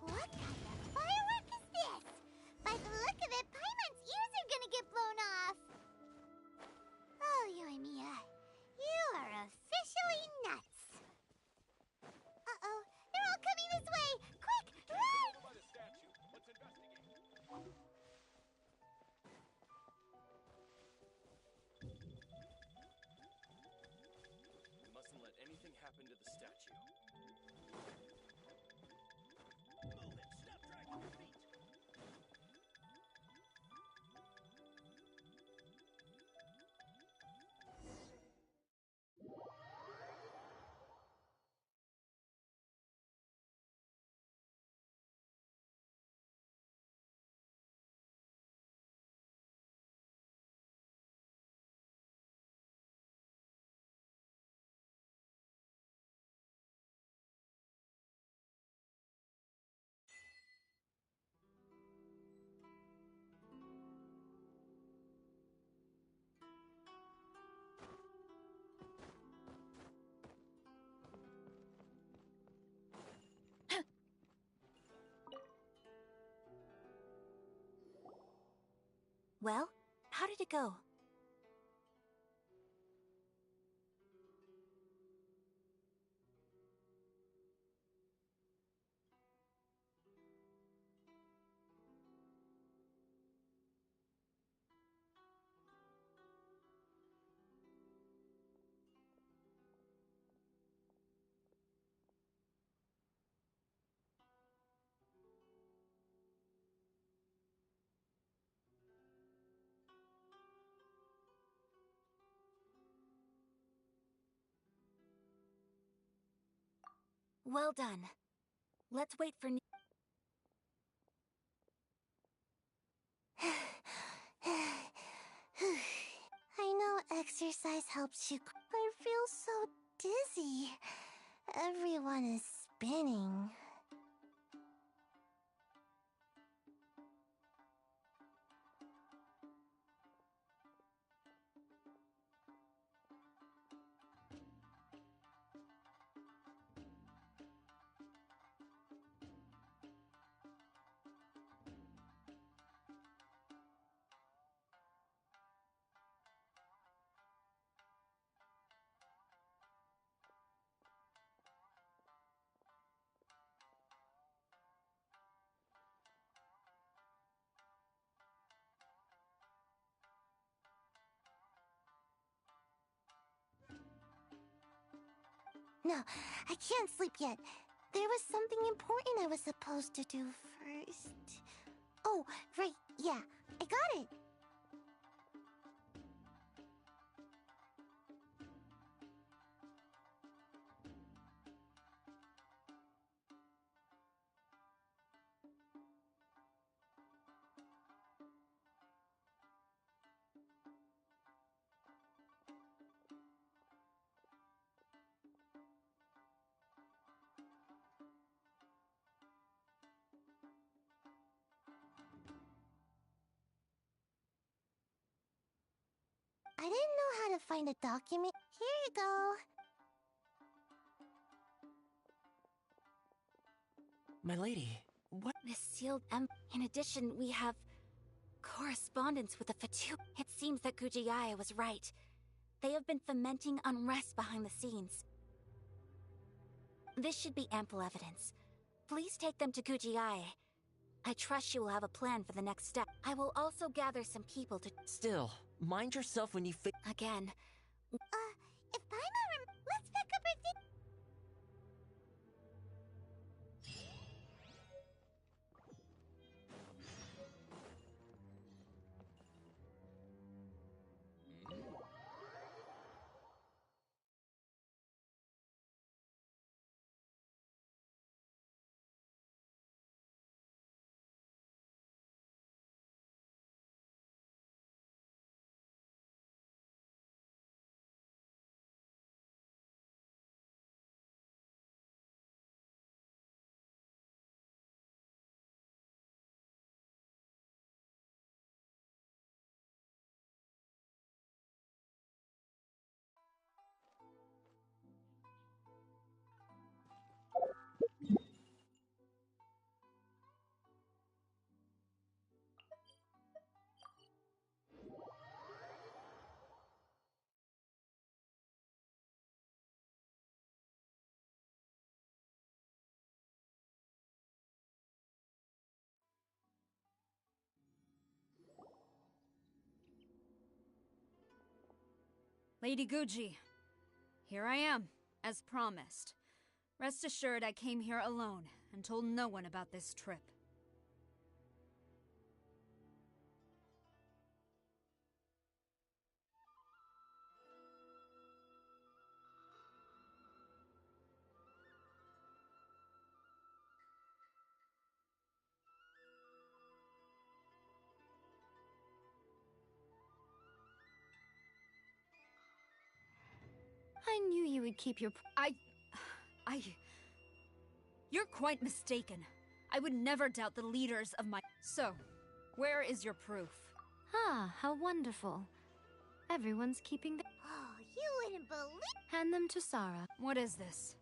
S8: What kind of firework is this? By the look of it, Paimon's ears are gonna get blown off. Oh, Yoimiya, you are officially nuts. Uh-oh, they're all coming this way. Quick, run!
S10: By the statue. Let's investigate.
S11: We mustn't let anything happen to the statue.
S17: Well, how did it go? Well done. Let's wait for
S8: I know exercise helps you. I feel so dizzy. Everyone is spinning. No, I can't sleep yet. There was something important I was supposed to do first. Oh, right, yeah, I got it. I didn't know how to find a document. Here you go.
S19: My lady, what?
S17: This sealed In addition, we have correspondence with the Fatu. It seems that Kujiai was right. They have been fomenting unrest behind the scenes. This should be ample evidence. Please take them to Kujiai. I trust you will have a plan for the next step. I will also gather some people to...
S19: Still, mind yourself when you
S17: Again.
S8: If Paimon let's pick up our thing.
S18: Lady Guji, here I am, as promised. Rest assured I came here alone and told no one about this trip.
S9: I knew you would keep your...
S18: You're quite mistaken. I would never doubt the leaders of my... So, where is your proof?
S9: Ah, how wonderful. Everyone's keeping the...
S8: Oh, you wouldn't believe...
S9: Hand them to Sarah.
S18: What is this?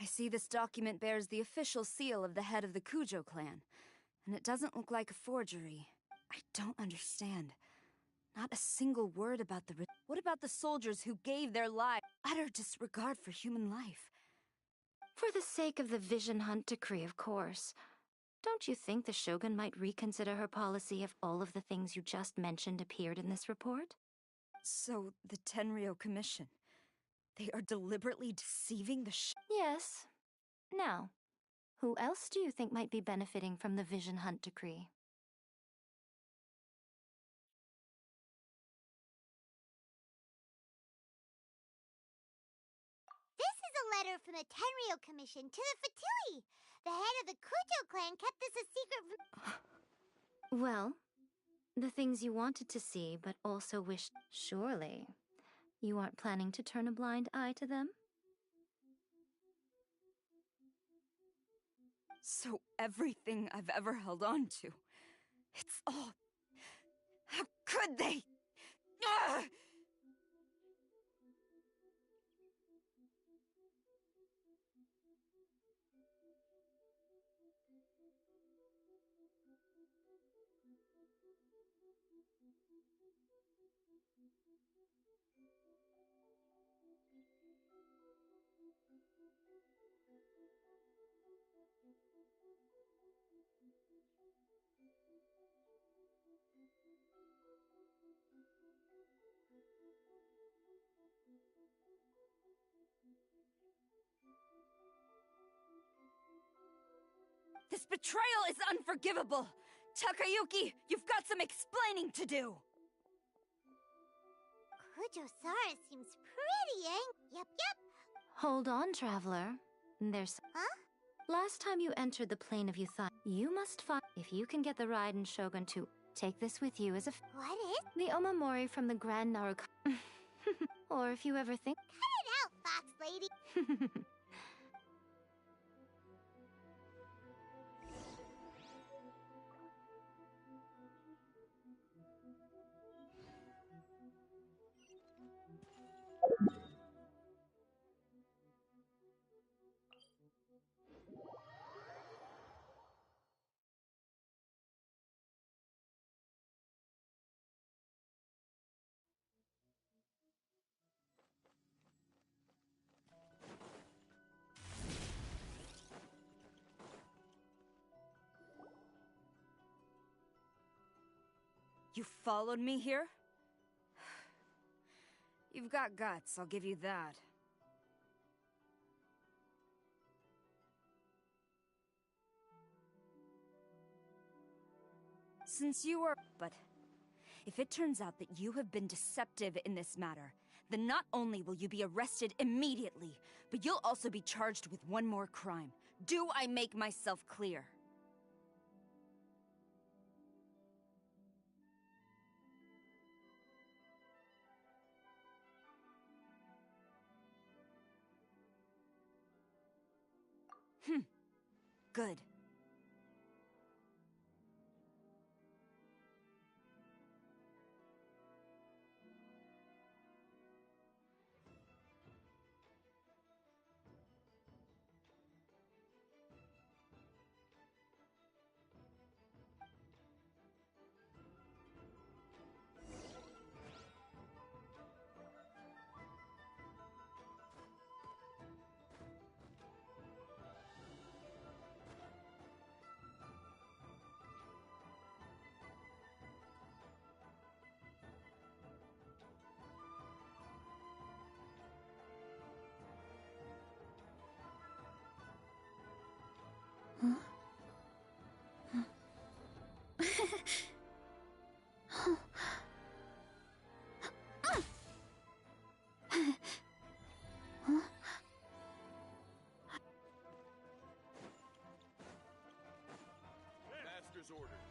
S18: I see this document bears the official seal of the head of the Kujo clan, and it doesn't look like a forgery. I don't understand. Not a single word about the... What about the soldiers who gave their lives? Utter disregard for human life.
S9: For the sake of the Vision Hunt decree, of course. Don't you think the Shogun might reconsider her policy if all of the things you just mentioned appeared in this report?
S18: So, the Tenryo Commission, they are deliberately deceiving the
S9: Yes. Now, who else do you think might be benefiting from the Vision Hunt decree?
S8: This is a letter from the Tenryo Commission to the Fatui. The head of the Kujo clan kept this a secret
S9: Well, the things you wanted to see, but also wished. Surely, you aren't planning to turn a blind eye to them?
S18: So everything I've ever held on to, it's all... How could they? Ugh! This betrayal is unforgivable! Takayuki, you've got some explaining to do!
S8: Kujo-Sara seems pretty angry. Yep.
S9: Hold on, Traveler. There's...
S8: Huh?
S9: Last time you entered the plane of Yuthai, you must find... If you can get the Raiden Shogun to take this with you as a...
S8: What is?
S9: The Omamori from the Grand Naruka... Or if you ever think...
S8: Cut it out, Fox Lady!
S18: You followed me here? You've got guts, I'll give you that. Since you are... But if it turns out that you have been deceptive in this matter, then not only will you be arrested immediately, but you'll also be charged with one more crime. Do I make myself clear? Good.
S10: Master's orders.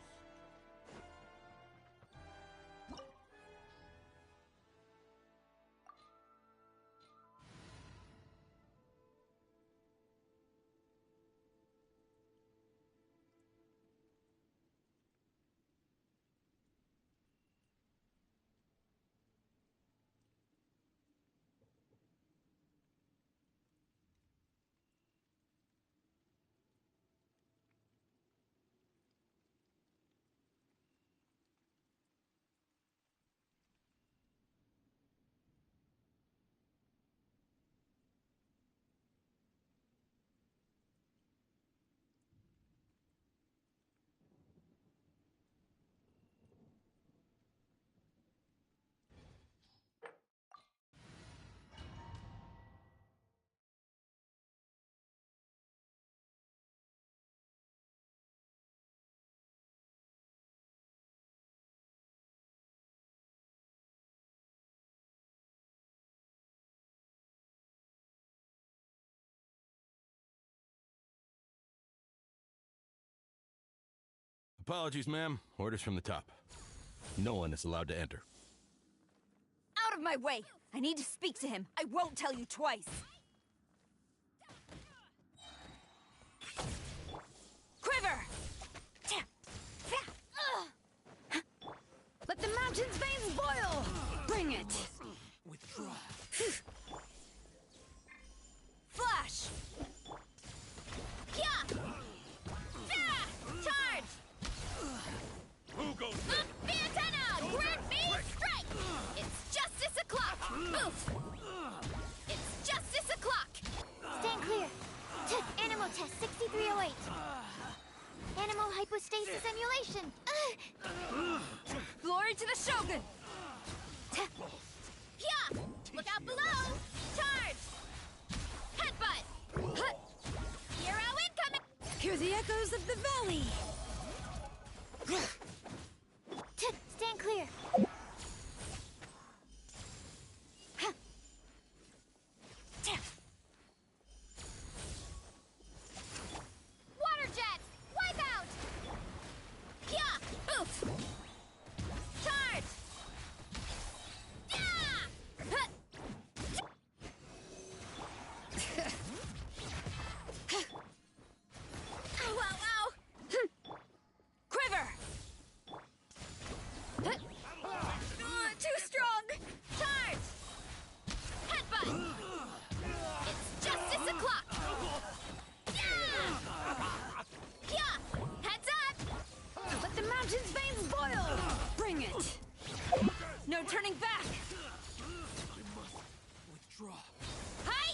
S10: Apologies, ma'am. Orders from the top. No one is allowed to enter.
S18: Out of my way! I need to speak to him. I won't tell you twice. Quiver!
S16: Let the mountain's veins boil! Bring it!
S15: Withdraw.
S18: Flash! Yeah! Charge!
S21: Who goes
S18: The antenna! Grant me strike! It's justice o'clock! Move! It's justice o'clock!
S8: Stand clear. Animal test 6308. Animal hypostasis emulation.
S18: Glory to the Shogun! Yeah! Look out below! Charge! Headbutt! Hut! Hero incoming!
S16: Hear the echoes of the valley!
S8: Stand clear.
S18: Water jet! Wipe out! Yeah! Oof! Charge! Yeah! Hut! Ow, ow, ow! Quiver! Too strong! Charge! Headbutt! It's justice o'clock! Yeah! Yeah! Heads up!
S16: Let the mountain's veins boil! Bring it!
S18: No turning back!
S15: Withdraw.
S18: Hi!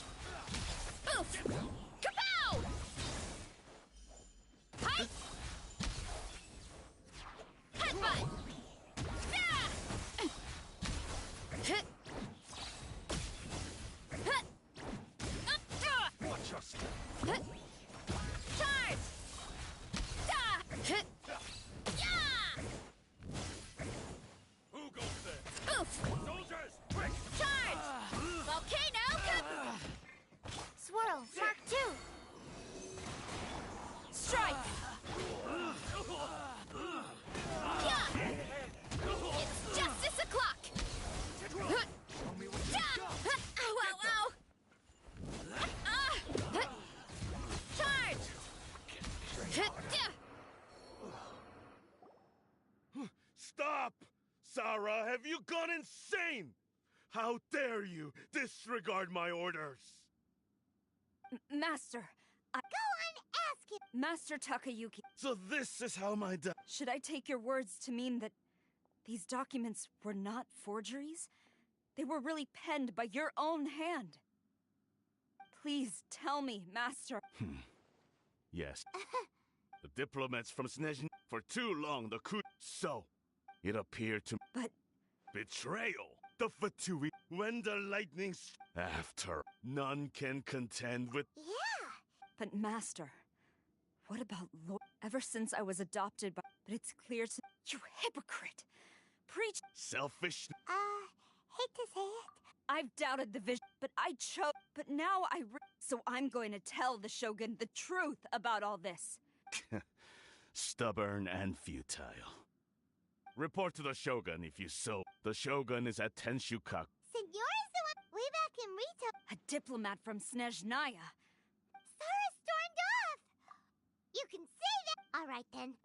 S18: Oof! Kapow! Hi! Headbutt! Yeah! Hit! Hit!
S21: Watch your step.
S18: Hit! Charge! Ah! Hit! Yeah!
S21: Who goes there?
S18: Oof!
S21: Soldiers, quick!
S18: Charge! Volcano!
S8: Swirl. Mark 2.
S18: Strike! Yeah! It's justice o'clock! Ow, ow, ow! Charge!
S21: Stop! Sarah, have you gone insane? How dare you disregard my orders?
S18: Master,
S8: Go on, ask him.
S18: Master Takayuki,
S21: So this is how my
S18: should I take your words to mean that these documents were not forgeries? They were really penned by your own hand. Please tell me, Master.
S21: Yes. The diplomats from Snezhny for too long the coup. So, it appeared to
S18: But
S21: betrayal. The Fatui when the lightning after none can contend with.
S8: Yeah.
S18: But Master, what about Lord? Ever since I was adopted by... But it's clear to... You hypocrite! Preach...
S21: Selfish.
S8: Hate to say it.
S18: I've doubted the vision, but I chose... But now so I'm going to tell the Shogun the truth about all this.
S21: Stubborn and futile. Report to the Shogun if you so. The Shogun is at Tenshukaku.
S8: Signora's the one way back in Rito.
S18: A diplomat from Snezhnaya.
S8: Sarah stormed off. You can say that. All right then.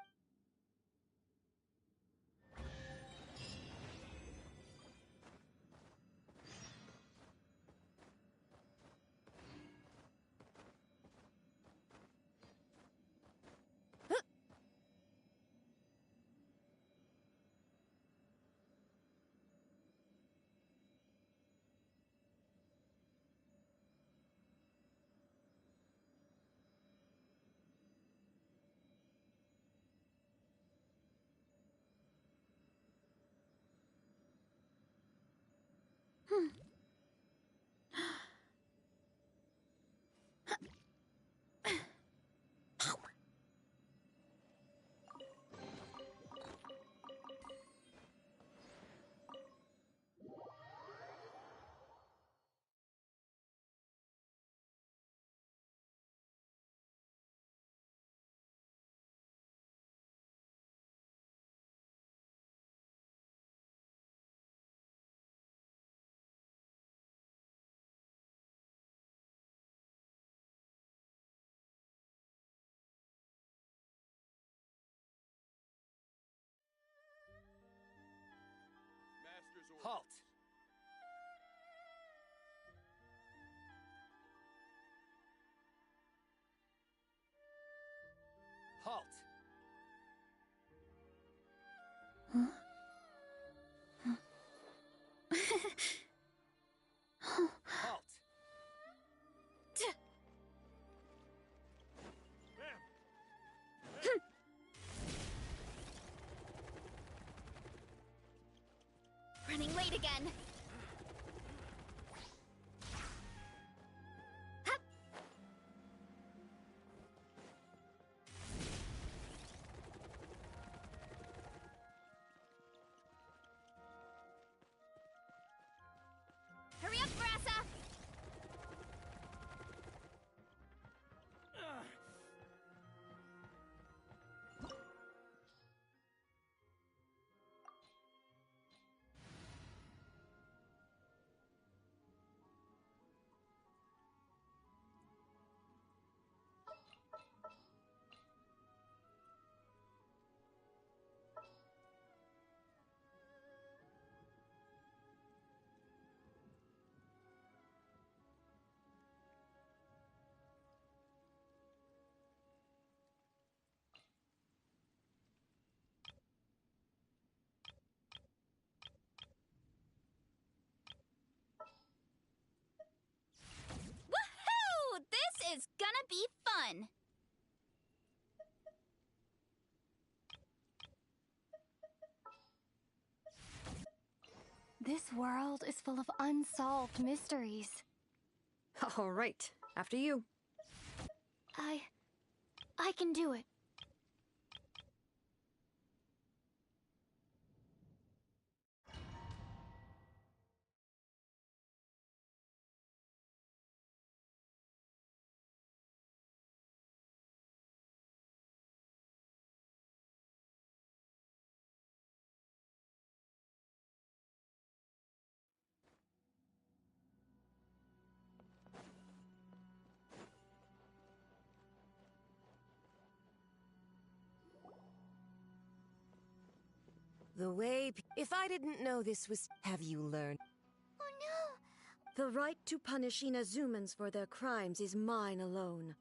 S15: Halt! Halt! Halt!
S4: Running late again. Hup. Hurry up, Brassa! Woohoo! This is gonna be fun!
S6: This world is full of unsolved mysteries.
S16: All right, after you.
S6: I can do it.
S14: The way... If I didn't know this was... Have you learned?
S8: Oh
S14: The right to punish Inazumans for their crimes is mine alone.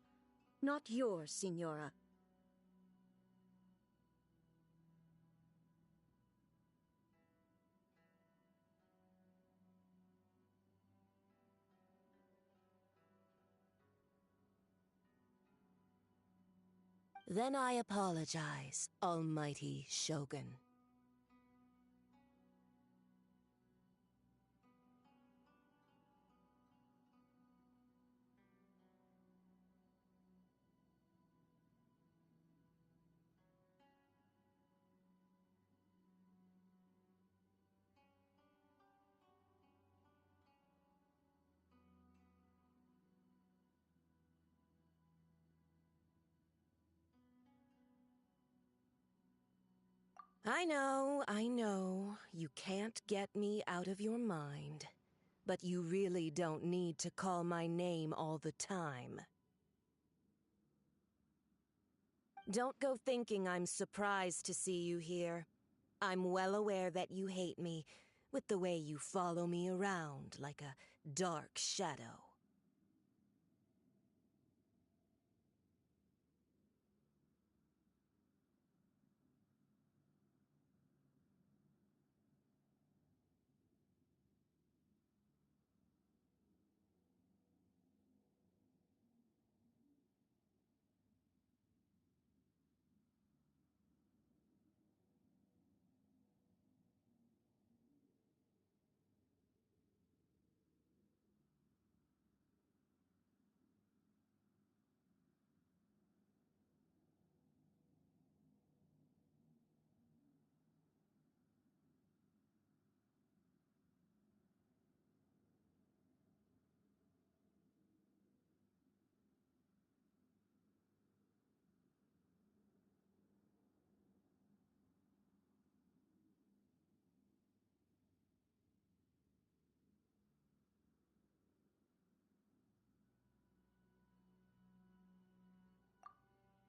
S14: Not yours, Signora. Then I apologize, Almighty Shogun. I know. You can't get me out of your mind. But you really don't need to call my name all the time. Don't go thinking I'm surprised to see you here. I'm well aware that you hate me, with the way you follow me around like a dark shadow.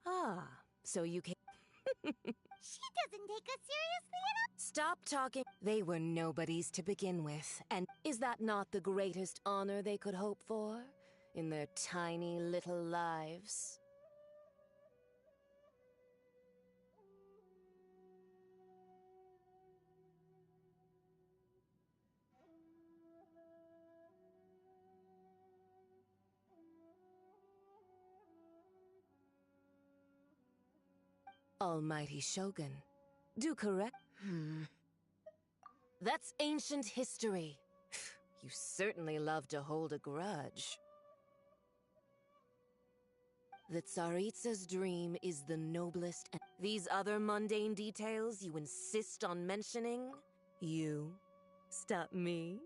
S14: Ah, so you can...
S8: She doesn't take us seriously at all.
S14: Stop talking. They were nobodies to begin with. And is that not the greatest honor they could hope for in their tiny little lives? Almighty Shogun. Do correct. That's ancient history. You certainly love to hold a grudge. The Tsaritsa's dream is the noblest, and these other mundane details you insist on mentioning? You stop me?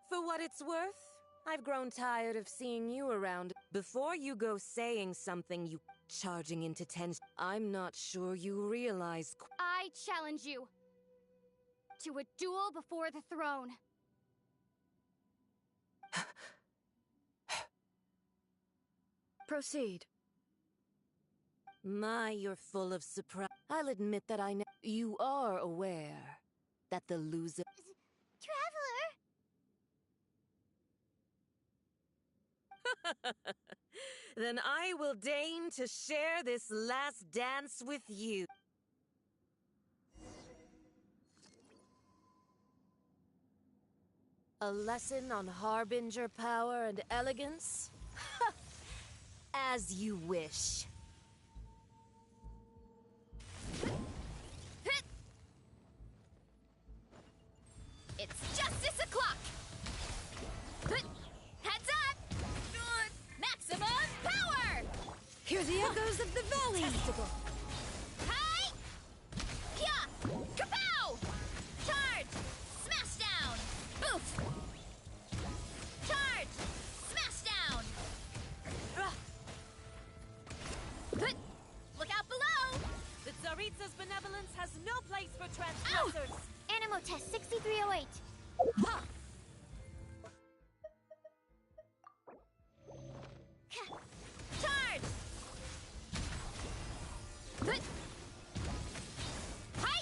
S14: For what it's worth, I've grown tired of seeing you around. Before you go saying something, you charging into tension. I'm not sure you realize.
S6: I challenge you to a duel before the throne.
S14: Proceed. My, you're full of surprise. I'll admit that I know you are aware that the loser.
S8: Traveler!
S14: Then I will deign to share this last dance with you. A lesson on Harbinger power and elegance? As you wish.
S4: It's justice o'clock! Heads up! Maximum power!
S14: Hear the echoes of the valley!
S4: Testicle. Hi! Kya! Kapow! Charge! Smash down! Boof! Charge! Smash down! Look out below!
S14: The Tsaritsa's benevolence has no place for transgressors!
S6: Animo test 6308.
S14: Ha!
S4: Charge! Hi!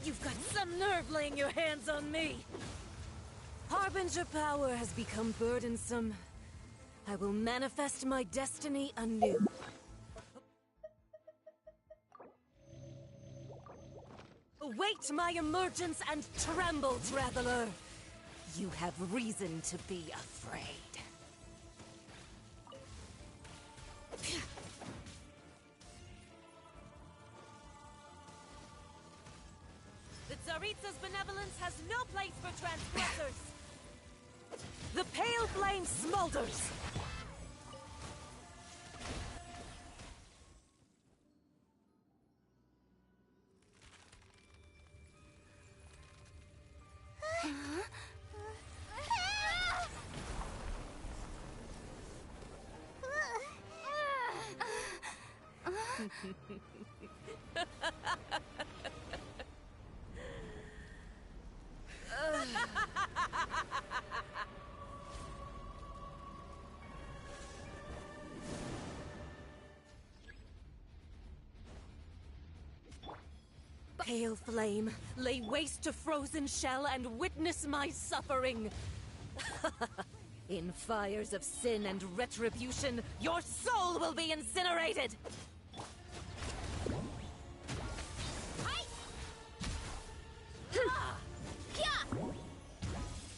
S14: You've got some nerve laying your hands on me! Harbinger power has become burdensome. I will manifest my destiny anew. Await my emergence and tremble, traveler! You have reason to be afraid. The Tsaritsa's benevolence has no place for transgressors! The pale flame smolders! Pale flame, lay waste to frozen shell and witness my suffering! In fires of sin and retribution, your soul will be incinerated!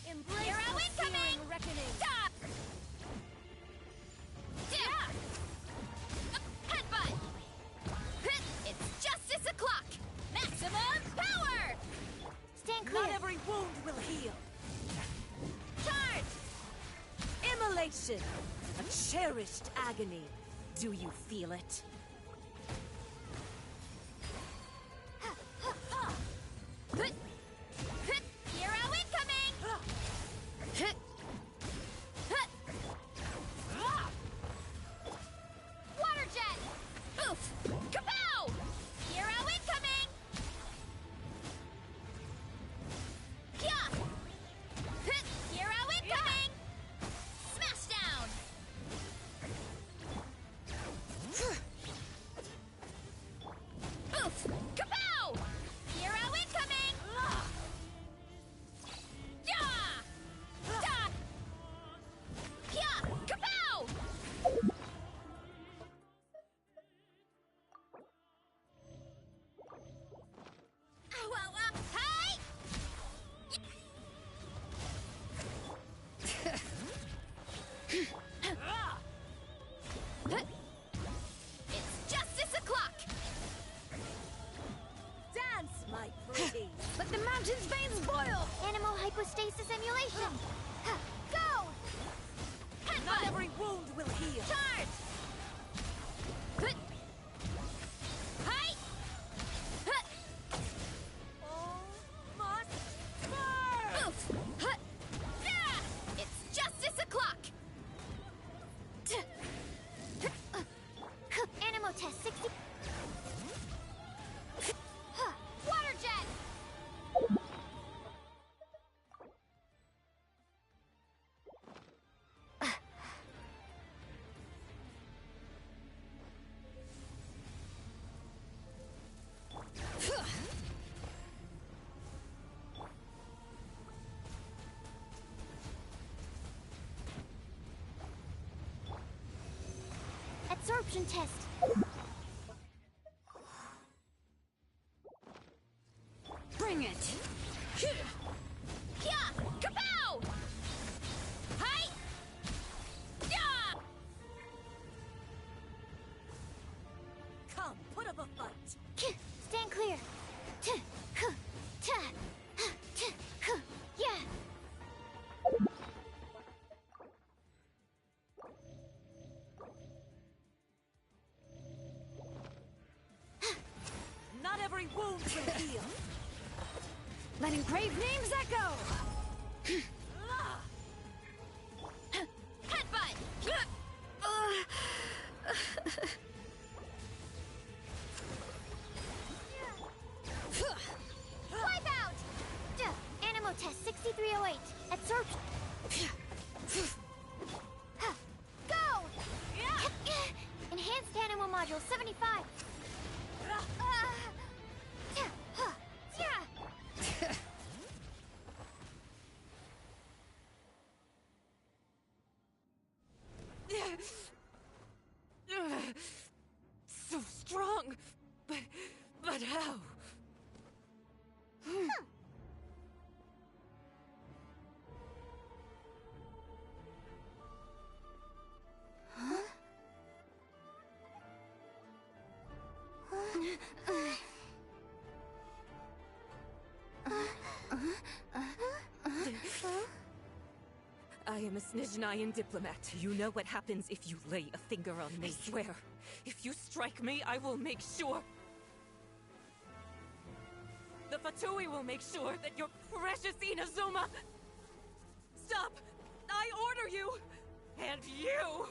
S4: Embrace hero incoming!
S14: Reckoning!
S4: Stop! Headbutt! It's justice o'clock! Maximum power!
S6: Stand clear.
S14: Not every wound will heal!
S4: Charge!
S14: Immolation! A cherished agony. Do you feel it?
S4: Hero incoming! Water jet! Boof! Kapow! Hero incoming! Kya! Hero incoming! Smash down!
S1: Absorption test.
S18: Bring it!
S6: Yeah! Kapow! Hi! Yeah!
S14: Come, put up a fight.
S1: Stand clear. Yeah.
S14: Not every wound will heal.
S18: Letting brave names echo!
S6: Headbutt!
S1: Wipe out! Animal test 6308. Absorption. Go! Enhanced animal module 75.
S14: So strong, but how? I am a Snezhnayan diplomat. You know what happens if you lay a finger on me. I swear, if you strike me, I will make sure. The Fatui will make sure that your precious Inazuma... Stop! I order you! And you!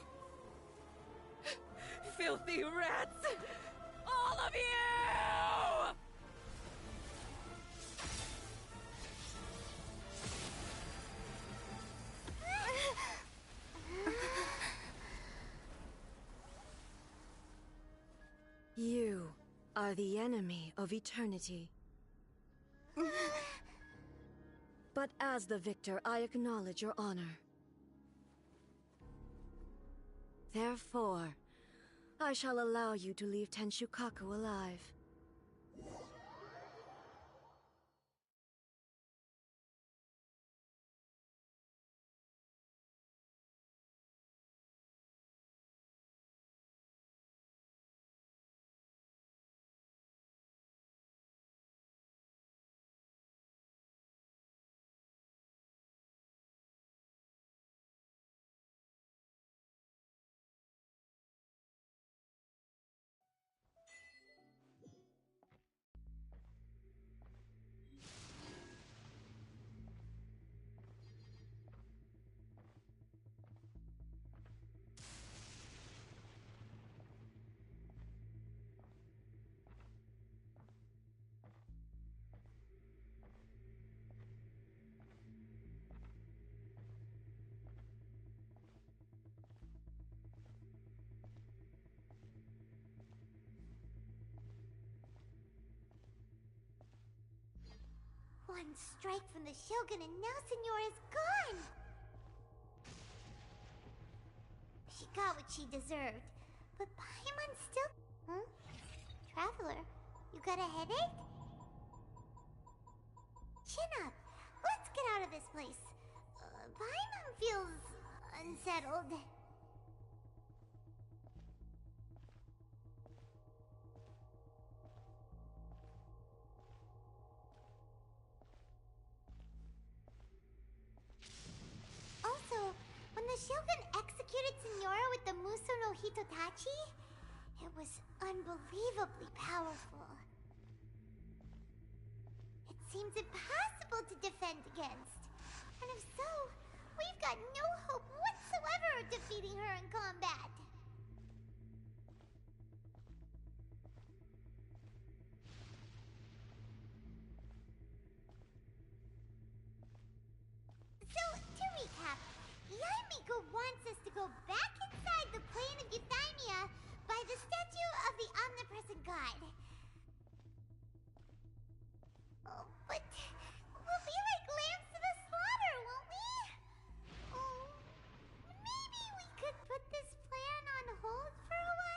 S14: Filthy rats! All of you! You are the enemy of eternity. But as the victor, I acknowledge your honor. Therefore, I shall allow you to leave Tenshukaku alive.
S8: One strike from the Shogun and now Senora is gone! She got what she deserved, but Paimon's still... Huh? Traveler, you got a headache? Chin up. Let's get out of this place. Paimon feels... unsettled. Also, when the Shogun executed Senora with the Muso no Hitotachi, it was unbelievably powerful. It seems impossible to defend against. And if so, we've got no hope whatsoever of defeating her in combat. So, to recap, Yaimiko wants us to go back inside the plane of Euthymia by the statue of the omnipresent god. Oh, but we'll be like lambs to the slaughter, won't we? Oh, maybe we could put this plan on hold for a while?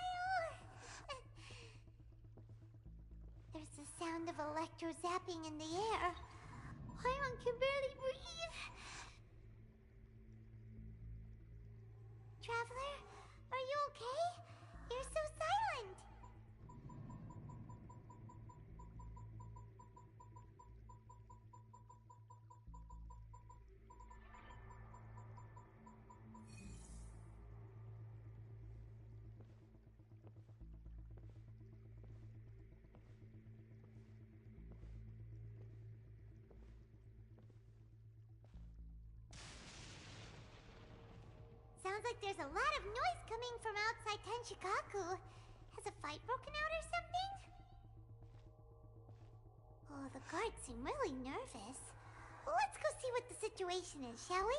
S8: electro-zapping in the air. Paimon can barely breathe. Traveler, are you okay? You're so silent. Sounds like there's a lot of noise coming from outside Tenshikaku. Has a fight broken out or something? Oh, the guards seem really nervous. Let's go see what the situation is, shall we?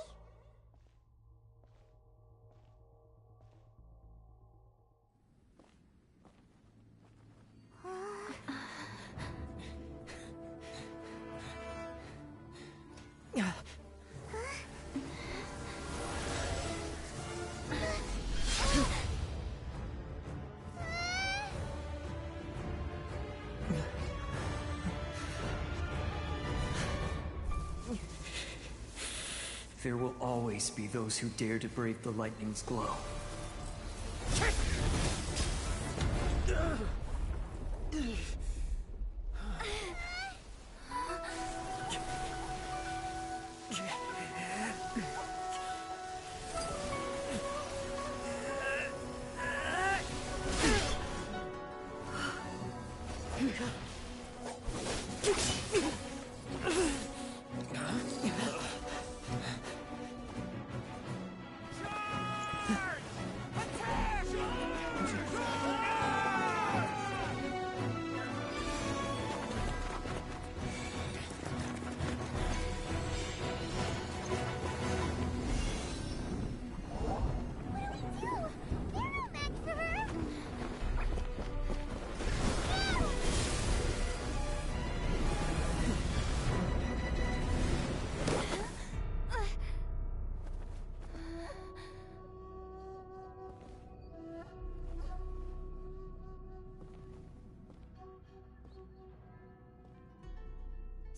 S13: There will always be those who dare to brave the lightning's glow.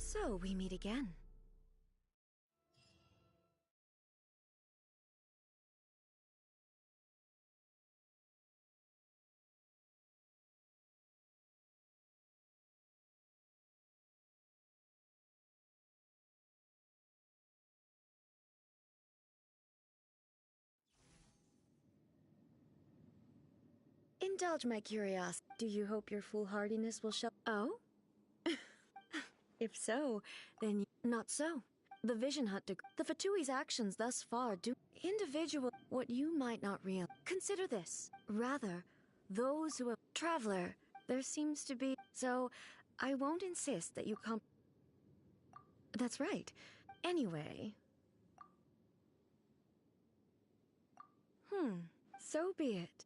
S9: So we meet again. Indulge my curiosity. Do you hope your foolhardiness will show? Oh? If so, then not so. The Vision Hut the Fatui's actions thus far do individual what you might not realize. Consider this. Rather, those who have traveler, there seems to be. So, I won't insist that you come. That's right. Anyway. So be it.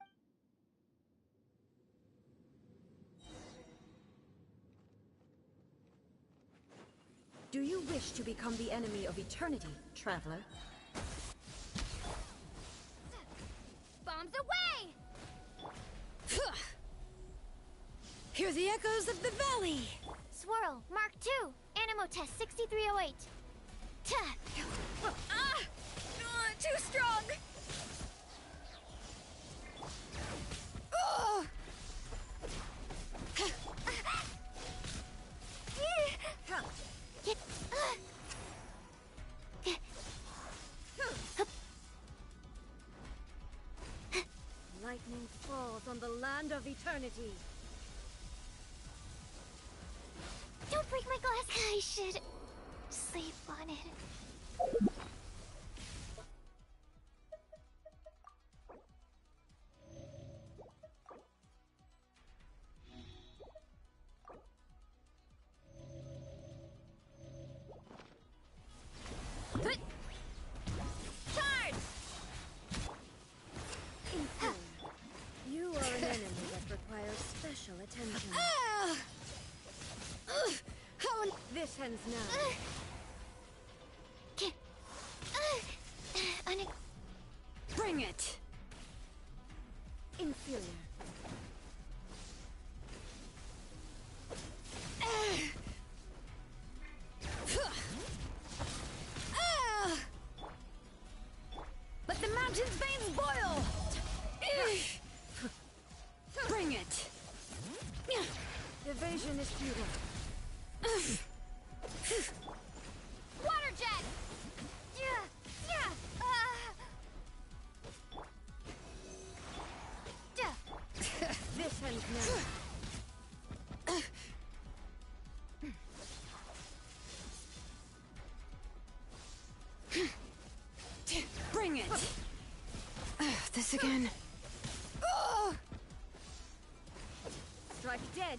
S9: Do you wish to become the enemy of eternity, traveler?
S6: Bombs away!
S1: Hear the echoes of the valley!
S6: Swirl, Mark II, Animo Test 6308.
S1: Too strong!
S9: Lightning falls on the land of eternity.
S1: Don't break my glass! I should sleep on it.
S9: You are an enemy that requires special attention. This ends now.
S18: Bring it!
S9: Inferior.
S16: Evasion is futile.
S6: Water jet!
S16: This ends now. Bring it! This again. Strike dead.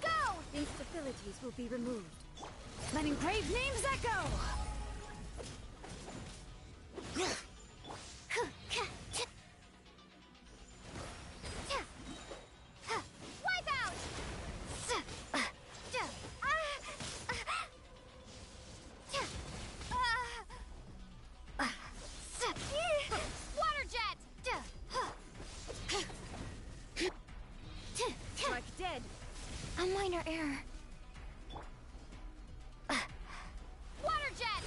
S6: Go!
S16: Instabilities will be removed. Let engraved names echo!
S6: Wipe out! Water jet!
S16: Strike dead.
S1: A minor error.
S6: Water jet!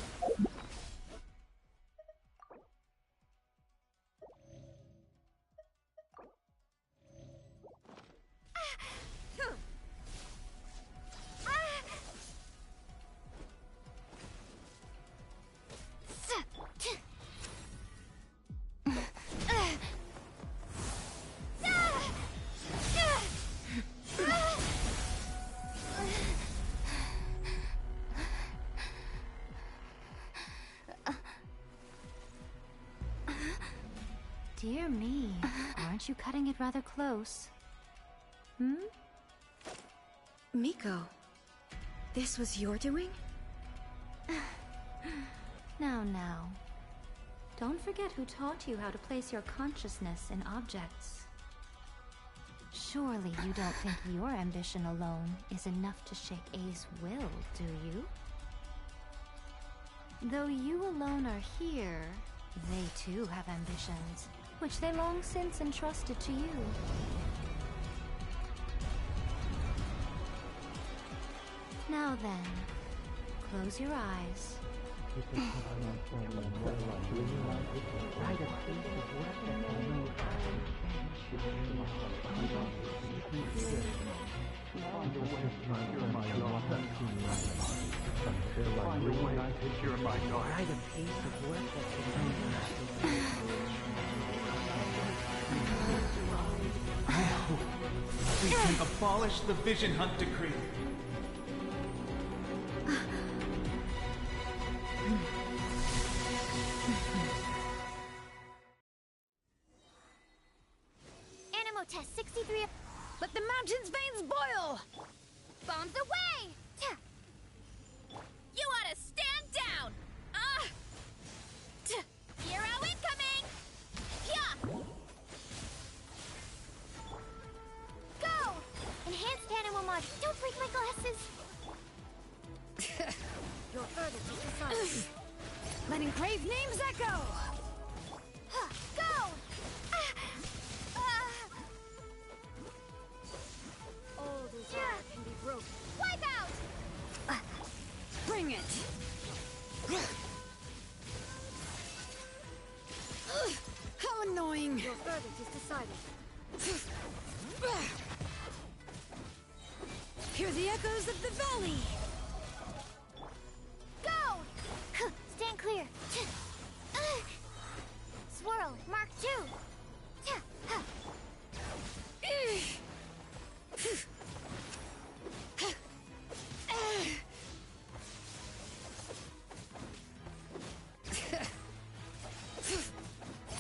S9: Dear me, aren't you cutting it rather close?
S16: Miko, this was your doing?
S9: Now. Don't forget who taught you how to place your consciousness in objects. Surely you don't think your ambition alone is enough to shake A's will, do you? Though you alone are here, they too have ambitions, which they long since entrusted to you. Now then, close your eyes.
S7: We can abolish the Vision Hunt Decree.
S6: Animo test 63.
S18: Let the mountain's veins boil!
S6: Bombs away!
S4: You ought to stand down! Hero incoming!
S6: Go! Enhanced animal mod. Don't break my glasses.
S16: Your verdict is decided.
S18: Let engraved names echo!
S6: Go!
S16: All desire can be broken.
S6: Wipe out!
S18: Bring it! How annoying!
S16: Your verdict is decided.
S18: Hear the echoes of the valley!
S6: Go! Stand clear. Swirl. Mark 2.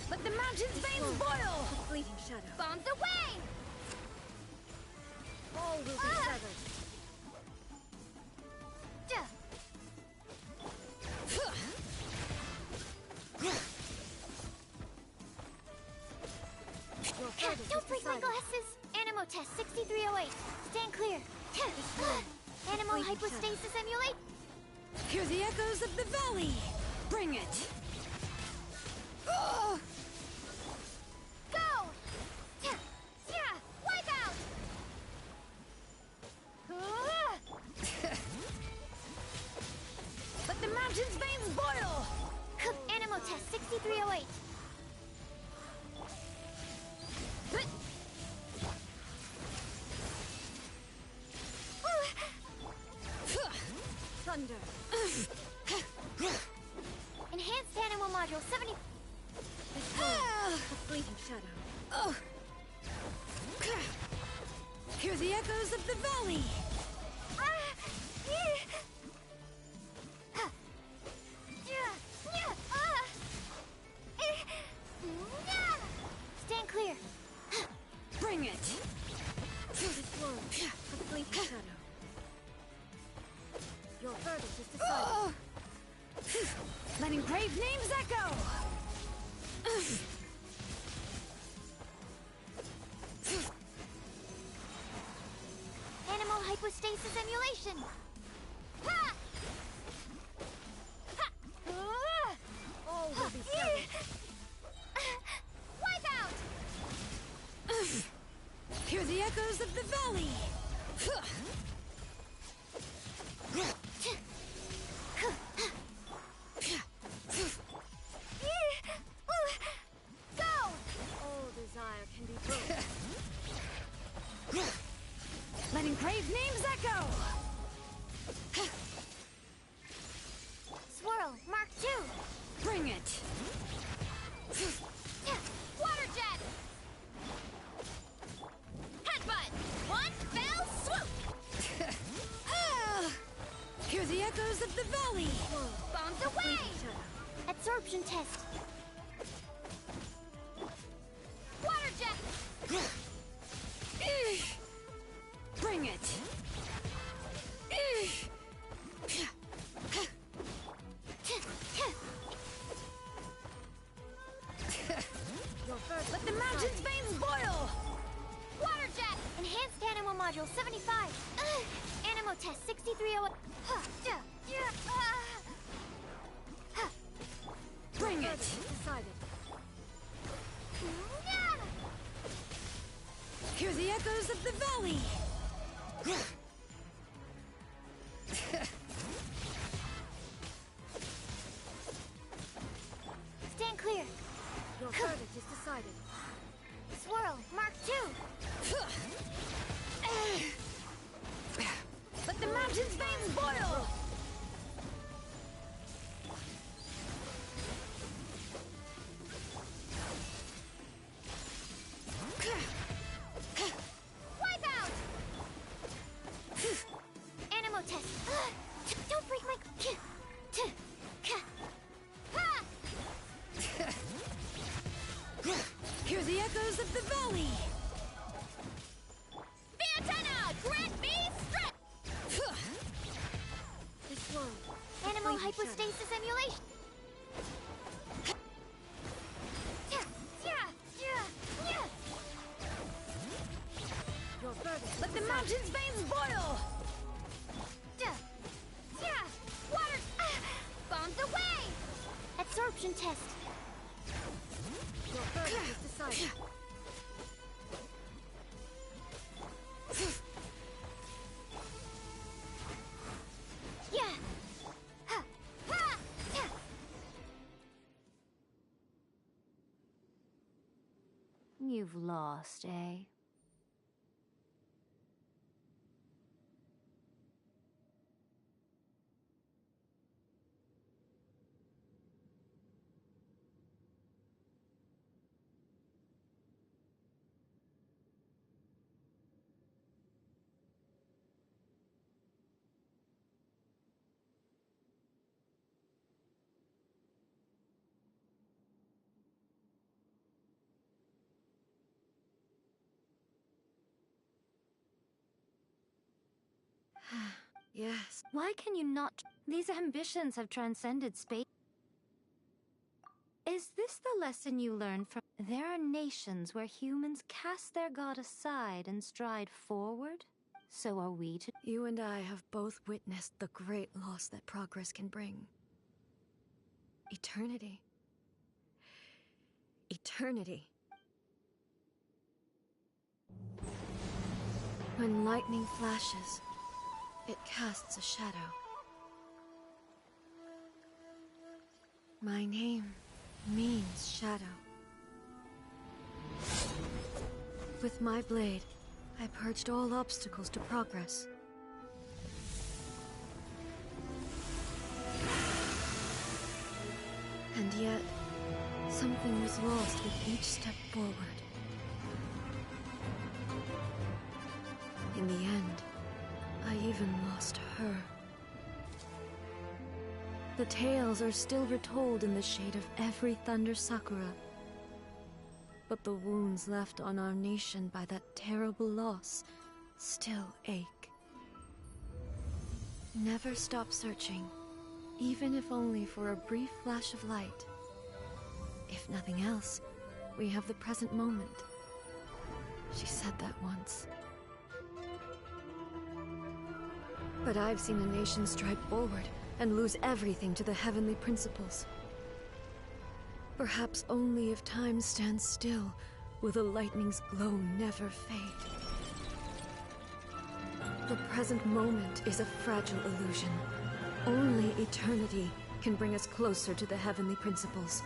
S18: Let the mountain's veins boil!
S16: Fleeting shadow.
S6: Bombs away!
S16: All will be severed.
S6: Don't break my glasses! Animo test 6308. Stand clear. Animal hypostasis emulate.
S18: Hear the echoes of the valley! Bring it!
S6: Go! Wipe out!
S18: Let the mountain's veins boil!
S6: Animo test 6308.
S18: Fleeting shadow. Oh! Hear the echoes of the valley!
S6: Stand clear.
S18: Bring it! Through this world, a fleeting shadow. Your verdict is decided. Letting brave names echo!
S6: Animal hypostasis emulation. Ha! Ha!
S18: All will be settled.
S6: Wipe out!
S18: Hear the echoes of the valley!
S6: Go!
S18: All desire can be broken. Letting brave names echo!
S6: Swirl, Mark 2.
S18: Bring it!
S6: Water jet! Headbutt! One fell swoop!
S18: Hear the echoes of the valley!
S6: Bombs away! Absorption test. Water jet!
S18: Bring it! Let the mountain's veins boil!
S6: Water jet! Enhanced animal module 75. Animal test 6308.
S18: Bring it!
S6: Decided.
S18: Hear the echoes of the valley!
S6: Stand clear.
S18: Your verdict is decided.
S6: Swirl, Mark 2.
S18: Let the mountain's veins boil!
S6: Wipe out! Animal test. Don't break my...
S18: Hear the echoes of the valley!
S6: Antenna! Grant me strength!
S18: This one.
S6: Animal
S18: Fleeting
S6: hypostasis emulation.
S18: Your verdict. Let the mountain's veins boil!
S6: Water! Bombs away! Absorption test.
S18: Your verdict is decided.
S6: Yeah! Ha! Ha! Yeah!
S9: You've lost, eh?
S14: Yes.
S9: Why can you not? These ambitions have transcended space. Is this the lesson you learned from? There are nations where humans cast their god aside and stride forward. So are we to?
S14: You and I have both witnessed the great loss that progress can bring. Eternity. Eternity. When lightning flashes, it casts a shadow. My name means shadow. With my blade, I purged all obstacles to progress. And yet, something was lost with each step forward.
S5: In the end, I even lost her. The tales are still retold in the shade of every Thunder Sakura. But the wounds left on our nation by that terrible loss still ache. Never stop searching, even if only for a brief flash of light. If nothing else, we have the present moment. She said that once. But I've seen a nation stride forward and lose everything to the heavenly principles. Perhaps only if time stands still will the lightning's glow never fade. The present moment is a fragile illusion. Only eternity can bring us closer to the heavenly principles.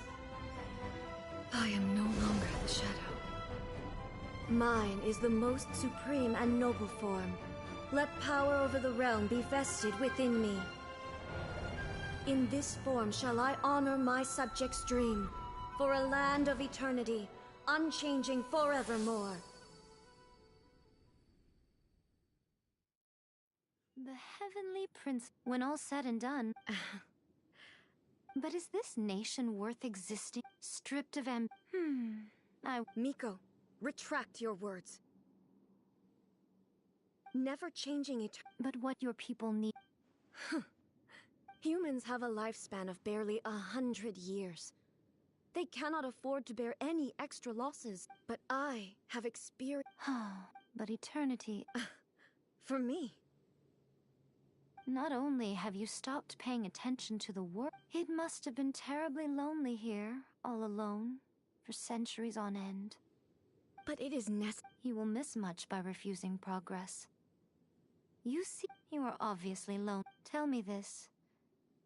S5: I am no longer the shadow. Mine is the most supreme and noble form. Let power over the realm be vested within me. In this form shall I honor my subjects' dream, for a land of eternity, unchanging forevermore.
S9: The Heavenly Prince, when all said and done. But is this nation worth existing? Stripped of
S5: Miko, retract your words. Never changing it.
S9: But what your people need.
S5: Humans have a lifespan of barely 100 years. They cannot afford to bear any extra losses. But I have experienced.
S9: But eternity.
S5: For me.
S9: Not only have you stopped paying attention to the world, it must have been terribly lonely here, all alone, for centuries on end.
S5: But it is necessary.
S9: You will miss much by refusing progress. You see, you are obviously lonely. Tell me this.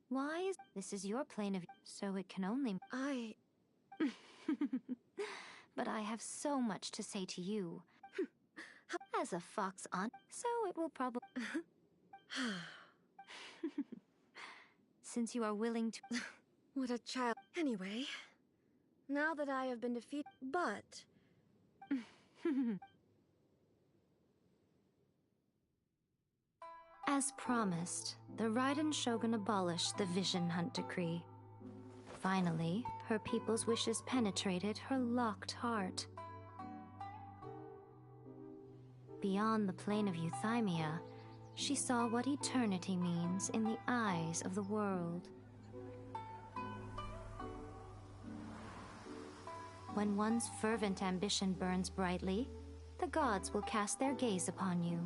S9: Why is this is your plane of so it can only But I have so much to say to you. As a fox aunt, so it will probably since you are willing to
S5: What a child. Anyway, now that I have been defeated, but
S9: as promised, the Raiden Shogun abolished the Vision Hunt Decree. Finally, her people's wishes penetrated her locked heart. Beyond the plane of euthymia, she saw what eternity means in the eyes of the world. When one's fervent ambition burns brightly, the gods will cast their gaze upon you.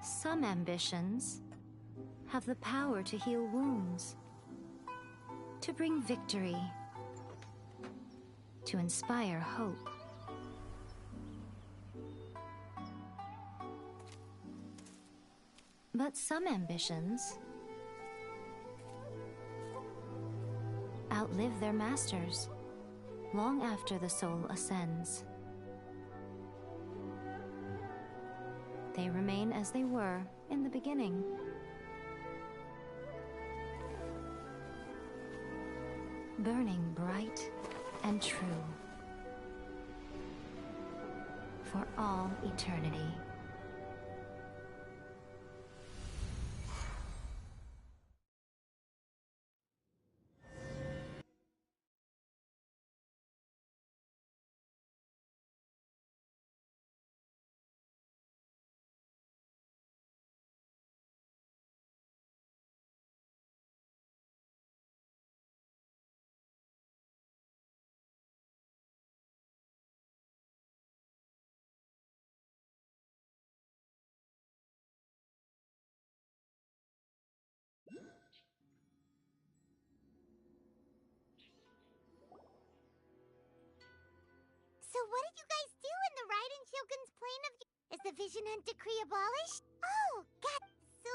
S9: Some ambitions have the power to heal wounds, to bring victory, to inspire hope. But some ambitions outlive their masters long after the soul ascends. They remain as they were in the beginning. Burning bright and true for all eternity.
S8: So what did you guys do in the Raiden Shogun's plane of... Is the Vision Hunt Decree abolished? Oh, God, so...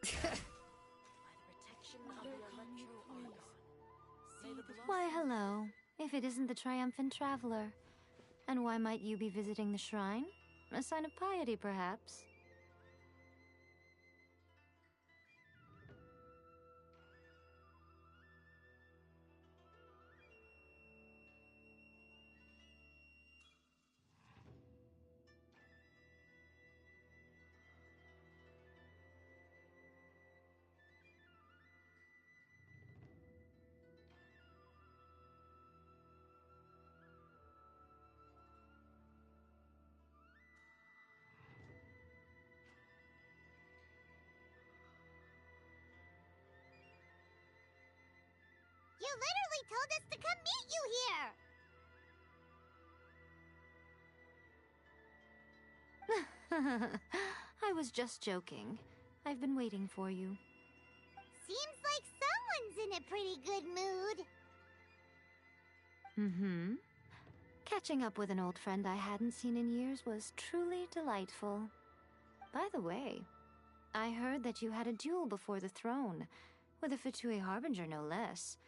S14: By the protection of the Electro Argon, may the
S9: Why, hello. If it isn't the triumphant traveler. And why might you be visiting the shrine? A sign of piety, perhaps?
S8: You literally told us to come meet you here!
S9: I was just joking. I've been waiting for you.
S8: Seems like someone's in a pretty good mood.
S9: Mm-hmm. Catching up with an old friend I hadn't seen in years was truly delightful. By the way, I heard that you had a duel before the throne, with a Fatui Harbinger no less.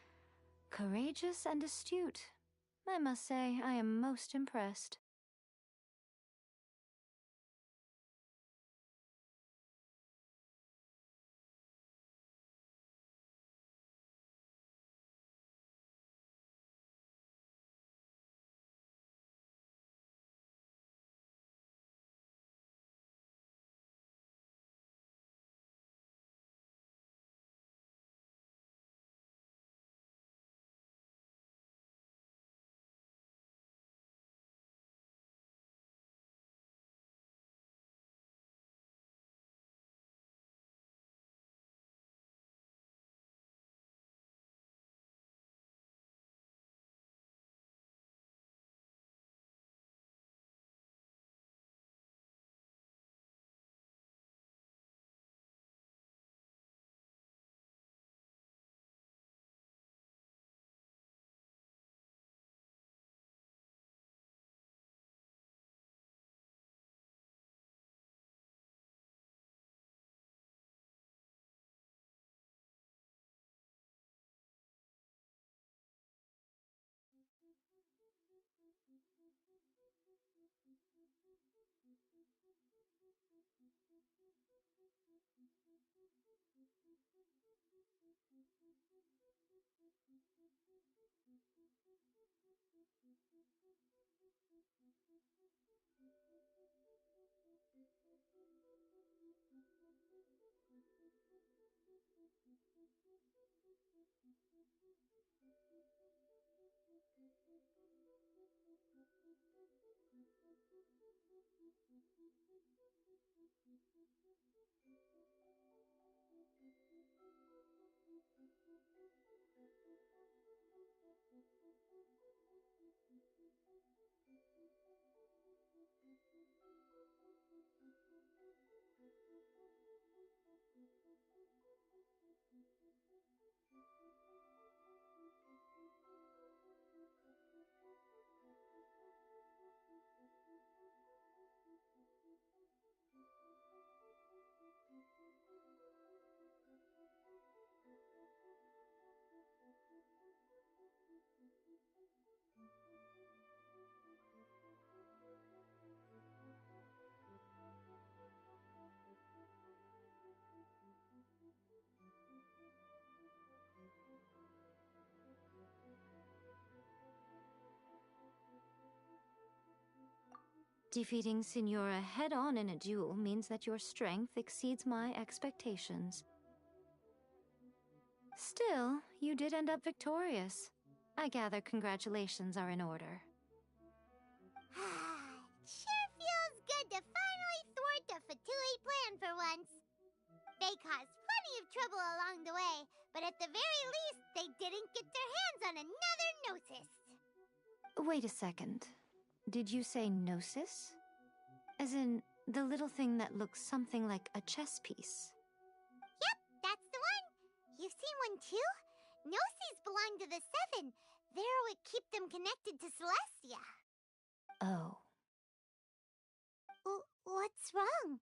S9: Courageous and astute. I must say, I am most impressed. Defeating Signora head-on in a duel means that your strength exceeds my expectations. Still, you did end up victorious. I gather congratulations are in order.
S8: Sure feels good to finally thwart the Fatui plan for once. They caused plenty of trouble along the way, but at the very least, they didn't get their hands on another Gnosis.
S9: Wait a second. Did you say Gnosis? As in, the little thing that looks something like a chess piece?
S8: Yep, that's the one. You've seen one too? Gnosis belong to the Seven. They're what keep them connected to Celestia.
S9: Oh.
S8: What's wrong?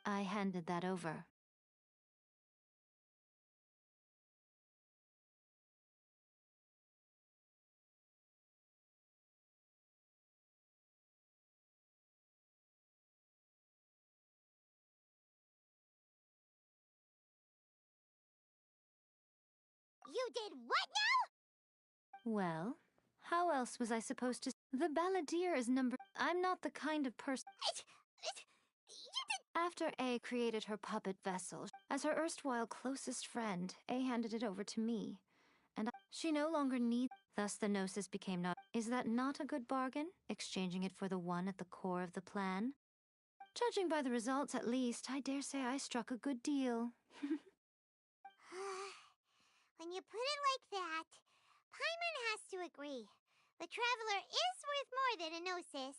S9: I handed that over.
S8: You did what now?
S9: Well, how else was I supposed to... The balladeer is number... I'm not the kind of person... After A created her puppet vessel, as her erstwhile closest friend, A handed it over to me. And she no longer needs... Thus the Gnosis became not... Is that not a good bargain, exchanging it for the one at the core of the plan? Judging by the results, at least, I dare say I struck a good deal.
S8: When you put it like that, Paimon has to agree. The Traveler is worth more than a Gnosis.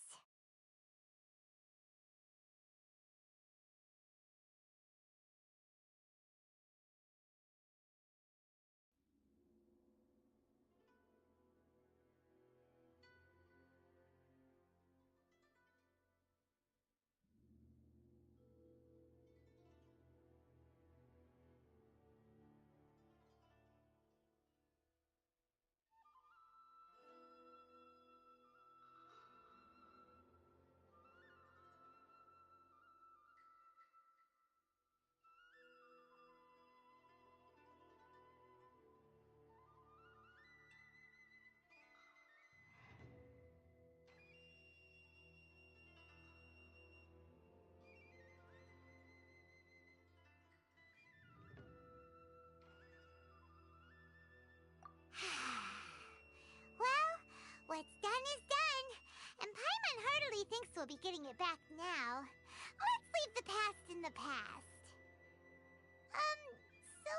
S8: Well, what's done is done, and Paimon heartily thinks we'll be getting it back now. Let's leave the past in the past. So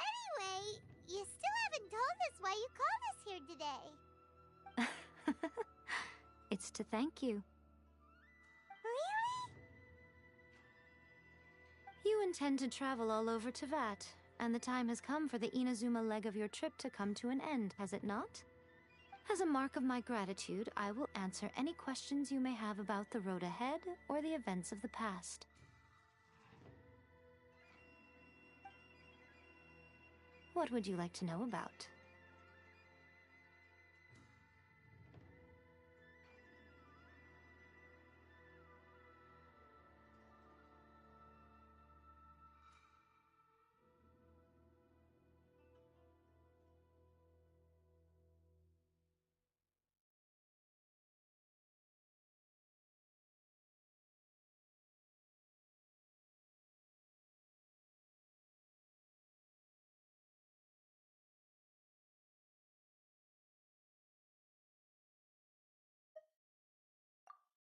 S8: anyway, you still haven't told us why you called us here today.
S9: It's to thank you.
S8: Really?
S9: You intend to travel all over Teyvat, and the time has come for the Inazuma leg of your trip to come to an end, has it not? As a mark of my gratitude, I will answer any questions you may have about the road ahead or the events of the past. What would you like to know about?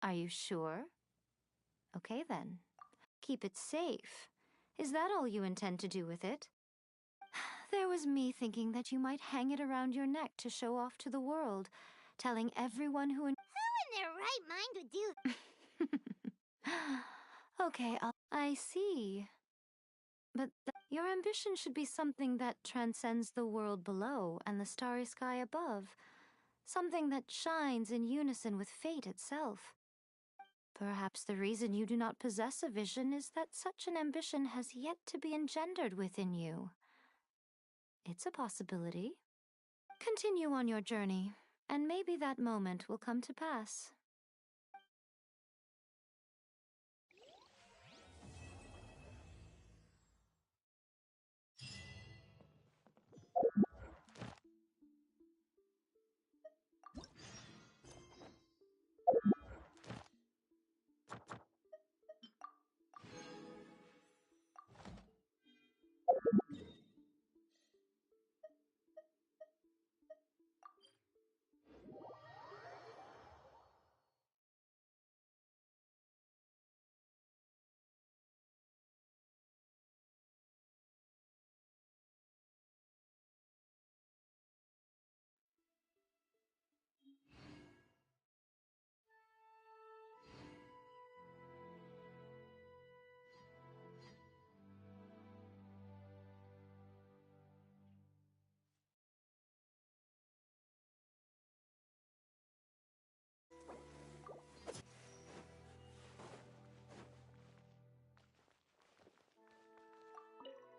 S9: Are you sure? Okay then. Keep it safe. Is that all you intend to do with it? There was me thinking that you might hang it around your neck to show off to the world, telling everyone who...
S8: Who in their right mind would do...
S9: Okay, I see. But your ambition should be something that transcends the world below and the starry sky above. Something that shines in unison with fate itself. Perhaps the reason you do not possess a vision is that such an ambition has yet to be engendered within you. It's a possibility. Continue on your journey, and maybe that moment will come to pass.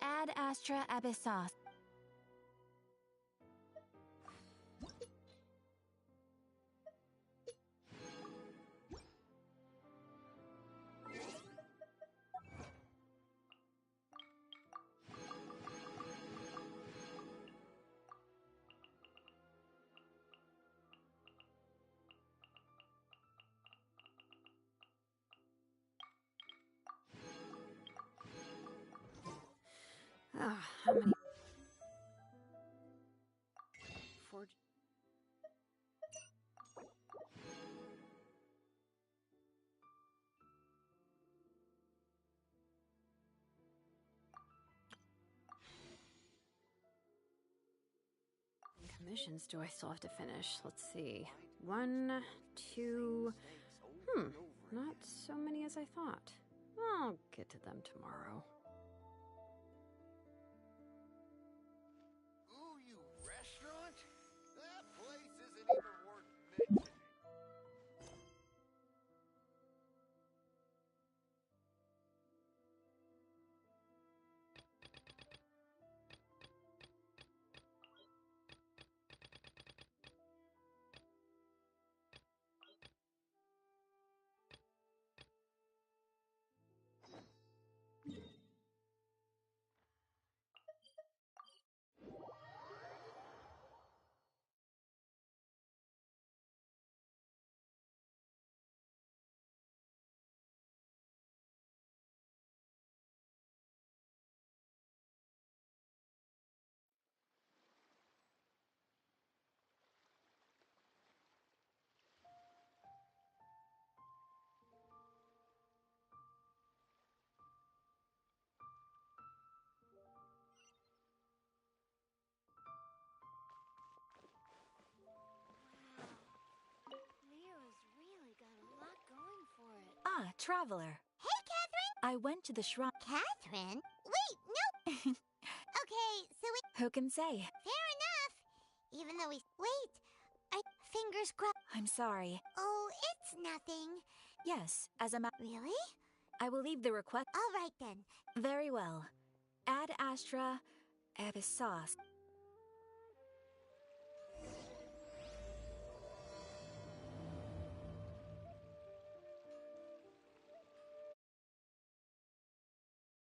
S17: Ad Astra Abyssos.
S16: How many? Missions do I still have to finish? Let's see. 1, 2... not so many as I thought. I'll get to them tomorrow.
S21: Ooh, you restaurant? That place isn't even worth mentioning.
S17: Mira's really got a lot going for it.
S3: Ah, Traveler.
S8: Hey, Catherine!
S3: I went to the shrine.
S8: Catherine? Wait, no! Okay, so we...
S3: Who can say?
S8: Fair enough! Even though we... Wait! Fingers crossed...
S3: I'm sorry.
S8: Oh, it's nothing.
S3: Yes, as a
S8: Really?
S3: I will leave the request.
S8: All right, then.
S3: Very well. Ad Astra Abyssos.